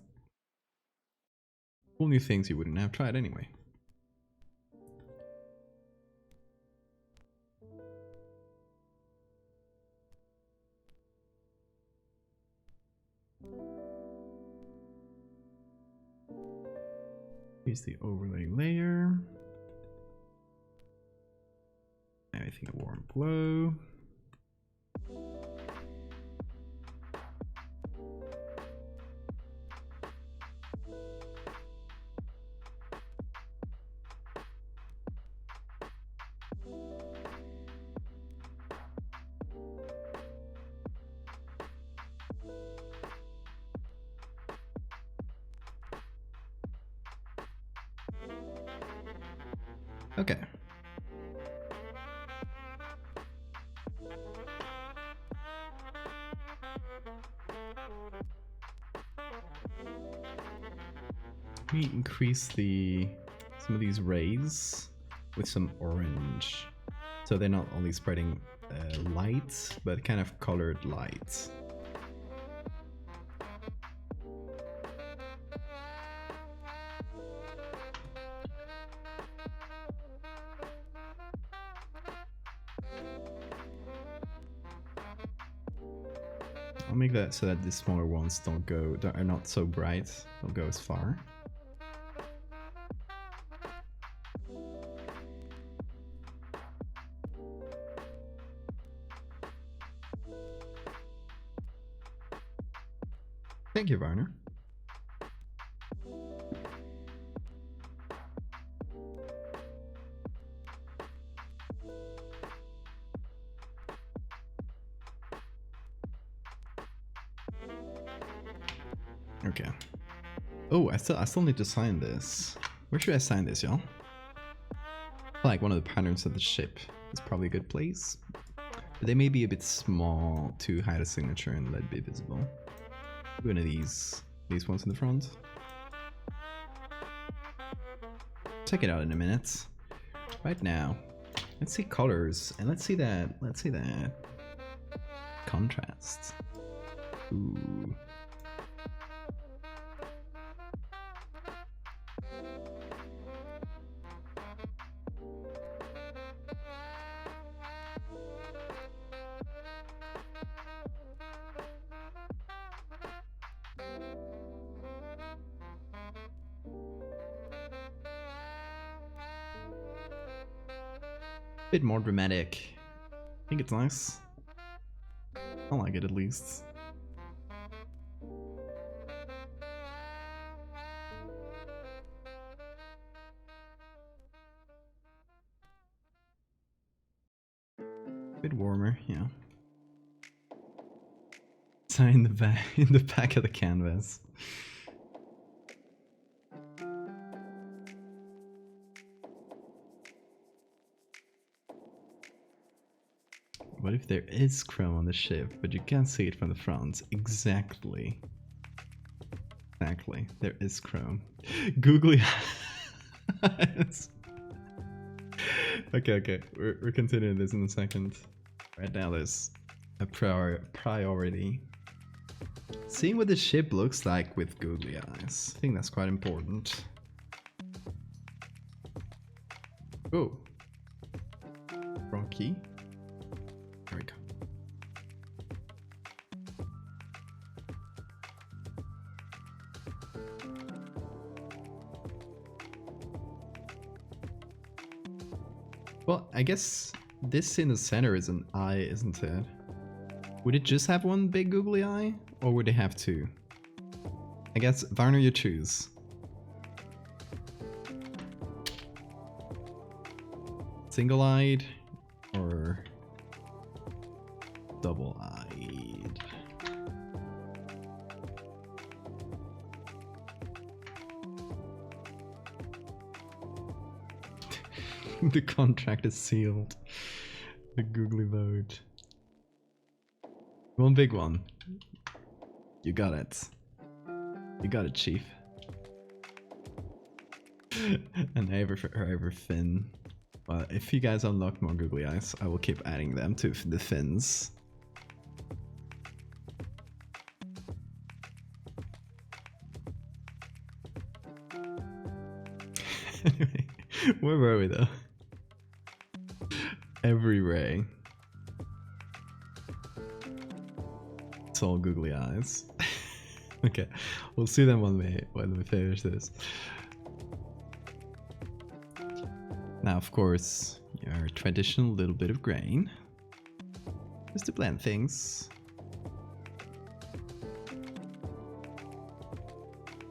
cool new things you wouldn't have tried anyway. Here's the overlay layer. Everything a warm glow. Okay. Let me increase some of these rays with some orange, so they're not only spreading light, but kind of colored light. I'll make that so that the smaller ones are not so bright, don't go as far. Thank you, Varner. Okay. Oh, I still need to sign this. Where should I sign this, y'all? Like one of the patterns of the ship is probably a good place. But they may be a bit small to hide a signature and let it be visible. One of these ones in the front. Check it out in a minute. Right now, let's see colors and let's see that contrast. Ooh. Bit more dramatic. I think it's nice. I like it at least. Bit warmer, yeah. So in the back of the canvas. What if there is chrome on the ship, but you can't see it from the front? Exactly. Exactly. There is chrome. Googly eyes. Okay. We're continuing this in a second. Right now there's a priority. Seeing what the ship looks like with googly eyes. I think that's quite important. Oh. Wrong key. There we go. Well, I guess this in the center is an eye, isn't it? Would it just have one big googly eye? Or would it have two? I guess, Varner, you choose. Single-eyed or double-eyed? The contract is sealed. The googly vote. One big one. You got it. You got it, Chief. And over fin. Well, if you guys unlock more googly eyes, I will keep adding them to the fins. Anyway, where were we though? Every ray. It's all googly eyes. Okay, we'll see them when we finish this. Now, of course, your traditional little bit of grain, just to blend things.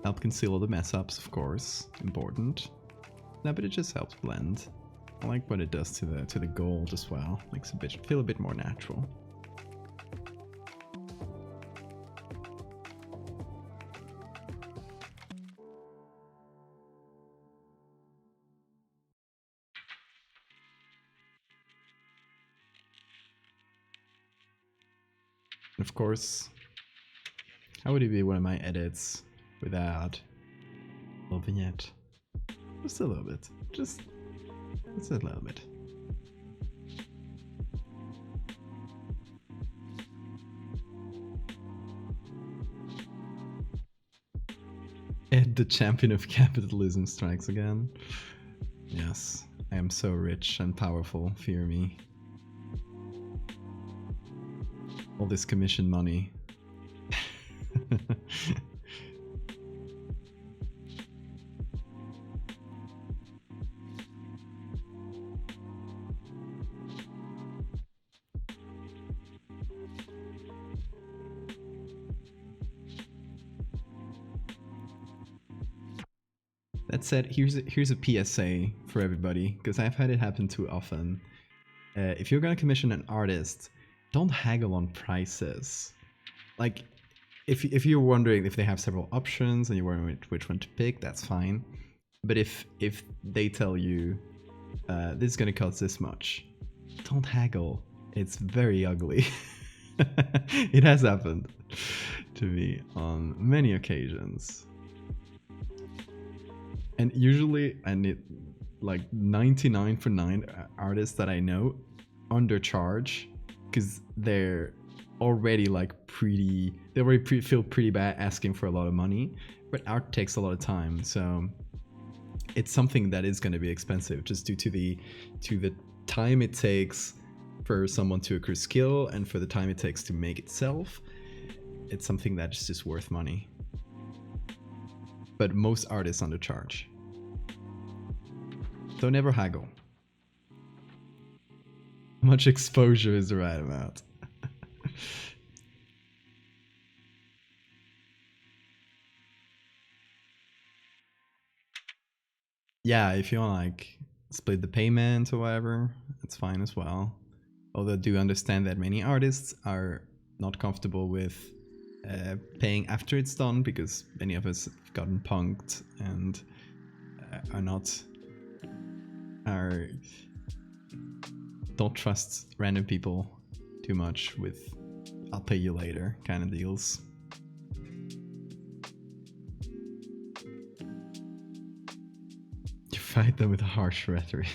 Help conceal all the mess ups, of course, important. No, but it just helps blend. I like what it does to the gold as well. Makes it feel a bit more natural. And of course, how would it be one of my edits without a little vignette? Just a little bit. Just a little bit. Ed, the champion of capitalism, strikes again. Yes, I am so rich and powerful, fear me. All this commission money. That said, here's a PSA for everybody, because I've had it happen too often. If you're gonna commission an artist, don't haggle on prices. Like, if you're wondering if they have several options and you're wondering which one to pick, that's fine. But if they tell you this is gonna cost this much, don't haggle. It's very ugly. It has happened to me on many occasions. And usually I need like 99 for 9 artists that I know undercharge because they're already like they already feel pretty bad asking for a lot of money, but art takes a lot of time, so it's something that is going to be expensive just due to the time it takes for someone to accrue skill and for the time it takes to make itself. It's something that's just worth money. But most artists undercharge. So never haggle. How much exposure is the right amount? Yeah, if you want like split the payment or whatever, it's fine as well. Although I do understand that many artists are not comfortable with paying after it's done, because many of us have gotten punked and don't trust random people too much with "I'll pay you later" kind of deals. You fight them with harsh rhetoric.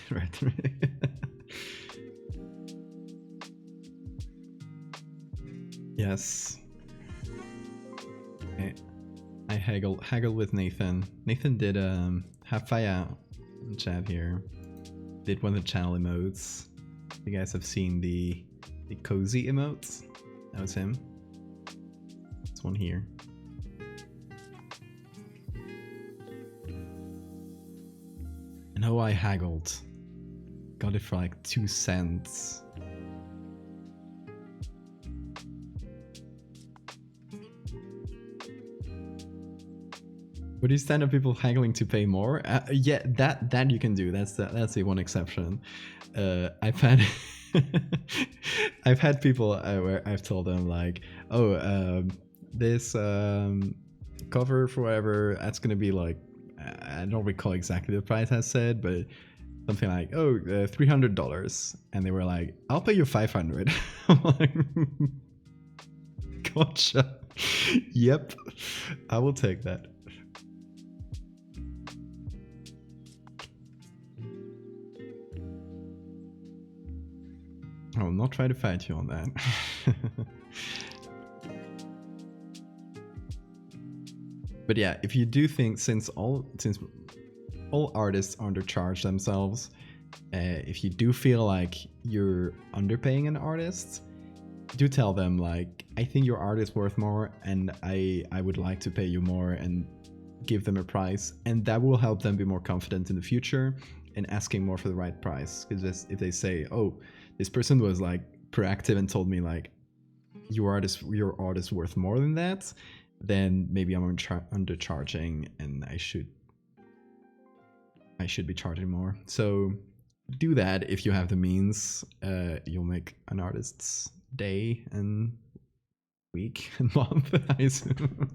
Yes. I haggle with Nathan. Nathan did have fire in chat here. Did one of the channel emotes. You guys have seen the cozy emotes? That was him. This one here. And how I haggled. Got it for like 2 cents. Would you stand up people haggling to pay more? Yeah, that you can do. That's the one exception. I've had I've had people where I've told them like, oh, this cover for whatever, that's gonna be like, I don't recall exactly the price I said, but something like, oh, $300, and they were like, I'll pay you 500. I'm like, gotcha. Yep, I will take that. I will not try to fight you on that. But yeah, if you do think, since all artists undercharge themselves, if you do feel like you're underpaying an artist, do tell them like, I think your art is worth more, and I would like to pay you more, and give them a price, and that will help them be more confident in the future and asking more for the right price. Because if they say, oh, this person was like proactive and told me like, your art is worth more than that, then maybe I'm undercharging and I should be charging more. So do that if you have the means. You'll make an artist's day and week and month, I assume.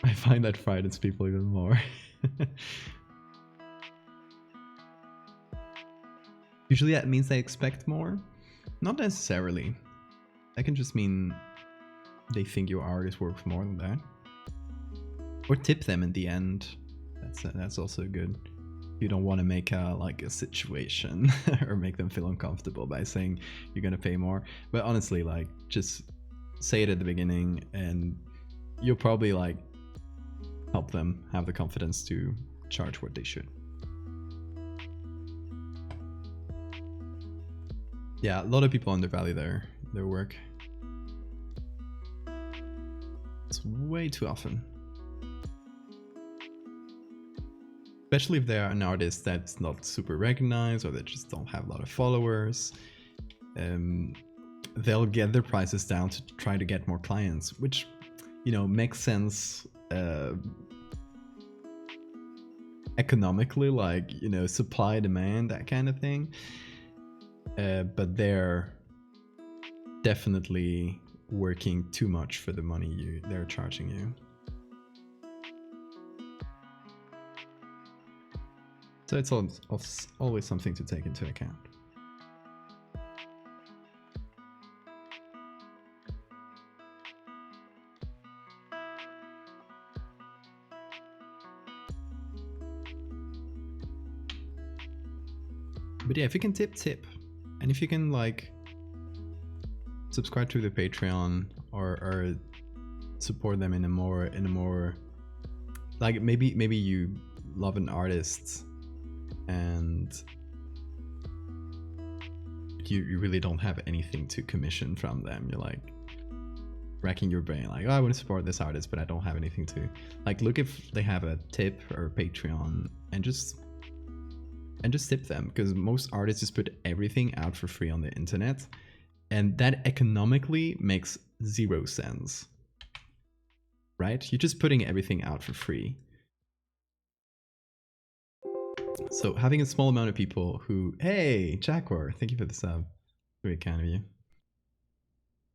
I find that frightens people even more. Usually that means they expect more. Not necessarily. That can just mean they think your art is worth more than that. Or tip them in the end. That's also good. You don't want to make a situation or make them feel uncomfortable by saying you're gonna pay more. But honestly, like, just say it at the beginning, and you'll probably like help them have the confidence to charge what they should. Yeah, a lot of people undervalue their work. It's way too often. Especially if they're an artist that's not super recognized, or they just don't have a lot of followers. They'll get their prices down to try to get more clients, which, you know, makes sense economically, like, you know, supply, demand, that kind of thing. But they're definitely working too much for the money they're charging you. So it's always something to take into account. But yeah, if you can tip. And if you can like subscribe to the Patreon or support them in a more like, maybe you love an artist and you really don't have anything to commission from them. You're like racking your brain like, oh, I want to support this artist, but I don't have anything to, like, look if they have a tip or a Patreon, and just and just tip them, because most artists just put everything out for free on the internet, and that economically makes 0 sense. Right? You're just putting everything out for free. So having a small amount of people who, hey, Jaguar, thank you for the sub. Very kind of you.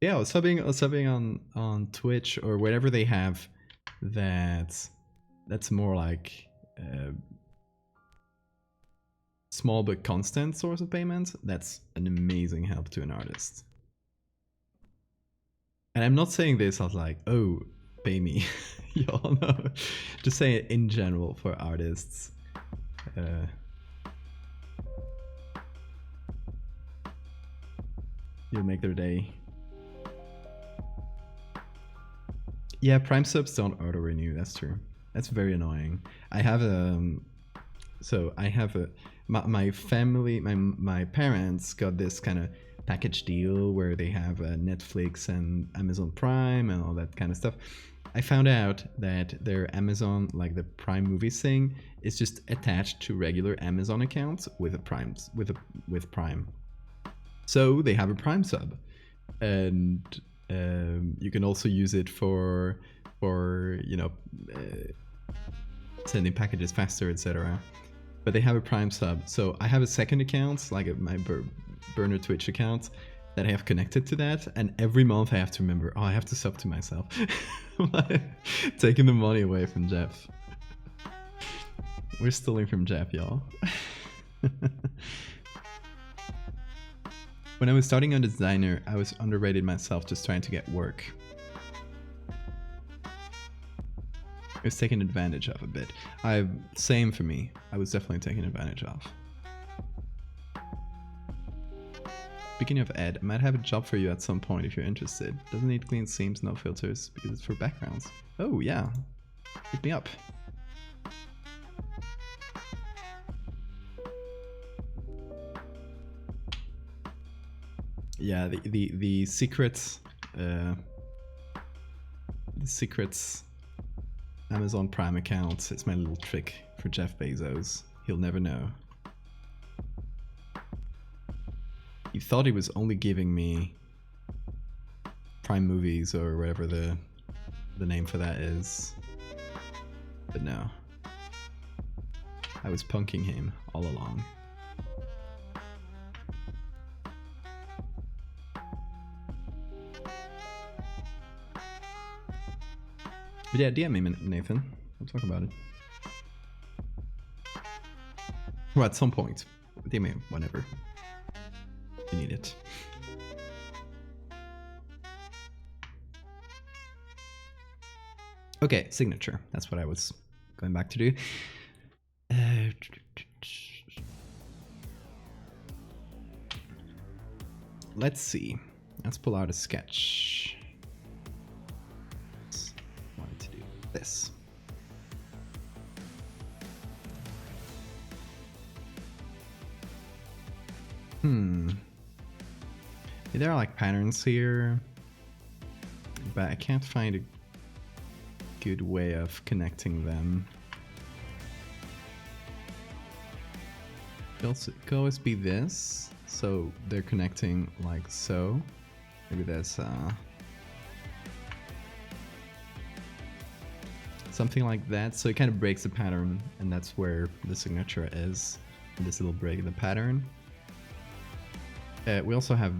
Yeah, I was subbing on Twitch or whatever they have that's more like small but constant source of payment. That's an amazing help to an artist. And I'm not saying this as like, oh, pay me. Y'all know. Just saying it in general for artists. You'll make their day. Yeah, Prime subs don't auto renew. That's true. That's very annoying. I have my family, my parents got this kind of package deal where they have Netflix and Amazon Prime and all that kind of stuff. I found out that their Amazon, like the Prime Movies thing, is just attached to regular Amazon accounts with Prime. So they have a Prime sub, and you can also use it for sending packages faster, etc. But they have a Prime sub, so I have a second account, like my burner Twitch account, that I have connected to that, and every month I have to remember, oh, I have to sub to myself. Like, taking the money away from Jeff. We're stealing from Jeff, y'all. When I was starting on designer, I was underrated myself, just trying to get work. I was taken advantage of a bit. Same for me. I was definitely taken advantage of. Speaking of Ed, I might have a job for you at some point if you're interested. Doesn't need clean seams, no filters, because it's for backgrounds. Oh yeah, hit me up. Yeah, the secrets Amazon Prime account. It's my little trick for Jeff Bezos. He'll never know. He thought he was only giving me Prime Movies or whatever the name for that is. But no. I was punking him all along. But yeah, DM me, Nathan. We'll talk about it. Well, at some point. DM me whenever you need it. Okay, signature. That's what I was going back to do. Let's see. Let's pull out a sketch. Wanted to do this. There are like patterns here, but I can't find a good way of connecting them. It could always be this, so they're connecting like so. Maybe there's something like that, so it kind of breaks the pattern, and that's where the signature is, this little break in the pattern. We also have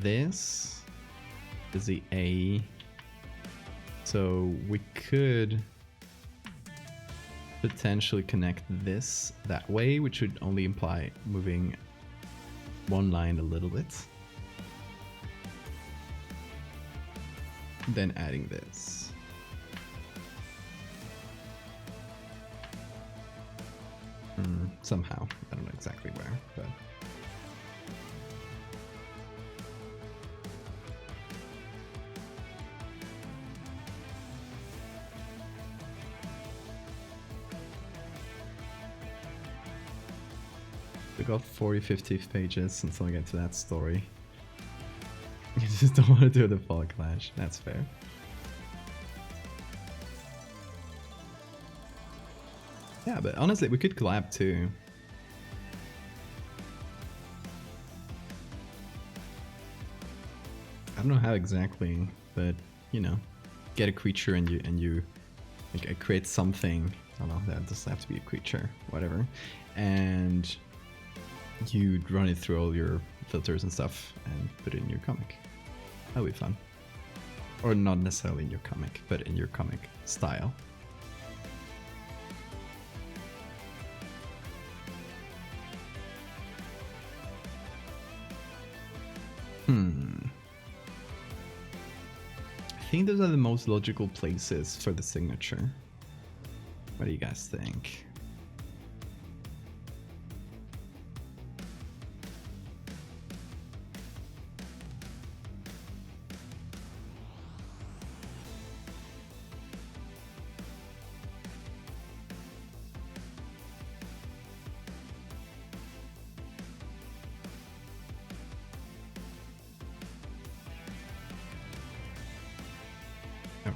this is the A, so we could potentially connect this that way, which would only imply moving one line a little bit, then adding this. Somehow, I don't know exactly where, but we got 40-50 pages until I get to that story. I just don't want to do the fall clash. That's fair. Yeah, but honestly, we could collab too. I don't know how exactly, but you know, get a creature and you like create something. I don't know, that doesn't have to be a creature, whatever, and you run it through all your filters and stuff and put it in your comic. That'll be fun. Or not necessarily in your comic, but in your comic style. I think those are the most logical places for the signature. What do you guys think?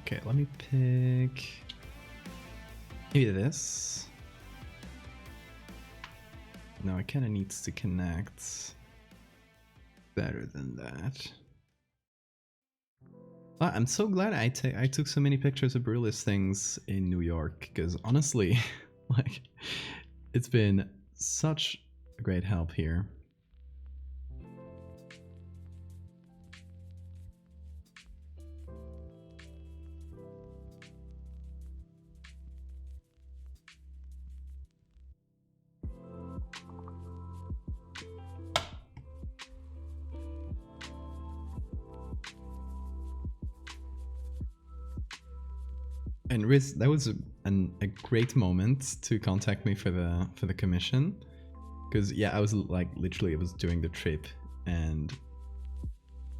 Okay, let me pick maybe this. No, it kind of needs to connect better than that. I'm so glad I took so many pictures of Brutalist things in New York, because honestly, like, it's been such a great help here. And Riz, that was a great moment to contact me for the commission, because yeah, I was like literally I was doing the trip and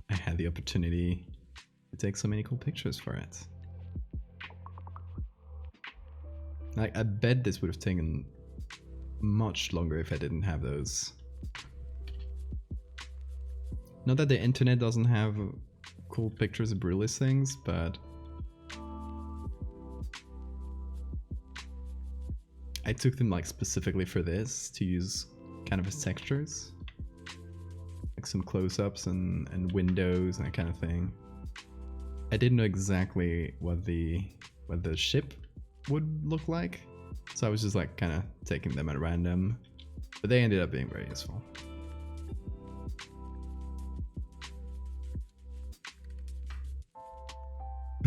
I had the opportunity to take so many cool pictures for it. Like, I bet this would have taken much longer if I didn't have those. Not that the internet doesn't have cool pictures of Brutalist things, but I took them like specifically for this to use kind of as textures, like some close-ups and windows and that kind of thing. I didn't know exactly what the ship would look like, so I was just like kind of taking them at random, but they ended up being very useful.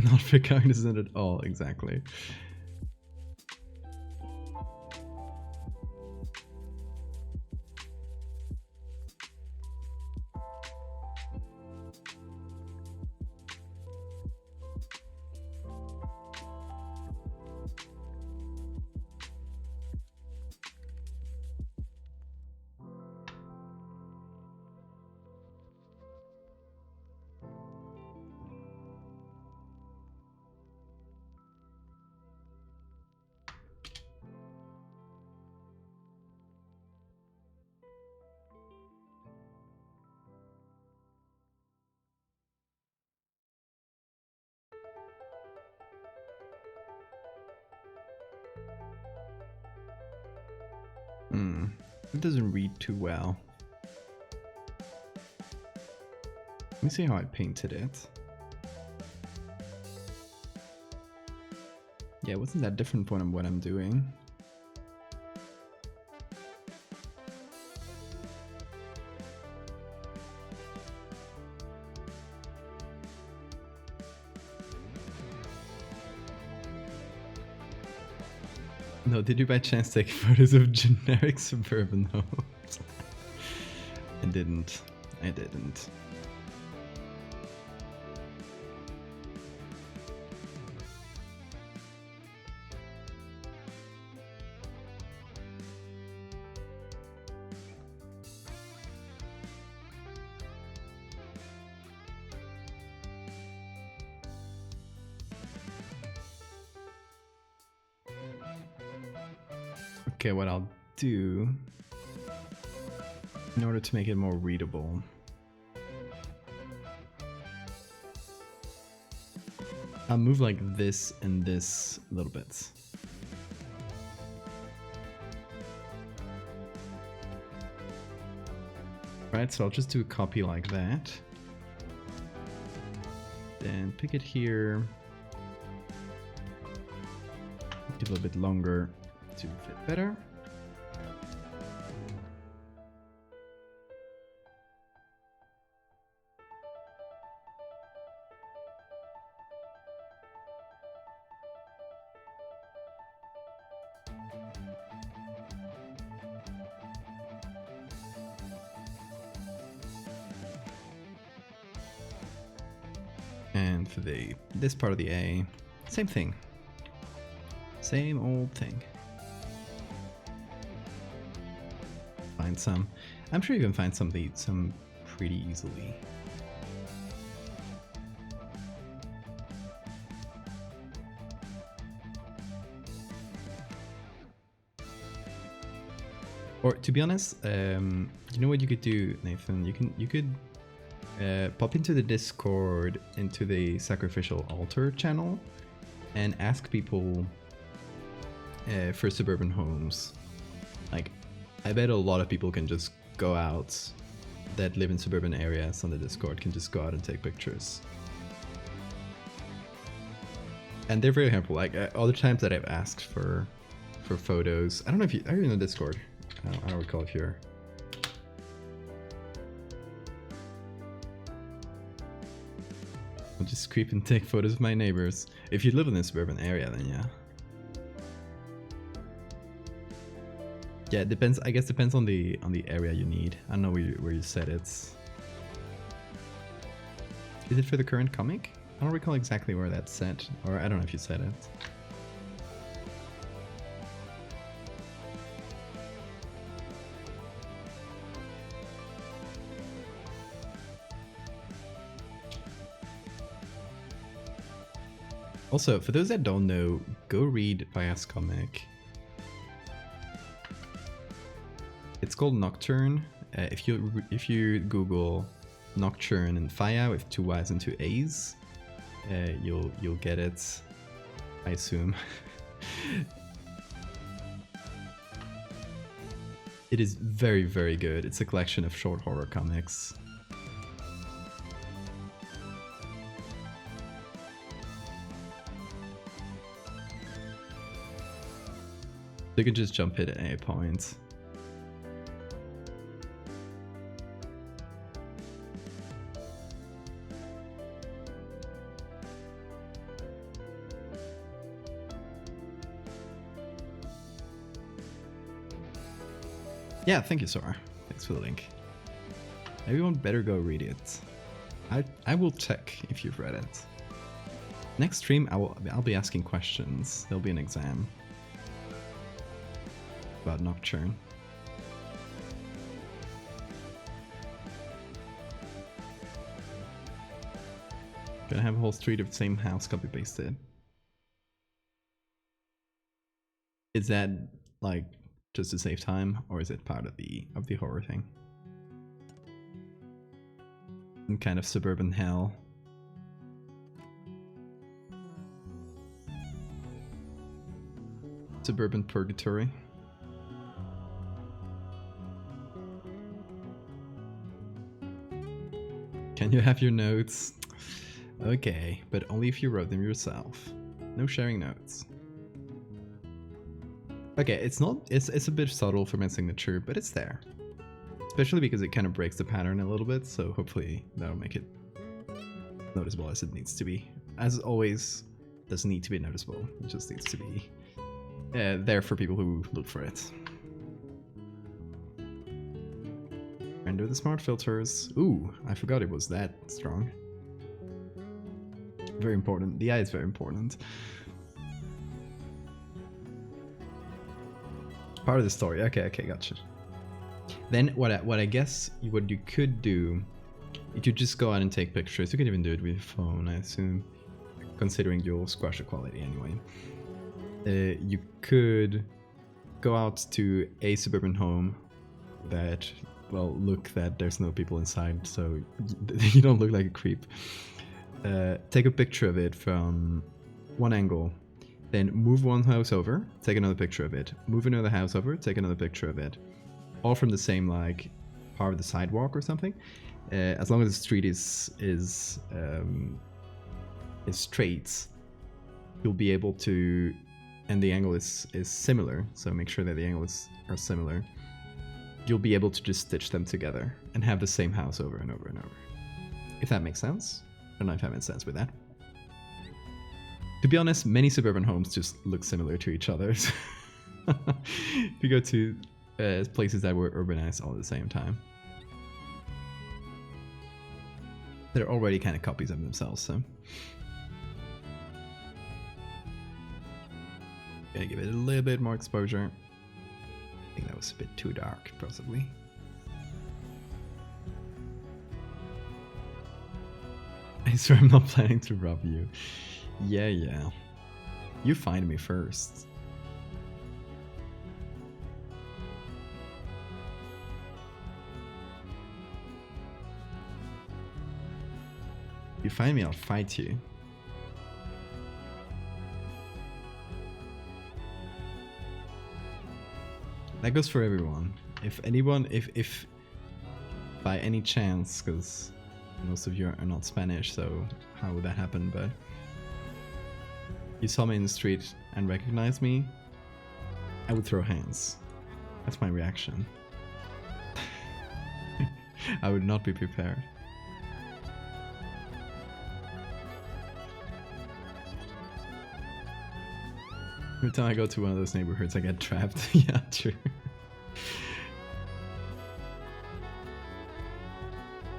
Not for cognizant at all, exactly. It doesn't read too well. Let me see how I painted it. Yeah, it wasn't that different from what I'm doing. No, did you by chance take photos of generic suburban homes? I didn't. I didn't. Okay, what I'll do in order to make it more readable, I'll move like this and this a little bit. Right, so I'll just do a copy like that. Then pick it here. Make it a little bit longer to fit better. And for this part of the A, same thing. Same old thing. Find some. I'm sure you can find some pretty easily. Or to be honest, you know what you could do, Nathan? You could pop into the Discord, into the Sacrificial Altar channel, and ask people for suburban homes. Like, I bet a lot of people can just go out that live in suburban areas on the Discord can just go out and take pictures. And they're very helpful. Like other times that I've asked for photos. I don't know if are you in the Discord? I don't recall if you're. I'll just creep and take photos of my neighbors. If you live in a suburban area, then yeah. Yeah, it depends. I guess depends on the area you need. I don't know where you said it's. Is it for the current comic? I don't recall exactly where that's set, or I don't know if you said it. Also, for those that don't know, go read Vaya's comic. It's called Nocturne. If you Google Nocturne and Vaya with 2 Y's and 2 A's, you'll get it, I assume. It is very, very good. It's a collection of short horror comics. You can just jump it at any point. Yeah, thank you, Sora. Thanks for the link. Everyone better go read it. I will check if you've read it. Next stream, I'll be asking questions. There'll be an exam about Nocturne. Gonna have a whole street of the same house copy pasted. Is that like just to save time, or is it part of the horror thing? Some kind of suburban hell. Suburban purgatory. Can you have your notes? Okay, but only if you wrote them yourself. No sharing notes. Okay, it's a bit subtle for my signature, but it's there. Especially because it kind of breaks the pattern a little bit, so hopefully that'll make it noticeable as it needs to be. As always, it doesn't need to be noticeable, it just needs to be there for people who look for it. Render the smart filters. Ooh, I forgot it was that strong. Very important. The eye is very important. Part of the story. Okay, gotcha. Then what I guess what you could do, you could just go out and take pictures. You can even do it with your phone, I assume, considering you'll squash the quality anyway. You could go out to a suburban home that, well, look that there's no people inside, so you don't look like a creep. Take a picture of it from one angle. Then move one house over, take another picture of it. Move another house over, take another picture of it. All from the same like part of the sidewalk or something. As long as the street is straight, you'll be able to, and the angle is similar, so make sure that the angles are similar, you'll be able to just stitch them together and have the same house over and over and over. If that makes sense. I don't know if that makes sense with that. To be honest, many suburban homes just look similar to each other. If you go to places that were urbanized all at the same time, they're already kind of copies of themselves, so. Gonna give it a little bit more exposure. I think that was a bit too dark, possibly. I swear I'm not planning to rob you. Yeah. You find me first. You find me, I'll fight you. That goes for everyone. If anyone, if by any chance, because most of you are not Spanish, so how would that happen, but you saw me in the street and recognized me, I would throw hands. That's my reaction. I would not be prepared. Every time I go to one of those neighborhoods, I get trapped. Yeah, true.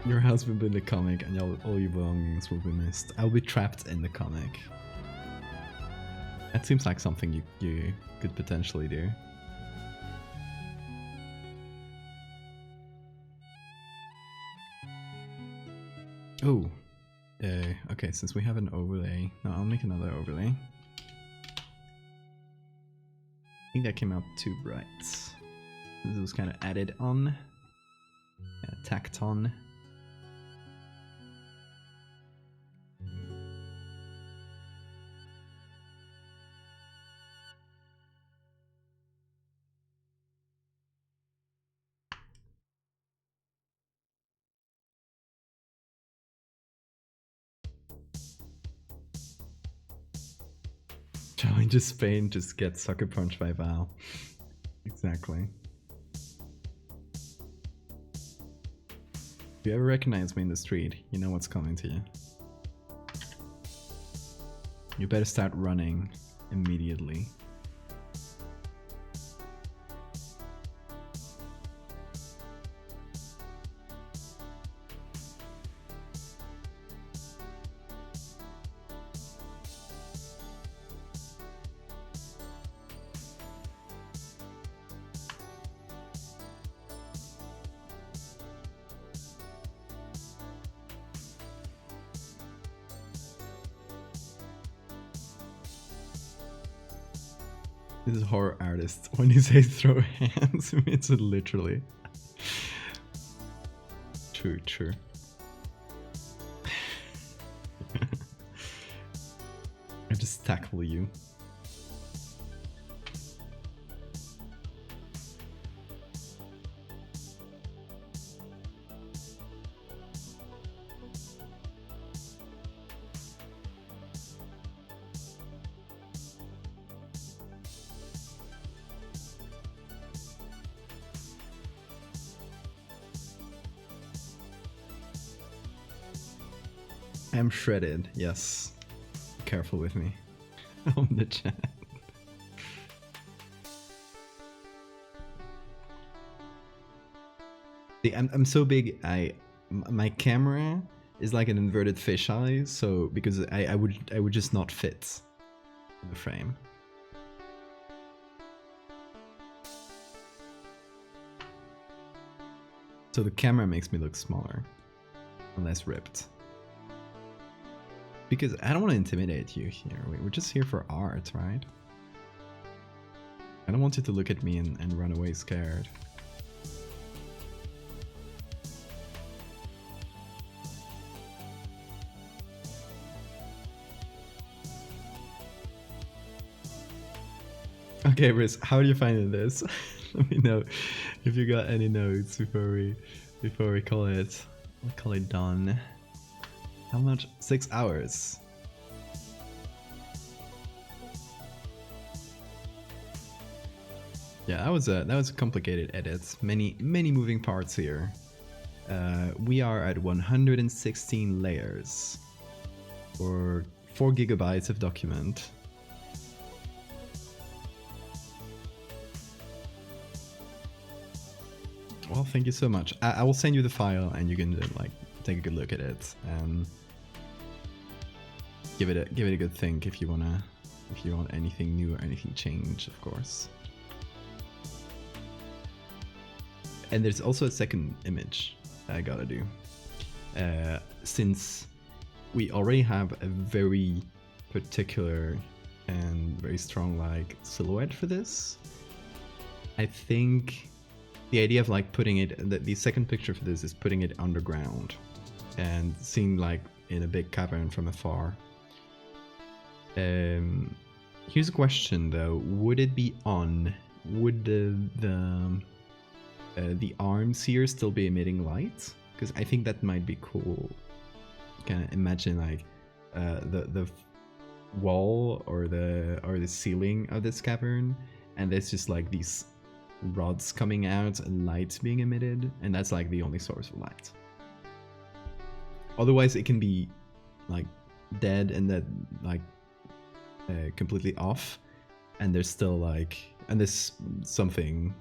Your house will be in the comic and all your belongings will be missed. I'll be trapped in the comic. That seems like something you could potentially do. Oh. Okay, since we have an overlay. No, I'll make another overlay. I think that came out too bright. This was kind of added on. Tacked on. Traveling to Spain, just get sucker punched by Val. Exactly. If you ever recognize me in the street, you know what's coming to you. You better start running immediately. This is horror artist. When you say throw hands, it means it literally. True. I just tackle you. I'm shredded, yes. Be careful with me on the chat. See, I'm so big. My camera is like an inverted fisheye, so because I would just not fit in the frame. So the camera makes me look smaller and less ripped. Because I don't want to intimidate you here. We're just here for art, right? I don't want you to look at me and run away scared. Okay, Riz, how are you finding this? Let me know if you got any notes before we call it done. How much? 6 hours. Yeah, that was a complicated edit. Many moving parts here. We are at 116 layers or 4 gigabytes of document. Well, thank you so much. I will send you the file and you can like take a good look at it and give it a good think if you want anything new or anything changed, of course. And there's also a second image I gotta do. Since we already have a very particular and very strong like silhouette for this, I think the idea of like putting it, the second picture for this is putting it underground and seeing like in a big cavern from afar. Here's a question though: would it be on? Would the arms here still be emitting light? Because I think that might be cool. Kind of imagine like the wall or the ceiling of this cavern, and there's just like these rods coming out and light being emitted, and that's like the only source of light. Otherwise, it can be like dead and that like completely off, and there's still like, and there's something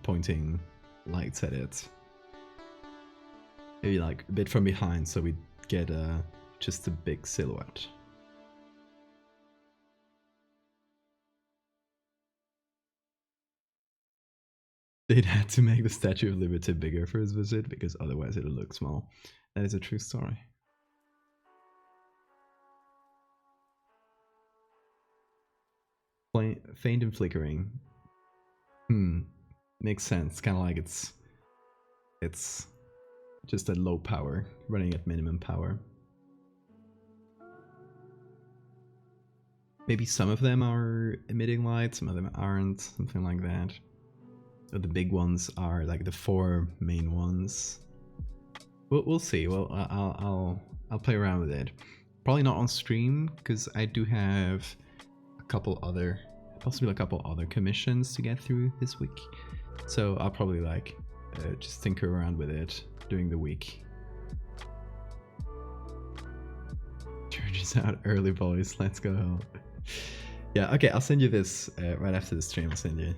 pointing lights at it. Maybe like a bit from behind, so we get just a big silhouette. They'd had to make the Statue of Liberty bigger for his visit because otherwise it'll look small. That is a true story. Faint and flickering. Makes sense. Kind of like it's just at low power, running at minimum power. Maybe some of them are emitting light, some of them aren't, something like that. So the big ones are like the 4 main ones. We'll see. Well, I'll play around with it. Probably not on stream because I do have possibly a couple other commissions to get through this week. So I'll probably like just tinker around with it during the week. Church is out early, boys. Let's go. Yeah, okay, I'll send you this right after the stream. I'll send you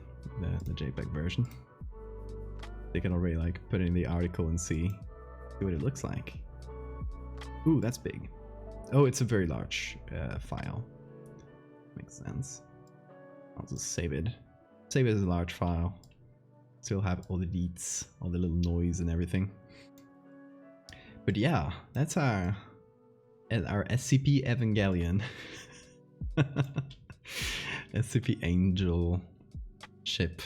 the JPEG version. You can already like put it in the article and see what it looks like. Ooh, that's big. Oh, it's a very large file. Makes sense. I'll just save it. Save it as a large file. Still have all the deets, all the little noise and everything. But yeah, that's our SCP Evangelion. SCP Angel ship.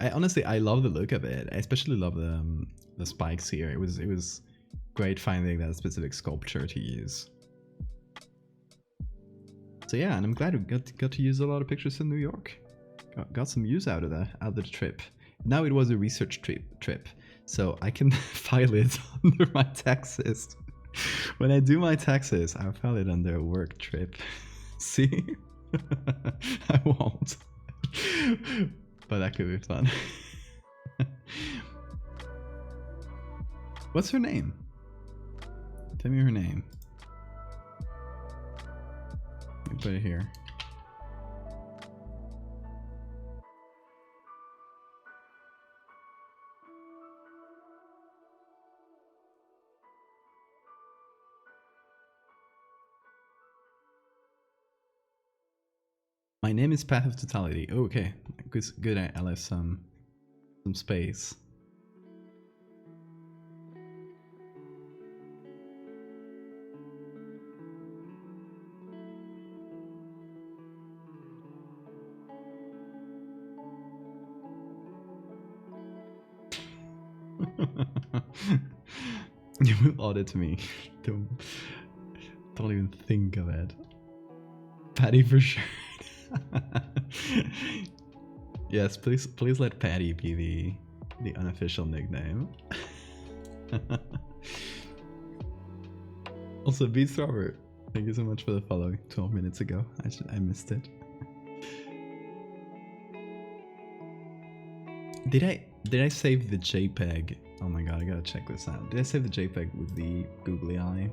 I love the look of it. I especially love the spikes here. It was great finding that specific sculpture to use. So yeah, and I'm glad we got to use a lot of pictures in New York. Got some use out of the trip. Now it was a research trip, so I can file it under my taxes. When I do my taxes, I'll file it under a work trip. See? I won't. But that could be fun. What's her name? Tell me her name. Let me put it here. My name is Path of Totality. Oh, okay, good. I left some space. You will audit me. Don't even think of it. Patty for sure. Yes, please let Patty be the unofficial nickname. Also, Beats Robert, thank you so much for the follow 12 minutes ago. I missed it. Did I save the JPEG? Oh my god, I gotta check this out. Did I save the JPEG with the googly eye?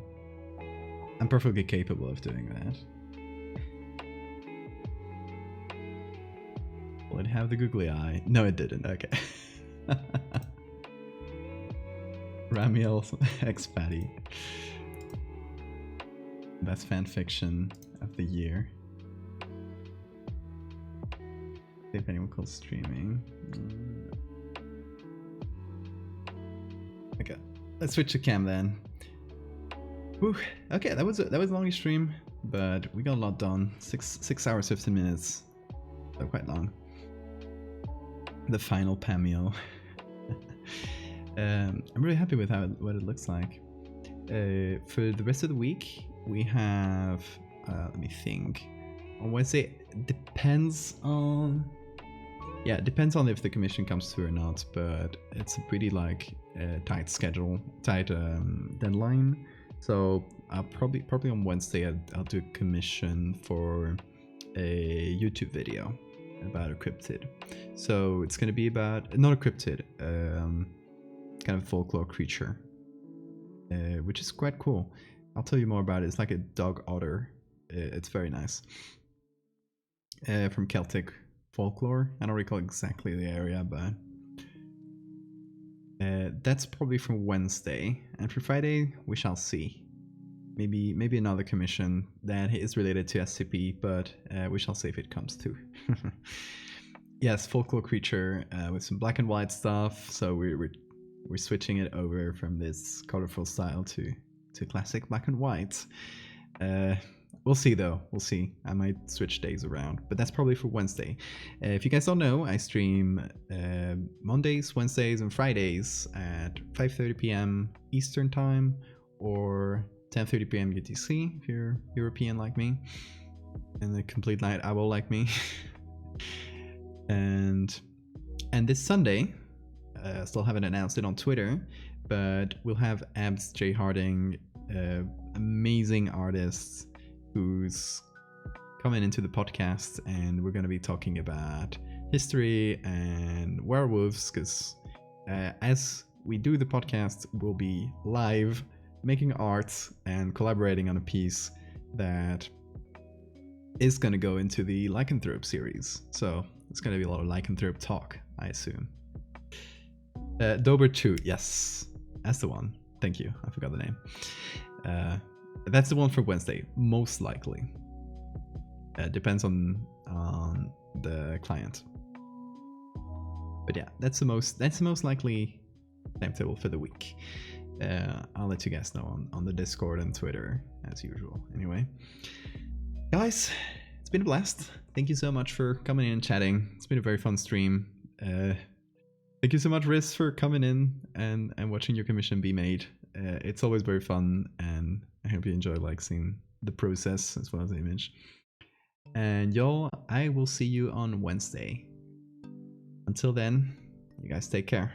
I'm perfectly capable of doing that. Will it have the googly eye? No, it didn't. Okay. Ramiel X Fatty. Best fan fiction of the year. If anyone calls streaming. Okay, let's switch to cam then. Whew. Okay, that was a long stream, but we got a lot done. 6 hours 15 minutes. So quite long. The final Pamio. I'm really happy with what it looks like. For the rest of the week, we have. Let me think. On Wednesday, depends on. Yeah, it depends on if the commission comes through or not, but it's a pretty tight schedule, tight deadline. So I'll probably on Wednesday I'll do a commission for a YouTube video about a cryptid. So it's gonna be about not a cryptid, kind of folklore creature, which is quite cool. I'll tell you more about it. It's like a dog otter. It's very nice. From Celtic folklore. I don't recall exactly the area, but that's probably for Wednesday. And for Friday, we shall see. Maybe another commission that is related to SCP, but we shall see if it comes to. Yes, folklore creature with some black and white stuff. So we're switching it over from this colorful style to classic black and white. We'll see though. We'll see. I might switch days around, but that's probably for Wednesday. If you guys don't know, I stream Mondays, Wednesdays, and Fridays at 5:30 p.m. Eastern Time or 10:30 p.m. UTC if you're European like me, and a complete night owl like me. and this Sunday, still haven't announced it on Twitter, but we'll have Abs J Harding, amazing artist who's coming into the podcast, and we're going to be talking about history and werewolves, because as we do the podcast, we'll be live making art and collaborating on a piece that is going to go into the Lycanthrope series. So it's going to be a lot of Lycanthrope talk, I assume. Dober 2, yes, that's the one. Thank you, I forgot the name. That's the one for Wednesday, most likely. Depends on the client. But yeah, that's the most likely timetable for the week. I'll let you guys know on the Discord and Twitter as usual. Anyway, guys, it's been a blast. Thank you so much for coming in and chatting. It's been a very fun stream. Thank you so much, Riz, for coming in and watching your commission be made. It's always very fun, and I hope you enjoy seeing the process as well as the image. And y'all, I will see you on Wednesday. Until then, you guys take care.